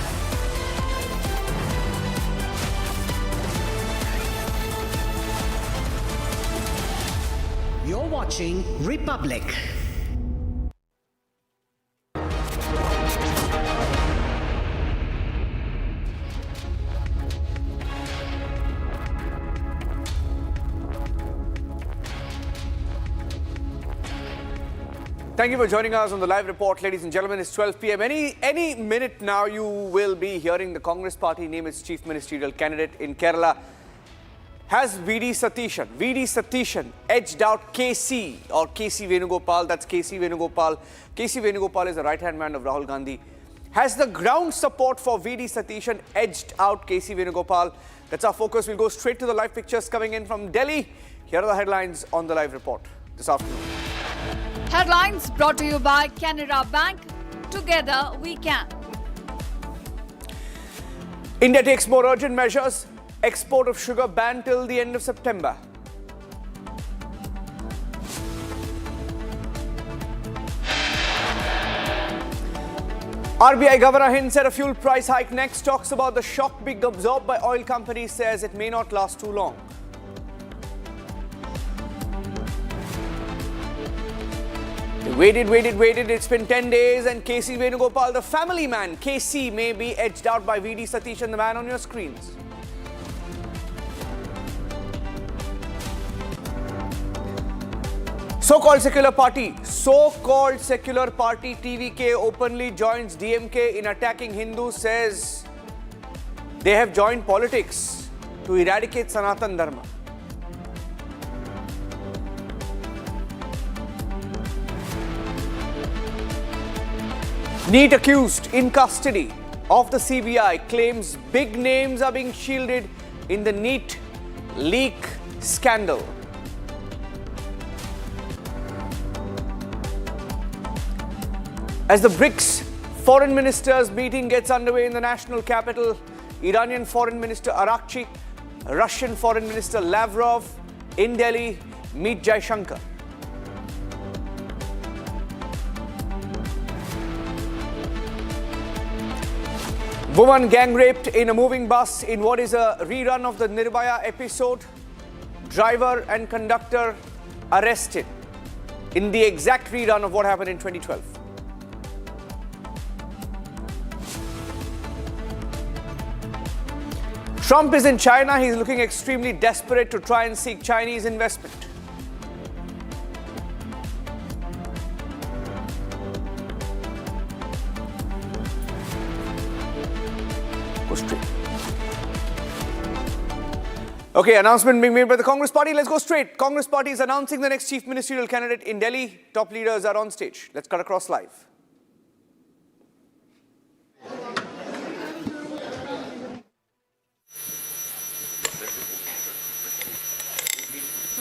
You're watching Republic. Thank you for joining us on the live report, ladies and gentlemen. It's 12 p.m. Any minute now, you will be hearing the Congress party name its chief ministerial candidate in Kerala. Has VD Satishan edged out KC or KC Venugopal? That's KC Venugopal. KC Venugopal is the right-hand man of Rahul Gandhi. Has the ground support for VD Satishan edged out KC Venugopal? That's our focus. We'll go straight to the live pictures coming in from Delhi. Here are the headlines on the live report this afternoon. Headlines brought to you by Canara Bank. Together we can. India takes more urgent measures. Export of sugar banned till the end of September. RBI Governor hints at a fuel price hike next. Talks about the shock being absorbed by oil companies. Says it may not last too long. Waited. It's been 10 days and KC Venugopal, the family man, KC, may be edged out by VD Satishan, the man on your screens. So-called secular party TVK openly joins DMK in attacking Hindus, says they have joined politics to eradicate Sanatana Dharma. NEET accused in custody of the CBI claims big names are being shielded in the NEET leak scandal. As the BRICS foreign ministers meeting gets underway in the national capital, Iranian Foreign Minister Arakchi, Russian Foreign Minister Lavrov in Delhi meet Jaishankar. Woman gang raped in a moving bus in what is a rerun of the Nirbhaya episode. Driver and conductor arrested in the exact rerun of what happened in 2012. Trump is in China. He's looking extremely desperate to try and seek Chinese investment. Go straight. Okay, announcement being made by the Congress Party. Let's go straight. Congress Party is announcing the next chief ministerial candidate in Delhi. Top leaders are on stage. Let's cut across live.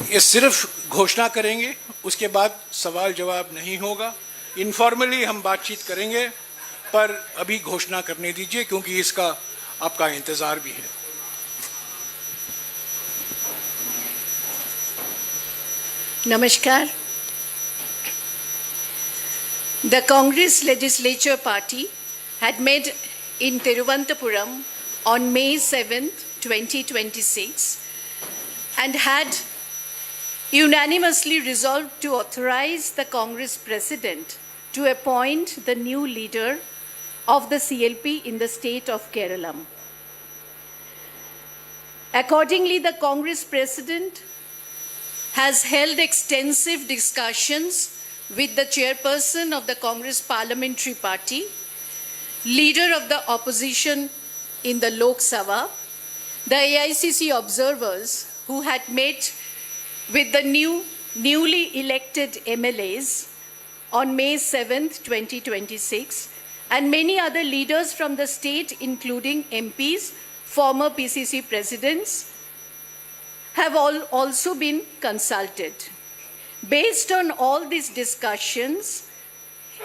ये सिर्फ घोषणा करेंगे, उसके बाद सवाल जवाब नहीं होगा। इनफॉर्मली हम बातचीत करेंगे, पर अभी घोषणा करने दीजिए क्योंकि इसका आपका इंतजार भी है। Namaskar. The Congress Legislature Party had met in Thiruvananthapuram on May 7th, 2026 and had unanimously resolved to authorize the Congress President to appoint the new leader of the CLP in the state of Kerala. Accordingly, the Congress President has held extensive discussions with the chairperson of the Congress Parliamentary Party, leader of the opposition in the Lok Sabha, the AICC observers who had met with the newly elected MLAs on May 7th, 2026, and many other leaders from the state, including MPs, former PCC presidents, have also been consulted. Based on all these discussions,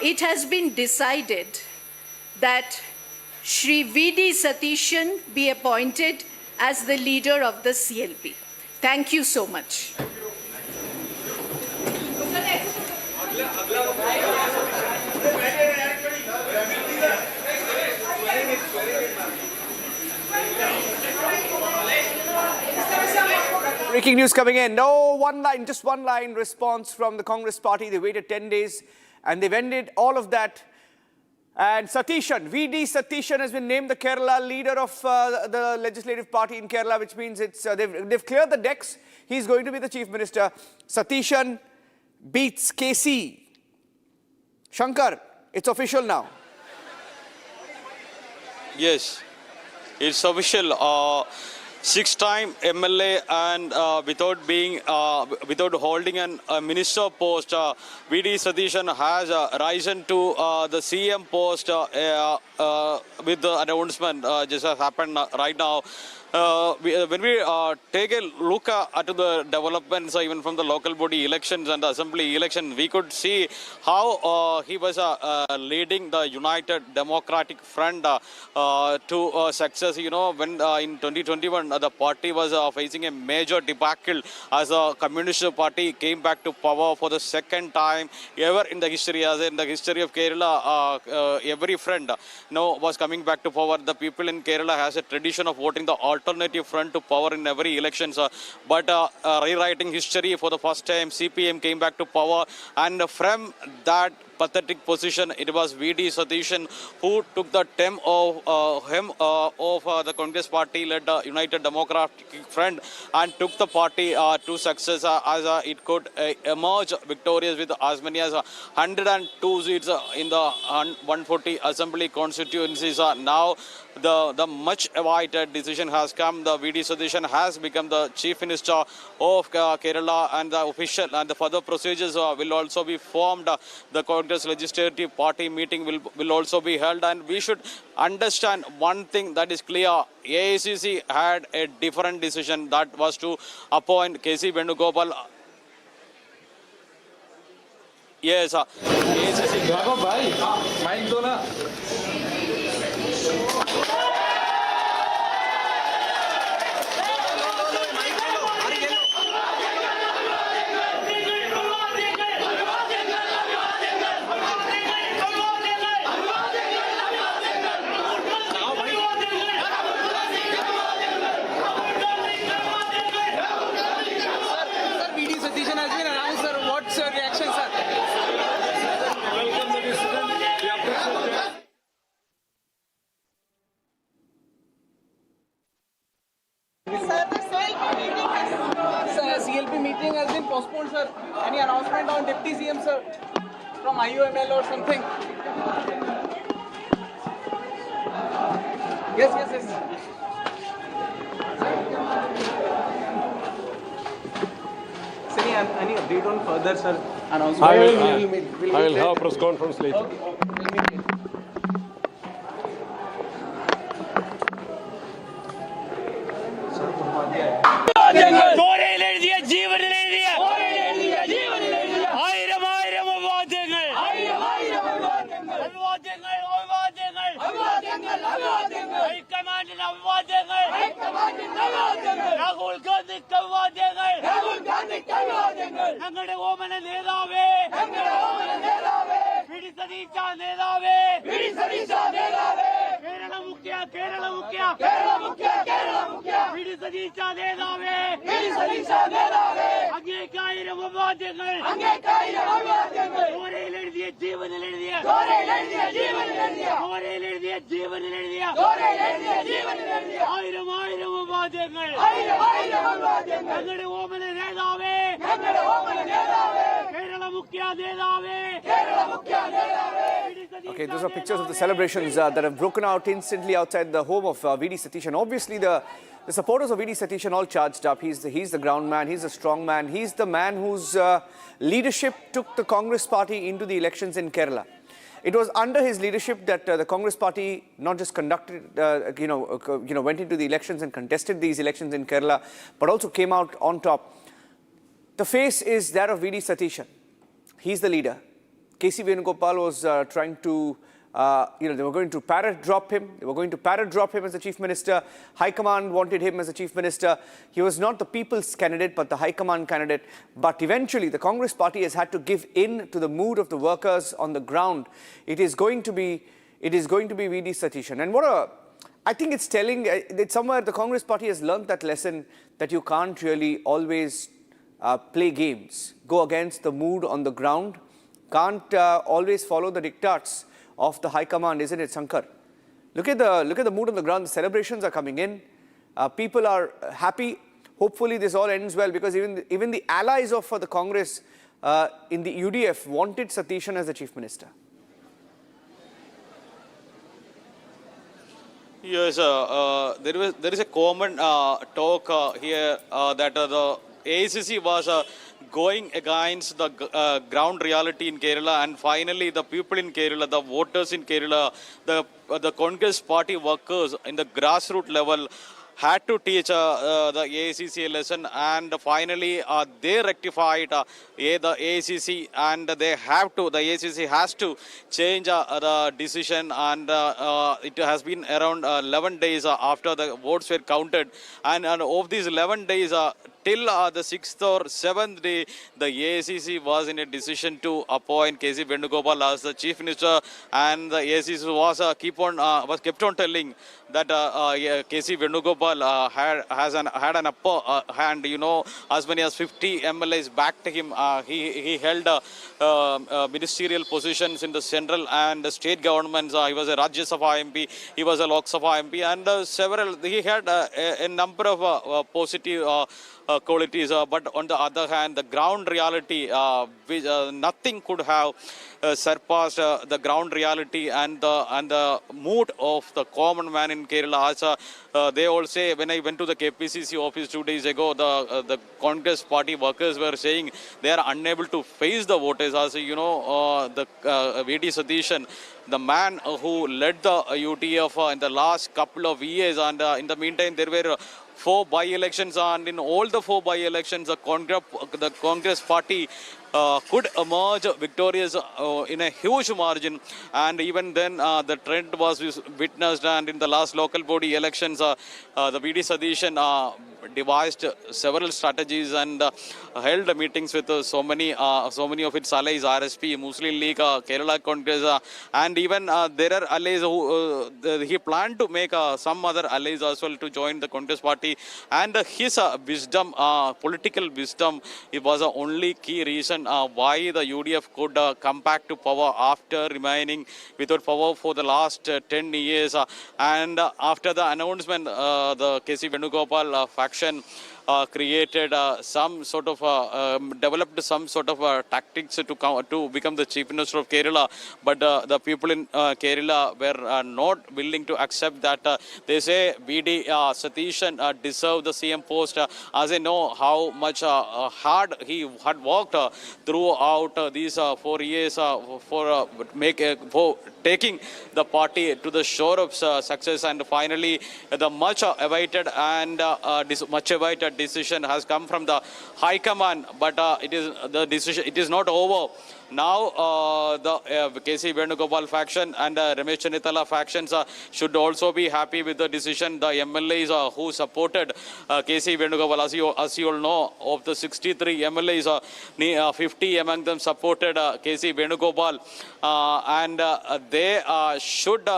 it has been decided that Shri V.D. Satishan be appointed as the leader of the CLP. Thank you so much. Breaking news coming in. Just one line response from the Congress Party. They waited 10 days and they've ended all of that. And Satishan, V.D. Satishan has been named the Kerala leader of the legislative party in Kerala, which means it's they've cleared the decks. He's going to be the chief minister. Satishan beats KC. Shankar, it's official now. Yes, it's official. Six-time MLA and without holding a minister post, V.D. Satishan has risen to the CM post with the announcement just has happened right now. When we take a look at the developments even from the local body elections and the assembly election, we could see how he was leading the United Democratic Front to success. You know, when in 2021 the party was facing a major debacle as a communist party came back to power for the second time ever in the history, as in the history of Kerala. Every friend was coming back to power. The people in Kerala has a tradition of voting the alternative front to power in every elections. But rewriting history for the first time, CPM came back to power, and from that pathetic position, it was V.D. Satishan who took the term of the Congress party led United Democratic Front and took the party to success as it could emerge victorious with as many as 102 seats in the 140 assembly constituencies. Now the much awaited decision has come. The V.D. Satishan has become the Chief Minister of Kerala, and the official and the further procedures will also be formed. The Congress Legislative Party meeting will also be held, and we should understand one thing that is clear. AICC had a different decision, that was to appoint K.C. Venugopal. Yes, AICC. CLP meeting has been postponed, sir. Any announcement on Deputy CM, sir, from IUML or something? Yes. Any update on further, sir, announcement? I will have a press conference later. Okay. Rahul Gandhi ഞങ്ങളുടെ ഓമന നേതാവേ കേരള മുഖ്യ നേതാവേ അങ്ങേക്കായിരം അഭിവാദ്യങ്ങൾ എഴുതിയ ജീവനിലെഴുതിയ ആയിരം അഭിവാദ്യങ്ങൾ ഞങ്ങളുടെ ഓമന നേതാവേ കേരള മുഖ്യ നേതാവേ Okay, those are pictures of the celebrations that have broken out instantly outside the home of V.D. Satishan. Obviously, the supporters of V.D. Satishan all charged up. He's the ground man. He's the strong man. He's the man whose leadership took the Congress party into the elections in Kerala. It was under his leadership that the Congress party not just conducted, went into the elections and contested these elections in Kerala, but also came out on top. The face is that of V.D. Satishan. He's the leader. K.C. Venugopal was trying to, they were going to parrot drop him. They were going to parrot drop him as the Chief Minister. High Command wanted him as the Chief Minister. He was not the people's candidate, but the High Command candidate. But eventually, the Congress party has had to give in to the mood of the workers on the ground. It is going to be V.D. Satishan. And I think it's telling, that somewhere the Congress party has learned that lesson that you can't really always play games, go against the mood on the ground. Can't always follow the diktats of the High Command, isn't it, Sankar? Look at the mood on the ground. The celebrations are coming in. People are happy. Hopefully, this all ends well, because even the allies of the Congress in the UDF wanted Satishan as the Chief Minister. Yes, there is a common talk here that the AICC was going against the ground reality in Kerala, and finally the people in Kerala, the voters in Kerala, the Congress party workers in the grassroots level had to teach the AICC a lesson, and finally they rectified the AICC, and the AICC has to change the decision, and it has been around 11 days after the votes were counted, and of these 11 days, till the 6th or 7th day, the AICC was in a decision to appoint K.C. Venugopal as the Chief Minister, and the AICC was kept on telling that K.C. Venugopal had an upper hand. You know, as many as 50 MLAs backed him. He held ministerial positions in the central and the state governments. He was a Rajya Sabha MP, he was a Lok Sabha MP, and he had a number of positive qualities. But on the other hand, the ground reality, which, nothing could have surpassed the ground reality and the mood of the common man in Kerala. As they all say, when I went to the KPCC office 2 days ago, the Congress party workers were saying they are unable to face the voters. As you know, the V.D. Satishan, the man who led the UTF in the last couple of years, and in the meantime there were 4 by-elections, and in all the 4 by-elections the Congress party could emerge victorious in a huge margin, and even then the trend was witnessed. And in the last local body elections, the V.D. Satishan devised several strategies and held meetings with so many of its allies, RSP, Muslim League, Kerala Congress, and even there are allies who he planned to make some other allies as well to join the Congress party, and his wisdom, political wisdom, it was the only key reason why the UDF could come back to power after remaining without power for the last 10 years. And after the announcement, the K.C. Venugopal faction created some sort of developed some sort of tactics to become the Chief Minister of Kerala, but the people in Kerala were not willing to accept that. They say V.D. Satishan deserved the CM post, as they know how much hard he had worked throughout these 4 years for taking the party to the shore of success. And finally, the much awaited decision has come from the High Command, but it is not over. Now the K.C. Venugopal faction and Ramesh Chennithala factions should also be happy with the decision. The MLAs who supported K.C. Venugopal, as you all know, of the 63 MLAs, 50 among them supported K.C. Venugopal, and they should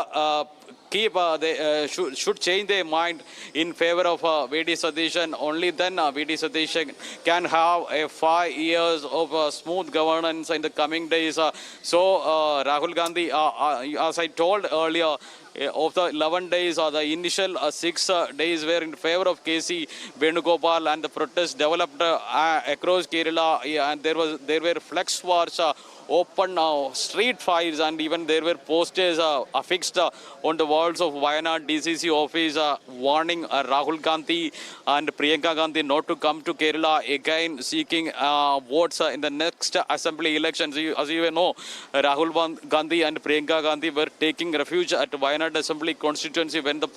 should change their mind in favor of V.D. Satishan. Only then V.D. Satishan can have 5 years of smooth governance in the coming days. So Rahul Gandhi, as I told earlier, of the 11 days or the initial 6 days were in favor of K.C. Venugopal, and the protests developed across Kerala, and there were flex wars, open street fights, and even there were posters affixed on the walls of Wayanad DCC office warning Rahul Gandhi and Priyanka Gandhi not to come to Kerala again, seeking votes in the next assembly elections. As you know, Rahul Gandhi and Priyanka Gandhi were taking refuge at Wayanad Assembly constituency when the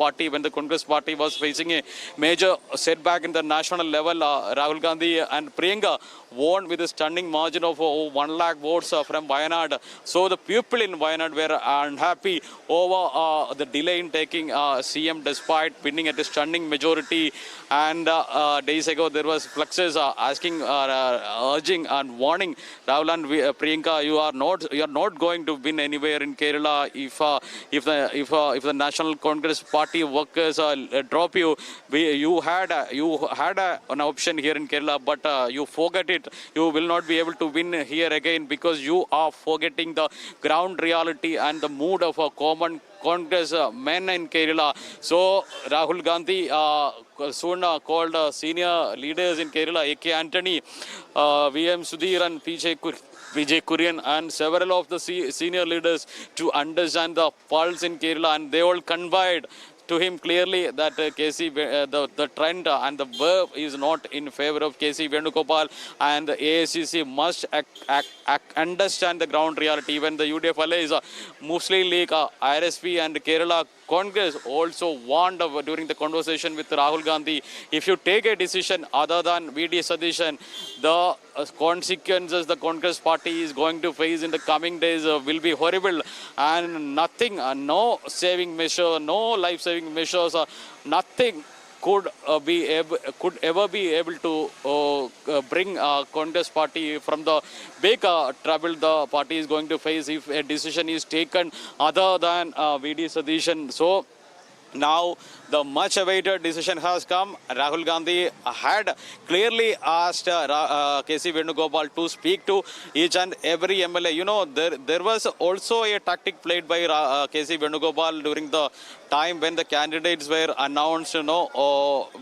Congress party was facing a major setback in the national level. Rahul Gandhi and Priyanka won with a stunning margin of 1 lakh votes from Wayanad. So the people in Wayanad were unhappy over the delay in taking CM despite winning at a stunning majority. And days ago there was fluxes asking, urging and warning Rahul and Priyanka, you are not going to win anywhere in Kerala if the National Congress Party workers drop you. You had an option here in Kerala, but you forget it. You will not be able to win here again because you are forgetting the ground reality and the mood of a common Congress men in Kerala. So Rahul Gandhi soon called senior leaders in Kerala, A.K. Antony, V.M. Sudhir and Vijay Kurian and several of the senior leaders to understand the pulse in Kerala, and they all conveyed to him clearly that the trend and the verb is not in favor of K.C. Venugopal, and the AICC must understand the ground reality. Even the UDF allies, Muslim League, RSP and Kerala Congress also warned during the conversation with Rahul Gandhi, if you take a decision other than V.D. Satishan, the consequences the Congress party is going to face in the coming days will be horrible, and nothing, no saving measure, no life-saving measures, nothing could ever be able to bring Congress party from the big trouble the party is going to face if a decision is taken other than VD sedition. So now the much awaited decision has come. Rahul Gandhi had clearly asked KC Venugopal to speak to each and every MLA. You know, there was also a tactic played by KC Venugopal during the time when the candidates were announced, you know,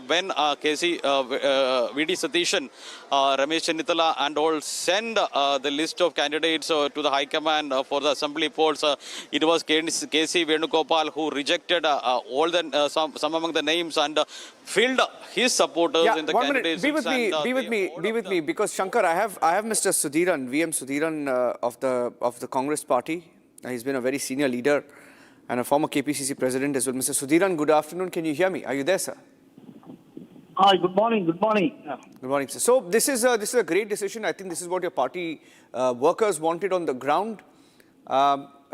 when VD Satishan, Ramesh Chennithala and all send the list of candidates to the High Command for the assembly polls. It was KC Venugopal who rejected all the some among the names and filled his supporters in the candidates. Be with me, because Shankar, I have Mr. Sudhiran, VM Sudhiran of the Congress Party. He's been a very senior leader and a former KPCC president as well. Mr. Sudhiran, good afternoon. Can you hear me? Are you there, sir? Hi, good morning. Good morning. Good morning, sir. So this is a great decision. I think this is what your party workers wanted on the ground.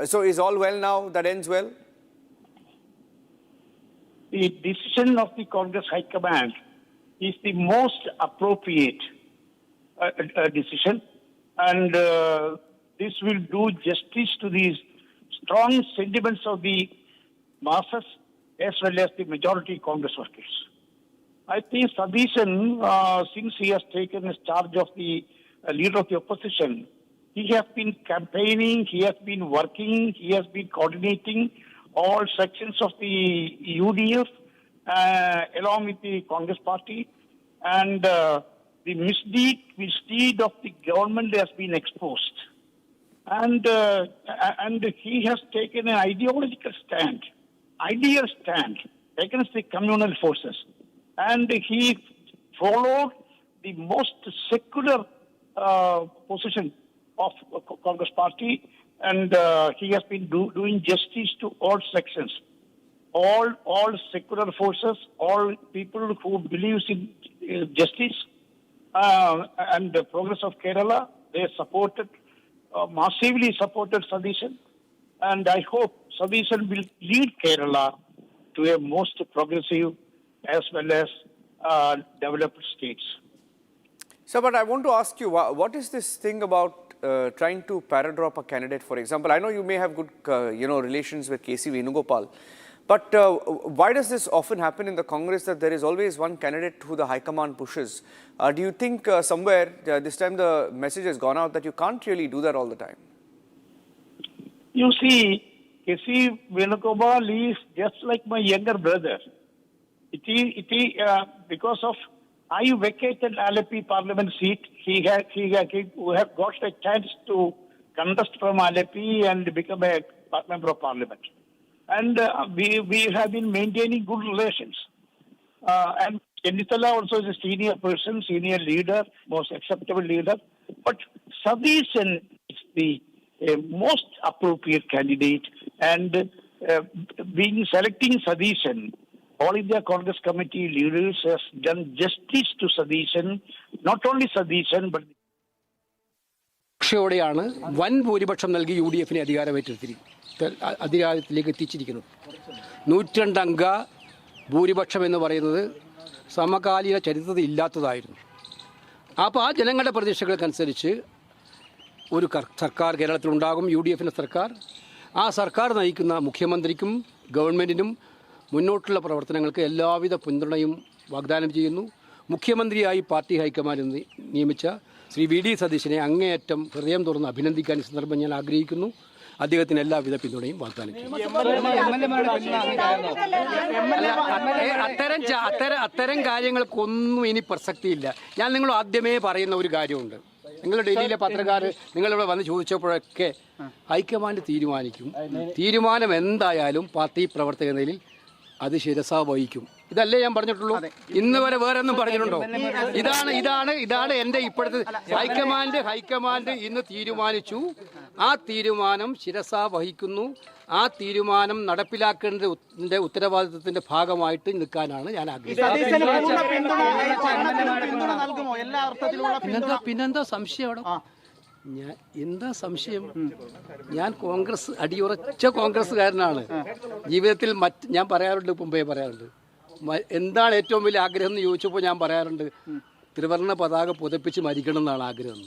So is all well now? That ends well? The decision of the Congress High Command is the most appropriate decision, and this will do justice to these strong sentiments of the masses as well as the majority Congress workers. I think Sadishan, since he has taken his charge of the leader of the opposition, he has been campaigning, he has been working, he has been coordinating all sections of the UDF along with the Congress party, and the misdeed of the government has been exposed. And he has taken an ideological stand, against the communal forces. And he followed the most secular position of Congress party, and he has been doing justice to all sections, all secular forces, all people who believes in justice, and the progress of Kerala. They supported, massively supported Sadishan, and I hope Sadishan will lead Kerala to a most progressive as well as developed states. Sir, but I want to ask you, what is this thing about trying to paradrop a candidate, for example? I know you may have good, relations with KC Venugopal, but why does this often happen in the Congress that there is always one candidate who the High Command pushes? Do you think somewhere this time the message has gone out that you can't really do that all the time? You see, KC Venugopal is just like my younger brother. It is because of I vacated Alleppey Parliament seat. He have got a chance to contest from Alleppey and become a member of Parliament. And we have been maintaining good relations. And Chennithala also is a senior person, senior leader, most acceptable leader. But Sadishan is the most appropriate candidate. And selecting Sadishan, All India Congress Committee leaders has done justice to Sadishan, not only Sadishan, but ോടെയാണ് വൻ ഭൂരിപക്ഷം നൽകി UDF-നെ അധികാരത്തിലേക്ക് എത്തിച്ചിരിക്കുന്നത്. 102 അംഗ ഭൂരിപക്ഷം എന്ന് പറയുന്നത് സമകാലീന ചരിത്രത്തിൽ ഇല്ലാത്തതായിരുന്നു. അപ്പോൾ ആ ജനങ്ങളുടെ പ്രതീക്ഷകൾക്കനുസരിച്ച് ഒരു സർക്കാർ കേരളത്തിലുണ്ടാകും, UDF-ന്റെ സർക്കാർ. ആ സർക്കാർ നയിക്കുന്ന മുഖ്യമന്ത്രിക്കും ഗവൺമെൻറ്റിനും മുന്നോട്ടുള്ള പ്രവർത്തനങ്ങൾക്ക് എല്ലാവിധ പിന്തുണയും വാഗ്ദാനം ചെയ്യുന്നു. മുഖ്യമന്ത്രിയായി പാർട്ടി ഹൈക്കമാൻഡ് നിയമിച്ച ശ്രീ VD സതീശനെ അങ്ങേയറ്റം ഹൃദയം തുറന്ന് അഭിനന്ദിക്കാൻ ഈ സന്ദർഭം ഞാൻ ആഗ്രഹിക്കുന്നു. അദ്ദേഹത്തിന് എല്ലാവിധ പിന്തുണയും വാഗ്ദാനം ചെയ്യുന്നു. അത്തരം കാര്യങ്ങൾക്കൊന്നും ഇനി പ്രസക്തിയില്ല. ഞാൻ നിങ്ങൾ ആദ്യമേ പറയുന്ന ഒരു കാര്യമുണ്ട്. നിങ്ങൾ ഡൽഹിയിലെ പത്രക്കാർ നിങ്ങളിവിടെ വന്ന് ചോദിച്ചപ്പോഴൊക്കെ ഹൈക്കമാൻഡ് തീരുമാനിക്കും. തീരുമാനം എന്തായാലും പാർട്ടി പ്രവർത്തക നിലയിൽ അത് ശിരസാ വഹിക്കും. ഇതല്ലേ ഞാൻ പറഞ്ഞിട്ടുള്ളൂ. ഇന്ന് വരെ വേറെ ഒന്നും പറഞ്ഞിട്ടുണ്ടോ? ഇതാണ് എൻ്റെ ഇപ്പോഴത്തെ ഹൈക്കമാൻഡ് ഇന്ന് തീരുമാനിച്ചു. ആ തീരുമാനം ശിരസാ വഹിക്കുന്നു. ആ തീരുമാനം നടപ്പിലാക്കേണ്ടതിന്റെ ഉത്തരവാദിത്വത്തിന്റെ ഭാഗമായിട്ട് നിൽക്കാനാണ് ഞാൻ ആഗ്രഹിക്കുന്നത്. പിന്നെന്താ സംശയം അവിടെ? എന്താ സംശയം? ഞാൻ അടിയുറച്ച കോൺഗ്രസ്സുകാരനാണ്. ജീവിതത്തിൽ ഞാൻ പറയാറുണ്ട്, മുമ്പേ പറയാറുണ്ട്, എന്താണ് ഏറ്റവും വലിയ ആഗ്രഹം എന്ന് ചോദിച്ചപ്പോൾ ഞാൻ പറയാറുണ്ട്, ത്രിവർണ്ണ പതാക പുതപ്പിച്ച് മരിക്കണം എന്നാണ് ആഗ്രഹം.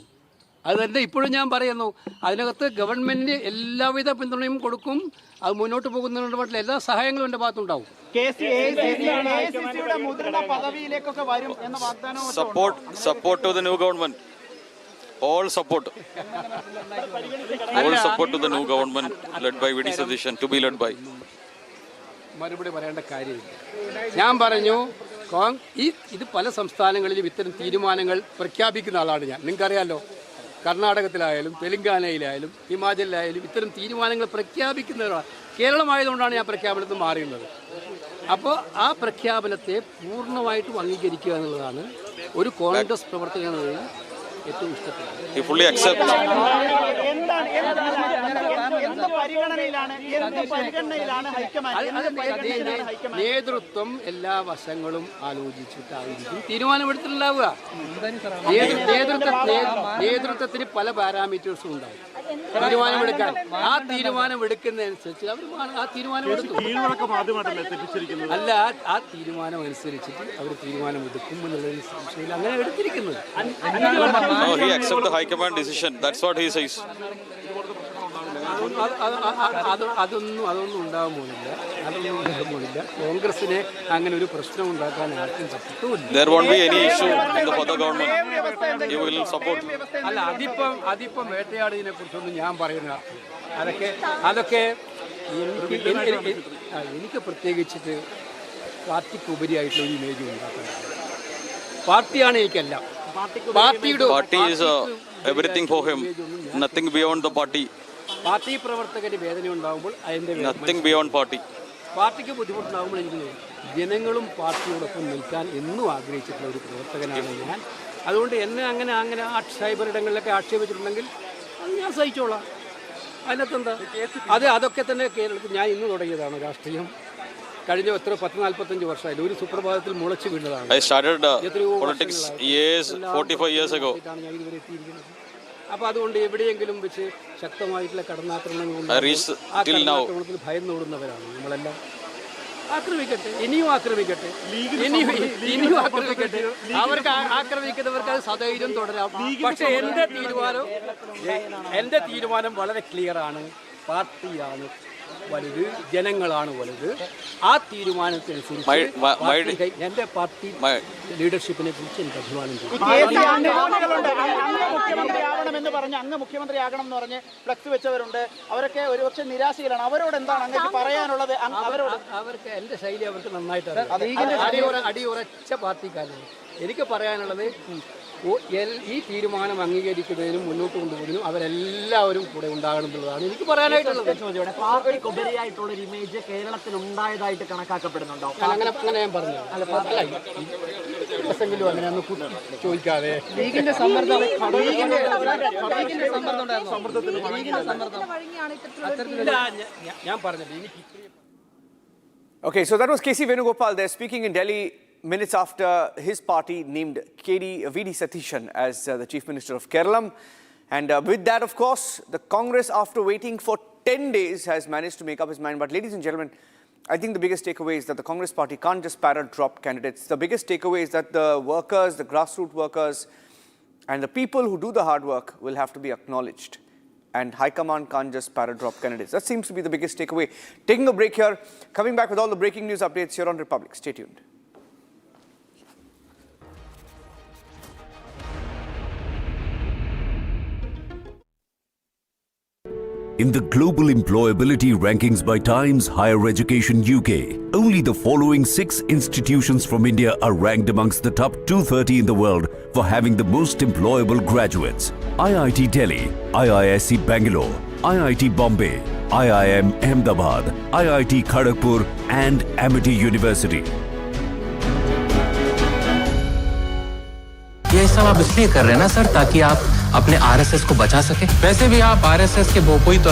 അത് തന്നെ ഇപ്പോഴും ഞാൻ പറയുന്നു. അതിനകത്ത് ഗവൺമെൻറ് എല്ലാവിധ പിന്തുണയും കൊടുക്കും. അത് മുന്നോട്ട് പോകുന്നതിനുള്ള മറ്റുള്ള എല്ലാ സഹായങ്ങളും എൻ്റെ ഭാഗത്തുണ്ടാവും. Support to the new government. All support. All support to the new government led by VD Satish, to be led by. മറുപടി പറയേണ്ട കാര്യമില്ല. ഞാൻ പറഞ്ഞു, ഇത് പല സംസ്ഥാനങ്ങളിലും ഇത്തരം തീരുമാനങ്ങൾ പ്രഖ്യാപിക്കുന്ന ആളാണ് ഞാൻ. നിങ്ങൾക്കറിയാമല്ലോ, കർണാടകത്തിലായാലും തെലങ്കാനയിലായാലും ഹിമാചലിലായാലും ഇത്തരം തീരുമാനങ്ങൾ പ്രഖ്യാപിക്കുന്നവരാണ്. കേരളമായതുകൊണ്ടാണ് ഞാൻ പ്രഖ്യാപനത്തിൽ മാറിയുന്നത്. അപ്പോൾ ആ പ്രഖ്യാപനത്തെ പൂർണ്ണമായിട്ടും അംഗീകരിക്കുക എന്നുള്ളതാണ് ഒരു കോൺഗ്രസ് പ്രവർത്തകൻ ഏറ്റവും ഇഷ്ടപ്പെടുന്നത്. നേതൃത്വം എല്ലാ വശങ്ങളും ആലോചിച്ചിട്ടായിരിക്കും തീരുമാനമെടുത്തിട്ടുണ്ടാവുക. നേതൃത്വത്തിന് പല പാരാമീറ്റേഴ്സും ഉണ്ടാവും തീരുമാനമെടുക്കാൻ. ആ തീരുമാനമെടുക്കുന്നതനുസരിച്ച് അവർ ആ തീരുമാനമെടുത്തു. അല്ല, ആ തീരുമാനം അനുസരിച്ചിട്ട് അവർ തീരുമാനമെടുക്കും എന്നുള്ളൊരു സംശയത്തിൽ അങ്ങനെ എടുത്തിരിക്കുന്നത്. No, he accepts the High Command decision. That's what he says. അതൊന്നും ഉണ്ടാകാൻ പോകുന്നില്ല. കോൺഗ്രസിനെ അങ്ങനെ ഒരു പ്രശ്നം ഉണ്ടാക്കാൻ ആർക്കും പറ്റൂല. There won't be any issue in the further government. You will support. അല്ല, അതിപ്പം വേട്ടയാടിനെ കുറിച്ചൊന്നും ഞാൻ പറയുന്ന അതൊക്കെ എനിക്ക് പ്രത്യേകിച്ചിട്ട് പാർട്ടിക്ക് ഉപരിയായിട്ടുള്ള ഒരു ഇമേജ് ഉണ്ടാക്കാൻ. പാർട്ടിയാണ് എനിക്കെല്ലാം. Party is everything for him. Nothing beyond the party. Party പ്രവർത്തകന് വേദന ഉണ്ടാകുമ്പോൾ അതിന്റെ Nothing beyond party. പാർട്ടിക്ക് ബുദ്ധിമുട്ടുണ്ടാകുമ്പോൾ എനിക്ക് ജനങ്ങളും പാർട്ടിയോടൊപ്പം നിൽക്കാൻ എന്നും ആഗ്രഹിച്ചിട്ടുള്ള ഒരു പ്രവർത്തകനാണ് ഞാൻ. അതുകൊണ്ട് എന്നെ അങ്ങനെ സൈബർ ഇടങ്ങളിലൊക്കെ ആക്ഷേപിച്ചിട്ടുണ്ടെങ്കിൽ അത് ഞാൻ സഹിച്ചോളാം. അതിനകത്തെന്താ? അതൊക്കെ തന്നെ കേരളത്തിൽ ഞാൻ ഇന്ന് തുടങ്ങിയതാണ് രാഷ്ട്രീയം. കഴിഞ്ഞ 40-45 വർഷമായില്ല. ഒരു സുപ്രഭാതത്തിൽ മുളച്ചു വീണതാണ്. I started politics 45 years ago. അപ്പോൾ അതുകൊണ്ട് എവിടെയെങ്കിലും വെച്ച് ശക്തമായിട്ടുള്ള കടന്നാക്രമണങ്ങൾ കടന്നാക്രമണത്തിൽ ഭയന്നോടുന്നവരാണ് നമ്മളെല്ലാം. ആക്രമിക്കട്ടെ, ഇനിയും ആക്രമിക്കട്ടെ. അവർക്ക് ആക്രമിക്കുന്നവർക്ക് അത് സധൈര്യം തുടരാം. പക്ഷെ എൻ്റെ തീരുമാനം വളരെ ക്ലിയർ ആണ്. പാർട്ടിയാണ് വലുത്, ജനങ്ങളാണ് വലുത്. ആ തീരുമാനത്തിനനുസരിച്ച് എൻ്റെ പാർട്ടി ലീഡർഷിപ്പിനെ കുറിച്ച് എനിക്ക് അഭിമാനം തോന്നുന്നു. മുഖ്യമന്ത്രിയാകണമെന്ന് പറഞ്ഞ് അങ്ങ് മുഖ്യമന്ത്രിയാകണം എന്ന് പറഞ്ഞ് ഫ്ലക്സ് വെച്ചവരുണ്ട്. അവരൊക്കെ ഒരുപക്ഷെ നിരാശയിലാണ്. അവരോട് എന്താണ് അങ്ങേക്ക് പറയാനുള്ളത്? അവർക്ക് എൻ്റെ ശൈലി അവർക്ക് നന്നായിട്ട് അടിയുറച്ച പാർട്ടിക്കാരാണ്. എനിക്ക് പറയാനുള്ളത്, ഈ തീരുമാനം അംഗീകരിക്കുന്നതിനും മുന്നോട്ട് കൊണ്ടുപോകുന്നതിനും അവരെല്ലാവരും കൂടെ ഉണ്ടാകണം എന്നുള്ളതാണ് എനിക്ക് പറയാനായിട്ടുള്ളത്. പാർട്ടിക്കുപരിയായിട്ടുള്ള ഒരു ഇമേജ് കേരളത്തിൽ ഉണ്ടായതായിട്ട് കണക്കാക്കപ്പെടുന്നുണ്ടോ? അങ്ങനെ ഞാൻ പറഞ്ഞു. എങ്കിലും അങ്ങനെ ഒന്ന് ചോദിക്കാതെ ഞാൻ പറഞ്ഞത്. Okay, so that was KC Venugopal there speaking in Delhi minutes after his party named VD Satish as the Chief Minister of Kerala. And with that, of course, the Congress, after waiting for 10 days, has managed to make up his mind. But ladies and gentlemen, I think the biggest takeaway is that the Congress party can't just drop candidates. The biggest takeaway is that the workers, the grassroots workers, and the people who do the hard work will have to be acknowledged. And High Command can't just drop candidates. That seems to be the biggest takeaway. Taking a break here, coming back with all the breaking news updates here on Republic. Stay tuned. In the global employability rankings by Times Higher Education UK, only the following 6 institutions from India are ranked amongst the top 230 in the world for having the most employable graduates. IIT Delhi, IISc Bangalore, IIT Bombay, IIM Ahmedabad, IIT Kharagpur and Amity University. ये सब आप इसलिए कर रहे हैं ना sir, ताकि आप अपने आरएसएस को बचा सके. वैसे भी आप आरएसएस के बोपोई तो